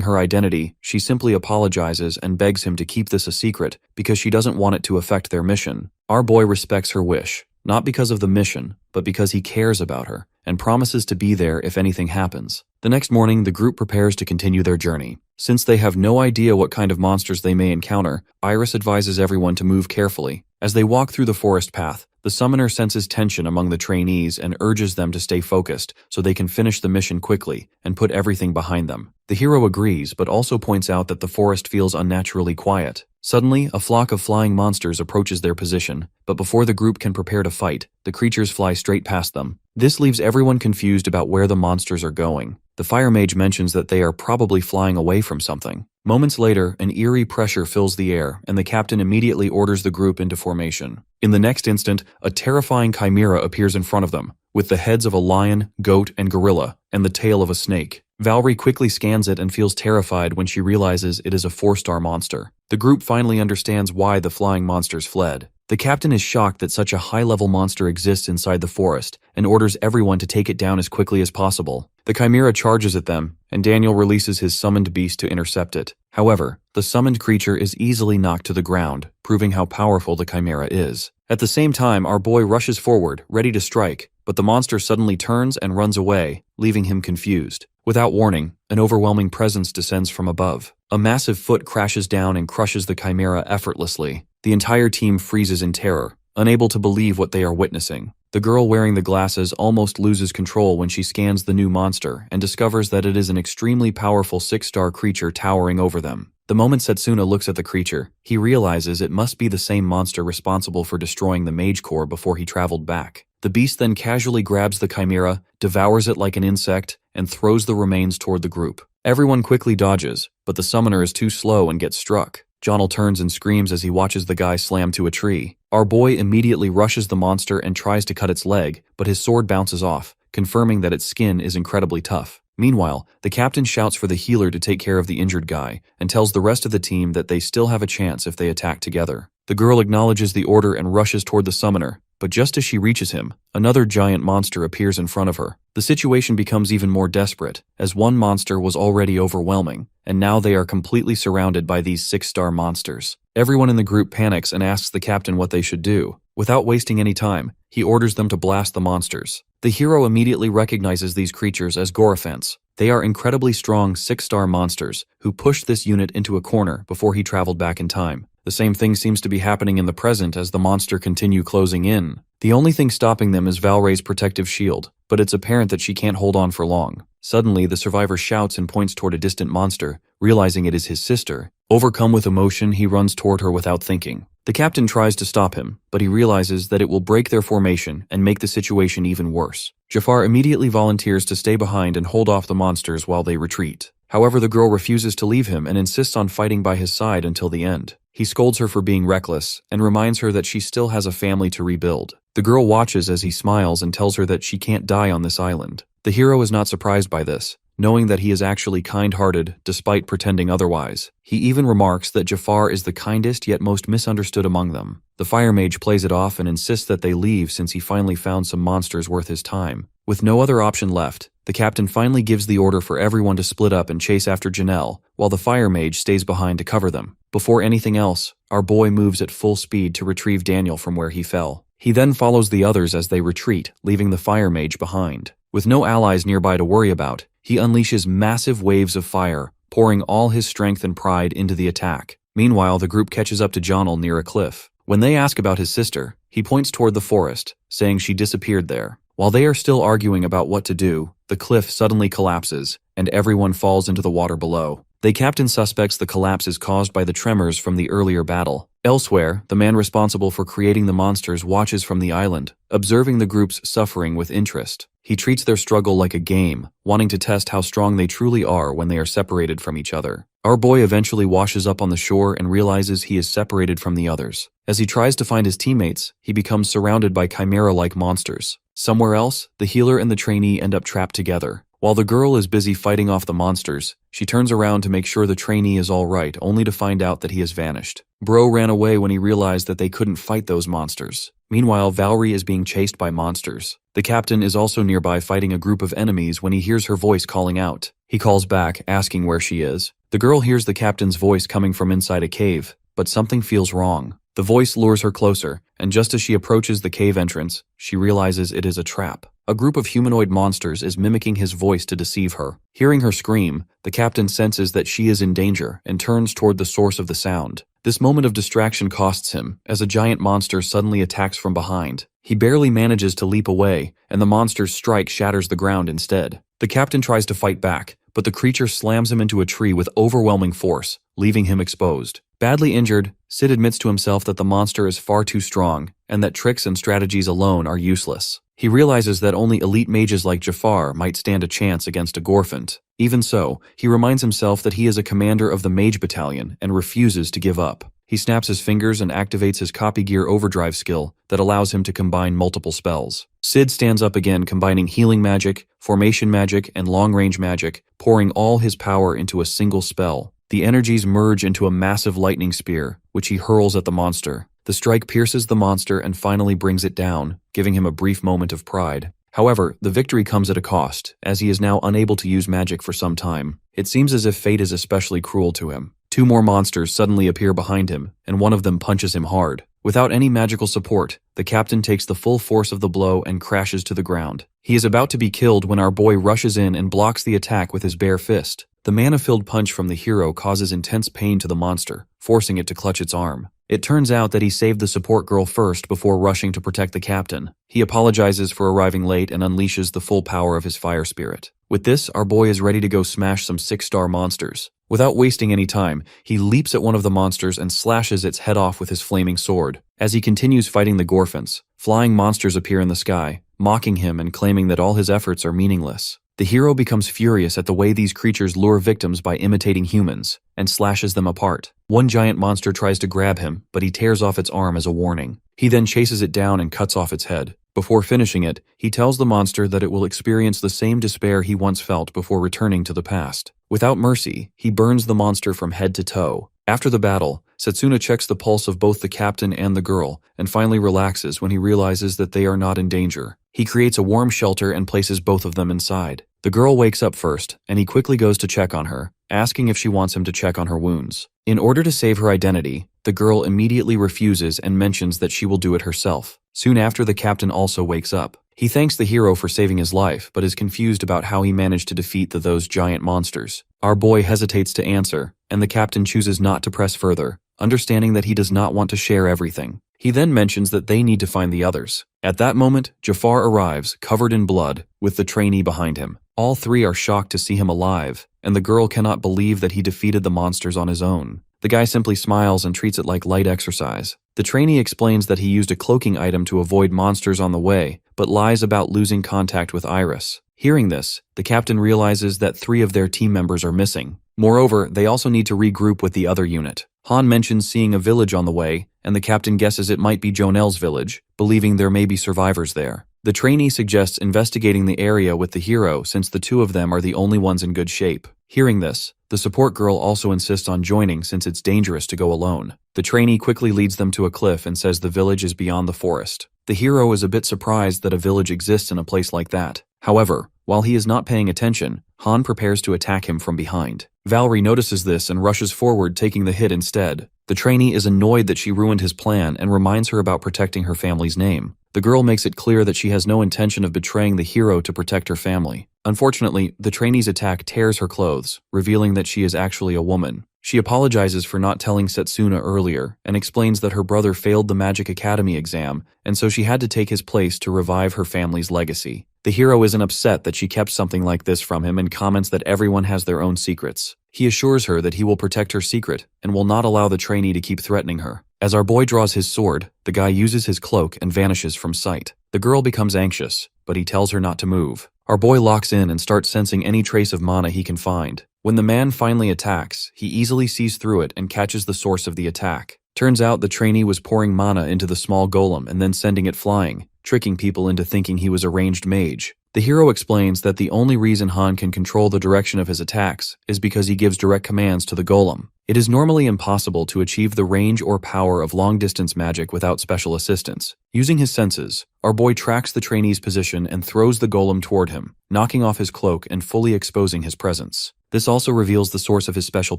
her identity, she simply apologizes and begs him to keep this a secret because she doesn't want it to affect their mission. Our boy respects her wish, not because of the mission, but because he cares about her and promises to be there if anything happens. The next morning, the group prepares to continue their journey. Since they have no idea what kind of monsters they may encounter, Iris advises everyone to move carefully. As they walk through the forest path, the summoner senses tension among the trainees and urges them to stay focused so they can finish the mission quickly and put everything behind them. The hero agrees, but also points out that the forest feels unnaturally quiet. Suddenly, a flock of flying monsters approaches their position, but before the group can prepare to fight, the creatures fly straight past them. This leaves everyone confused about where the monsters are going. The fire mage mentions that they are probably flying away from something. Moments later, an eerie pressure fills the air, and the captain immediately orders the group into formation. In the next instant, a terrifying chimera appears in front of them, with the heads of a lion, goat, and gorilla, and the tail of a snake. Valerie quickly scans it and feels terrified when she realizes it is a 4-star monster. The group finally understands why the flying monsters fled. The captain is shocked that such a high-level monster exists inside the forest and orders everyone to take it down as quickly as possible. The chimera charges at them, and Daniel releases his summoned beast to intercept it. However, the summoned creature is easily knocked to the ground, proving how powerful the chimera is. At the same time, our boy rushes forward, ready to strike, but the monster suddenly turns and runs away, leaving him confused. Without warning, an overwhelming presence descends from above. A massive foot crashes down and crushes the chimera effortlessly. The entire team freezes in terror, unable to believe what they are witnessing. The girl wearing the glasses almost loses control when she scans the new monster and discovers that it is an extremely powerful 6-star creature towering over them. The moment Setsuna looks at the creature, he realizes it must be the same monster responsible for destroying the mage core before he traveled back. The beast then casually grabs the chimera, devours it like an insect, and throws the remains toward the group. Everyone quickly dodges, but the summoner is too slow and gets struck. Johnel turns and screams as he watches the guy slam to a tree. Our boy immediately rushes the monster and tries to cut its leg, but his sword bounces off, confirming that its skin is incredibly tough. Meanwhile, the captain shouts for the healer to take care of the injured guy and tells the rest of the team that they still have a chance if they attack together. The girl acknowledges the order and rushes toward the summoner, but just as she reaches him, another giant monster appears in front of her. The situation becomes even more desperate, as one monster was already overwhelming, and now they are completely surrounded by these 6-star monsters. Everyone in the group panics and asks the captain what they should do. Without wasting any time, he orders them to blast the monsters. The hero immediately recognizes these creatures as Gorophants. They are incredibly strong 6-star monsters who pushed this unit into a corner before he traveled back in time. The same thing seems to be happening in the present as the monster continue closing in. The only thing stopping them is Valray's protective shield, but it's apparent that she can't hold on for long. Suddenly, the survivor shouts and points toward a distant monster, realizing it is his sister. Overcome with emotion, he runs toward her without thinking. The captain tries to stop him, but he realizes that it will break their formation and make the situation even worse. Jafar immediately volunteers to stay behind and hold off the monsters while they retreat. However, the girl refuses to leave him and insists on fighting by his side until the end. He scolds her for being reckless and reminds her that she still has a family to rebuild. The girl watches as he smiles and tells her that she can't die on this island. The hero is not surprised by this, knowing that he is actually kind-hearted despite pretending otherwise. He even remarks that Jafar is the kindest yet most misunderstood among them. The fire mage plays it off and insists that they leave since he finally found some monsters worth his time. With no other option left, the captain finally gives the order for everyone to split up and chase after Janelle, while the fire mage stays behind to cover them. Before anything else, our boy moves at full speed to retrieve Daniel from where he fell. He then follows the others as they retreat, leaving the fire mage behind. With no allies nearby to worry about, he unleashes massive waves of fire, pouring all his strength and pride into the attack. Meanwhile, the group catches up to Johnel near a cliff. When they ask about his sister, he points toward the forest, saying she disappeared there. While they are still arguing about what to do, the cliff suddenly collapses, and everyone falls into the water below. The captain suspects the collapse is caused by the tremors from the earlier battle. Elsewhere, the man responsible for creating the monsters watches from the island, observing the group's suffering with interest. He treats their struggle like a game, wanting to test how strong they truly are when they are separated from each other. Our boy eventually washes up on the shore and realizes he is separated from the others. As he tries to find his teammates, he becomes surrounded by chimera-like monsters. Somewhere else, the healer and the trainee end up trapped together. While the girl is busy fighting off the monsters, she turns around to make sure the trainee is alright, only to find out that he has vanished. Bro ran away when he realized that they couldn't fight those monsters. Meanwhile, Valerie is being chased by monsters. The captain is also nearby fighting a group of enemies when he hears her voice calling out. He calls back, asking where she is. The girl hears the captain's voice coming from inside a cave, but something feels wrong. The voice lures her closer, and just as she approaches the cave entrance, she realizes it is a trap. A group of humanoid monsters is mimicking his voice to deceive her. Hearing her scream, the captain senses that she is in danger and turns toward the source of the sound. This moment of distraction costs him, as a giant monster suddenly attacks from behind. He barely manages to leap away, and the monster's strike shatters the ground instead. The captain tries to fight back, but the creature slams him into a tree with overwhelming force, leaving him exposed. Badly injured, Sid admits to himself that the monster is far too strong, and that tricks and strategies alone are useless. He realizes that only elite mages like Jafar might stand a chance against a Gorfant. Even so, he reminds himself that he is a commander of the mage battalion and refuses to give up. He snaps his fingers and activates his copy gear overdrive skill that allows him to combine multiple spells. Sid stands up again, combining healing magic, formation magic, and long-range magic, pouring all his power into a single spell. The energies merge into a massive lightning spear, which he hurls at the monster. The strike pierces the monster and finally brings it down, giving him a brief moment of pride. However, the victory comes at a cost, as he is now unable to use magic for some time. It seems as if fate is especially cruel to him. Two more monsters suddenly appear behind him, and one of them punches him hard. Without any magical support, the captain takes the full force of the blow and crashes to the ground. He is about to be killed when our boy rushes in and blocks the attack with his bare fist. The mana-filled punch from the hero causes intense pain to the monster, forcing it to clutch its arm. It turns out that he saved the support girl first before rushing to protect the captain. He apologizes for arriving late and unleashes the full power of his fire spirit. With this, our boy is ready to go smash some 6-star monsters. Without wasting any time, he leaps at one of the monsters and slashes its head off with his flaming sword. As he continues fighting the Gorfants, flying monsters appear in the sky, mocking him and claiming that all his efforts are meaningless. The hero becomes furious at the way these creatures lure victims by imitating humans, and slashes them apart. One giant monster tries to grab him, but he tears off its arm as a warning. He then chases it down and cuts off its head. Before finishing it, he tells the monster that it will experience the same despair he once felt before returning to the past. Without mercy, he burns the monster from head to toe. After the battle, Setsuna checks the pulse of both the captain and the girl, and finally relaxes when he realizes that they are not in danger. He creates a warm shelter and places both of them inside. The girl wakes up first, and he quickly goes to check on her, asking if she wants him to check on her wounds. In order to save her identity, the girl immediately refuses and mentions that she will do it herself. Soon after, the captain also wakes up. He thanks the hero for saving his life, but is confused about how he managed to defeat those giant monsters. Our boy hesitates to answer, and the captain chooses not to press further, understanding that he does not want to share everything. He then mentions that they need to find the others. At that moment, Jafar arrives, covered in blood, with the trainee behind him. All three are shocked to see him alive, and the girl cannot believe that he defeated the monsters on his own. The guy simply smiles and treats it like light exercise. The trainee explains that he used a cloaking item to avoid monsters on the way, but lies about losing contact with Iris. Hearing this, the captain realizes that 3 of their team members are missing. Moreover, they also need to regroup with the other unit. Han mentions seeing a village on the way, and the captain guesses it might be Jonel's village, believing there may be survivors there. The trainee suggests investigating the area with the hero since the 2 of them are the only ones in good shape. Hearing this, the support girl also insists on joining since it's dangerous to go alone. The trainee quickly leads them to a cliff and says the village is beyond the forest. The hero is a bit surprised that a village exists in a place like that. However, while he is not paying attention, Han prepares to attack him from behind. Valerie notices this and rushes forward, taking the hit instead. The trainee is annoyed that she ruined his plan and reminds her about protecting her family's name. The girl makes it clear that she has no intention of betraying the hero to protect her family. Unfortunately, the trainee's attack tears her clothes, revealing that she is actually a woman. She apologizes for not telling Setsuna earlier and explains that her brother failed the Magic Academy exam, and so she had to take his place to revive her family's legacy. The hero isn't upset that she kept something like this from him and comments that everyone has their own secrets. He assures her that he will protect her secret and will not allow the trainee to keep threatening her. As our boy draws his sword, the guy uses his cloak and vanishes from sight. The girl becomes anxious, but he tells her not to move. Our boy locks in and starts sensing any trace of mana he can find. When the man finally attacks, he easily sees through it and catches the source of the attack. Turns out the trainee was pouring mana into the small golem and then sending it flying, tricking people into thinking he was a ranged mage. The hero explains that the only reason Han can control the direction of his attacks is because he gives direct commands to the golem. It is normally impossible to achieve the range or power of long-distance magic without special assistance. Using his senses, our boy tracks the trainee's position and throws the golem toward him, knocking off his cloak and fully exposing his presence. This also reveals the source of his special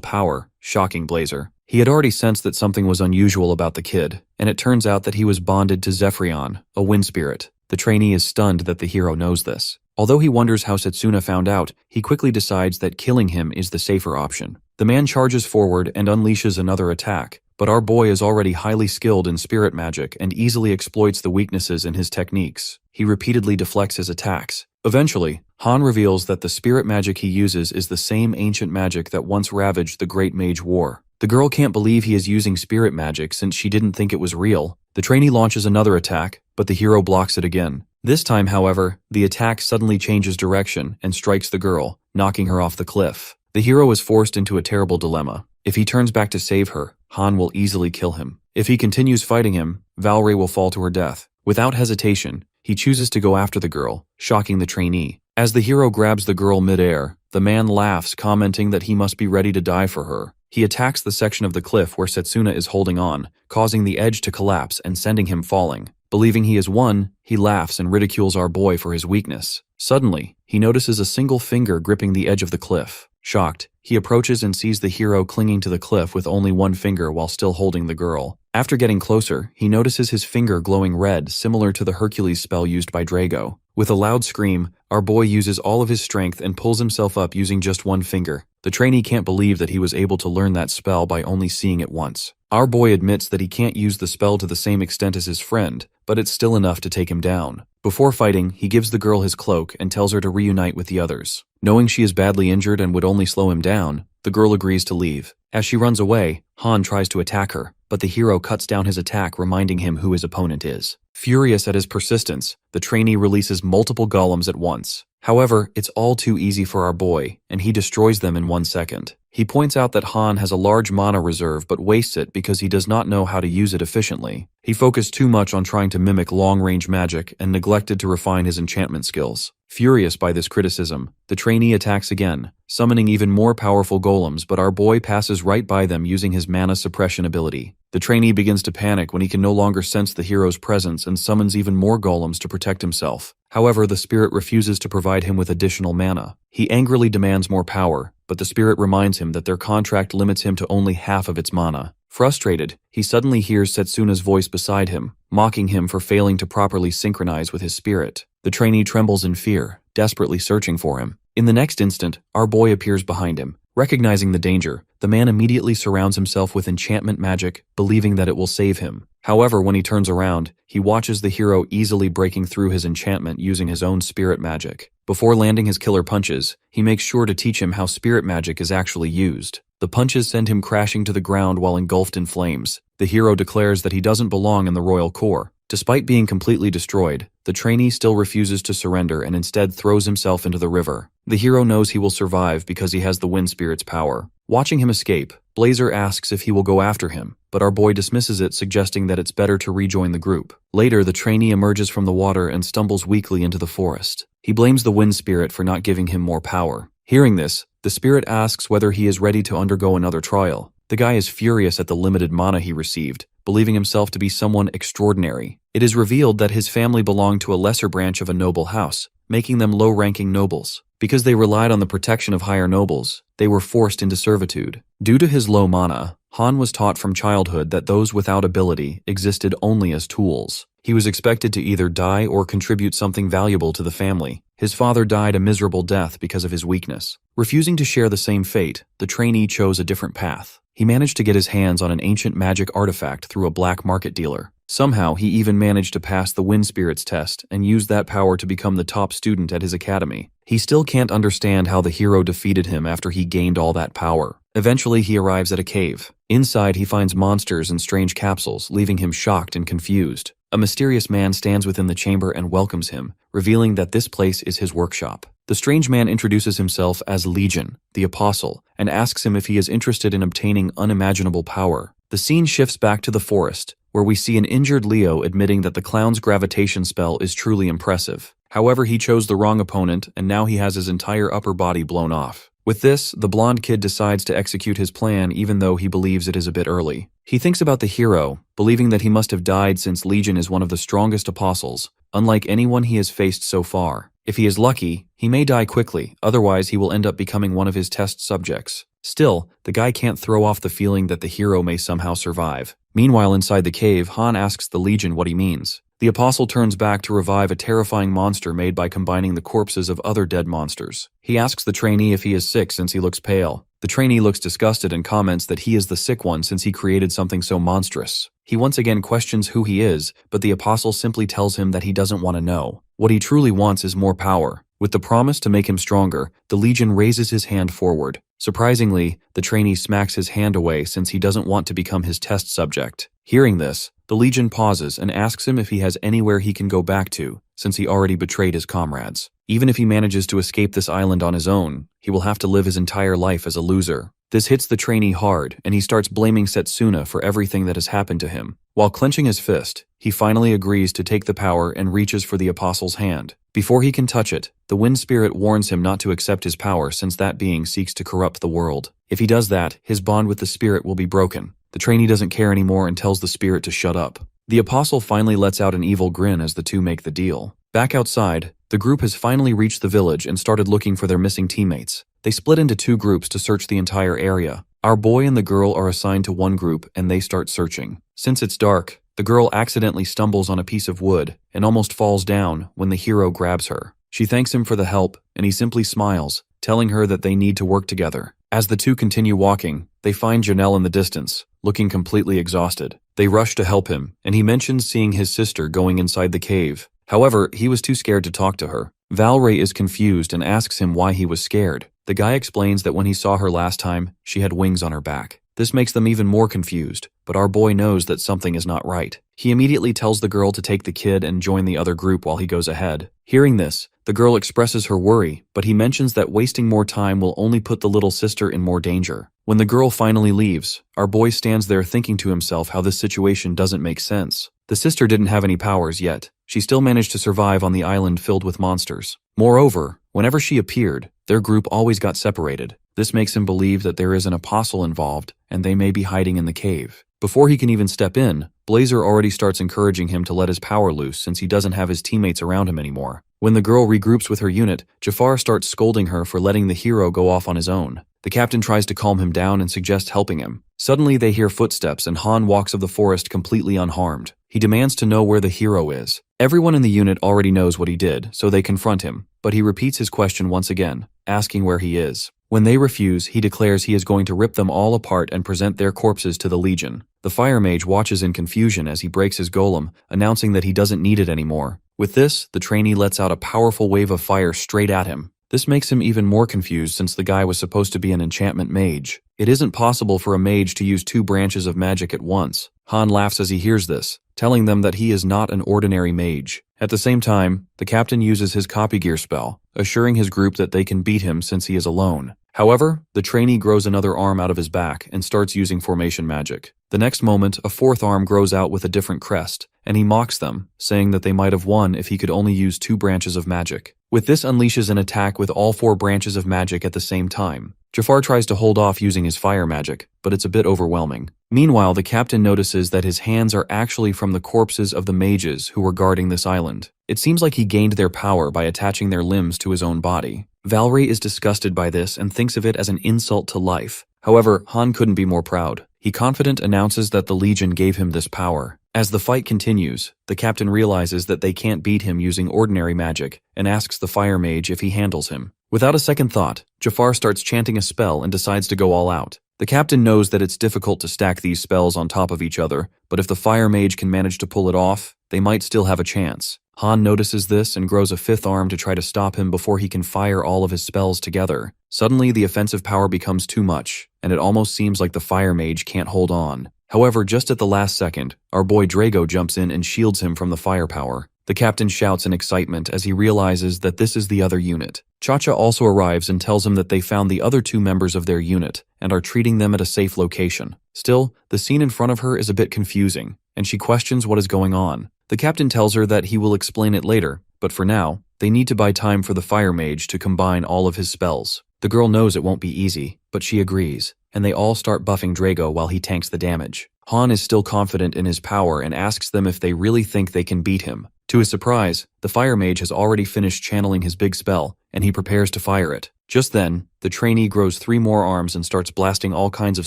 power, Shocking Blazer. He had already sensed that something was unusual about the kid, and it turns out that he was bonded to Zephyrion, a wind spirit. The trainee is stunned that the hero knows this. Although he wonders how Setsuna found out, he quickly decides that killing him is the safer option. The man charges forward and unleashes another attack, but our boy is already highly skilled in spirit magic and easily exploits the weaknesses in his techniques. He repeatedly deflects his attacks. Eventually, Han reveals that the spirit magic he uses is the same ancient magic that once ravaged the Great Mage War. The girl can't believe he is using spirit magic since she didn't think it was real. The trainee launches another attack, but the hero blocks it again. This time, however, the attack suddenly changes direction and strikes the girl, knocking her off the cliff. The hero is forced into a terrible dilemma. If he turns back to save her, Han will easily kill him. If he continues fighting him, Valerie will fall to her death. Without hesitation, he chooses to go after the girl, shocking the trainee. As the hero grabs the girl mid-air, the man laughs, commenting that he must be ready to die for her. He attacks the section of the cliff where Setsuna is holding on, causing the edge to collapse and sending him falling. Believing he has won, he laughs and ridicules our boy for his weakness. Suddenly, he notices a single finger gripping the edge of the cliff. Shocked, he approaches and sees the hero clinging to the cliff with only one finger while still holding the girl. After getting closer, he notices his finger glowing red, similar to the Hercules spell used by Drago. With a loud scream, our boy uses all of his strength and pulls himself up using just one finger. The trainee can't believe that he was able to learn that spell by only seeing it once. Our boy admits that he can't use the spell to the same extent as his friend, but it's still enough to take him down. Before fighting, he gives the girl his cloak and tells her to reunite with the others. Knowing she is badly injured and would only slow him down, the girl agrees to leave. As she runs away, Han tries to attack her, but the hero cuts down his attack, reminding him who his opponent is. Furious at his persistence, the trainee releases multiple golems at once. However, it's all too easy for our boy, and he destroys them in 1 second. He points out that Han has a large mana reserve but wastes it because he does not know how to use it efficiently. He focused too much on trying to mimic long-range magic and neglected to refine his enchantment skills. Furious by this criticism, the trainee attacks again, summoning even more powerful golems, but our boy passes right by them using his mana suppression ability. The trainee begins to panic when he can no longer sense the hero's presence and summons even more golems to protect himself. However, the spirit refuses to provide him with additional mana. He angrily demands more power, but the spirit reminds him that their contract limits him to only half of its mana. Frustrated, he suddenly hears Setsuna's voice beside him, mocking him for failing to properly synchronize with his spirit. The trainee trembles in fear, desperately searching for him. In the next instant, our boy appears behind him. Recognizing the danger, the man immediately surrounds himself with enchantment magic, believing that it will save him. However, when he turns around, he watches the hero easily breaking through his enchantment using his own spirit magic. Before landing his killer punches, he makes sure to teach him how spirit magic is actually used. The punches send him crashing to the ground while engulfed in flames. The hero declares that he doesn't belong in the royal corps. Despite being completely destroyed, the trainee still refuses to surrender and instead throws himself into the river. The hero knows he will survive because he has the wind spirit's power. Watching him escape, Blazer asks if he will go after him, but our boy dismisses it, suggesting that it's better to rejoin the group. Later, the trainee emerges from the water and stumbles weakly into the forest. He blames the wind spirit for not giving him more power. Hearing this, the spirit asks whether he is ready to undergo another trial. The guy is furious at the limited mana he received, believing himself to be someone extraordinary. It is revealed that his family belonged to a lesser branch of a noble house, making them low-ranking nobles. Because they relied on the protection of higher nobles, they were forced into servitude. Due to his low mana, Han was taught from childhood that those without ability existed only as tools. He was expected to either die or contribute something valuable to the family. His father died a miserable death because of his weakness. Refusing to share the same fate, the trainee chose a different path. He managed to get his hands on an ancient magic artifact through a black market dealer. Somehow, he even managed to pass the Wind Spirits test and used that power to become the top student at his academy. He still can't understand how the hero defeated him after he gained all that power. Eventually, he arrives at a cave. Inside, he finds monsters and strange capsules, leaving him shocked and confused. A mysterious man stands within the chamber and welcomes him, revealing that this place is his workshop. The strange man introduces himself as Legion, the Apostle, and asks him if he is interested in obtaining unimaginable power. The scene shifts back to the forest, where we see an injured Leo admitting that the clown's gravitation spell is truly impressive. However, he chose the wrong opponent, and now he has his entire upper body blown off. With this, the blonde kid decides to execute his plan even though he believes it is a bit early. He thinks about the hero, believing that he must have died since Legion is one of the strongest apostles, unlike anyone he has faced so far. If he is lucky, he may die quickly, otherwise he will end up becoming one of his test subjects. Still, the guy can't throw off the feeling that the hero may somehow survive. Meanwhile, inside the cave, Han asks the Legion what he means. The Apostle turns back to revive a terrifying monster made by combining the corpses of other dead monsters. He asks the trainee if he is sick since he looks pale. The trainee looks disgusted and comments that he is the sick one since he created something so monstrous. He once again questions who he is, but the Apostle simply tells him that he doesn't want to know. What he truly wants is more power. With the promise to make him stronger, the Legion raises his hand forward. Surprisingly, the trainee smacks his hand away since he doesn't want to become his test subject. Hearing this, the Legion pauses and asks him if he has anywhere he can go back to, since he already betrayed his comrades. Even if he manages to escape this island on his own, he will have to live his entire life as a loser. This hits the trainee hard, and he starts blaming Setsuna for everything that has happened to him. While clenching his fist, he finally agrees to take the power and reaches for the Apostle's hand. Before he can touch it, the Wind Spirit warns him not to accept his power since that being seeks to corrupt the world. If he does that, his bond with the spirit will be broken. The trainee doesn't care anymore and tells the spirit to shut up. The Apostle finally lets out an evil grin as the two make the deal. Back outside, the group has finally reached the village and started looking for their missing teammates. They split into two groups to search the entire area. Our boy and the girl are assigned to one group and they start searching. Since it's dark, the girl accidentally stumbles on a piece of wood and almost falls down when the hero grabs her. She thanks him for the help and he simply smiles, telling her that they need to work together. As the two continue walking, they find Janelle in the distance, looking completely exhausted. They rush to help him, and he mentions seeing his sister going inside the cave. However, he was too scared to talk to her. Valray is confused and asks him why he was scared. The guy explains that when he saw her last time, she had wings on her back. This makes them even more confused, but our boy knows that something is not right. He immediately tells the girl to take the kid and join the other group while he goes ahead. Hearing this, the girl expresses her worry, but he mentions that wasting more time will only put the little sister in more danger. When the girl finally leaves, our boy stands there thinking to himself how this situation doesn't make sense. The sister didn't have any powers yet. She still managed to survive on the island filled with monsters. Moreover, whenever she appeared, their group always got separated. This makes him believe that there is an apostle involved, and they may be hiding in the cave. Before he can even step in, Blazer already starts encouraging him to let his power loose since he doesn't have his teammates around him anymore. When the girl regroups with her unit, Jafar starts scolding her for letting the hero go off on his own. The captain tries to calm him down and suggests helping him. Suddenly they hear footsteps and Han walks of the forest completely unharmed. He demands to know where the hero is. Everyone in the unit already knows what he did, so they confront him, but he repeats his question once again, asking where he is. When they refuse, he declares he is going to rip them all apart and present their corpses to the Legion. The Fire Mage watches in confusion as he breaks his golem, announcing that he doesn't need it anymore. With this, the trainee lets out a powerful wave of fire straight at him. This makes him even more confused since the guy was supposed to be an enchantment mage. It isn't possible for a mage to use two branches of magic at once. Han laughs as he hears this, telling them that he is not an ordinary mage. At the same time, the captain uses his copy gear spell, assuring his group that they can beat him since he is alone. However, the trainee grows another arm out of his back and starts using formation magic. The next moment, a fourth arm grows out with a different crest, and he mocks them, saying that they might have won if he could only use two branches of magic. With this unleashes an attack with all four branches of magic at the same time. Jafar tries to hold off using his fire magic, but it's a bit overwhelming. Meanwhile, the captain notices that his hands are actually from the corpses of the mages who were guarding this island. It seems like he gained their power by attaching their limbs to his own body. Valray is disgusted by this and thinks of it as an insult to life. However, Han couldn't be more proud. He confident announces that the Legion gave him this power. As the fight continues, the captain realizes that they can't beat him using ordinary magic and asks the Fire Mage if he handles him. Without a second thought, Jafar starts chanting a spell and decides to go all out. The captain knows that it's difficult to stack these spells on top of each other, but if the Fire Mage can manage to pull it off, they might still have a chance. Han notices this and grows a fifth arm to try to stop him before he can fire all of his spells together. Suddenly, the offensive power becomes too much, and it almost seems like the fire mage can't hold on. However, just at the last second, our boy Drago jumps in and shields him from the firepower. The captain shouts in excitement as he realizes that this is the other unit. Cha-Cha also arrives and tells him that they found the other two members of their unit and are treating them at a safe location. Still, the scene in front of her is a bit confusing, and she questions what is going on. The captain tells her that he will explain it later, but for now, they need to buy time for the fire mage to combine all of his spells. The girl knows it won't be easy, but she agrees, and they all start buffing Drago while he tanks the damage. Han is still confident in his power and asks them if they really think they can beat him. To his surprise, the fire mage has already finished channeling his big spell, and he prepares to fire it. Just then, the trainee grows 3 more arms and starts blasting all kinds of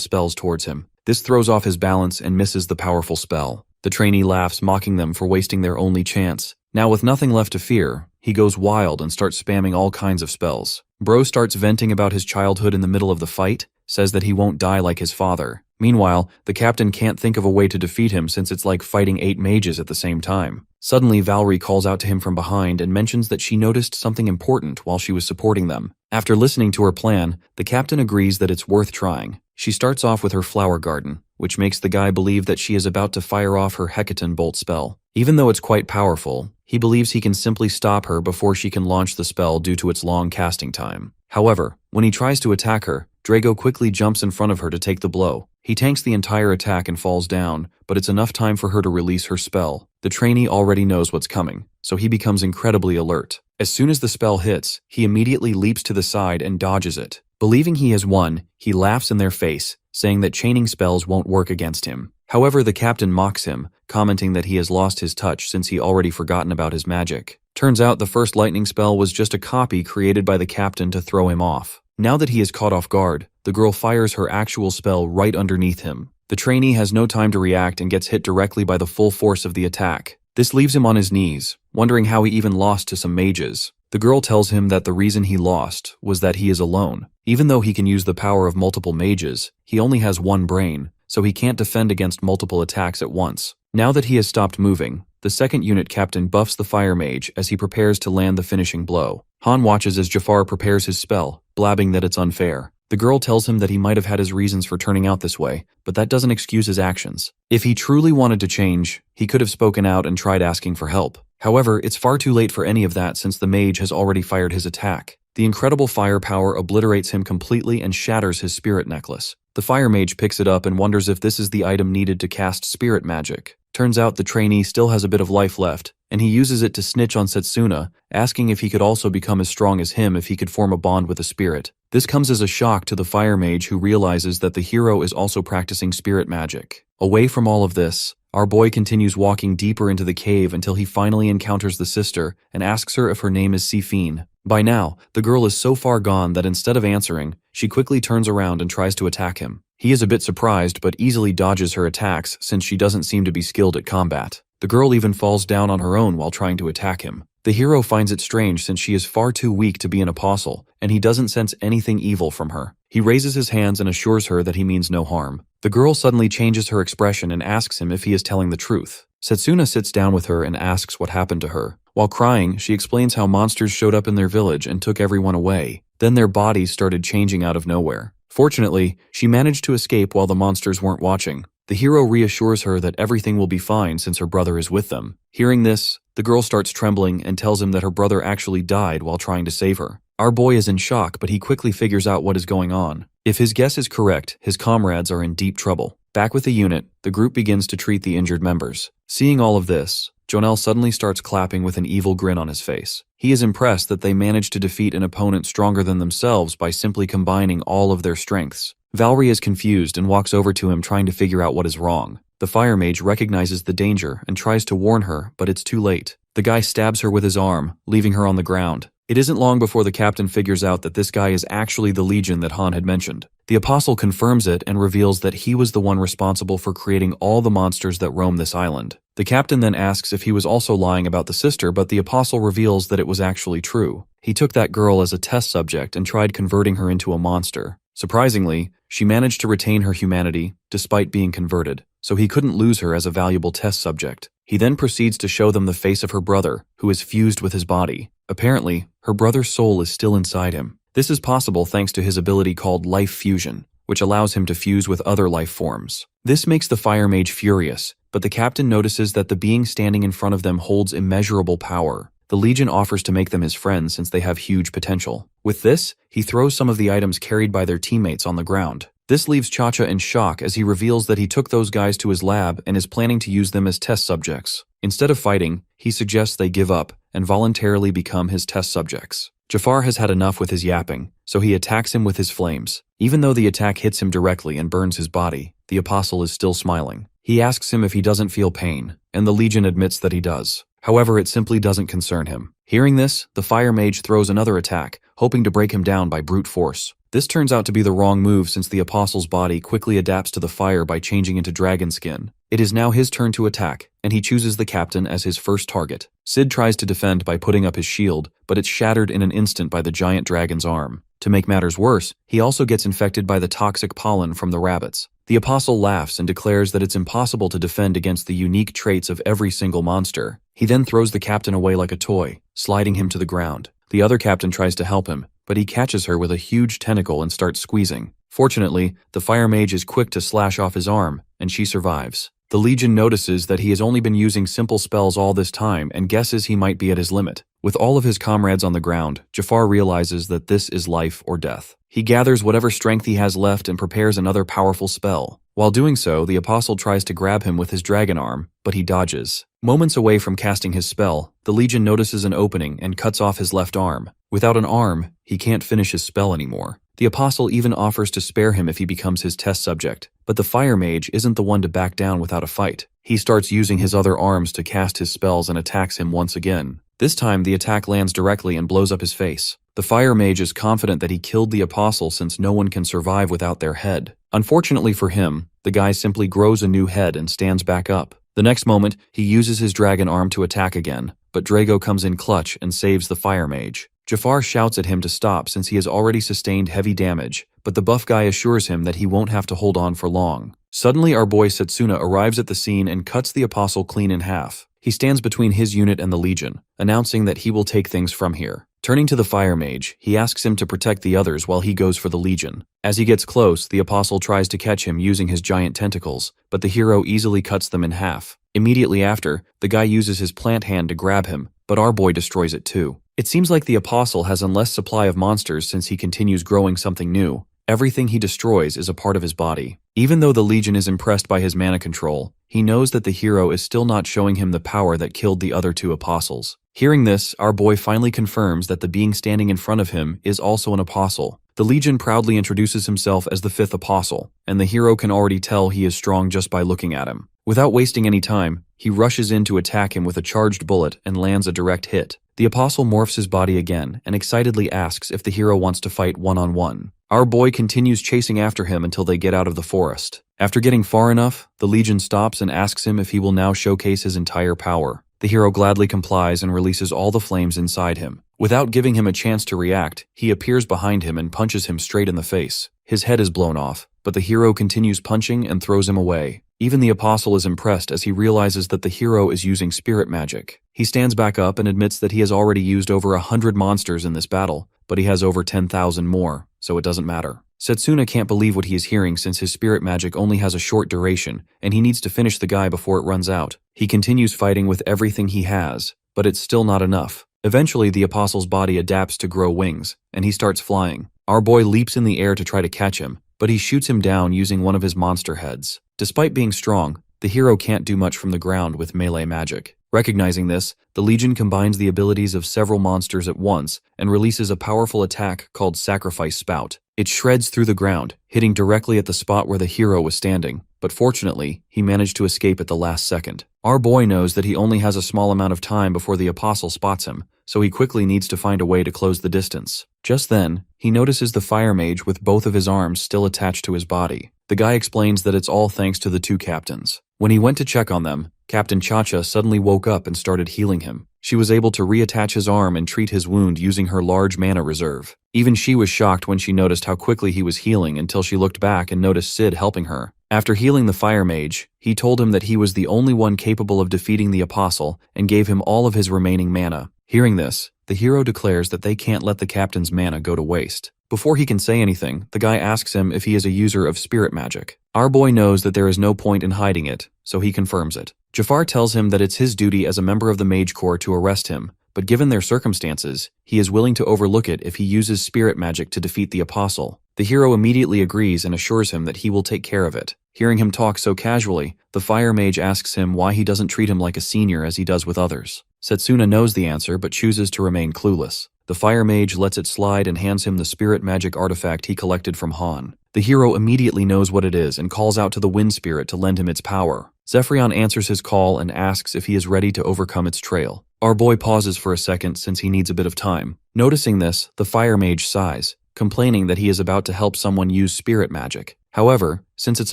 spells towards him. This throws off his balance and misses the powerful spell. The trainee laughs, mocking them for wasting their only chance. Now with nothing left to fear, he goes wild and starts spamming all kinds of spells. Bro starts venting about his childhood in the middle of the fight, says that he won't die like his father. Meanwhile, the captain can't think of a way to defeat him since it's like fighting 8 mages at the same time. Suddenly, Valerie calls out to him from behind and mentions that she noticed something important while she was supporting them. After listening to her plan, the captain agrees that it's worth trying. She starts off with her flower garden, which makes the guy believe that she is about to fire off her Hecaton bolt spell. Even though it's quite powerful, he believes he can simply stop her before she can launch the spell due to its long casting time. However, when he tries to attack her, Drago quickly jumps in front of her to take the blow. He tanks the entire attack and falls down, but it's enough time for her to release her spell. The trainee already knows what's coming, so he becomes incredibly alert. As soon as the spell hits, he immediately leaps to the side and dodges it. Believing he has won, he laughs in their face, saying that chaining spells won't work against him. However, the captain mocks him, commenting that he has lost his touch since he already forgotten about his magic. Turns out the first lightning spell was just a copy created by the captain to throw him off. Now that he is caught off guard, the girl fires her actual spell right underneath him. The trainee has no time to react and gets hit directly by the full force of the attack. This leaves him on his knees, wondering how he even lost to some mages. The girl tells him that the reason he lost was that he is alone. Even though he can use the power of multiple mages, he only has one brain, so he can't defend against multiple attacks at once. Now that he has stopped moving, the second unit captain buffs the fire mage as he prepares to land the finishing blow. Han watches as Jafar prepares his spell, blabbing that it's unfair. The girl tells him that he might have had his reasons for turning out this way, but that doesn't excuse his actions. If he truly wanted to change, he could have spoken out and tried asking for help. However, it's far too late for any of that since the mage has already fired his attack. The incredible firepower obliterates him completely and shatters his spirit necklace. The fire mage picks it up and wonders if this is the item needed to cast spirit magic. Turns out the trainee still has a bit of life left, and he uses it to snitch on Setsuna, asking if he could also become as strong as him if he could form a bond with a spirit. This comes as a shock to the fire mage, who realizes that the hero is also practicing spirit magic. Away from all of this, our boy continues walking deeper into the cave until he finally encounters the sister and asks her if her name is Sifin. By now, the girl is so far gone that instead of answering, she quickly turns around and tries to attack him. He is a bit surprised but easily dodges her attacks since she doesn't seem to be skilled at combat. The girl even falls down on her own while trying to attack him. The hero finds it strange since she is far too weak to be an apostle, and he doesn't sense anything evil from her. He raises his hands and assures her that he means no harm. The girl suddenly changes her expression and asks him if he is telling the truth. Setsuna sits down with her and asks what happened to her. While crying, she explains how monsters showed up in their village and took everyone away. Then their bodies started changing out of nowhere. Fortunately, she managed to escape while the monsters weren't watching. The hero reassures her that everything will be fine since her brother is with them. Hearing this, the girl starts trembling and tells him that her brother actually died while trying to save her. Our boy is in shock, but he quickly figures out what is going on. If his guess is correct, his comrades are in deep trouble. Back with the unit, the group begins to treat the injured members. Seeing all of this, Jonel suddenly starts clapping with an evil grin on his face. He is impressed that they managed to defeat an opponent stronger than themselves by simply combining all of their strengths. Valerie is confused and walks over to him trying to figure out what is wrong. The fire mage recognizes the danger and tries to warn her, but it's too late. The guy stabs her with his arm, leaving her on the ground. It isn't long before the captain figures out that this guy is actually the legion that Han had mentioned. The apostle confirms it and reveals that he was the one responsible for creating all the monsters that roam this island. The captain then asks if he was also lying about the sister, but the apostle reveals that it was actually true. He took that girl as a test subject and tried converting her into a monster. Surprisingly, she managed to retain her humanity despite being converted, so he couldn't lose her as a valuable test subject. He then proceeds to show them the face of her brother, who is fused with his body. Apparently, her brother's soul is still inside him. This is possible thanks to his ability called life fusion, which allows him to fuse with other life forms. This makes the fire mage furious, but the captain notices that the being standing in front of them holds immeasurable power. The Legion offers to make them his friends since they have huge potential. With this, he throws some of the items carried by their teammates on the ground. This leaves Cha-Cha in shock as he reveals that he took those guys to his lab and is planning to use them as test subjects. Instead of fighting, he suggests they give up and voluntarily become his test subjects. Jafar has had enough with his yapping, so he attacks him with his flames. Even though the attack hits him directly and burns his body, the Apostle is still smiling. He asks him if he doesn't feel pain, and the Legion admits that he does. However, it simply doesn't concern him. Hearing this, the fire mage throws another attack, hoping to break him down by brute force. This turns out to be the wrong move since the Apostle's body quickly adapts to the fire by changing into dragon skin. It is now his turn to attack, and he chooses the captain as his first target. Sid tries to defend by putting up his shield, but it's shattered in an instant by the giant dragon's arm. To make matters worse, he also gets infected by the toxic pollen from the rabbits. The Apostle laughs and declares that it's impossible to defend against the unique traits of every single monster. He then throws the captain away like a toy, sliding him to the ground. The other captain tries to help him, but he catches her with a huge tentacle and starts squeezing. Fortunately, the fire mage is quick to slash off his arm, and she survives. The Legion notices that he has only been using simple spells all this time and guesses he might be at his limit. With all of his comrades on the ground, Jafar realizes that this is life or death. He gathers whatever strength he has left and prepares another powerful spell. While doing so, the Apostle tries to grab him with his dragon arm, but he dodges. Moments away from casting his spell, the Legion notices an opening and cuts off his left arm. Without an arm, he can't finish his spell anymore. The Apostle even offers to spare him if he becomes his test subject, but the fire mage isn't the one to back down without a fight. He starts using his other arms to cast his spells and attacks him once again. This time, the attack lands directly and blows up his face. The fire mage is confident that he killed the Apostle since no one can survive without their head. Unfortunately for him, the guy simply grows a new head and stands back up. The next moment, he uses his dragon arm to attack again, but Drago comes in clutch and saves the fire mage. Jafar shouts at him to stop since he has already sustained heavy damage, but the buff guy assures him that he won't have to hold on for long. Suddenly, our boy Setsuna arrives at the scene and cuts the Apostle clean in half. He stands between his unit and the Legion, announcing that he will take things from here. Turning to the fire mage, he asks him to protect the others while he goes for the Legion. As he gets close, the Apostle tries to catch him using his giant tentacles, but the hero easily cuts them in half. Immediately after, the guy uses his plant hand to grab him, but our boy destroys it too. It seems like the Apostle has a less supply of monsters since he continues growing something new. Everything he destroys is a part of his body. Even though the Legion is impressed by his mana control, he knows that the hero is still not showing him the power that killed the other two Apostles. Hearing this, our boy finally confirms that the being standing in front of him is also an Apostle. The Legion proudly introduces himself as the fifth Apostle, and the hero can already tell he is strong just by looking at him. Without wasting any time, he rushes in to attack him with a charged bullet and lands a direct hit. The Apostle morphs his body again and excitedly asks if the hero wants to fight one-on-one. Our boy continues chasing after him until they get out of the forest. After getting far enough, the Legion stops and asks him if he will now showcase his entire power. The hero gladly complies and releases all the flames inside him. Without giving him a chance to react, he appears behind him and punches him straight in the face. His head is blown off, but the hero continues punching and throws him away. Even the Apostle is impressed as he realizes that the hero is using spirit magic. He stands back up and admits that he has already used over 100 monsters in this battle, but he has over 10,000 more, so it doesn't matter. Setsuna can't believe what he is hearing since his spirit magic only has a short duration, and he needs to finish the guy before it runs out. He continues fighting with everything he has, but it's still not enough. Eventually, the Apostle's body adapts to grow wings, and he starts flying. Our boy leaps in the air to try to catch him, but he shoots him down using one of his monster heads. Despite being strong, the hero can't do much from the ground with melee magic. Recognizing this, the Legion combines the abilities of several monsters at once and releases a powerful attack called Sacrifice Spout. It shreds through the ground, hitting directly at the spot where the hero was standing, but fortunately, he managed to escape at the last second. Our boy knows that he only has a small amount of time before the Apostle spots him, so he quickly needs to find a way to close the distance. Just then, he notices the fire mage with both of his arms still attached to his body. The guy explains that it's all thanks to the two captains. When he went to check on them, Captain Cha-Cha suddenly woke up and started healing him. she was able to reattach his arm and treat his wound using her large mana reserve. Even she was shocked when she noticed how quickly he was healing until she looked back and noticed Sid helping her. After healing the fire mage, he told him that he was the only one capable of defeating the apostle and gave him all of his remaining mana. Hearing this, the hero declares that they can't let the captain's mana go to waste. Before he can say anything, the guy asks him if he is a user of spirit magic. Our boy knows that there is no point in hiding it, so he confirms it. Jafar tells him that it's his duty as a member of the Mage Corps to arrest him, but given their circumstances, he is willing to overlook it if he uses spirit magic to defeat the apostle. The hero immediately agrees and assures him that he will take care of it. Hearing him talk so casually, the fire mage asks him why he doesn't treat him like a senior as he does with others. Setsuna knows the answer but chooses to remain clueless. The fire mage lets it slide and hands him the spirit magic artifact he collected from Han. The hero immediately knows what it is and calls out to the wind spirit to lend him its power. Zephyrion answers his call and asks if he is ready to overcome its trail. Our boy pauses for a second since he needs a bit of time. Noticing this, the fire mage sighs, complaining that he is about to help someone use spirit magic. However, since it's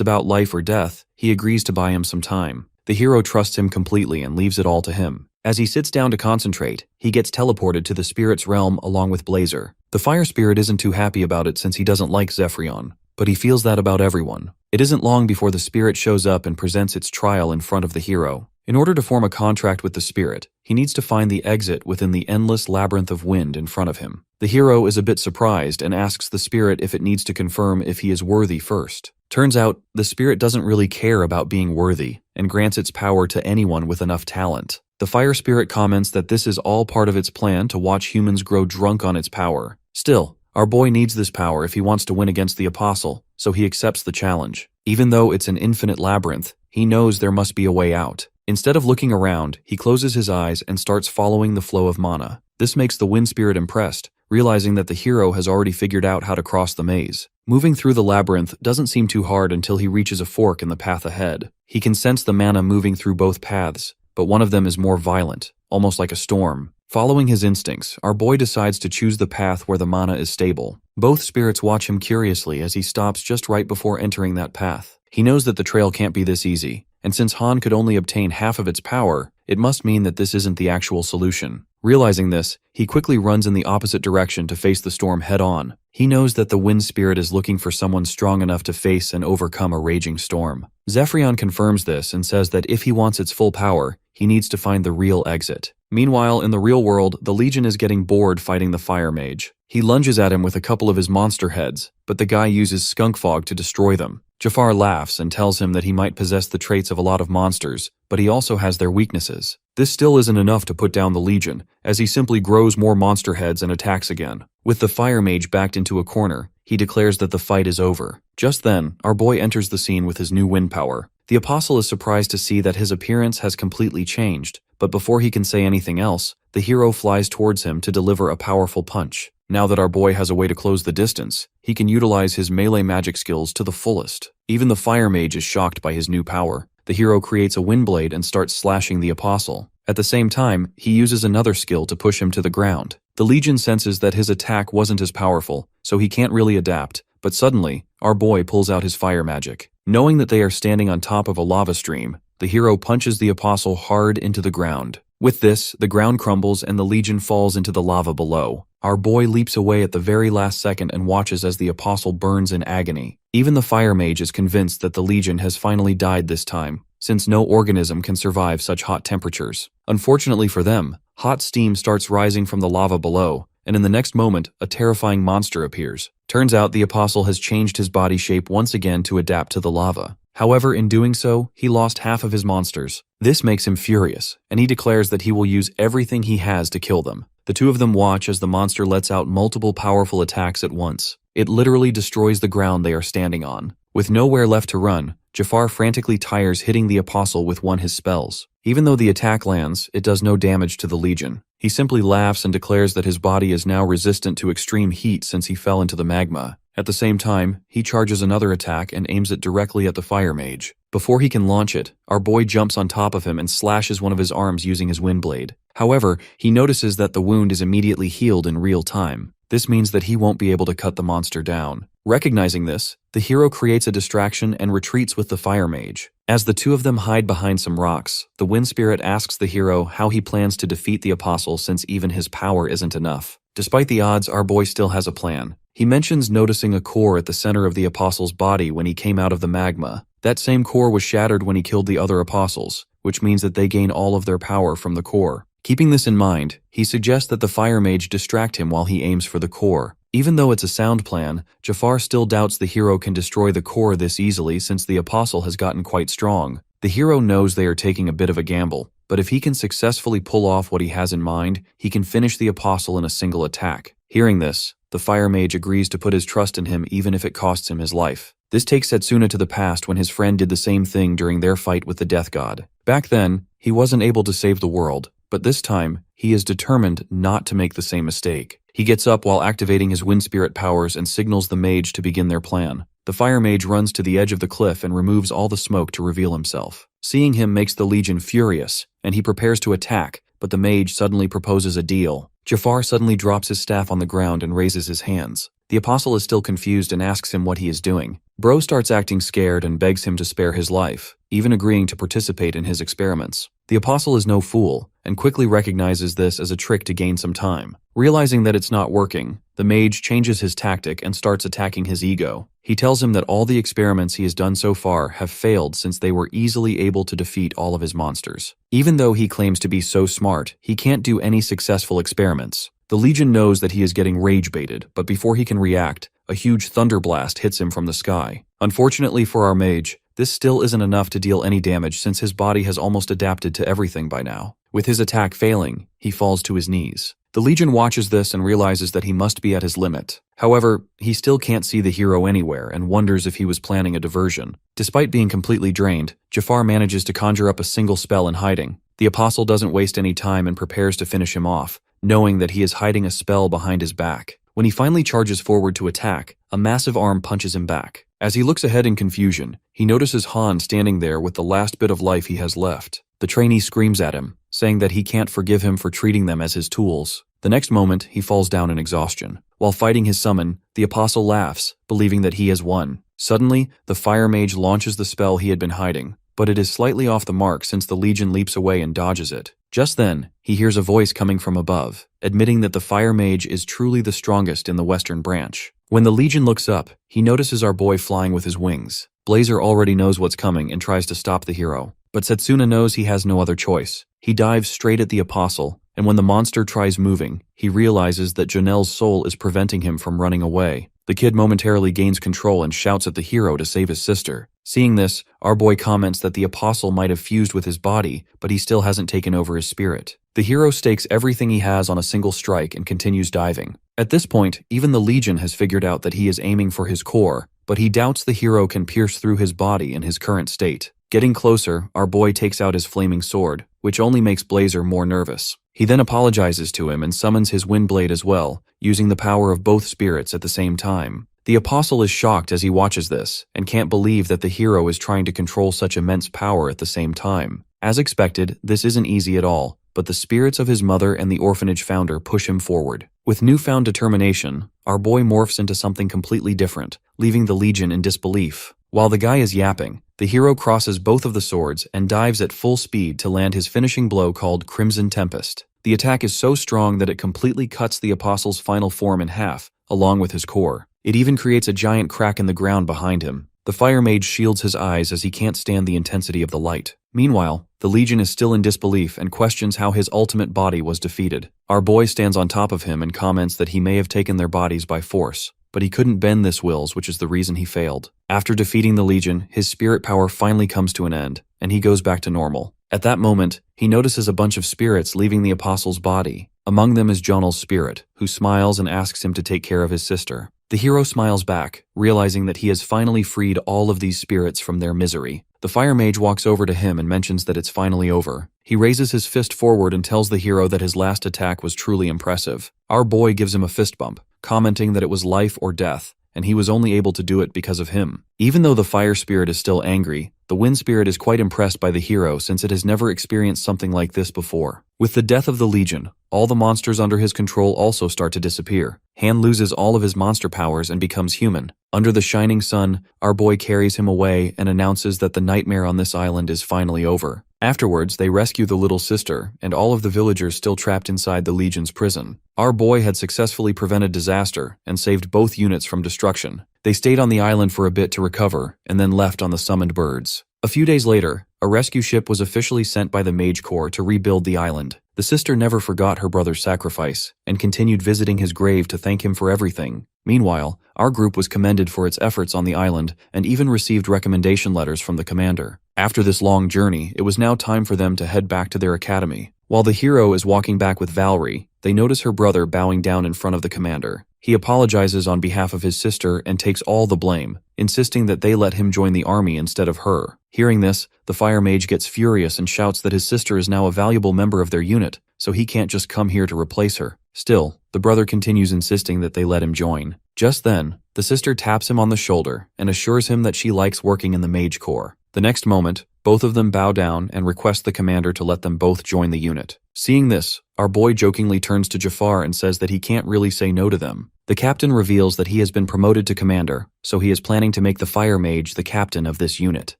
about life or death, he agrees to buy him some time. The hero trusts him completely and leaves it all to him. As he sits down to concentrate, he gets teleported to the spirit's realm along with Blazer. The fire spirit isn't too happy about it since he doesn't like Zephyrion, but he feels that about everyone. It isn't long before the spirit shows up and presents its trial in front of the hero. In order to form a contract with the spirit, he needs to find the exit within the endless labyrinth of wind in front of him. The hero is a bit surprised and asks the spirit if it needs to confirm if he is worthy first. Turns out, the spirit doesn't really care about being worthy and grants its power to anyone with enough talent. The fire spirit comments that this is all part of its plan to watch humans grow drunk on its power. Still, our boy needs this power if he wants to win against the apostle, so he accepts the challenge. Even though it's an infinite labyrinth, he knows there must be a way out. Instead of looking around, he closes his eyes and starts following the flow of mana. This makes the wind spirit impressed, realizing that the hero has already figured out how to cross the maze. Moving through the labyrinth doesn't seem too hard until he reaches a fork in the path ahead. He can sense the mana moving through both paths, but one of them is more violent, almost like a storm. Following his instincts, our boy decides to choose the path where the mana is stable. Both spirits watch him curiously as he stops just right before entering that path. He knows that the trail can't be this easy, and since Han could only obtain half of its power, it must mean that this isn't the actual solution. Realizing this, he quickly runs in the opposite direction to face the storm head-on. He knows that the wind spirit is looking for someone strong enough to face and overcome a raging storm. Zephyrion confirms this and says that if he wants its full power, he needs to find the real exit. Meanwhile, in the real world, the Legion is getting bored fighting the fire mage. He lunges at him with a couple of his monster heads, but the guy uses skunk fog to destroy them. Jafar laughs and tells him that he might possess the traits of a lot of monsters, but he also has their weaknesses. This still isn't enough to put down the Legion, as he simply grows more monster heads and attacks again. With the fire mage backed into a corner, he declares that the fight is over. Just then, our boy enters the scene with his new wind power. The apostle is surprised to see that his appearance has completely changed, but before he can say anything else, the hero flies towards him to deliver a powerful punch. Now that our boy has a way to close the distance, he can utilize his melee magic skills to the fullest. Even the fire mage is shocked by his new power. The hero creates a wind blade and starts slashing the apostle. At the same time, he uses another skill to push him to the ground. The Legion senses that his attack wasn't as powerful, so he can't really adapt, but suddenly, our boy pulls out his fire magic. Knowing that they are standing on top of a lava stream, the hero punches the apostle hard into the ground. With this, the ground crumbles and the Legion falls into the lava below. Our boy leaps away at the very last second and watches as the apostle burns in agony. Even the fire mage is convinced that the Legion has finally died this time, since no organism can survive such hot temperatures. Unfortunately for them, hot steam starts rising from the lava below, and in the next moment, a terrifying monster appears. Turns out the apostle has changed his body shape once again to adapt to the lava. However, in doing so, he lost half of his monsters. This makes him furious, and he declares that he will use everything he has to kill them. The two of them watch as the monster lets out multiple powerful attacks at once. It literally destroys the ground they are standing on. With nowhere left to run, Jafar frantically tires hitting the apostle with one of his spells. Even though the attack lands, it does no damage to the Legion. He simply laughs and declares that his body is now resistant to extreme heat since he fell into the magma. At the same time, he charges another attack and aims it directly at the fire mage. Before he can launch it, our boy jumps on top of him and slashes one of his arms using his wind blade. However, he notices that the wound is immediately healed in real time. This means that he won't be able to cut the monster down. Recognizing this, the hero creates a distraction and retreats with the fire mage. As the two of them hide behind some rocks, the wind spirit asks the hero how he plans to defeat the apostle since even his power isn't enough. Despite the odds, our boy still has a plan. He mentions noticing a core at the center of the apostle's body when he came out of the magma. That same core was shattered when he killed the other apostles, which means that they gain all of their power from the core. Keeping this in mind, he suggests that the fire mage distract him while he aims for the core. Even though it's a sound plan, Jafar still doubts the hero can destroy the core this easily since the apostle has gotten quite strong. The hero knows they are taking a bit of a gamble, but if he can successfully pull off what he has in mind, he can finish the apostle in a single attack. Hearing this, the fire mage agrees to put his trust in him even if it costs him his life. This takes Setsuna to the past when his friend did the same thing during their fight with the death god. Back then, he wasn't able to save the world, but this time, he is determined not to make the same mistake. He gets up while activating his wind spirit powers and signals the mage to begin their plan. The fire mage runs to the edge of the cliff and removes all the smoke to reveal himself. Seeing him makes the legion furious, and he prepares to attack, but the mage suddenly proposes a deal. Jafar suddenly drops his staff on the ground and raises his hands. The apostle is still confused and asks him what he is doing. Bro starts acting scared and begs him to spare his life, even agreeing to participate in his experiments. The apostle is no fool, and quickly recognizes this as a trick to gain some time. Realizing that it's not working, the mage changes his tactic and starts attacking his ego. He tells him that all the experiments he has done so far have failed since they were easily able to defeat all of his monsters. Even though he claims to be so smart, he can't do any successful experiments. The Legion knows that he is getting rage-baited, but before he can react, a huge thunder blast hits him from the sky. Unfortunately for our mage, this still isn't enough to deal any damage since his body has almost adapted to everything by now. With his attack failing, he falls to his knees. The Legion watches this and realizes that he must be at his limit. However, he still can't see the hero anywhere and wonders if he was planning a diversion. Despite being completely drained, Jafar manages to conjure up a single spell in hiding. The apostle doesn't waste any time and prepares to finish him off, knowing that he is hiding a spell behind his back. When he finally charges forward to attack, a massive arm punches him back. As he looks ahead in confusion, he notices Han standing there with the last bit of life he has left. The trainee screams at him, saying that he can't forgive him for treating them as his tools. The next moment, he falls down in exhaustion. While fighting his summon, the apostle laughs, believing that he has won. Suddenly, the fire mage launches the spell he had been hiding, but it is slightly off the mark since the Legion leaps away and dodges it. Just then, he hears a voice coming from above, admitting that the fire mage is truly the strongest in the western branch. When the Legion looks up, he notices our boy flying with his wings. Blazer already knows what's coming and tries to stop the hero, but Setsuna knows he has no other choice. He dives straight at the apostle, and when the monster tries moving, he realizes that Janelle's soul is preventing him from running away. The kid momentarily gains control and shouts at the hero to save his sister. Seeing this, our boy comments that the apostle might have fused with his body, but he still hasn't taken over his spirit. The hero stakes everything he has on a single strike and continues diving. At this point, even the Legion has figured out that he is aiming for his core, but he doubts the hero can pierce through his body in his current state. Getting closer, our boy takes out his flaming sword, which only makes Blazer more nervous. He then apologizes to him and summons his wind blade as well, using the power of both spirits at the same time. The apostle is shocked as he watches this, and can't believe that the hero is trying to control such immense power at the same time. As expected, this isn't easy at all, but the spirits of his mother and the orphanage founder push him forward. With newfound determination, our boy morphs into something completely different, leaving the Legion in disbelief. While the guy is yapping, the hero crosses both of the swords and dives at full speed to land his finishing blow called Crimson Tempest. The attack is so strong that it completely cuts the apostle's final form in half, along with his core. It even creates a giant crack in the ground behind him. The fire mage shields his eyes as he can't stand the intensity of the light. Meanwhile, the Legion is still in disbelief and questions how his ultimate body was defeated. Our boy stands on top of him and comments that he may have taken their bodies by force, but he couldn't bend this wills, which is the reason he failed. After defeating the Legion, his spirit power finally comes to an end, and he goes back to normal. At that moment, he notices a bunch of spirits leaving the apostle's body. Among them is Jonel's spirit, who smiles and asks him to take care of his sister. The hero smiles back, realizing that he has finally freed all of these spirits from their misery. The fire mage walks over to him and mentions that it's finally over. He raises his fist forward and tells the hero that his last attack was truly impressive. Our boy gives him a fist bump, commenting that it was life or death, and he was only able to do it because of him. Even though the fire spirit is still angry, the wind spirit is quite impressed by the hero since it has never experienced something like this before. With the death of the Legion, all the monsters under his control also start to disappear. Han loses all of his monster powers and becomes human. Under the shining sun, our boy carries him away and announces that the nightmare on this island is finally over. Afterwards, they rescue the little sister and all of the villagers still trapped inside the Legion's prison. Our boy had successfully prevented disaster and saved both units from destruction. They stayed on the island for a bit to recover and then left on the summoned birds. A few days later, a rescue ship was officially sent by the Mage Corps to rebuild the island. The sister never forgot her brother's sacrifice and continued visiting his grave to thank him for everything. Meanwhile, our group was commended for its efforts on the island and even received recommendation letters from the commander. After this long journey, it was now time for them to head back to their academy. While the hero is walking back with Valerie, they notice her brother bowing down in front of the commander. He apologizes on behalf of his sister and takes all the blame, insisting that they let him join the army instead of her. Hearing this, the fire mage gets furious and shouts that his sister is now a valuable member of their unit, so he can't just come here to replace her. Still, the brother continues insisting that they let him join. Just then, the sister taps him on the shoulder and assures him that she likes working in the Mage Corps. The next moment, both of them bow down and request the commander to let them both join the unit. Seeing this, our boy jokingly turns to Jafar and says that he can't really say no to them. The captain reveals that he has been promoted to commander, so he is planning to make the fire mage the captain of this unit.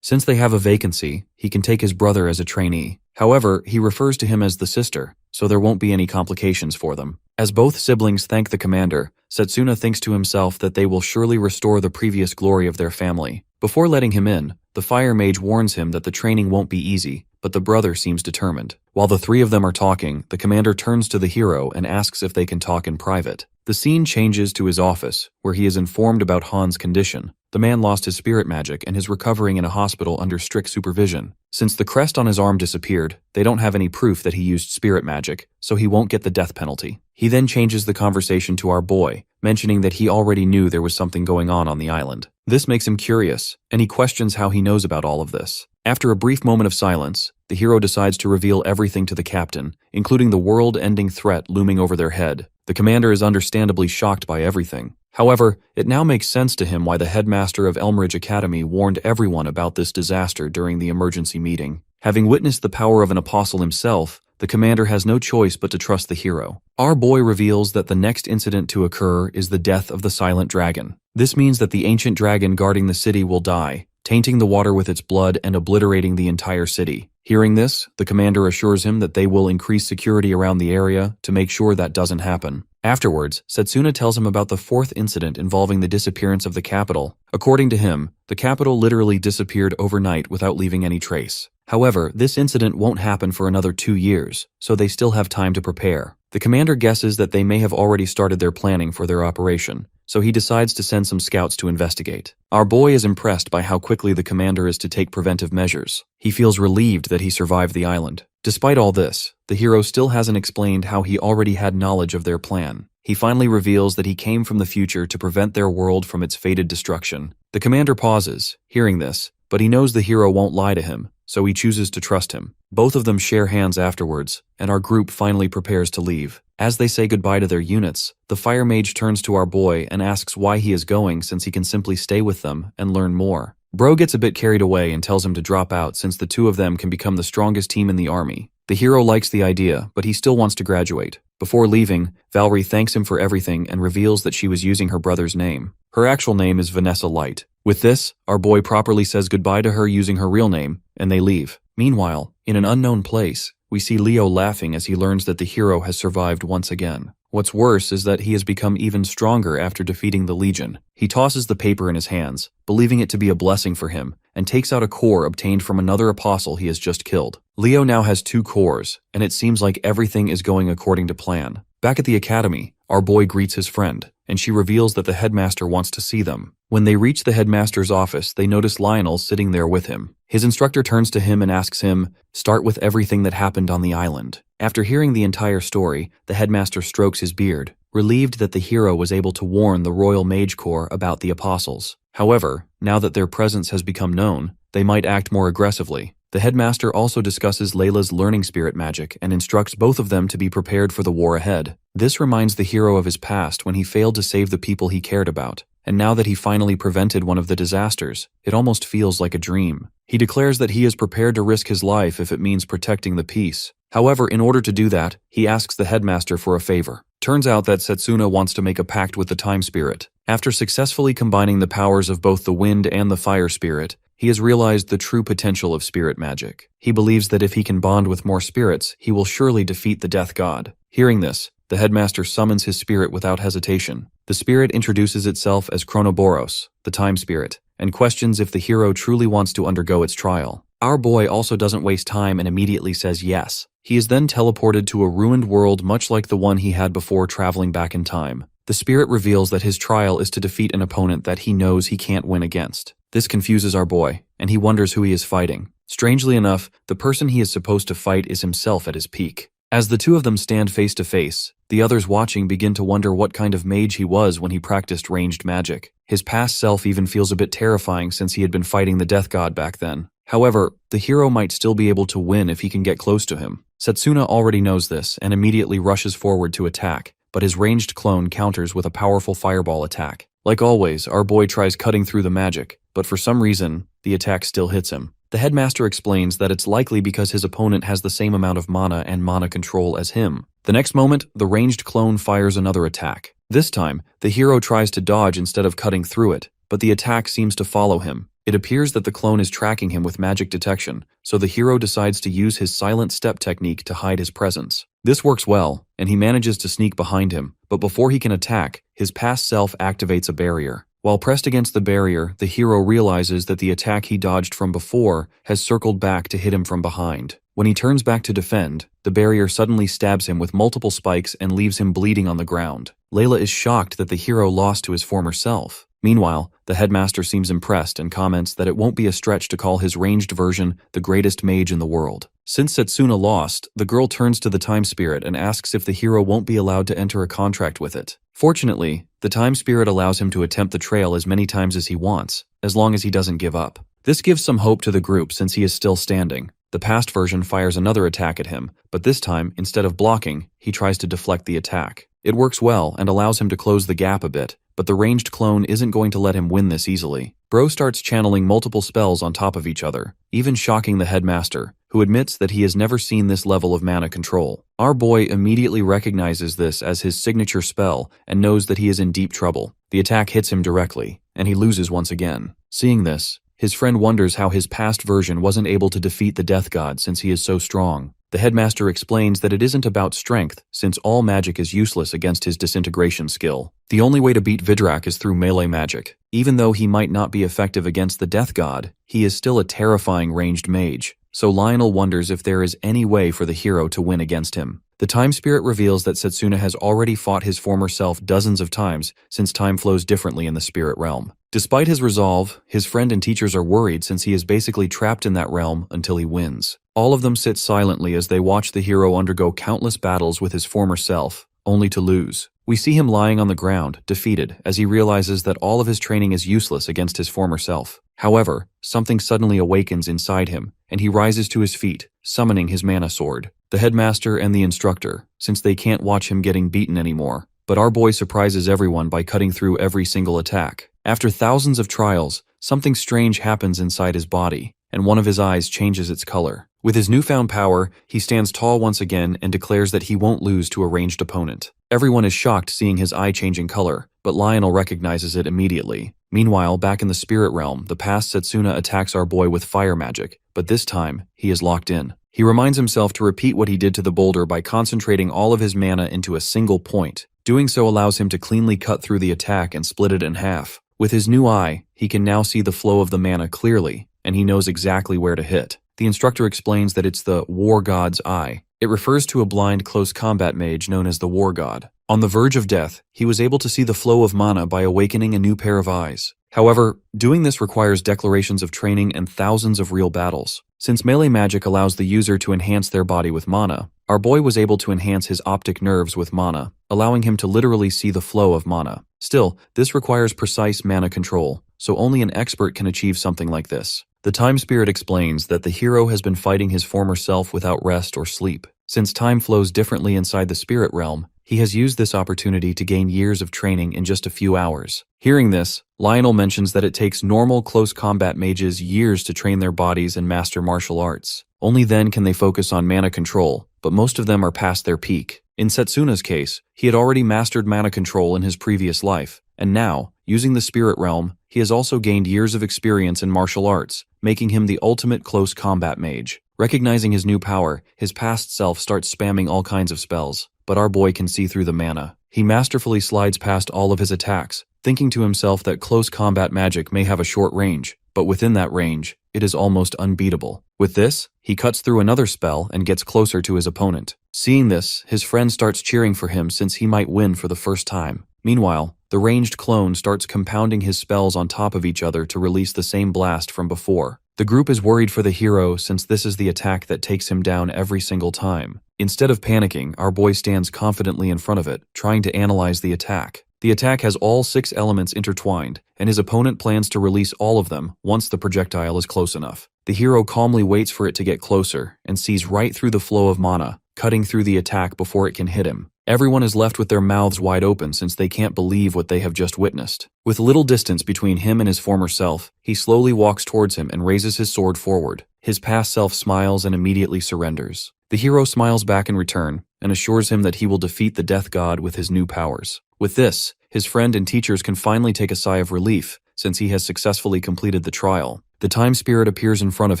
Since they have a vacancy, he can take his brother as a trainee. However, he refers to him as the sister, so there won't be any complications for them. As both siblings thank the commander, Setsuna thinks to himself that they will surely restore the previous glory of their family. Before letting him in, the fire mage warns him that the training won't be easy, but the brother seems determined. While the three of them are talking, the commander turns to the hero and asks if they can talk in private. The scene changes to his office, where he is informed about Han's condition. The man lost his spirit magic and is recovering in a hospital under strict supervision. Since the crest on his arm disappeared, they don't have any proof that he used spirit magic, so he won't get the death penalty. He then changes the conversation to our boy, mentioning that he already knew there was something going on the island. This makes him curious, and he questions how he knows about all of this. After a brief moment of silence, the hero decides to reveal everything to the captain, including the world-ending threat looming over their head. The commander is understandably shocked by everything. However, it now makes sense to him why the headmaster of Elmridge Academy warned everyone about this disaster during the emergency meeting. Having witnessed the power of an apostle himself, the commander has no choice but to trust the hero. Our boy reveals that the next incident to occur is the death of the silent dragon. This means that the ancient dragon guarding the city will die, tainting the water with its blood and obliterating the entire city. Hearing this, the commander assures him that they will increase security around the area to make sure that doesn't happen. Afterwards, Setsuna tells him about the fourth incident involving the disappearance of the capital. According to him, the capital literally disappeared overnight without leaving any trace. However, this incident won't happen for another 2 years, so they still have time to prepare. The commander guesses that they may have already started their planning for their operation, so he decides to send some scouts to investigate. Our boy is impressed by how quickly the commander is to take preventive measures. He feels relieved that he survived the island. Despite all this, the hero still hasn't explained how he already had knowledge of their plan. He finally reveals that he came from the future to prevent their world from its fated destruction. The commander pauses, hearing this, but he knows the hero won't lie to him, so he chooses to trust him. Both of them share hands afterwards, and our group finally prepares to leave. As they say goodbye to their units, the fire mage turns to our boy and asks why he is going since he can simply stay with them and learn more. Bro gets a bit carried away and tells him to drop out since the two of them can become the strongest team in the army. The hero likes the idea, but he still wants to graduate. Before leaving, Valerie thanks him for everything and reveals that she was using her brother's name. Her actual name is Vanessa Light. With this, our boy properly says goodbye to her using her real name, and they leave. Meanwhile, in an unknown place, we see Leo laughing as he learns that the hero has survived once again. What's worse is that he has become even stronger after defeating the Legion. He tosses the paper in his hands, believing it to be a blessing for him, and takes out a core obtained from another apostle he has just killed. Leo now has 2 cores, and it seems like everything is going according to plan. Back at the academy, our boy greets his friend, and she reveals that the headmaster wants to see them. When they reach the headmaster's office, they notice Lionel sitting there with him. His instructor turns to him and asks him, "Start with everything that happened on the island." After hearing the entire story, the headmaster strokes his beard, relieved that the hero was able to warn the Royal Mage Corps about the apostles. However, now that their presence has become known, they might act more aggressively. The headmaster also discusses Layla's learning spirit magic and instructs both of them to be prepared for the war ahead. This reminds the hero of his past when he failed to save the people he cared about, and now that he finally prevented one of the disasters, it almost feels like a dream. He declares that he is prepared to risk his life if it means protecting the peace. However, in order to do that, he asks the headmaster for a favor. Turns out that Setsuna wants to make a pact with the time spirit. After successfully combining the powers of both the wind and the fire spirit, he has realized the true potential of spirit magic. He believes that if he can bond with more spirits, he will surely defeat the death god. Hearing this, the headmaster summons his spirit without hesitation. The spirit introduces itself as Chronoboros, the time spirit, and questions if the hero truly wants to undergo its trial. Our boy also doesn't waste time and immediately says yes. He is then teleported to a ruined world much like the one he had before traveling back in time. The spirit reveals that his trial is to defeat an opponent that he knows he can't win against. This confuses our boy, and he wonders who he is fighting. Strangely enough, the person he is supposed to fight is himself at his peak. As the two of them stand face to face, the others watching begin to wonder what kind of mage he was when he practiced ranged magic. His past self even feels a bit terrifying since he had been fighting the death god back then. However, the hero might still be able to win if he can get close to him. Setsuna already knows this and immediately rushes forward to attack, but his ranged clone counters with a powerful fireball attack. Like always, our boy tries cutting through the magic, but for some reason, the attack still hits him. The headmaster explains that it's likely because his opponent has the same amount of mana and mana control as him. The next moment, the ranged clone fires another attack. This time, the hero tries to dodge instead of cutting through it, but the attack seems to follow him. It appears that the clone is tracking him with magic detection, so the hero decides to use his silent step technique to hide his presence. This works well, and he manages to sneak behind him, but before he can attack, his past self activates a barrier. While pressed against the barrier, the hero realizes that the attack he dodged from before has circled back to hit him from behind. When he turns back to defend, the barrier suddenly stabs him with multiple spikes and leaves him bleeding on the ground. Layla is shocked that the hero lost to his former self. Meanwhile, the headmaster seems impressed and comments that it won't be a stretch to call his ranged version the greatest mage in the world. Since Setsuna lost, the girl turns to the time spirit and asks if the hero won't be allowed to enter a contract with it. Fortunately, the time spirit allows him to attempt the trail as many times as he wants, as long as he doesn't give up. This gives some hope to the group since he is still standing. The past version fires another attack at him, but this time, instead of blocking, he tries to deflect the attack. It works well and allows him to close the gap a bit, but the ranged clone isn't going to let him win this easily. Bro starts channeling multiple spells on top of each other, even shocking the headmaster, who admits that he has never seen this level of mana control. Our boy immediately recognizes this as his signature spell and knows that he is in deep trouble. The attack hits him directly, and he loses once again. Seeing this, his friend wonders how his past version wasn't able to defeat the death god since he is so strong. The headmaster explains that it isn't about strength, since all magic is useless against his disintegration skill. The only way to beat Vidrak is through melee magic. Even though he might not be effective against the death god, he is still a terrifying ranged mage. So Lionel wonders if there is any way for the hero to win against him. The time spirit reveals that Setsuna has already fought his former self dozens of times since time flows differently in the spirit realm. Despite his resolve, his friend and teachers are worried since he is basically trapped in that realm until he wins. All of them sit silently as they watch the hero undergo countless battles with his former self, only to lose. We see him lying on the ground, defeated, as he realizes that all of his training is useless against his former self. However, something suddenly awakens inside him, and he rises to his feet, summoning his mana sword. The headmaster and the instructor, since they can't watch him getting beaten anymore. But our boy surprises everyone by cutting through every single attack. After thousands of trials, something strange happens inside his body, and one of his eyes changes its color. With his newfound power, he stands tall once again and declares that he won't lose to a ranged opponent. Everyone is shocked seeing his eye changing color, but Lionel recognizes it immediately. Meanwhile, back in the spirit realm, the past Setsuna attacks our boy with fire magic, but this time, he is locked in. He reminds himself to repeat what he did to the boulder by concentrating all of his mana into a single point. Doing so allows him to cleanly cut through the attack and split it in half. With his new eye, he can now see the flow of the mana clearly, and he knows exactly where to hit. The instructor explains that it's the War God's Eye. It refers to a blind close combat mage known as the War God. On the verge of death, he was able to see the flow of mana by awakening a new pair of eyes. However, doing this requires declarations of training and thousands of real battles. Since melee magic allows the user to enhance their body with mana, our boy was able to enhance his optic nerves with mana, allowing him to literally see the flow of mana. Still, this requires precise mana control, so only an expert can achieve something like this. The time spirit explains that the hero has been fighting his former self without rest or sleep. Since time flows differently inside the spirit realm, he has used this opportunity to gain years of training in just a few hours. Hearing this, Lionel mentions that it takes normal close combat mages years to train their bodies and master martial arts. Only then can they focus on mana control, but most of them are past their peak. In Setsuna's case, he had already mastered mana control in his previous life, and now, using the spirit realm, he has also gained years of experience in martial arts, making him the ultimate close combat mage. Recognizing his new power, his past self starts spamming all kinds of spells, but our boy can see through the mana. He masterfully slides past all of his attacks, thinking to himself that close combat magic may have a short range, but within that range, it is almost unbeatable. With this, he cuts through another spell and gets closer to his opponent. Seeing this, his friend starts cheering for him since he might win for the first time. Meanwhile, the ranged clone starts compounding his spells on top of each other to release the same blast from before. The group is worried for the hero since this is the attack that takes him down every single time. Instead of panicking, our boy stands confidently in front of it, trying to analyze the attack. The attack has all 6 elements intertwined, and his opponent plans to release all of them once the projectile is close enough. The hero calmly waits for it to get closer and sees right through the flow of mana, cutting through the attack before it can hit him. Everyone is left with their mouths wide open since they can't believe what they have just witnessed. With little distance between him and his former self, he slowly walks towards him and raises his sword forward. His past self smiles and immediately surrenders. The hero smiles back in return and assures him that he will defeat the death god with his new powers. With this, his friend and teachers can finally take a sigh of relief since he has successfully completed the trial. The time spirit appears in front of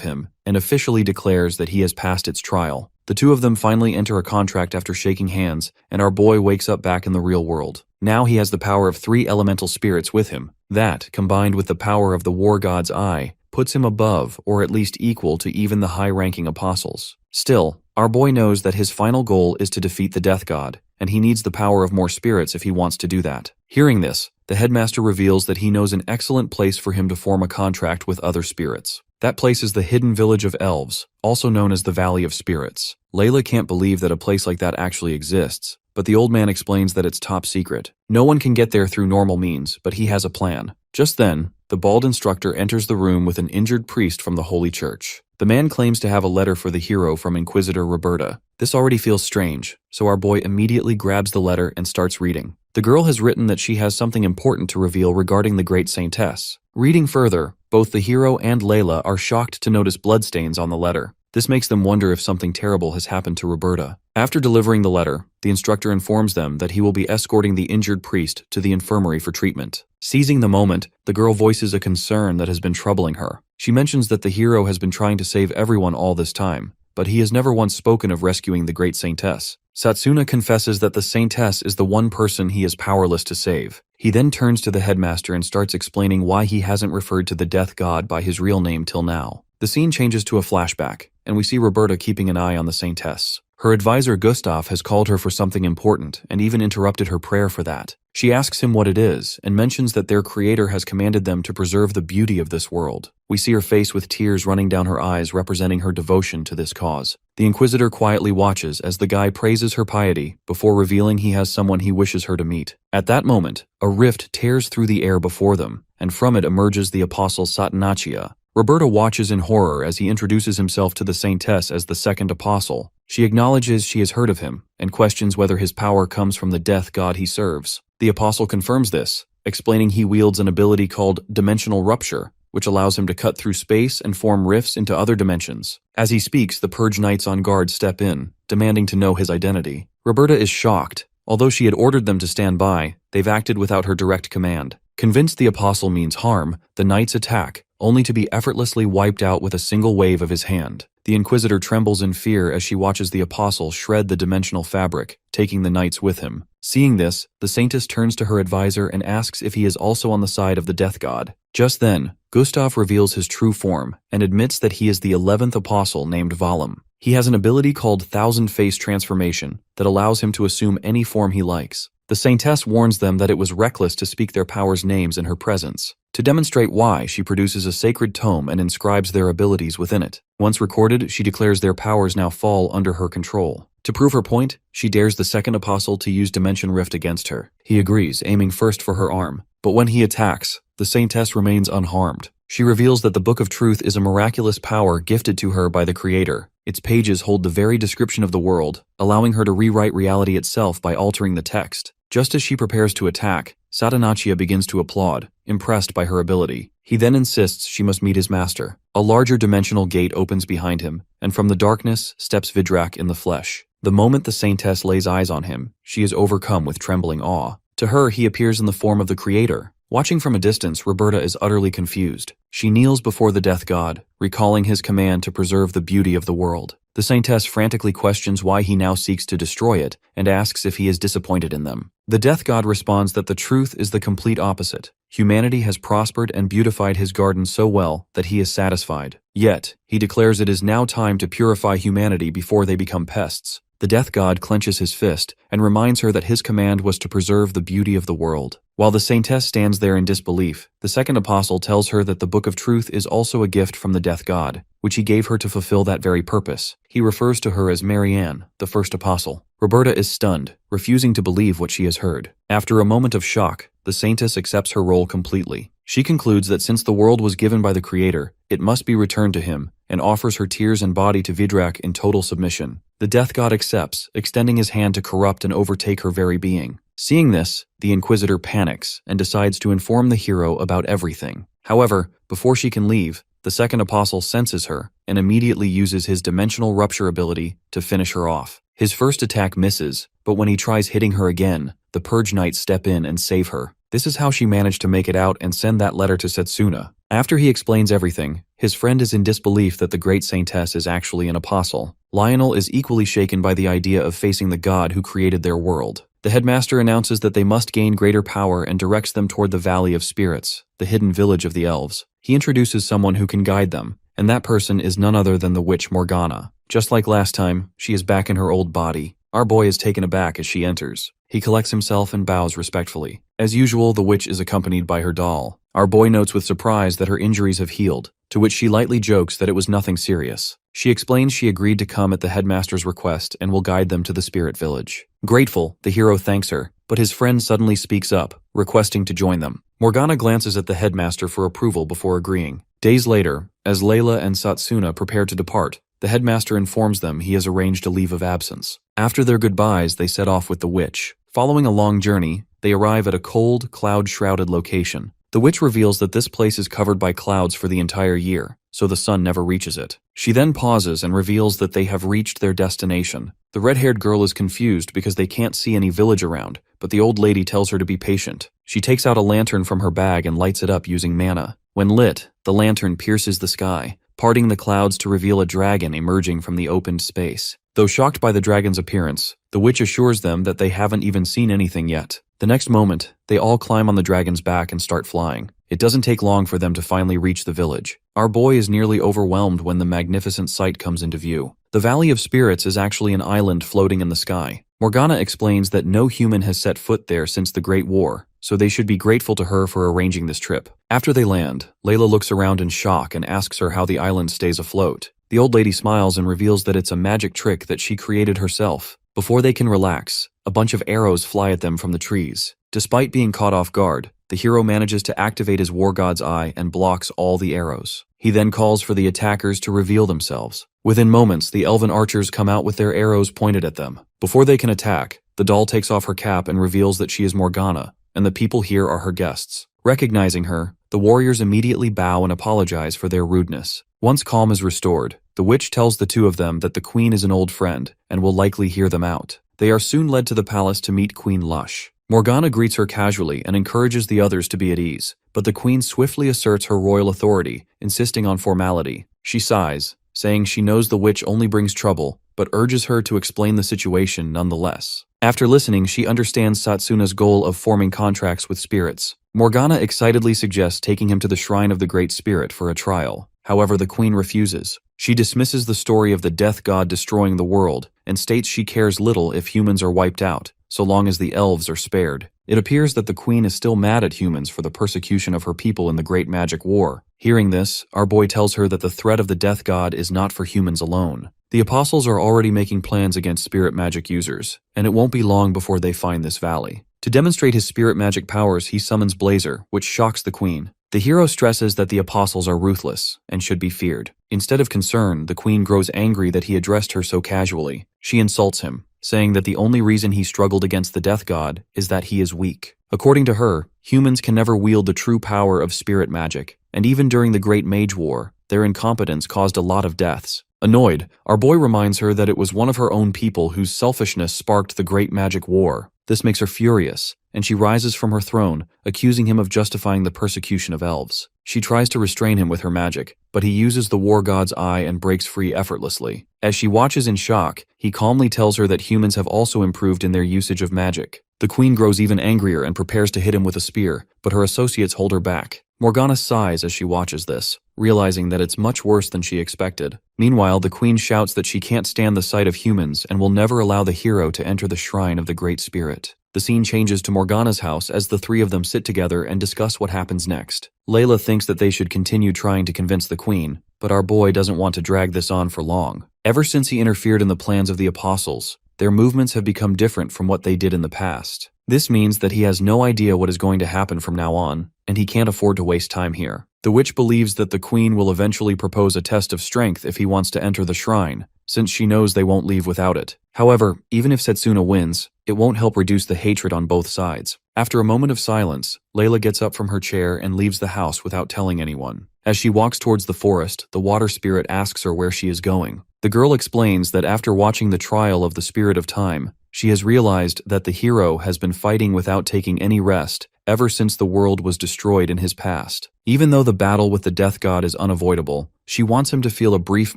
him and officially declares that he has passed its trial. The two of them finally enter a contract after shaking hands, and our boy wakes up back in the real world. Now he has the power of 3 elemental spirits with him. That, combined with the power of the war god's eye, puts him above, or at least equal to even the high-ranking apostles. Still, our boy knows that his final goal is to defeat the death god, and he needs the power of more spirits if he wants to do that. Hearing this, the headmaster reveals that he knows an excellent place for him to form a contract with other spirits. That place is the hidden village of elves, also known as the Valley of Spirits. Layla can't believe that a place like that actually exists, but the old man explains that it's top secret. No one can get there through normal means, but he has a plan. Just then, the bald instructor enters the room with an injured priest from the Holy Church. The man claims to have a letter for the hero from Inquisitor Roberta. This already feels strange, so our boy immediately grabs the letter and starts reading. The girl has written that she has something important to reveal regarding the Great Saintess. Reading further, both the hero and Layla are shocked to notice bloodstains on the letter. This makes them wonder if something terrible has happened to Roberta. After delivering the letter, the instructor informs them that he will be escorting the injured priest to the infirmary for treatment. Seizing the moment, the girl voices a concern that has been troubling her. She mentions that the hero has been trying to save everyone all this time, but he has never once spoken of rescuing the Great Saintess. Satsuna confesses that the Saintess is the one person he is powerless to save. He then turns to the headmaster and starts explaining why he hasn't referred to the death god by his real name till now. The scene changes to a flashback, and we see Roberta keeping an eye on the Saintess. Her advisor Gustav has called her for something important and even interrupted her prayer for that. She asks him what it is and mentions that their creator has commanded them to preserve the beauty of this world. We see her face with tears running down her eyes representing her devotion to this cause. The Inquisitor quietly watches as the guy praises her piety before revealing he has someone he wishes her to meet. At that moment, a rift tears through the air before them, and from it emerges the apostle Satanachia. Roberta watches in horror as he introduces himself to the Saintess as the second apostle. She acknowledges she has heard of him and questions whether his power comes from the death god he serves. The apostle confirms this, explaining he wields an ability called Dimensional Rupture, which allows him to cut through space and form rifts into other dimensions. As he speaks, the Purge Knights on guard step in, demanding to know his identity. Roberta is shocked. Although she had ordered them to stand by, they've acted without her direct command. Convinced the apostle means harm, the knights attack, only to be effortlessly wiped out with a single wave of his hand. The Inquisitor trembles in fear as she watches the apostle shred the dimensional fabric, taking the knights with him. Seeing this, the Saintess turns to her advisor and asks if he is also on the side of the death god. Just then, Gustav reveals his true form and admits that he is the 11th apostle named Valum. He has an ability called Thousand Face Transformation that allows him to assume any form he likes. The Saintess warns them that it was reckless to speak their powers' names in her presence. To demonstrate why, she produces a sacred tome and inscribes their abilities within it. Once recorded, she declares their powers now fall under her control. To prove her point, she dares the second apostle to use Dimension Rift against her. He agrees, aiming first for her arm. But when he attacks, the Saintess remains unharmed. She reveals that the Book of Truth is a miraculous power gifted to her by the Creator. Its pages hold the very description of the world, allowing her to rewrite reality itself by altering the text. Just as she prepares to attack, Satanachia begins to applaud, impressed by her ability. He then insists she must meet his master. A larger dimensional gate opens behind him, and from the darkness steps Vidrak in the flesh. The moment the saintess lays eyes on him, she is overcome with trembling awe. To her, he appears in the form of the Creator. Watching from a distance, Roberta is utterly confused. She kneels before the death god, recalling his command to preserve the beauty of the world. The saintess frantically questions why he now seeks to destroy it, and asks if he is disappointed in them. The death god responds that the truth is the complete opposite. Humanity has prospered and beautified his garden so well that he is satisfied. Yet, he declares it is now time to purify humanity before they become pests. The death god clenches his fist and reminds her that his command was to preserve the beauty of the world. While the saintess stands there in disbelief, the second apostle tells her that the Book of Truth is also a gift from the death god, which he gave her to fulfill that very purpose. He refers to her as Marianne, the first apostle. Roberta is stunned, refusing to believe what she has heard. After a moment of shock, the saintess accepts her role completely. She concludes that since the world was given by the Creator, it must be returned to him, and offers her tears and body to Vidrak in total submission. The death god accepts, extending his hand to corrupt and overtake her very being. Seeing this, the Inquisitor panics and decides to inform the hero about everything. However, before she can leave, the second apostle senses her and immediately uses his dimensional rupture ability to finish her off. His first attack misses, but when he tries hitting her again, the Purge Knights step in and save her. This is how she managed to make it out and send that letter to Setsuna. After he explains everything, his friend is in disbelief that the great saintess is actually an apostle. Lionel is equally shaken by the idea of facing the god who created their world. The headmaster announces that they must gain greater power and directs them toward the Valley of Spirits, the hidden village of the elves. He introduces someone who can guide them, and that person is none other than the witch Morgana. Just like last time, she is back in her old body. Our boy is taken aback as she enters. He collects himself and bows respectfully. As usual, the witch is accompanied by her doll. Our boy notes with surprise that her injuries have healed, to which she lightly jokes that it was nothing serious. She explains she agreed to come at the headmaster's request and will guide them to the spirit village. Grateful, the hero thanks her, but his friend suddenly speaks up, requesting to join them. Morgana glances at the headmaster for approval before agreeing. Days later, as Layla and Satsuna prepare to depart, the headmaster informs them he has arranged a leave of absence. After their goodbyes, they set off with the witch. Following a long journey, they arrive at a cold, cloud-shrouded location. The witch reveals that this place is covered by clouds for the entire year, so the sun never reaches it. She then pauses and reveals that they have reached their destination. The red-haired girl is confused because they can't see any village around, but the old lady tells her to be patient. She takes out a lantern from her bag and lights it up using mana. When lit, the lantern pierces the sky, parting the clouds to reveal a dragon emerging from the opened space. Though shocked by the dragon's appearance, the witch assures them that they haven't even seen anything yet. The next moment, they all climb on the dragon's back and start flying. It doesn't take long for them to finally reach the village. Our boy is nearly overwhelmed when the magnificent sight comes into view. The Valley of Spirits is actually an island floating in the sky. Morgana explains that no human has set foot there since the Great War, so they should be grateful to her for arranging this trip. After they land, Layla looks around in shock and asks her how the island stays afloat. The old lady smiles and reveals that it's a magic trick that she created herself. Before they can relax, a bunch of arrows fly at them from the trees. Despite being caught off guard, the hero manages to activate his war god's eye and blocks all the arrows. He then calls for the attackers to reveal themselves. Within moments, the elven archers come out with their arrows pointed at them. Before they can attack, the doll takes off her cap and reveals that she is Morgana, and the people here are her guests. Recognizing her, the warriors immediately bow and apologize for their rudeness. Once calm is restored, the witch tells the two of them that the queen is an old friend and will likely hear them out. They are soon led to the palace to meet Queen Lush. Morgana greets her casually and encourages the others to be at ease, but the queen swiftly asserts her royal authority, insisting on formality. She sighs, saying she knows the witch only brings trouble, but urges her to explain the situation nonetheless. After listening, she understands Satsuna's goal of forming contracts with spirits. Morgana excitedly suggests taking him to the shrine of the Great Spirit for a trial. However, the queen refuses. She dismisses the story of the death god destroying the world and states she cares little if humans are wiped out, so long as the elves are spared. It appears that the queen is still mad at humans for the persecution of her people in the Great Magic War. Hearing this, our boy tells her that the threat of the death god is not for humans alone. The apostles are already making plans against spirit magic users, and it won't be long before they find this valley. To demonstrate his spirit magic powers, he summons Blazer, which shocks the queen. The hero stresses that the apostles are ruthless and should be feared. Instead of concern, the queen grows angry that he addressed her so casually. She insults him, saying that the only reason he struggled against the death god is that he is weak. According to her, humans can never wield the true power of spirit magic, and even during the Great Mage War, their incompetence caused a lot of deaths. Annoyed, our boy reminds her that it was one of her own people whose selfishness sparked the Great Magic War. This makes her furious, and she rises from her throne, accusing him of justifying the persecution of elves. She tries to restrain him with her magic, but he uses the war god's eye and breaks free effortlessly. As she watches in shock, he calmly tells her that humans have also improved in their usage of magic. The queen grows even angrier and prepares to hit him with a spear, but her associates hold her back. Morgana sighs as she watches this, realizing that it's much worse than she expected. Meanwhile, the queen shouts that she can't stand the sight of humans and will never allow the hero to enter the shrine of the Great Spirit. The scene changes to Morgana's house as the three of them sit together and discuss what happens next. Layla thinks that they should continue trying to convince the queen, but our boy doesn't want to drag this on for long. Ever since he interfered in the plans of the apostles, their movements have become different from what they did in the past. This means that he has no idea what is going to happen from now on, and he can't afford to waste time here. The witch believes that the queen will eventually propose a test of strength if he wants to enter the shrine, since she knows they won't leave without it. However, even if Setsuna wins, it won't help reduce the hatred on both sides. After a moment of silence, Layla gets up from her chair and leaves the house without telling anyone. As she walks towards the forest, the water spirit asks her where she is going. The girl explains that after watching the trial of the Spirit of Time, she has realized that the hero has been fighting without taking any rest ever since the world was destroyed in his past. Even though the battle with the death god is unavoidable, she wants him to feel a brief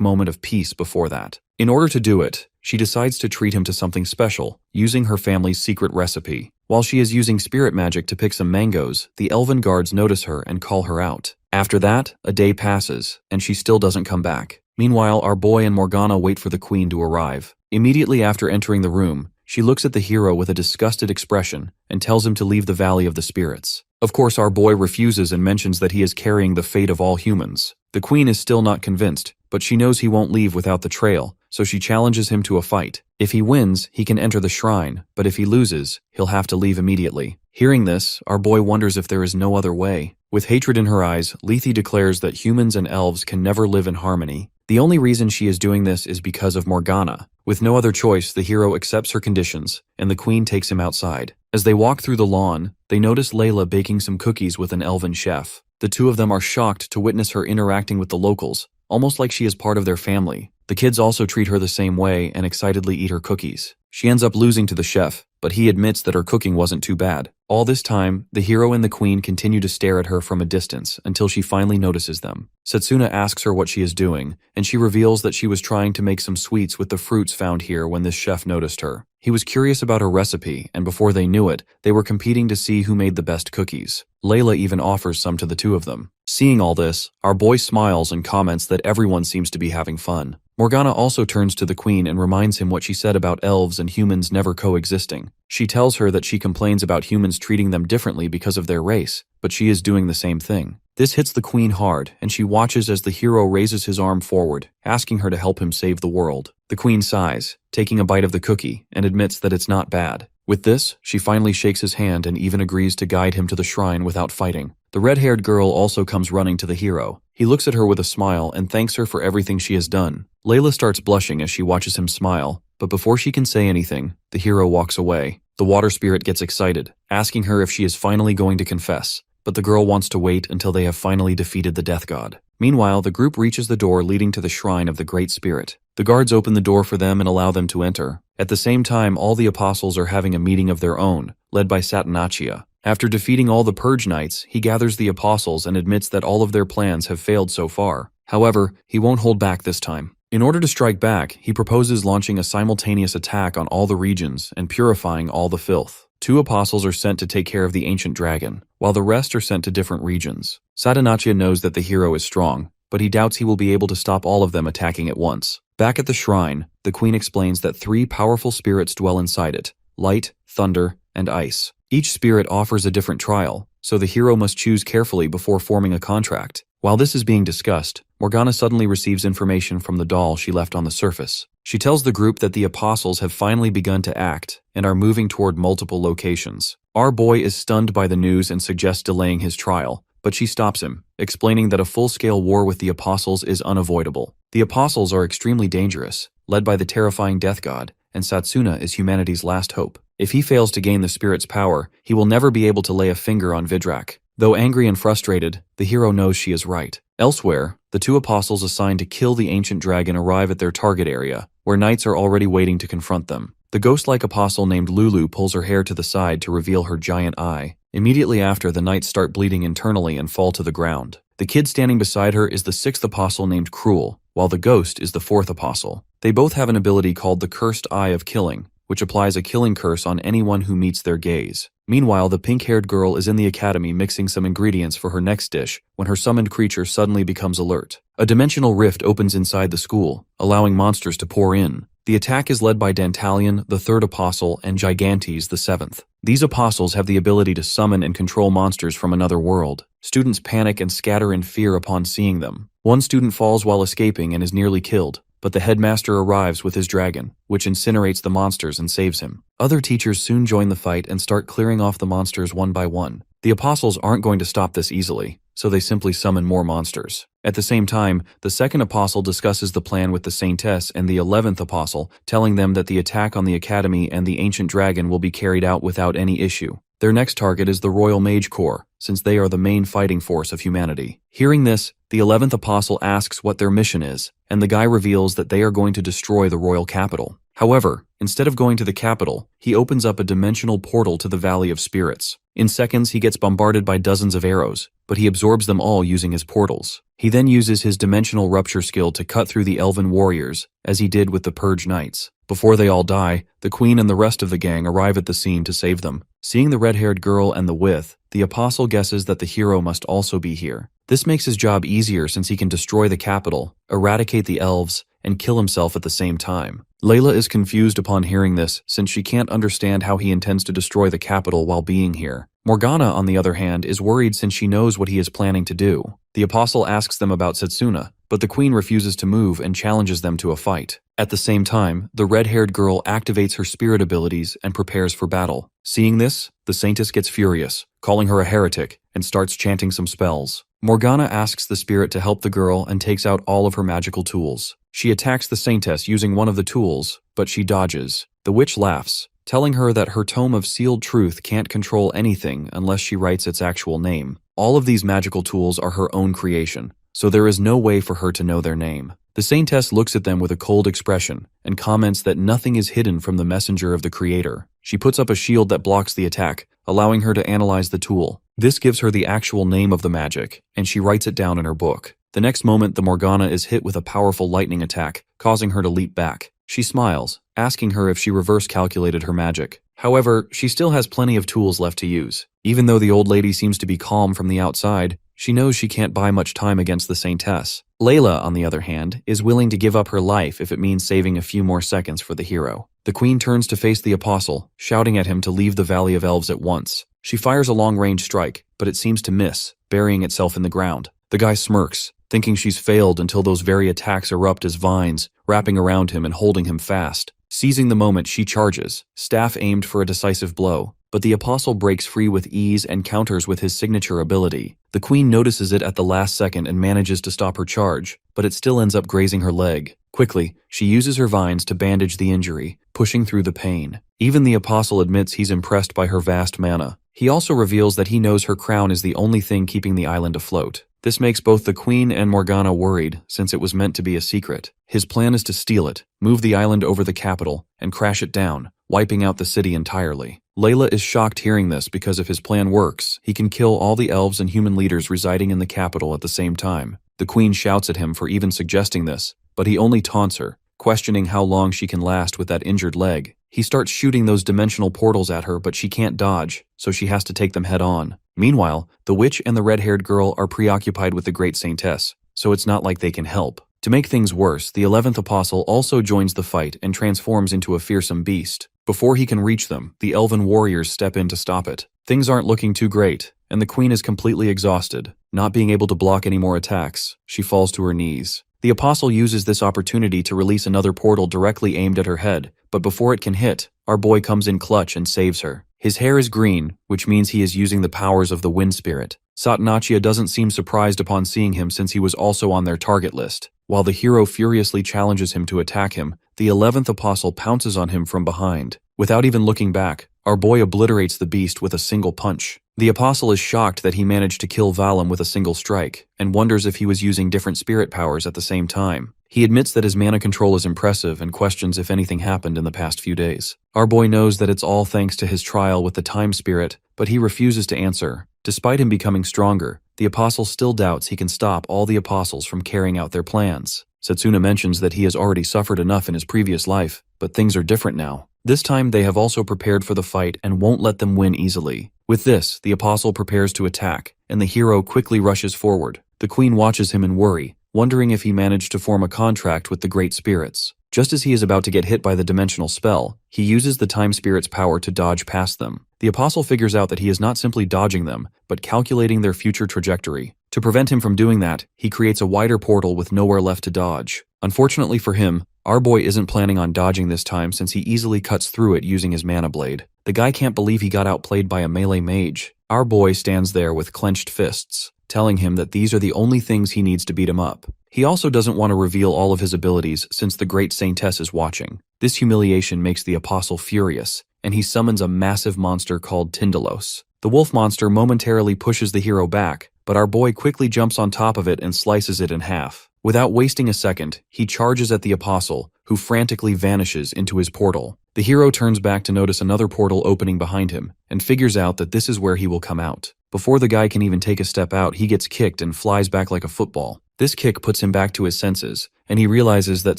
moment of peace before that. In order to do it, she decides to treat him to something special, using her family's secret recipe. While she is using spirit magic to pick some mangoes, the elven guards notice her and call her out. After that, a day passes, and she still doesn't come back. Meanwhile, our boy and Morgana wait for the queen to arrive. Immediately after entering the room, she looks at the hero with a disgusted expression and tells him to leave the Valley of the Spirits. Of course, our boy refuses and mentions that he is carrying the fate of all humans. The queen is still not convinced, but she knows he won't leave without the trail, so she challenges him to a fight. If he wins, he can enter the shrine, but if he loses, he'll have to leave immediately. Hearing this, our boy wonders if there is no other way. With hatred in her eyes, Lethe declares that humans and elves can never live in harmony. The only reason she is doing this is because of Morgana. With no other choice, the hero accepts her conditions, and the queen takes him outside. As they walk through the lawn, they notice Layla baking some cookies with an elven chef. The two of them are shocked to witness her interacting with the locals, almost like she is part of their family. The kids also treat her the same way and excitedly eat her cookies. She ends up losing to the chef, but he admits that her cooking wasn't too bad. All this time, the hero and the queen continue to stare at her from a distance until she finally notices them. Setsuna asks her what she is doing, and she reveals that she was trying to make some sweets with the fruits found here when this chef noticed her. He was curious about her recipe, and before they knew it, they were competing to see who made the best cookies. Layla even offers some to the two of them. Seeing all this, our boy smiles and comments that everyone seems to be having fun. Morgana also turns to the queen and reminds him what she said about elves and humans never coexisting. She tells her that she complains about humans treating them differently because of their race, but she is doing the same thing. This hits the queen hard, and she watches as the hero raises his arm forward, asking her to help him save the world. The queen sighs, taking a bite of the cookie, and admits that it's not bad. With this, she finally shakes his hand and even agrees to guide him to the shrine without fighting. The red-haired girl also comes running to the hero. He looks at her with a smile and thanks her for everything she has done. Layla starts blushing as she watches him smile, but before she can say anything, the hero walks away. The water spirit gets excited, asking her if she is finally going to confess, but the girl wants to wait until they have finally defeated the death god. Meanwhile, the group reaches the door leading to the shrine of the Great Spirit. The guards open the door for them and allow them to enter. At the same time, all the apostles are having a meeting of their own, led by Satanachia. After defeating all the Purge Knights, he gathers the apostles and admits that all of their plans have failed so far. However, he won't hold back this time. In order to strike back, he proposes launching a simultaneous attack on all the regions and purifying all the filth. 2 apostles are sent to take care of the ancient dragon, while the rest are sent to different regions. Satanachia knows that the hero is strong, but he doubts he will be able to stop all of them attacking at once. Back at the shrine, the queen explains that 3 powerful spirits dwell inside it: light, thunder, and ice. Each spirit offers a different trial, so the hero must choose carefully before forming a contract. While this is being discussed, Morgana suddenly receives information from the doll she left on the surface. She tells the group that the apostles have finally begun to act and are moving toward multiple locations. Our boy is stunned by the news and suggests delaying his trial, but she stops him, explaining that a full-scale war with the apostles is unavoidable. The apostles are extremely dangerous, led by the terrifying death god, and Satsuna is humanity's last hope. If he fails to gain the spirit's power, he will never be able to lay a finger on Vidrak. Though angry and frustrated, the hero knows she is right. Elsewhere, the two apostles assigned to kill the ancient dragon arrive at their target area, where knights are already waiting to confront them. The ghost-like apostle named Lulu pulls her hair to the side to reveal her giant eye. Immediately after, the knights start bleeding internally and fall to the ground. The kid standing beside her is the sixth apostle named Cruel, while the ghost is the fourth apostle. They both have an ability called the Cursed Eye of Killing, which applies a killing curse on anyone who meets their gaze. Meanwhile, the pink-haired girl is in the academy mixing some ingredients for her next dish when her summoned creature suddenly becomes alert. A dimensional rift opens inside the school, allowing monsters to pour in. The attack is led by Dantalion, the third apostle, and Gigantes, the seventh. These apostles have the ability to summon and control monsters from another world. Students panic and scatter in fear upon seeing them. One student falls while escaping and is nearly killed, but the headmaster arrives with his dragon, which incinerates the monsters and saves him. Other teachers soon join the fight and start clearing off the monsters one by one. The apostles aren't going to stop this easily, so they simply summon more monsters. At the same time, the second apostle discusses the plan with the Saintess and the 11th apostle, telling them that the attack on the academy and the ancient dragon will be carried out without any issue. Their next target is the Royal Mage Corps, since they are the main fighting force of humanity. Hearing this, the 11th apostle asks what their mission is, and the guy reveals that they are going to destroy the royal capital. However, instead of going to the capital, he opens up a dimensional portal to the Valley of Spirits. In seconds, he gets bombarded by dozens of arrows, but he absorbs them all using his portals. He then uses his dimensional rupture skill to cut through the elven warriors, as he did with the Purge Knights. Before they all die, the queen and the rest of the gang arrive at the scene to save them. Seeing the red-haired girl and the With, the apostle guesses that the hero must also be here. This makes his job easier since he can destroy the capital, eradicate the elves, and kill himself at the same time. Layla is confused upon hearing this since she can't understand how he intends to destroy the capital while being here. Morgana, on the other hand, is worried since she knows what he is planning to do. The apostle asks them about Setsuna, but the queen refuses to move and challenges them to a fight. At the same time, the red-haired girl activates her spirit abilities and prepares for battle. Seeing this, the Saintess gets furious, calling her a heretic, and starts chanting some spells. Morgana asks the spirit to help the girl and takes out all of her magical tools. She attacks the Saintess using one of the tools, but she dodges. The witch laughs, telling her that her tome of sealed truth can't control anything unless she writes its actual name. All of these magical tools are her own creation, so there is no way for her to know their name. The Saintess looks at them with a cold expression and comments that nothing is hidden from the messenger of the Creator. She puts up a shield that blocks the attack, allowing her to analyze the tool. This gives her the actual name of the magic, and she writes it down in her book. The next moment, the Morgana is hit with a powerful lightning attack, causing her to leap back. She smiles, asking her if she reverse calculated her magic. However, she still has plenty of tools left to use. Even though the old lady seems to be calm from the outside, she knows she can't buy much time against the Saintess. Layla, on the other hand, is willing to give up her life if it means saving a few more seconds for the hero. The queen turns to face the apostle, shouting at him to leave the Valley of Elves at once. She fires a long-range strike, but it seems to miss, burying itself in the ground. The guy smirks, thinking she's failed until those very attacks erupt as vines, wrapping around him and holding him fast. Seizing the moment, she charges, staff aimed for a decisive blow, but the apostle breaks free with ease and counters with his signature ability. The queen notices it at the last second and manages to stop her charge, but it still ends up grazing her leg. Quickly, she uses her vines to bandage the injury, pushing through the pain. Even the apostle admits he's impressed by her vast mana. He also reveals that he knows her crown is the only thing keeping the island afloat. This makes both the queen and Morgana worried, since it was meant to be a secret. His plan is to steal it, move the island over the capital, and crash it down, wiping out the city entirely. Layla is shocked hearing this because if his plan works, he can kill all the elves and human leaders residing in the capital at the same time. The queen shouts at him for even suggesting this, but he only taunts her, questioning how long she can last with that injured leg. He starts shooting those dimensional portals at her, but she can't dodge, so she has to take them head on. Meanwhile, the witch and the red-haired girl are preoccupied with the great Saintess, so it's not like they can help. To make things worse, the 11th apostle also joins the fight and transforms into a fearsome beast. Before he can reach them, the elven warriors step in to stop it. Things aren't looking too great, and the queen is completely exhausted. Not being able to block any more attacks, she falls to her knees. The apostle uses this opportunity to release another portal directly aimed at her head, but before it can hit, our boy comes in clutch and saves her. His hair is green, which means he is using the powers of the wind spirit. Satnachia doesn't seem surprised upon seeing him since he was also on their target list. While the hero furiously challenges him to attack him, the 11th apostle pounces on him from behind. Without even looking back, our boy obliterates the beast with a single punch. The apostle is shocked that he managed to kill Valim with a single strike, and wonders if he was using different spirit powers at the same time. He admits that his mana control is impressive and questions if anything happened in the past few days. Our boy knows that it's all thanks to his trial with the time spirit, but he refuses to answer. Despite him becoming stronger, the apostle still doubts he can stop all the apostles from carrying out their plans. Setsuna mentions that he has already suffered enough in his previous life, but things are different now. This time they have also prepared for the fight and won't let them win easily. With this, the apostle prepares to attack, and the hero quickly rushes forward. The queen watches him in worry, wondering if he managed to form a contract with the great spirits. Just as he is about to get hit by the dimensional spell, he uses the time spirit's power to dodge past them. The apostle figures out that he is not simply dodging them, but calculating their future trajectory. To prevent him from doing that, he creates a wider portal with nowhere left to dodge. Unfortunately for him, our boy isn't planning on dodging this time since he easily cuts through it using his mana blade. The guy can't believe he got outplayed by a melee mage. Our boy stands there with clenched fists, telling him that these are the only things he needs to beat him up. He also doesn't want to reveal all of his abilities since the great saintess is watching. This humiliation makes the apostle furious, and he summons a massive monster called Tyndalos. The wolf monster momentarily pushes the hero back, but our boy quickly jumps on top of it and slices it in half. Without wasting a second, he charges at the apostle, who frantically vanishes into his portal. The hero turns back to notice another portal opening behind him, and figures out that this is where he will come out. Before the guy can even take a step out, he gets kicked and flies back like a football. This kick puts him back to his senses, and he realizes that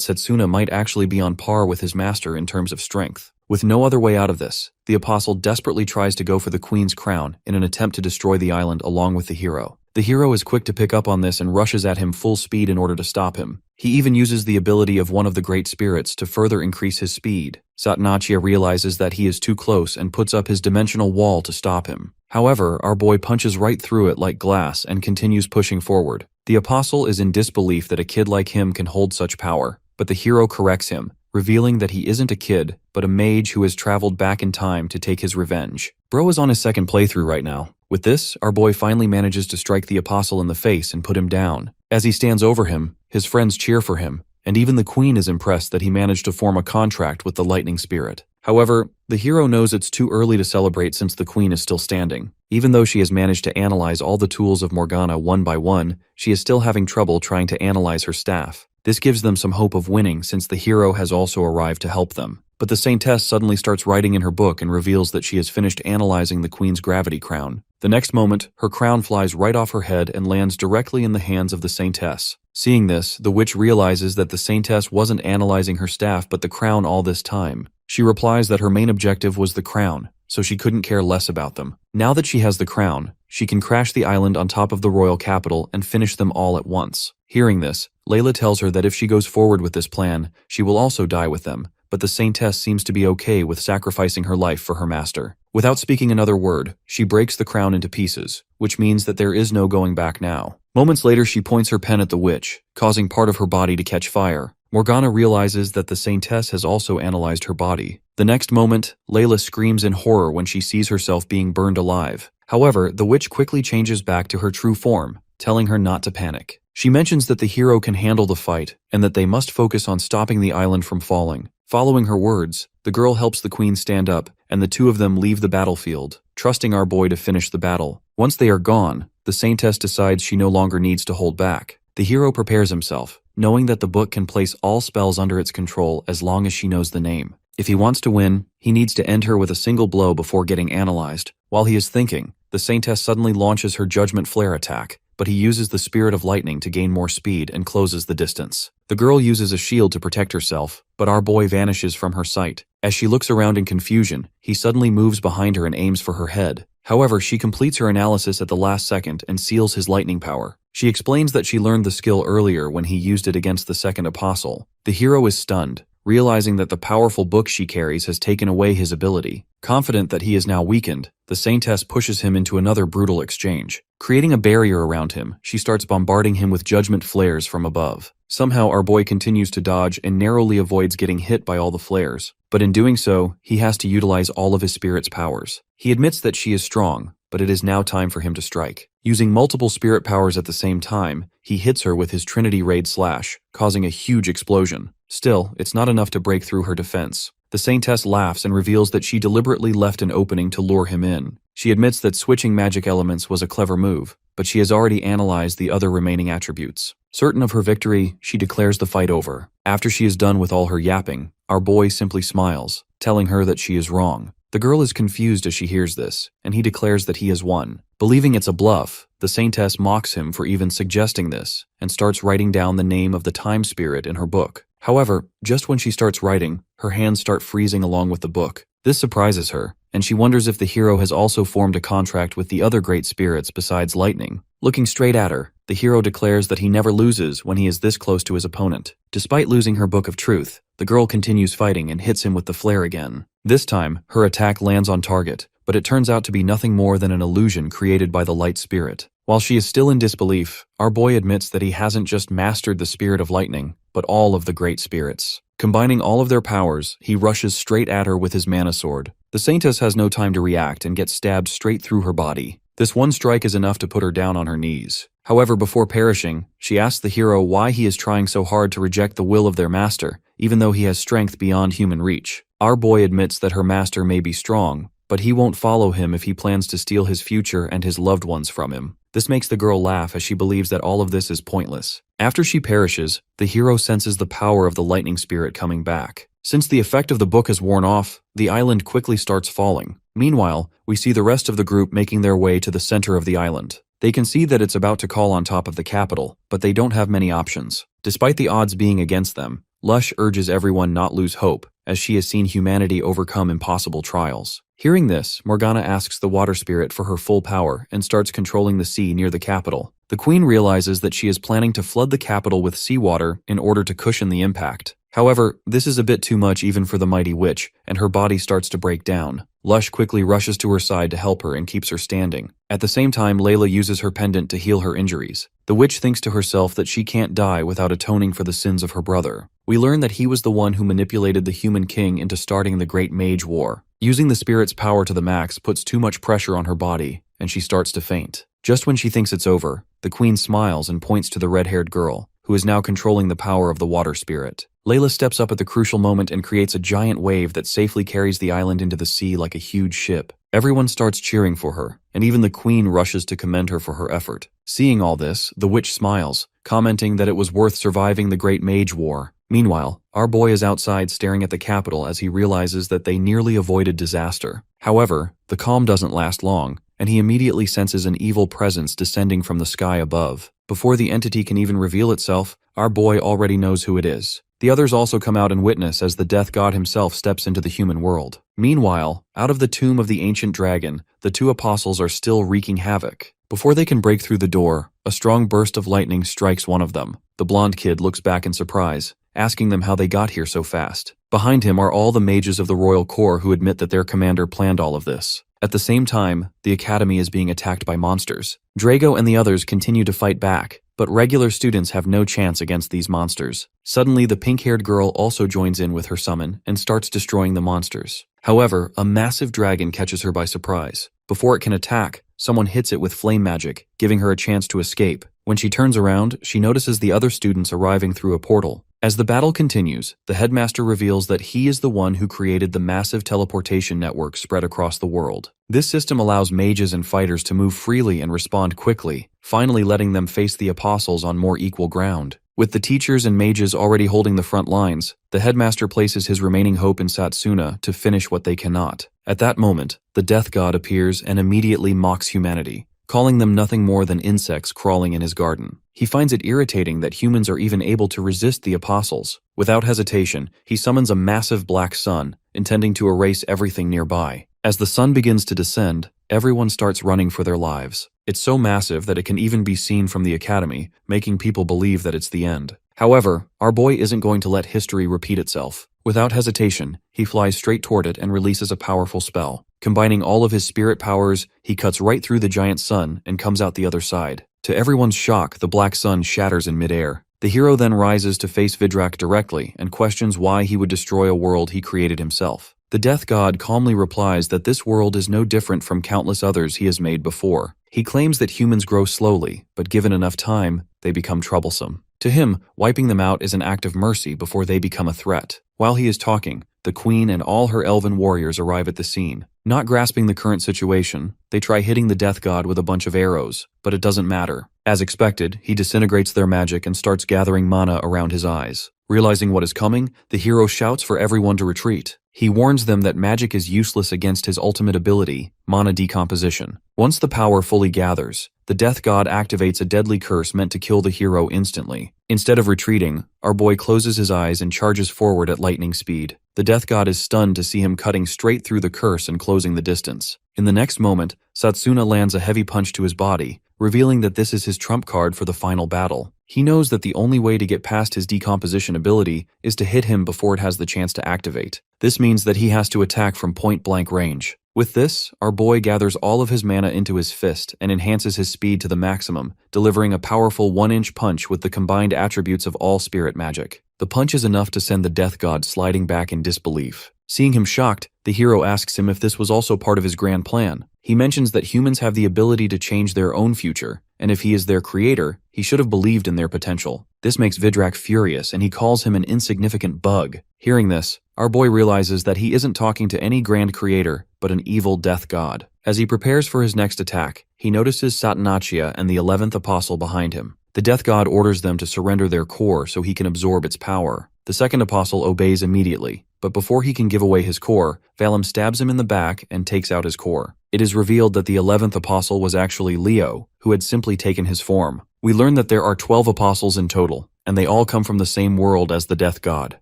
Setsuna might actually be on par with his master in terms of strength. With no other way out of this, the apostle desperately tries to go for the queen's crown in an attempt to destroy the island along with the hero. The hero is quick to pick up on this and rushes at him full speed in order to stop him. He even uses the ability of one of the great spirits to further increase his speed. Satnachia realizes that he is too close and puts up his dimensional wall to stop him. However, our boy punches right through it like glass and continues pushing forward. The apostle is in disbelief that a kid like him can hold such power, but the hero corrects him, revealing that he isn't a kid, but a mage who has traveled back in time to take his revenge. Bro is on his second playthrough right now. With this, our boy finally manages to strike the apostle in the face and put him down. As he stands over him, his friends cheer for him, and even the queen is impressed that he managed to form a contract with the lightning spirit. However, the hero knows it's too early to celebrate since the queen is still standing. Even though she has managed to analyze all the tools of Morgana one by one, she is still having trouble trying to analyze her staff. This gives them some hope of winning since the hero has also arrived to help them. But the saintess suddenly starts writing in her book and reveals that she has finished analyzing the queen's gravity crown. The next moment, her crown flies right off her head and lands directly in the hands of the saintess. Seeing this, the witch realizes that the saintess wasn't analyzing her staff but the crown all this time. She replies that her main objective was the crown, so she couldn't care less about them. Now that she has the crown, she can crash the island on top of the royal capital and finish them all at once. Hearing this, Layla tells her that if she goes forward with this plan, she will also die with them, but the saintess seems to be okay with sacrificing her life for her master. Without speaking another word, she breaks the crown into pieces, which means that there is no going back now. Moments later, she points her pen at the witch, causing part of her body to catch fire. Morgana realizes that the saintess has also analyzed her body. The next moment, Layla screams in horror when she sees herself being burned alive. However, the witch quickly changes back to her true form, telling her not to panic. She mentions that the hero can handle the fight, and that they must focus on stopping the island from falling. Following her words, the girl helps the queen stand up, and the two of them leave the battlefield, trusting our boy to finish the battle. Once they are gone, the saintess decides she no longer needs to hold back. The hero prepares himself, knowing that the book can place all spells under its control as long as she knows the name. If he wants to win, he needs to end her with a single blow before getting analyzed. While he is thinking, the saintess suddenly launches her judgment flare attack, but he uses the spirit of lightning to gain more speed and closes the distance. The girl uses a shield to protect herself, but our boy vanishes from her sight. As she looks around in confusion, he suddenly moves behind her and aims for her head. However, she completes her analysis at the last second and seals his lightning power. She explains that she learned the skill earlier when he used it against the second apostle. The hero is stunned, realizing that the powerful book she carries has taken away his ability. Confident that he is now weakened, the saintess pushes him into another brutal exchange. Creating a barrier around him, she starts bombarding him with judgment flares from above. Somehow our boy continues to dodge and narrowly avoids getting hit by all the flares. But in doing so, he has to utilize all of his spirit's powers. He admits that she is strong, but it is now time for him to strike. Using multiple spirit powers at the same time, he hits her with his Trinity Raid Slash, causing a huge explosion. Still, it's not enough to break through her defense. The Saintess laughs and reveals that she deliberately left an opening to lure him in. She admits that switching magic elements was a clever move, but she has already analyzed the other remaining attributes. Certain of her victory, she declares the fight over. After she is done with all her yapping, our boy simply smiles, telling her that she is wrong. The girl is confused as she hears this, and he declares that he has won. Believing it's a bluff, the Saintess mocks him for even suggesting this, and starts writing down the name of the time spirit in her book. However, just when she starts writing, her hands start freezing along with the book. This surprises her, and she wonders if the hero has also formed a contract with the other great spirits besides lightning. Looking straight at her, the hero declares that he never loses when he is this close to his opponent. Despite losing her book of truth, the girl continues fighting and hits him with the flare again. This time, her attack lands on target, but it turns out to be nothing more than an illusion created by the light spirit. While she is still in disbelief, our boy admits that he hasn't just mastered the spirit of lightning, but all of the great spirits. Combining all of their powers, he rushes straight at her with his mana sword. The Saintess has no time to react and gets stabbed straight through her body. This one strike is enough to put her down on her knees. However, before perishing, she asks the hero why he is trying so hard to reject the will of their master, even though he has strength beyond human reach. Our boy admits that her master may be strong, but he won't follow him if he plans to steal his future and his loved ones from him. This makes the girl laugh as she believes that all of this is pointless. After she perishes, the hero senses the power of the lightning spirit coming back. Since the effect of the book has worn off, the island quickly starts falling. Meanwhile, we see the rest of the group making their way to the center of the island. They can see that it's about to call on top of the capital, but they don't have many options. Despite the odds being against them, Lush urges everyone not lose hope, as she has seen humanity overcome impossible trials. Hearing this, Morgana asks the water spirit for her full power and starts controlling the sea near the capital. The queen realizes that she is planning to flood the capital with seawater in order to cushion the impact. However, this is a bit too much even for the mighty witch, and her body starts to break down. Lush quickly rushes to her side to help her and keeps her standing. At the same time, Layla uses her pendant to heal her injuries. The witch thinks to herself that she can't die without atoning for the sins of her brother. We learn that he was the one who manipulated the human king into starting the Great Mage War. Using the spirit's power to the max puts too much pressure on her body, and she starts to faint. Just when she thinks it's over, the queen smiles and points to the red-haired girl, who is now controlling the power of the water spirit. Layla steps up at the crucial moment and creates a giant wave that safely carries the island into the sea like a huge ship. Everyone starts cheering for her, and even the queen rushes to commend her for her effort. Seeing all this, the witch smiles, commenting that it was worth surviving the Great Mage War. Meanwhile, our boy is outside staring at the capital as he realizes that they nearly avoided disaster. However, the calm doesn't last long, and he immediately senses an evil presence descending from the sky above. Before the entity can even reveal itself, our boy already knows who it is. The others also come out and witness as the death god himself steps into the human world. Meanwhile, out of the tomb of the ancient dragon, the two apostles are still wreaking havoc. Before they can break through the door, a strong burst of lightning strikes one of them. The blonde kid looks back in surprise, asking them how they got here so fast. Behind him are all the mages of the royal corps who admit that their commander planned all of this. At the same time, the academy is being attacked by monsters. Drago and the others continue to fight back, but regular students have no chance against these monsters. Suddenly, the pink-haired girl also joins in with her summon and starts destroying the monsters. However, a massive dragon catches her by surprise. Before it can attack, someone hits it with flame magic, giving her a chance to escape. When she turns around, she notices the other students arriving through a portal. As the battle continues, the headmaster reveals that he is the one who created the massive teleportation network spread across the world. This system allows mages and fighters to move freely and respond quickly, finally letting them face the apostles on more equal ground. With the teachers and mages already holding the front lines, the headmaster places his remaining hope in Satsuna to finish what they cannot. At that moment, the death god appears and immediately mocks humanity, calling them nothing more than insects crawling in his garden. He finds it irritating that humans are even able to resist the apostles. Without hesitation, he summons a massive black sun, intending to erase everything nearby. As the sun begins to descend, everyone starts running for their lives. It's so massive that it can even be seen from the academy, making people believe that it's the end. However, our boy isn't going to let history repeat itself. Without hesitation, he flies straight toward it and releases a powerful spell. Combining all of his spirit powers, he cuts right through the giant sun and comes out the other side. To everyone's shock, the black sun shatters in midair. The hero then rises to face Vidrak directly and questions why he would destroy a world he created himself. The death god calmly replies that this world is no different from countless others he has made before. He claims that humans grow slowly, but given enough time, they become troublesome. To him, wiping them out is an act of mercy before they become a threat. While he is talking, the queen and all her elven warriors arrive at the scene. Not grasping the current situation, they try hitting the death god with a bunch of arrows, but it doesn't matter. As expected, he disintegrates their magic and starts gathering mana around his eyes. Realizing what is coming, the hero shouts for everyone to retreat. He warns them that magic is useless against his ultimate ability, mana decomposition. Once the power fully gathers, the death god activates a deadly curse meant to kill the hero instantly. Instead of retreating, our boy closes his eyes and charges forward at lightning speed. The death god is stunned to see him cutting straight through the curse and closing the distance. In the next moment, Satsuna lands a heavy punch to his body, revealing that this is his trump card for the final battle. He knows that the only way to get past his decomposition ability is to hit him before it has the chance to activate. This means that he has to attack from point-blank range. With this, our boy gathers all of his mana into his fist and enhances his speed to the maximum, delivering a powerful 1-inch punch with the combined attributes of all spirit magic. The punch is enough to send the death god sliding back in disbelief. Seeing him shocked, the hero asks him if this was also part of his grand plan. He mentions that humans have the ability to change their own future, and if he is their creator, he should have believed in their potential. This makes Vidrak furious, and he calls him an insignificant bug. Hearing this, our boy realizes that he isn't talking to any grand creator, but an evil death god. As he prepares for his next attack, he notices Satanachia and the 11th apostle behind him. The death god orders them to surrender their core so he can absorb its power. The second apostle obeys immediately, but before he can give away his core, Valem stabs him in the back and takes out his core. It is revealed that the 11th apostle was actually Leo, who had simply taken his form. We learn that there are 12 apostles in total, and they all come from the same world as the death god.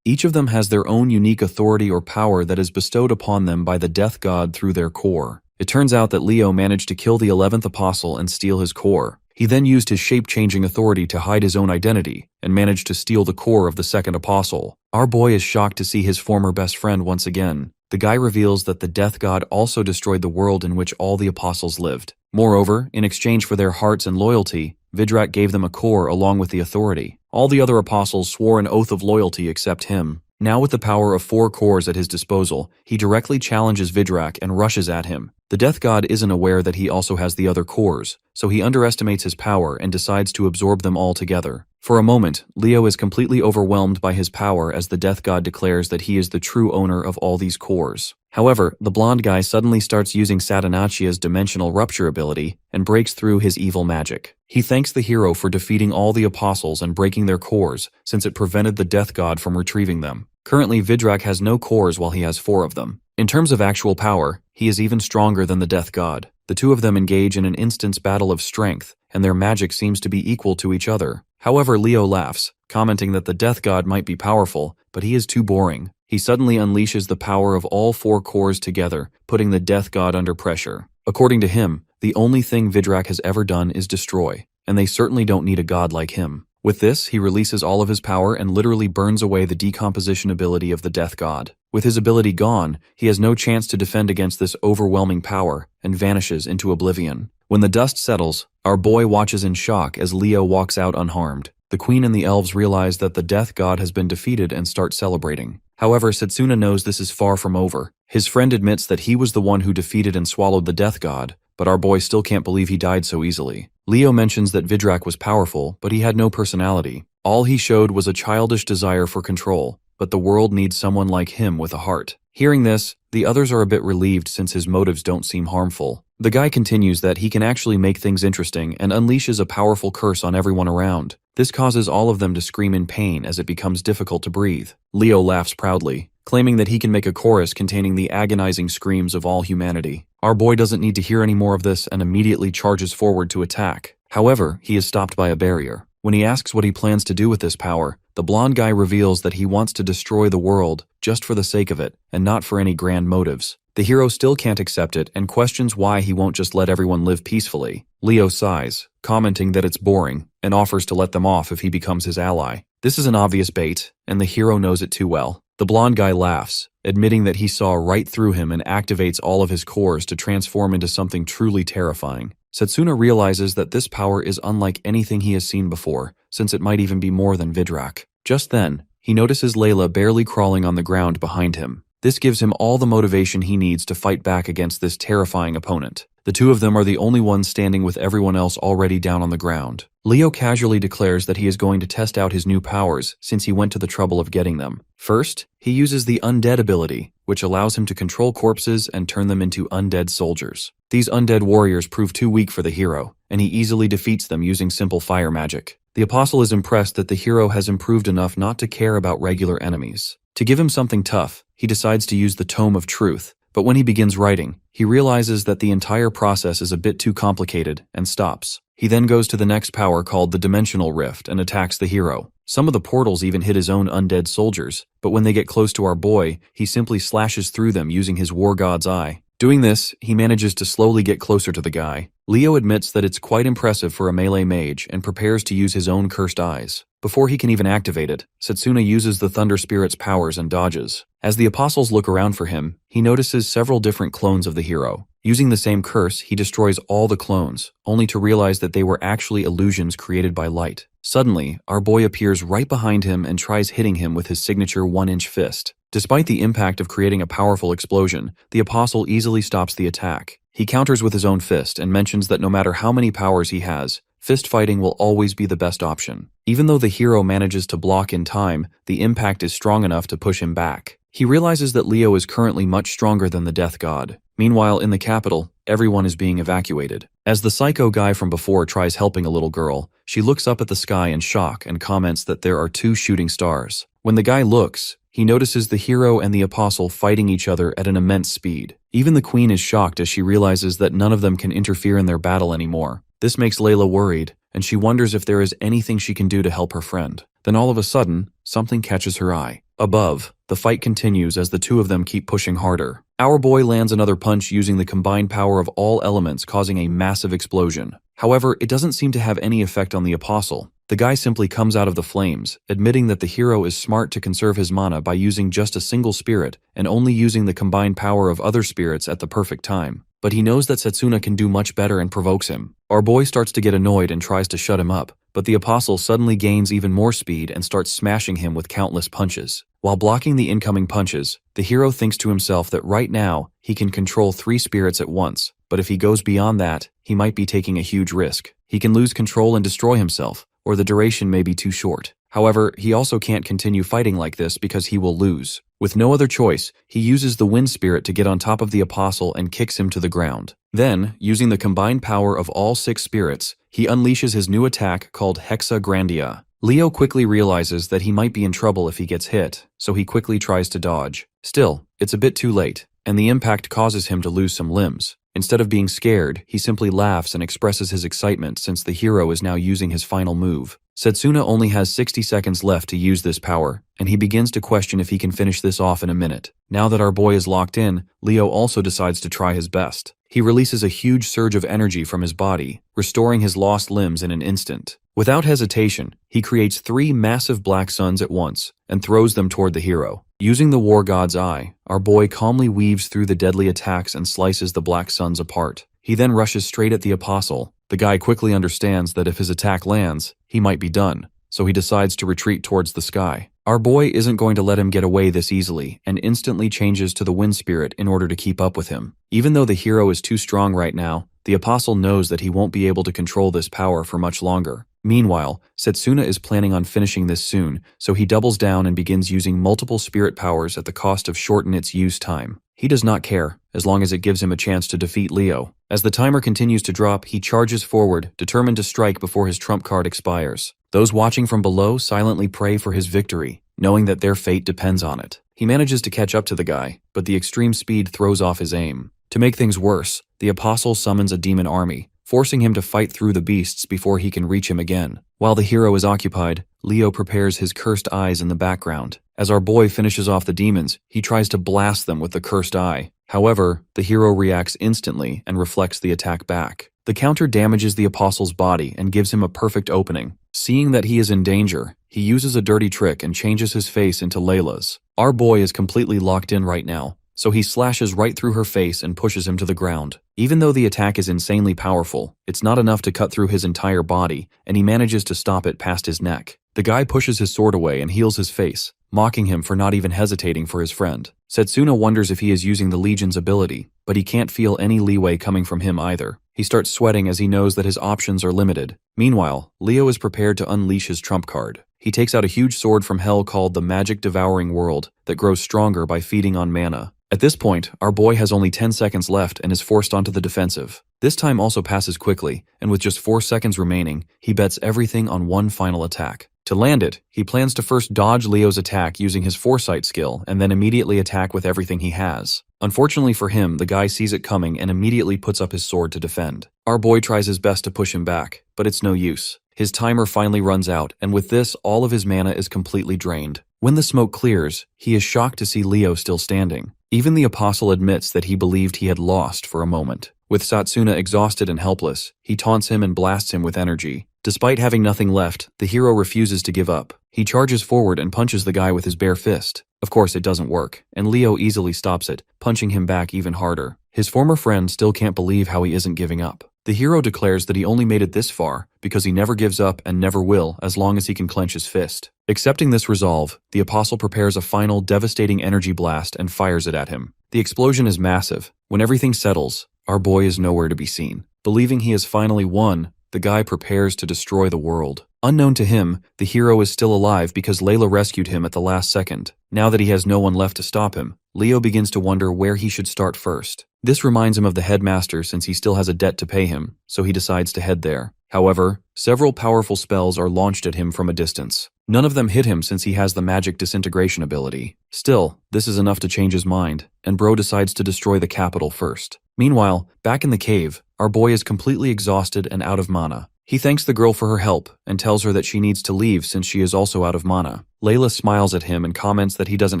Each of them has their own unique authority or power that is bestowed upon them by the death god through their core. It turns out that Leo managed to kill the 11th apostle and steal his core. He then used his shape-changing authority to hide his own identity, and managed to steal the core of the second apostle. Our boy is shocked to see his former best friend once again. The guy reveals that the death god also destroyed the world in which all the apostles lived. Moreover, in exchange for their hearts and loyalty, Vidrak gave them a core along with the authority. All the other apostles swore an oath of loyalty except him. Now with the power of 4 cores at his disposal, he directly challenges Vidrak and rushes at him. The death god isn't aware that he also has the other cores, so he underestimates his power and decides to absorb them all together. For a moment, Leo is completely overwhelmed by his power as the death god declares that he is the true owner of all these cores. However, the blonde guy suddenly starts using Satanachia's dimensional rupture ability and breaks through his evil magic. He thanks the hero for defeating all the apostles and breaking their cores, since it prevented the death god from retrieving them. Currently, Vidrak has no cores while he has 4 of them. In terms of actual power, he is even stronger than the death god. The two of them engage in an instant's battle of strength, and their magic seems to be equal to each other. However, Leo laughs, commenting that the death god might be powerful, but he is too boring. He suddenly unleashes the power of all 4 cores together, putting the death god under pressure. According to him, the only thing Vidrak has ever done is destroy, and they certainly don't need a god like him. With this, he releases all of his power and literally burns away the decomposition ability of the death god. With his ability gone, he has no chance to defend against this overwhelming power and vanishes into oblivion. When the dust settles, our boy watches in shock as Leo walks out unharmed. The queen and the elves realize that the death god has been defeated and start celebrating. However, Satsuna knows this is far from over. His friend admits that he was the one who defeated and swallowed the death god, but our boy still can't believe he died so easily. Leo mentions that Vidrak was powerful, but he had no personality. All he showed was a childish desire for control, but the world needs someone like him with a heart. Hearing this, the others are a bit relieved since his motives don't seem harmful. The guy continues that he can actually make things interesting and unleashes a powerful curse on everyone around. This causes all of them to scream in pain as it becomes difficult to breathe. Leo laughs proudly, claiming that he can make a chorus containing the agonizing screams of all humanity. Our boy doesn't need to hear any more of this and immediately charges forward to attack. However, he is stopped by a barrier. When he asks what he plans to do with this power, the blonde guy reveals that he wants to destroy the world just for the sake of it and not for any grand motives. The hero still can't accept it and questions why he won't just let everyone live peacefully. Leo sighs, commenting that it's boring, and offers to let them off if he becomes his ally. This is an obvious bait, and the hero knows it too well. The blonde guy laughs, admitting that he saw right through him and activates all of his cores to transform into something truly terrifying. Satsuna realizes that this power is unlike anything he has seen before, since it might even be more than Vidrak. Just then, he notices Layla barely crawling on the ground behind him. This gives him all the motivation he needs to fight back against this terrifying opponent. The two of them are the only ones standing with everyone else already down on the ground. Leo casually declares that he is going to test out his new powers since he went to the trouble of getting them. First, he uses the undead ability, which allows him to control corpses and turn them into undead soldiers. These undead warriors prove too weak for the hero, and he easily defeats them using simple fire magic. The apostle is impressed that the hero has improved enough not to care about regular enemies. To give him something tough, he decides to use the Tome of Truth, but when he begins writing, he realizes that the entire process is a bit too complicated and stops. He then goes to the next power called the Dimensional Rift and attacks the hero. Some of the portals even hit his own undead soldiers, but when they get close to our boy, he simply slashes through them using his War God's Eye. Doing this, he manages to slowly get closer to the guy. Leo admits that it's quite impressive for a melee mage and prepares to use his own cursed eyes. Before he can even activate it, Setsuna uses the Thunder Spirit's powers and dodges. As the apostles look around for him, he notices several different clones of the hero. Using the same curse, he destroys all the clones, only to realize that they were actually illusions created by light. Suddenly, our boy appears right behind him and tries hitting him with his signature 1-inch fist. Despite the impact of creating a powerful explosion, the apostle easily stops the attack. He counters with his own fist and mentions that no matter how many powers he has, fist fighting will always be the best option. Even though the hero manages to block in time, the impact is strong enough to push him back. He realizes that Leo is currently much stronger than the Death God. Meanwhile, in the capital, everyone is being evacuated. As the psycho guy from before tries helping a little girl, she looks up at the sky in shock and comments that there are 2 shooting stars. When the guy looks, he notices the hero and the apostle fighting each other at an immense speed. Even the queen is shocked as she realizes that none of them can interfere in their battle anymore. This makes Layla worried, and she wonders if there is anything she can do to help her friend. Then all of a sudden, something catches her eye. Above, the fight continues as the 2 of them keep pushing harder. Our boy lands another punch using the combined power of all elements, causing a massive explosion. However, it doesn't seem to have any effect on the apostle. The guy simply comes out of the flames, admitting that the hero is smart to conserve his mana by using just a single spirit and only using the combined power of other spirits at the perfect time. But he knows that Setsuna can do much better and provokes him. Our boy starts to get annoyed and tries to shut him up, but the apostle suddenly gains even more speed and starts smashing him with countless punches. While blocking the incoming punches, the hero thinks to himself that right now, he can control 3 spirits at once, but if he goes beyond that, he might be taking a huge risk. He can lose control and destroy himself, or the duration may be too short. However, he also can't continue fighting like this because he will lose. With no other choice, he uses the wind spirit to get on top of the apostle and kicks him to the ground. Then, using the combined power of all 6 spirits, he unleashes his new attack called Hexa Grandia. Leo quickly realizes that he might be in trouble if he gets hit, so he quickly tries to dodge. Still, it's a bit too late, and the impact causes him to lose some limbs. Instead of being scared, he simply laughs and expresses his excitement since the hero is now using his final move. Setsuna only has 60 seconds left to use this power, and he begins to question if he can finish this off in a minute. Now that our boy is locked in, Leo also decides to try his best. He releases a huge surge of energy from his body, restoring his lost limbs in an instant. Without hesitation, he creates 3 massive black suns at once and throws them toward the hero. Using the War God's Eye, our boy calmly weaves through the deadly attacks and slices the black suns apart. He then rushes straight at the apostle. The guy quickly understands that if his attack lands, he might be done, so he decides to retreat towards the sky. Our boy isn't going to let him get away this easily and instantly changes to the wind spirit in order to keep up with him. Even though the hero is too strong right now, the apostle knows that he won't be able to control this power for much longer. Meanwhile, Setsuna is planning on finishing this soon, so he doubles down and begins using multiple spirit powers at the cost of shorten its use time. He does not care, as long as it gives him a chance to defeat Leo. As the timer continues to drop, he charges forward, determined to strike before his trump card expires. Those watching from below silently pray for his victory, knowing that their fate depends on it. He manages to catch up to the guy, but the extreme speed throws off his aim. To make things worse, the apostle summons a demon army, forcing him to fight through the beasts before he can reach him again. While the hero is occupied, Leo prepares his cursed eyes in the background. As our boy finishes off the demons, he tries to blast them with the cursed eye. However, the hero reacts instantly and reflects the attack back. The counter damages the apostle's body and gives him a perfect opening. Seeing that he is in danger, he uses a dirty trick and changes his face into Layla's. Our boy is completely locked in right now, so he slashes right through her face and pushes him to the ground. Even though the attack is insanely powerful, it's not enough to cut through his entire body, and he manages to stop it past his neck. The guy pushes his sword away and heals his face, mocking him for not even hesitating for his friend. Setsuna wonders if he is using the Legion's ability, but he can't feel any leeway coming from him either. He starts sweating as he knows that his options are limited. Meanwhile, Leo is prepared to unleash his trump card. He takes out a huge sword from hell called the Magic Devouring World that grows stronger by feeding on mana. At this point, our boy has only 10 seconds left and is forced onto the defensive. This time also passes quickly, and with just 4 seconds remaining, he bets everything on one final attack. To land it, he plans to first dodge Leo's attack using his foresight skill and then immediately attack with everything he has. Unfortunately for him, the guy sees it coming and immediately puts up his sword to defend. Our boy tries his best to push him back, but it's no use. His timer finally runs out, and with this, all of his mana is completely drained. When the smoke clears, he is shocked to see Leo still standing. Even the Apostle admits that he believed he had lost for a moment. With Satsuna exhausted and helpless, he taunts him and blasts him with energy. Despite having nothing left, the hero refuses to give up. He charges forward and punches the guy with his bare fist. Of course, it doesn't work, and Leo easily stops it, punching him back even harder. His former friend still can't believe how he isn't giving up. The hero declares that he only made it this far because he never gives up and never will as long as he can clench his fist. Accepting this resolve, the Apostle prepares a final devastating energy blast and fires it at him. The explosion is massive. When everything settles, our boy is nowhere to be seen. Believing he has finally won, the guy prepares to destroy the world. Unknown to him, the hero is still alive because Layla rescued him at the last second. Now that he has no one left to stop him, Leo begins to wonder where he should start first. This reminds him of the headmaster since he still has a debt to pay him, so he decides to head there. However, several powerful spells are launched at him from a distance. None of them hit him since he has the magic disintegration ability. Still, this is enough to change his mind, and Bro decides to destroy the capital first. Meanwhile, back in the cave, our boy is completely exhausted and out of mana. He thanks the girl for her help and tells her that she needs to leave since she is also out of mana. Layla smiles at him and comments that he doesn't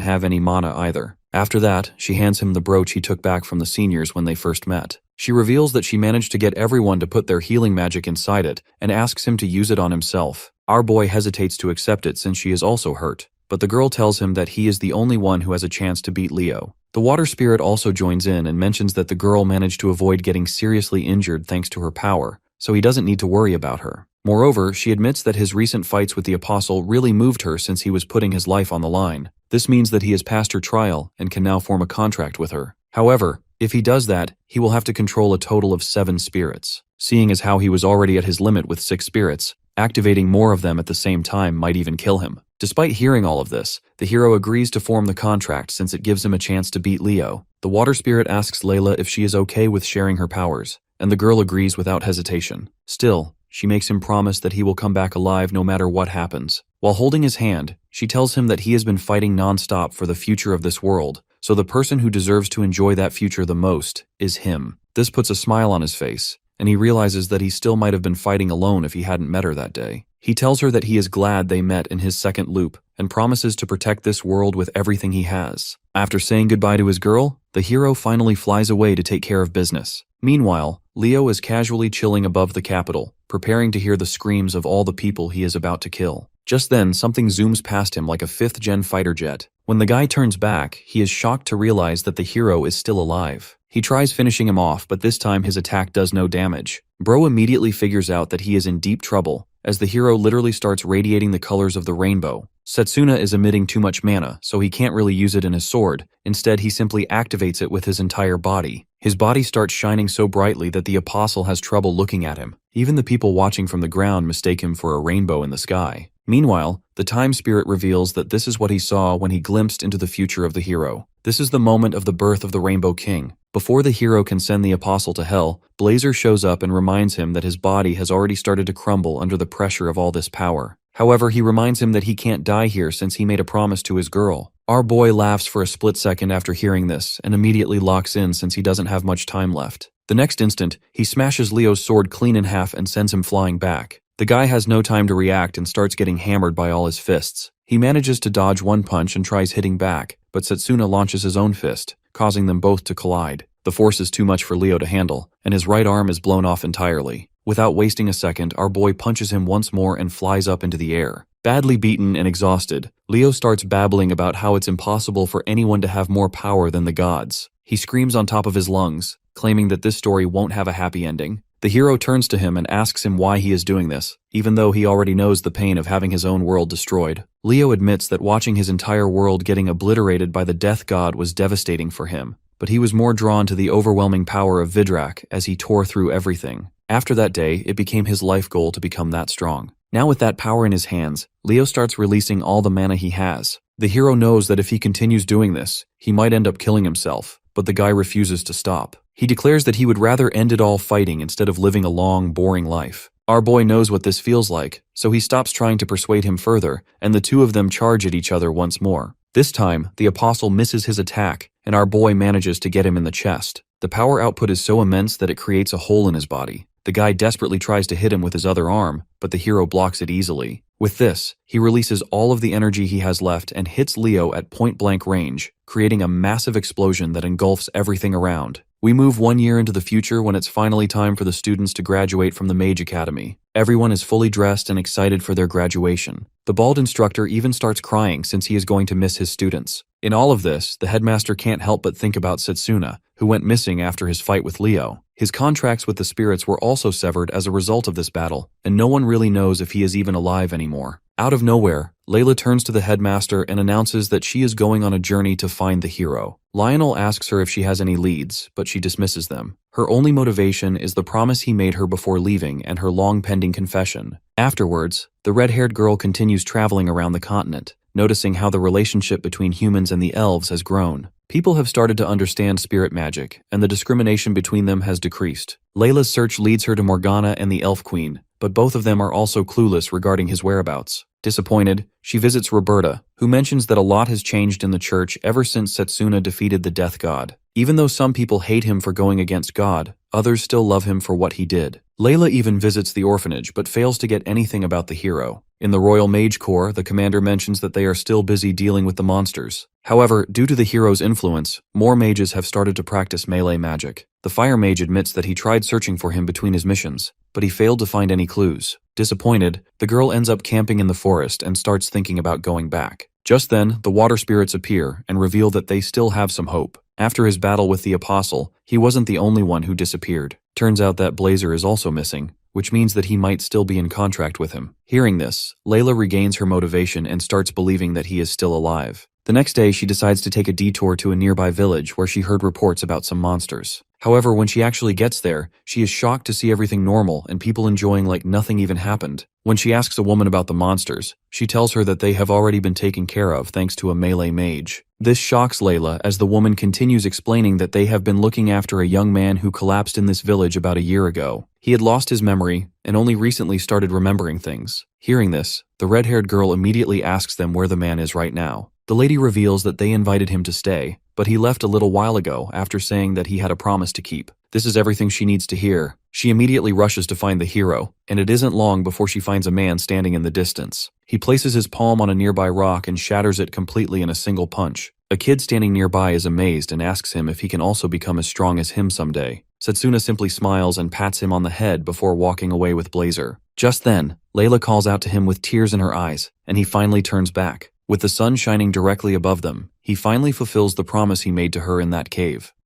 have any mana either. After that, she hands him the brooch he took back from the seniors when they first met. She reveals that she managed to get everyone to put their healing magic inside it and asks him to use it on himself. Our boy hesitates to accept it since she is also hurt, but the girl tells him that he is the only one who has a chance to beat Leo. The water spirit also joins in and mentions that the girl managed to avoid getting seriously injured thanks to her power, so he doesn't need to worry about her. Moreover, she admits that his recent fights with the Apostle really moved her since he was putting his life on the line. This means that he has passed her trial and can now form a contract with her. However, if he does that, he will have to control a total of 7 spirits. Seeing as how he was already at his limit with 6 spirits, activating more of them at the same time might even kill him. Despite hearing all of this, the hero agrees to form the contract since it gives him a chance to beat Leo. The water spirit asks Layla if she is okay with sharing her powers, and the girl agrees without hesitation. Still, she makes him promise that he will come back alive no matter what happens. While holding his hand, she tells him that he has been fighting non-stop for the future of this world, so the person who deserves to enjoy that future the most is him. This puts a smile on his face, and he realizes that he still might have been fighting alone if he hadn't met her that day. He tells her that he is glad they met in his second loop and promises to protect this world with everything he has. After saying goodbye to his girl, the hero finally flies away to take care of business. Meanwhile, Leo is casually chilling above the capital, preparing to hear the screams of all the people he is about to kill. Just then, something zooms past him like a 5th-gen fighter jet. When the guy turns back, he is shocked to realize that the hero is still alive. He tries finishing him off, but this time his attack does no damage. Bro immediately figures out that he is in deep trouble, as the hero literally starts radiating the colors of the rainbow. Satsuna is emitting too much mana, so he can't really use it in his sword. Instead, he simply activates it with his entire body. His body starts shining so brightly that the Apostle has trouble looking at him. Even the people watching from the ground mistake him for a rainbow in the sky. Meanwhile, the time spirit reveals that this is what he saw when he glimpsed into the future of the hero. This is the moment of the birth of the Rainbow King. Before the hero can send the Apostle to hell, Blazer shows up and reminds him that his body has already started to crumble under the pressure of all this power. However, he reminds him that he can't die here since he made a promise to his girl. Our boy laughs for a split second after hearing this and immediately locks in since he doesn't have much time left. The next instant, he smashes Leo's sword clean in half and sends him flying back. The guy has no time to react and starts getting hammered by all his fists. He manages to dodge one punch and tries hitting back, but Satsuna launches his own fist, causing them both to collide. The force is too much for Leo to handle, and his right arm is blown off entirely. Without wasting a second, our boy punches him once more and flies up into the air. Badly beaten and exhausted, Leo starts babbling about how it's impossible for anyone to have more power than the gods. He screams on top of his lungs, claiming that this story won't have a happy ending. The hero turns to him and asks him why he is doing this, even though he already knows the pain of having his own world destroyed. Leo admits that watching his entire world getting obliterated by the death god was devastating for him, but he was more drawn to the overwhelming power of Vidrak as he tore through everything. After that day, it became his life goal to become that strong. Now with that power in his hands, Leo starts releasing all the mana he has. The hero knows that if he continues doing this, he might end up killing himself, but the guy refuses to stop. He declares that he would rather end it all fighting instead of living a long, boring life. Our boy knows what this feels like, so he stops trying to persuade him further, and the two of them charge at each other once more. This time, the apostle misses his attack, and our boy manages to get him in the chest. The power output is so immense that it creates a hole in his body. The guy desperately tries to hit him with his other arm, but the hero blocks it easily. With this, he releases all of the energy he has left and hits Leo at point-blank range, creating a massive explosion that engulfs everything around. We move 1 year into the future when it's finally time for the students to graduate from the Mage Academy. Everyone is fully dressed and excited for their graduation. The bald instructor even starts crying since he is going to miss his students. In all of this, the headmaster can't help but think about Setsuna, who went missing after his fight with Leo. His contracts with the spirits were also severed as a result of this battle, and no one really knows if he is even alive anymore. Out of nowhere, Layla turns to the headmaster and announces that she is going on a journey to find the hero. Lionel asks her if she has any leads, but she dismisses them. Her only motivation is the promise he made her before leaving and her long-pending confession. Afterwards, the red-haired girl continues traveling around the continent, noticing how the relationship between humans and the elves has grown. People have started to understand spirit magic, and the discrimination between them has decreased. Layla's search leads her to Morgana and the Elf Queen, but both of them are also clueless regarding his whereabouts. Disappointed, she visits Roberta, who mentions that a lot has changed in the church ever since Setsuna defeated the Death God. Even though some people hate him for going against God, others still love him for what he did. Layla even visits the orphanage but fails to get anything about the hero. In the Royal Mage Corps, the commander mentions that they are still busy dealing with the monsters. However, due to the hero's influence, more mages have started to practice melee magic. The fire mage admits that he tried searching for him between his missions, but he failed to find any clues. Disappointed, the girl ends up camping in the forest and starts thinking about going back. Just then, the water spirits appear and reveal that they still have some hope. After his battle with the apostle, he wasn't the only one who disappeared. Turns out that Blazer is also missing, which means that he might still be in contract with him. Hearing this, Layla regains her motivation and starts believing that he is still alive. The next day, she decides to take a detour to a nearby village where she heard reports about some monsters. However, when she actually gets there, she is shocked to see everything normal and people enjoying like nothing even happened. When she asks a woman about the monsters, she tells her that they have already been taken care of thanks to a melee mage. This shocks Layla as the woman continues explaining that they have been looking after a young man who collapsed in this village about a year ago. He had lost his memory and only recently started remembering things. Hearing this, the red-haired girl immediately asks them where the man is right now. The lady reveals that they invited him to stay, but he left a little while ago after saying that he had a promise to keep. This is everything she needs to hear. She immediately rushes to find the hero, and it isn't long before she finds a man standing in the distance. He places his palm on a nearby rock and shatters it completely in a single punch. A kid standing nearby is amazed and asks him if he can also become as strong as him someday. Setsuna simply smiles and pats him on the head before walking away with Blazer. Just then, Layla calls out to him with tears in her eyes, and he finally turns back. With the sun shining directly above them, he finally fulfills the promise he made to her in that cave.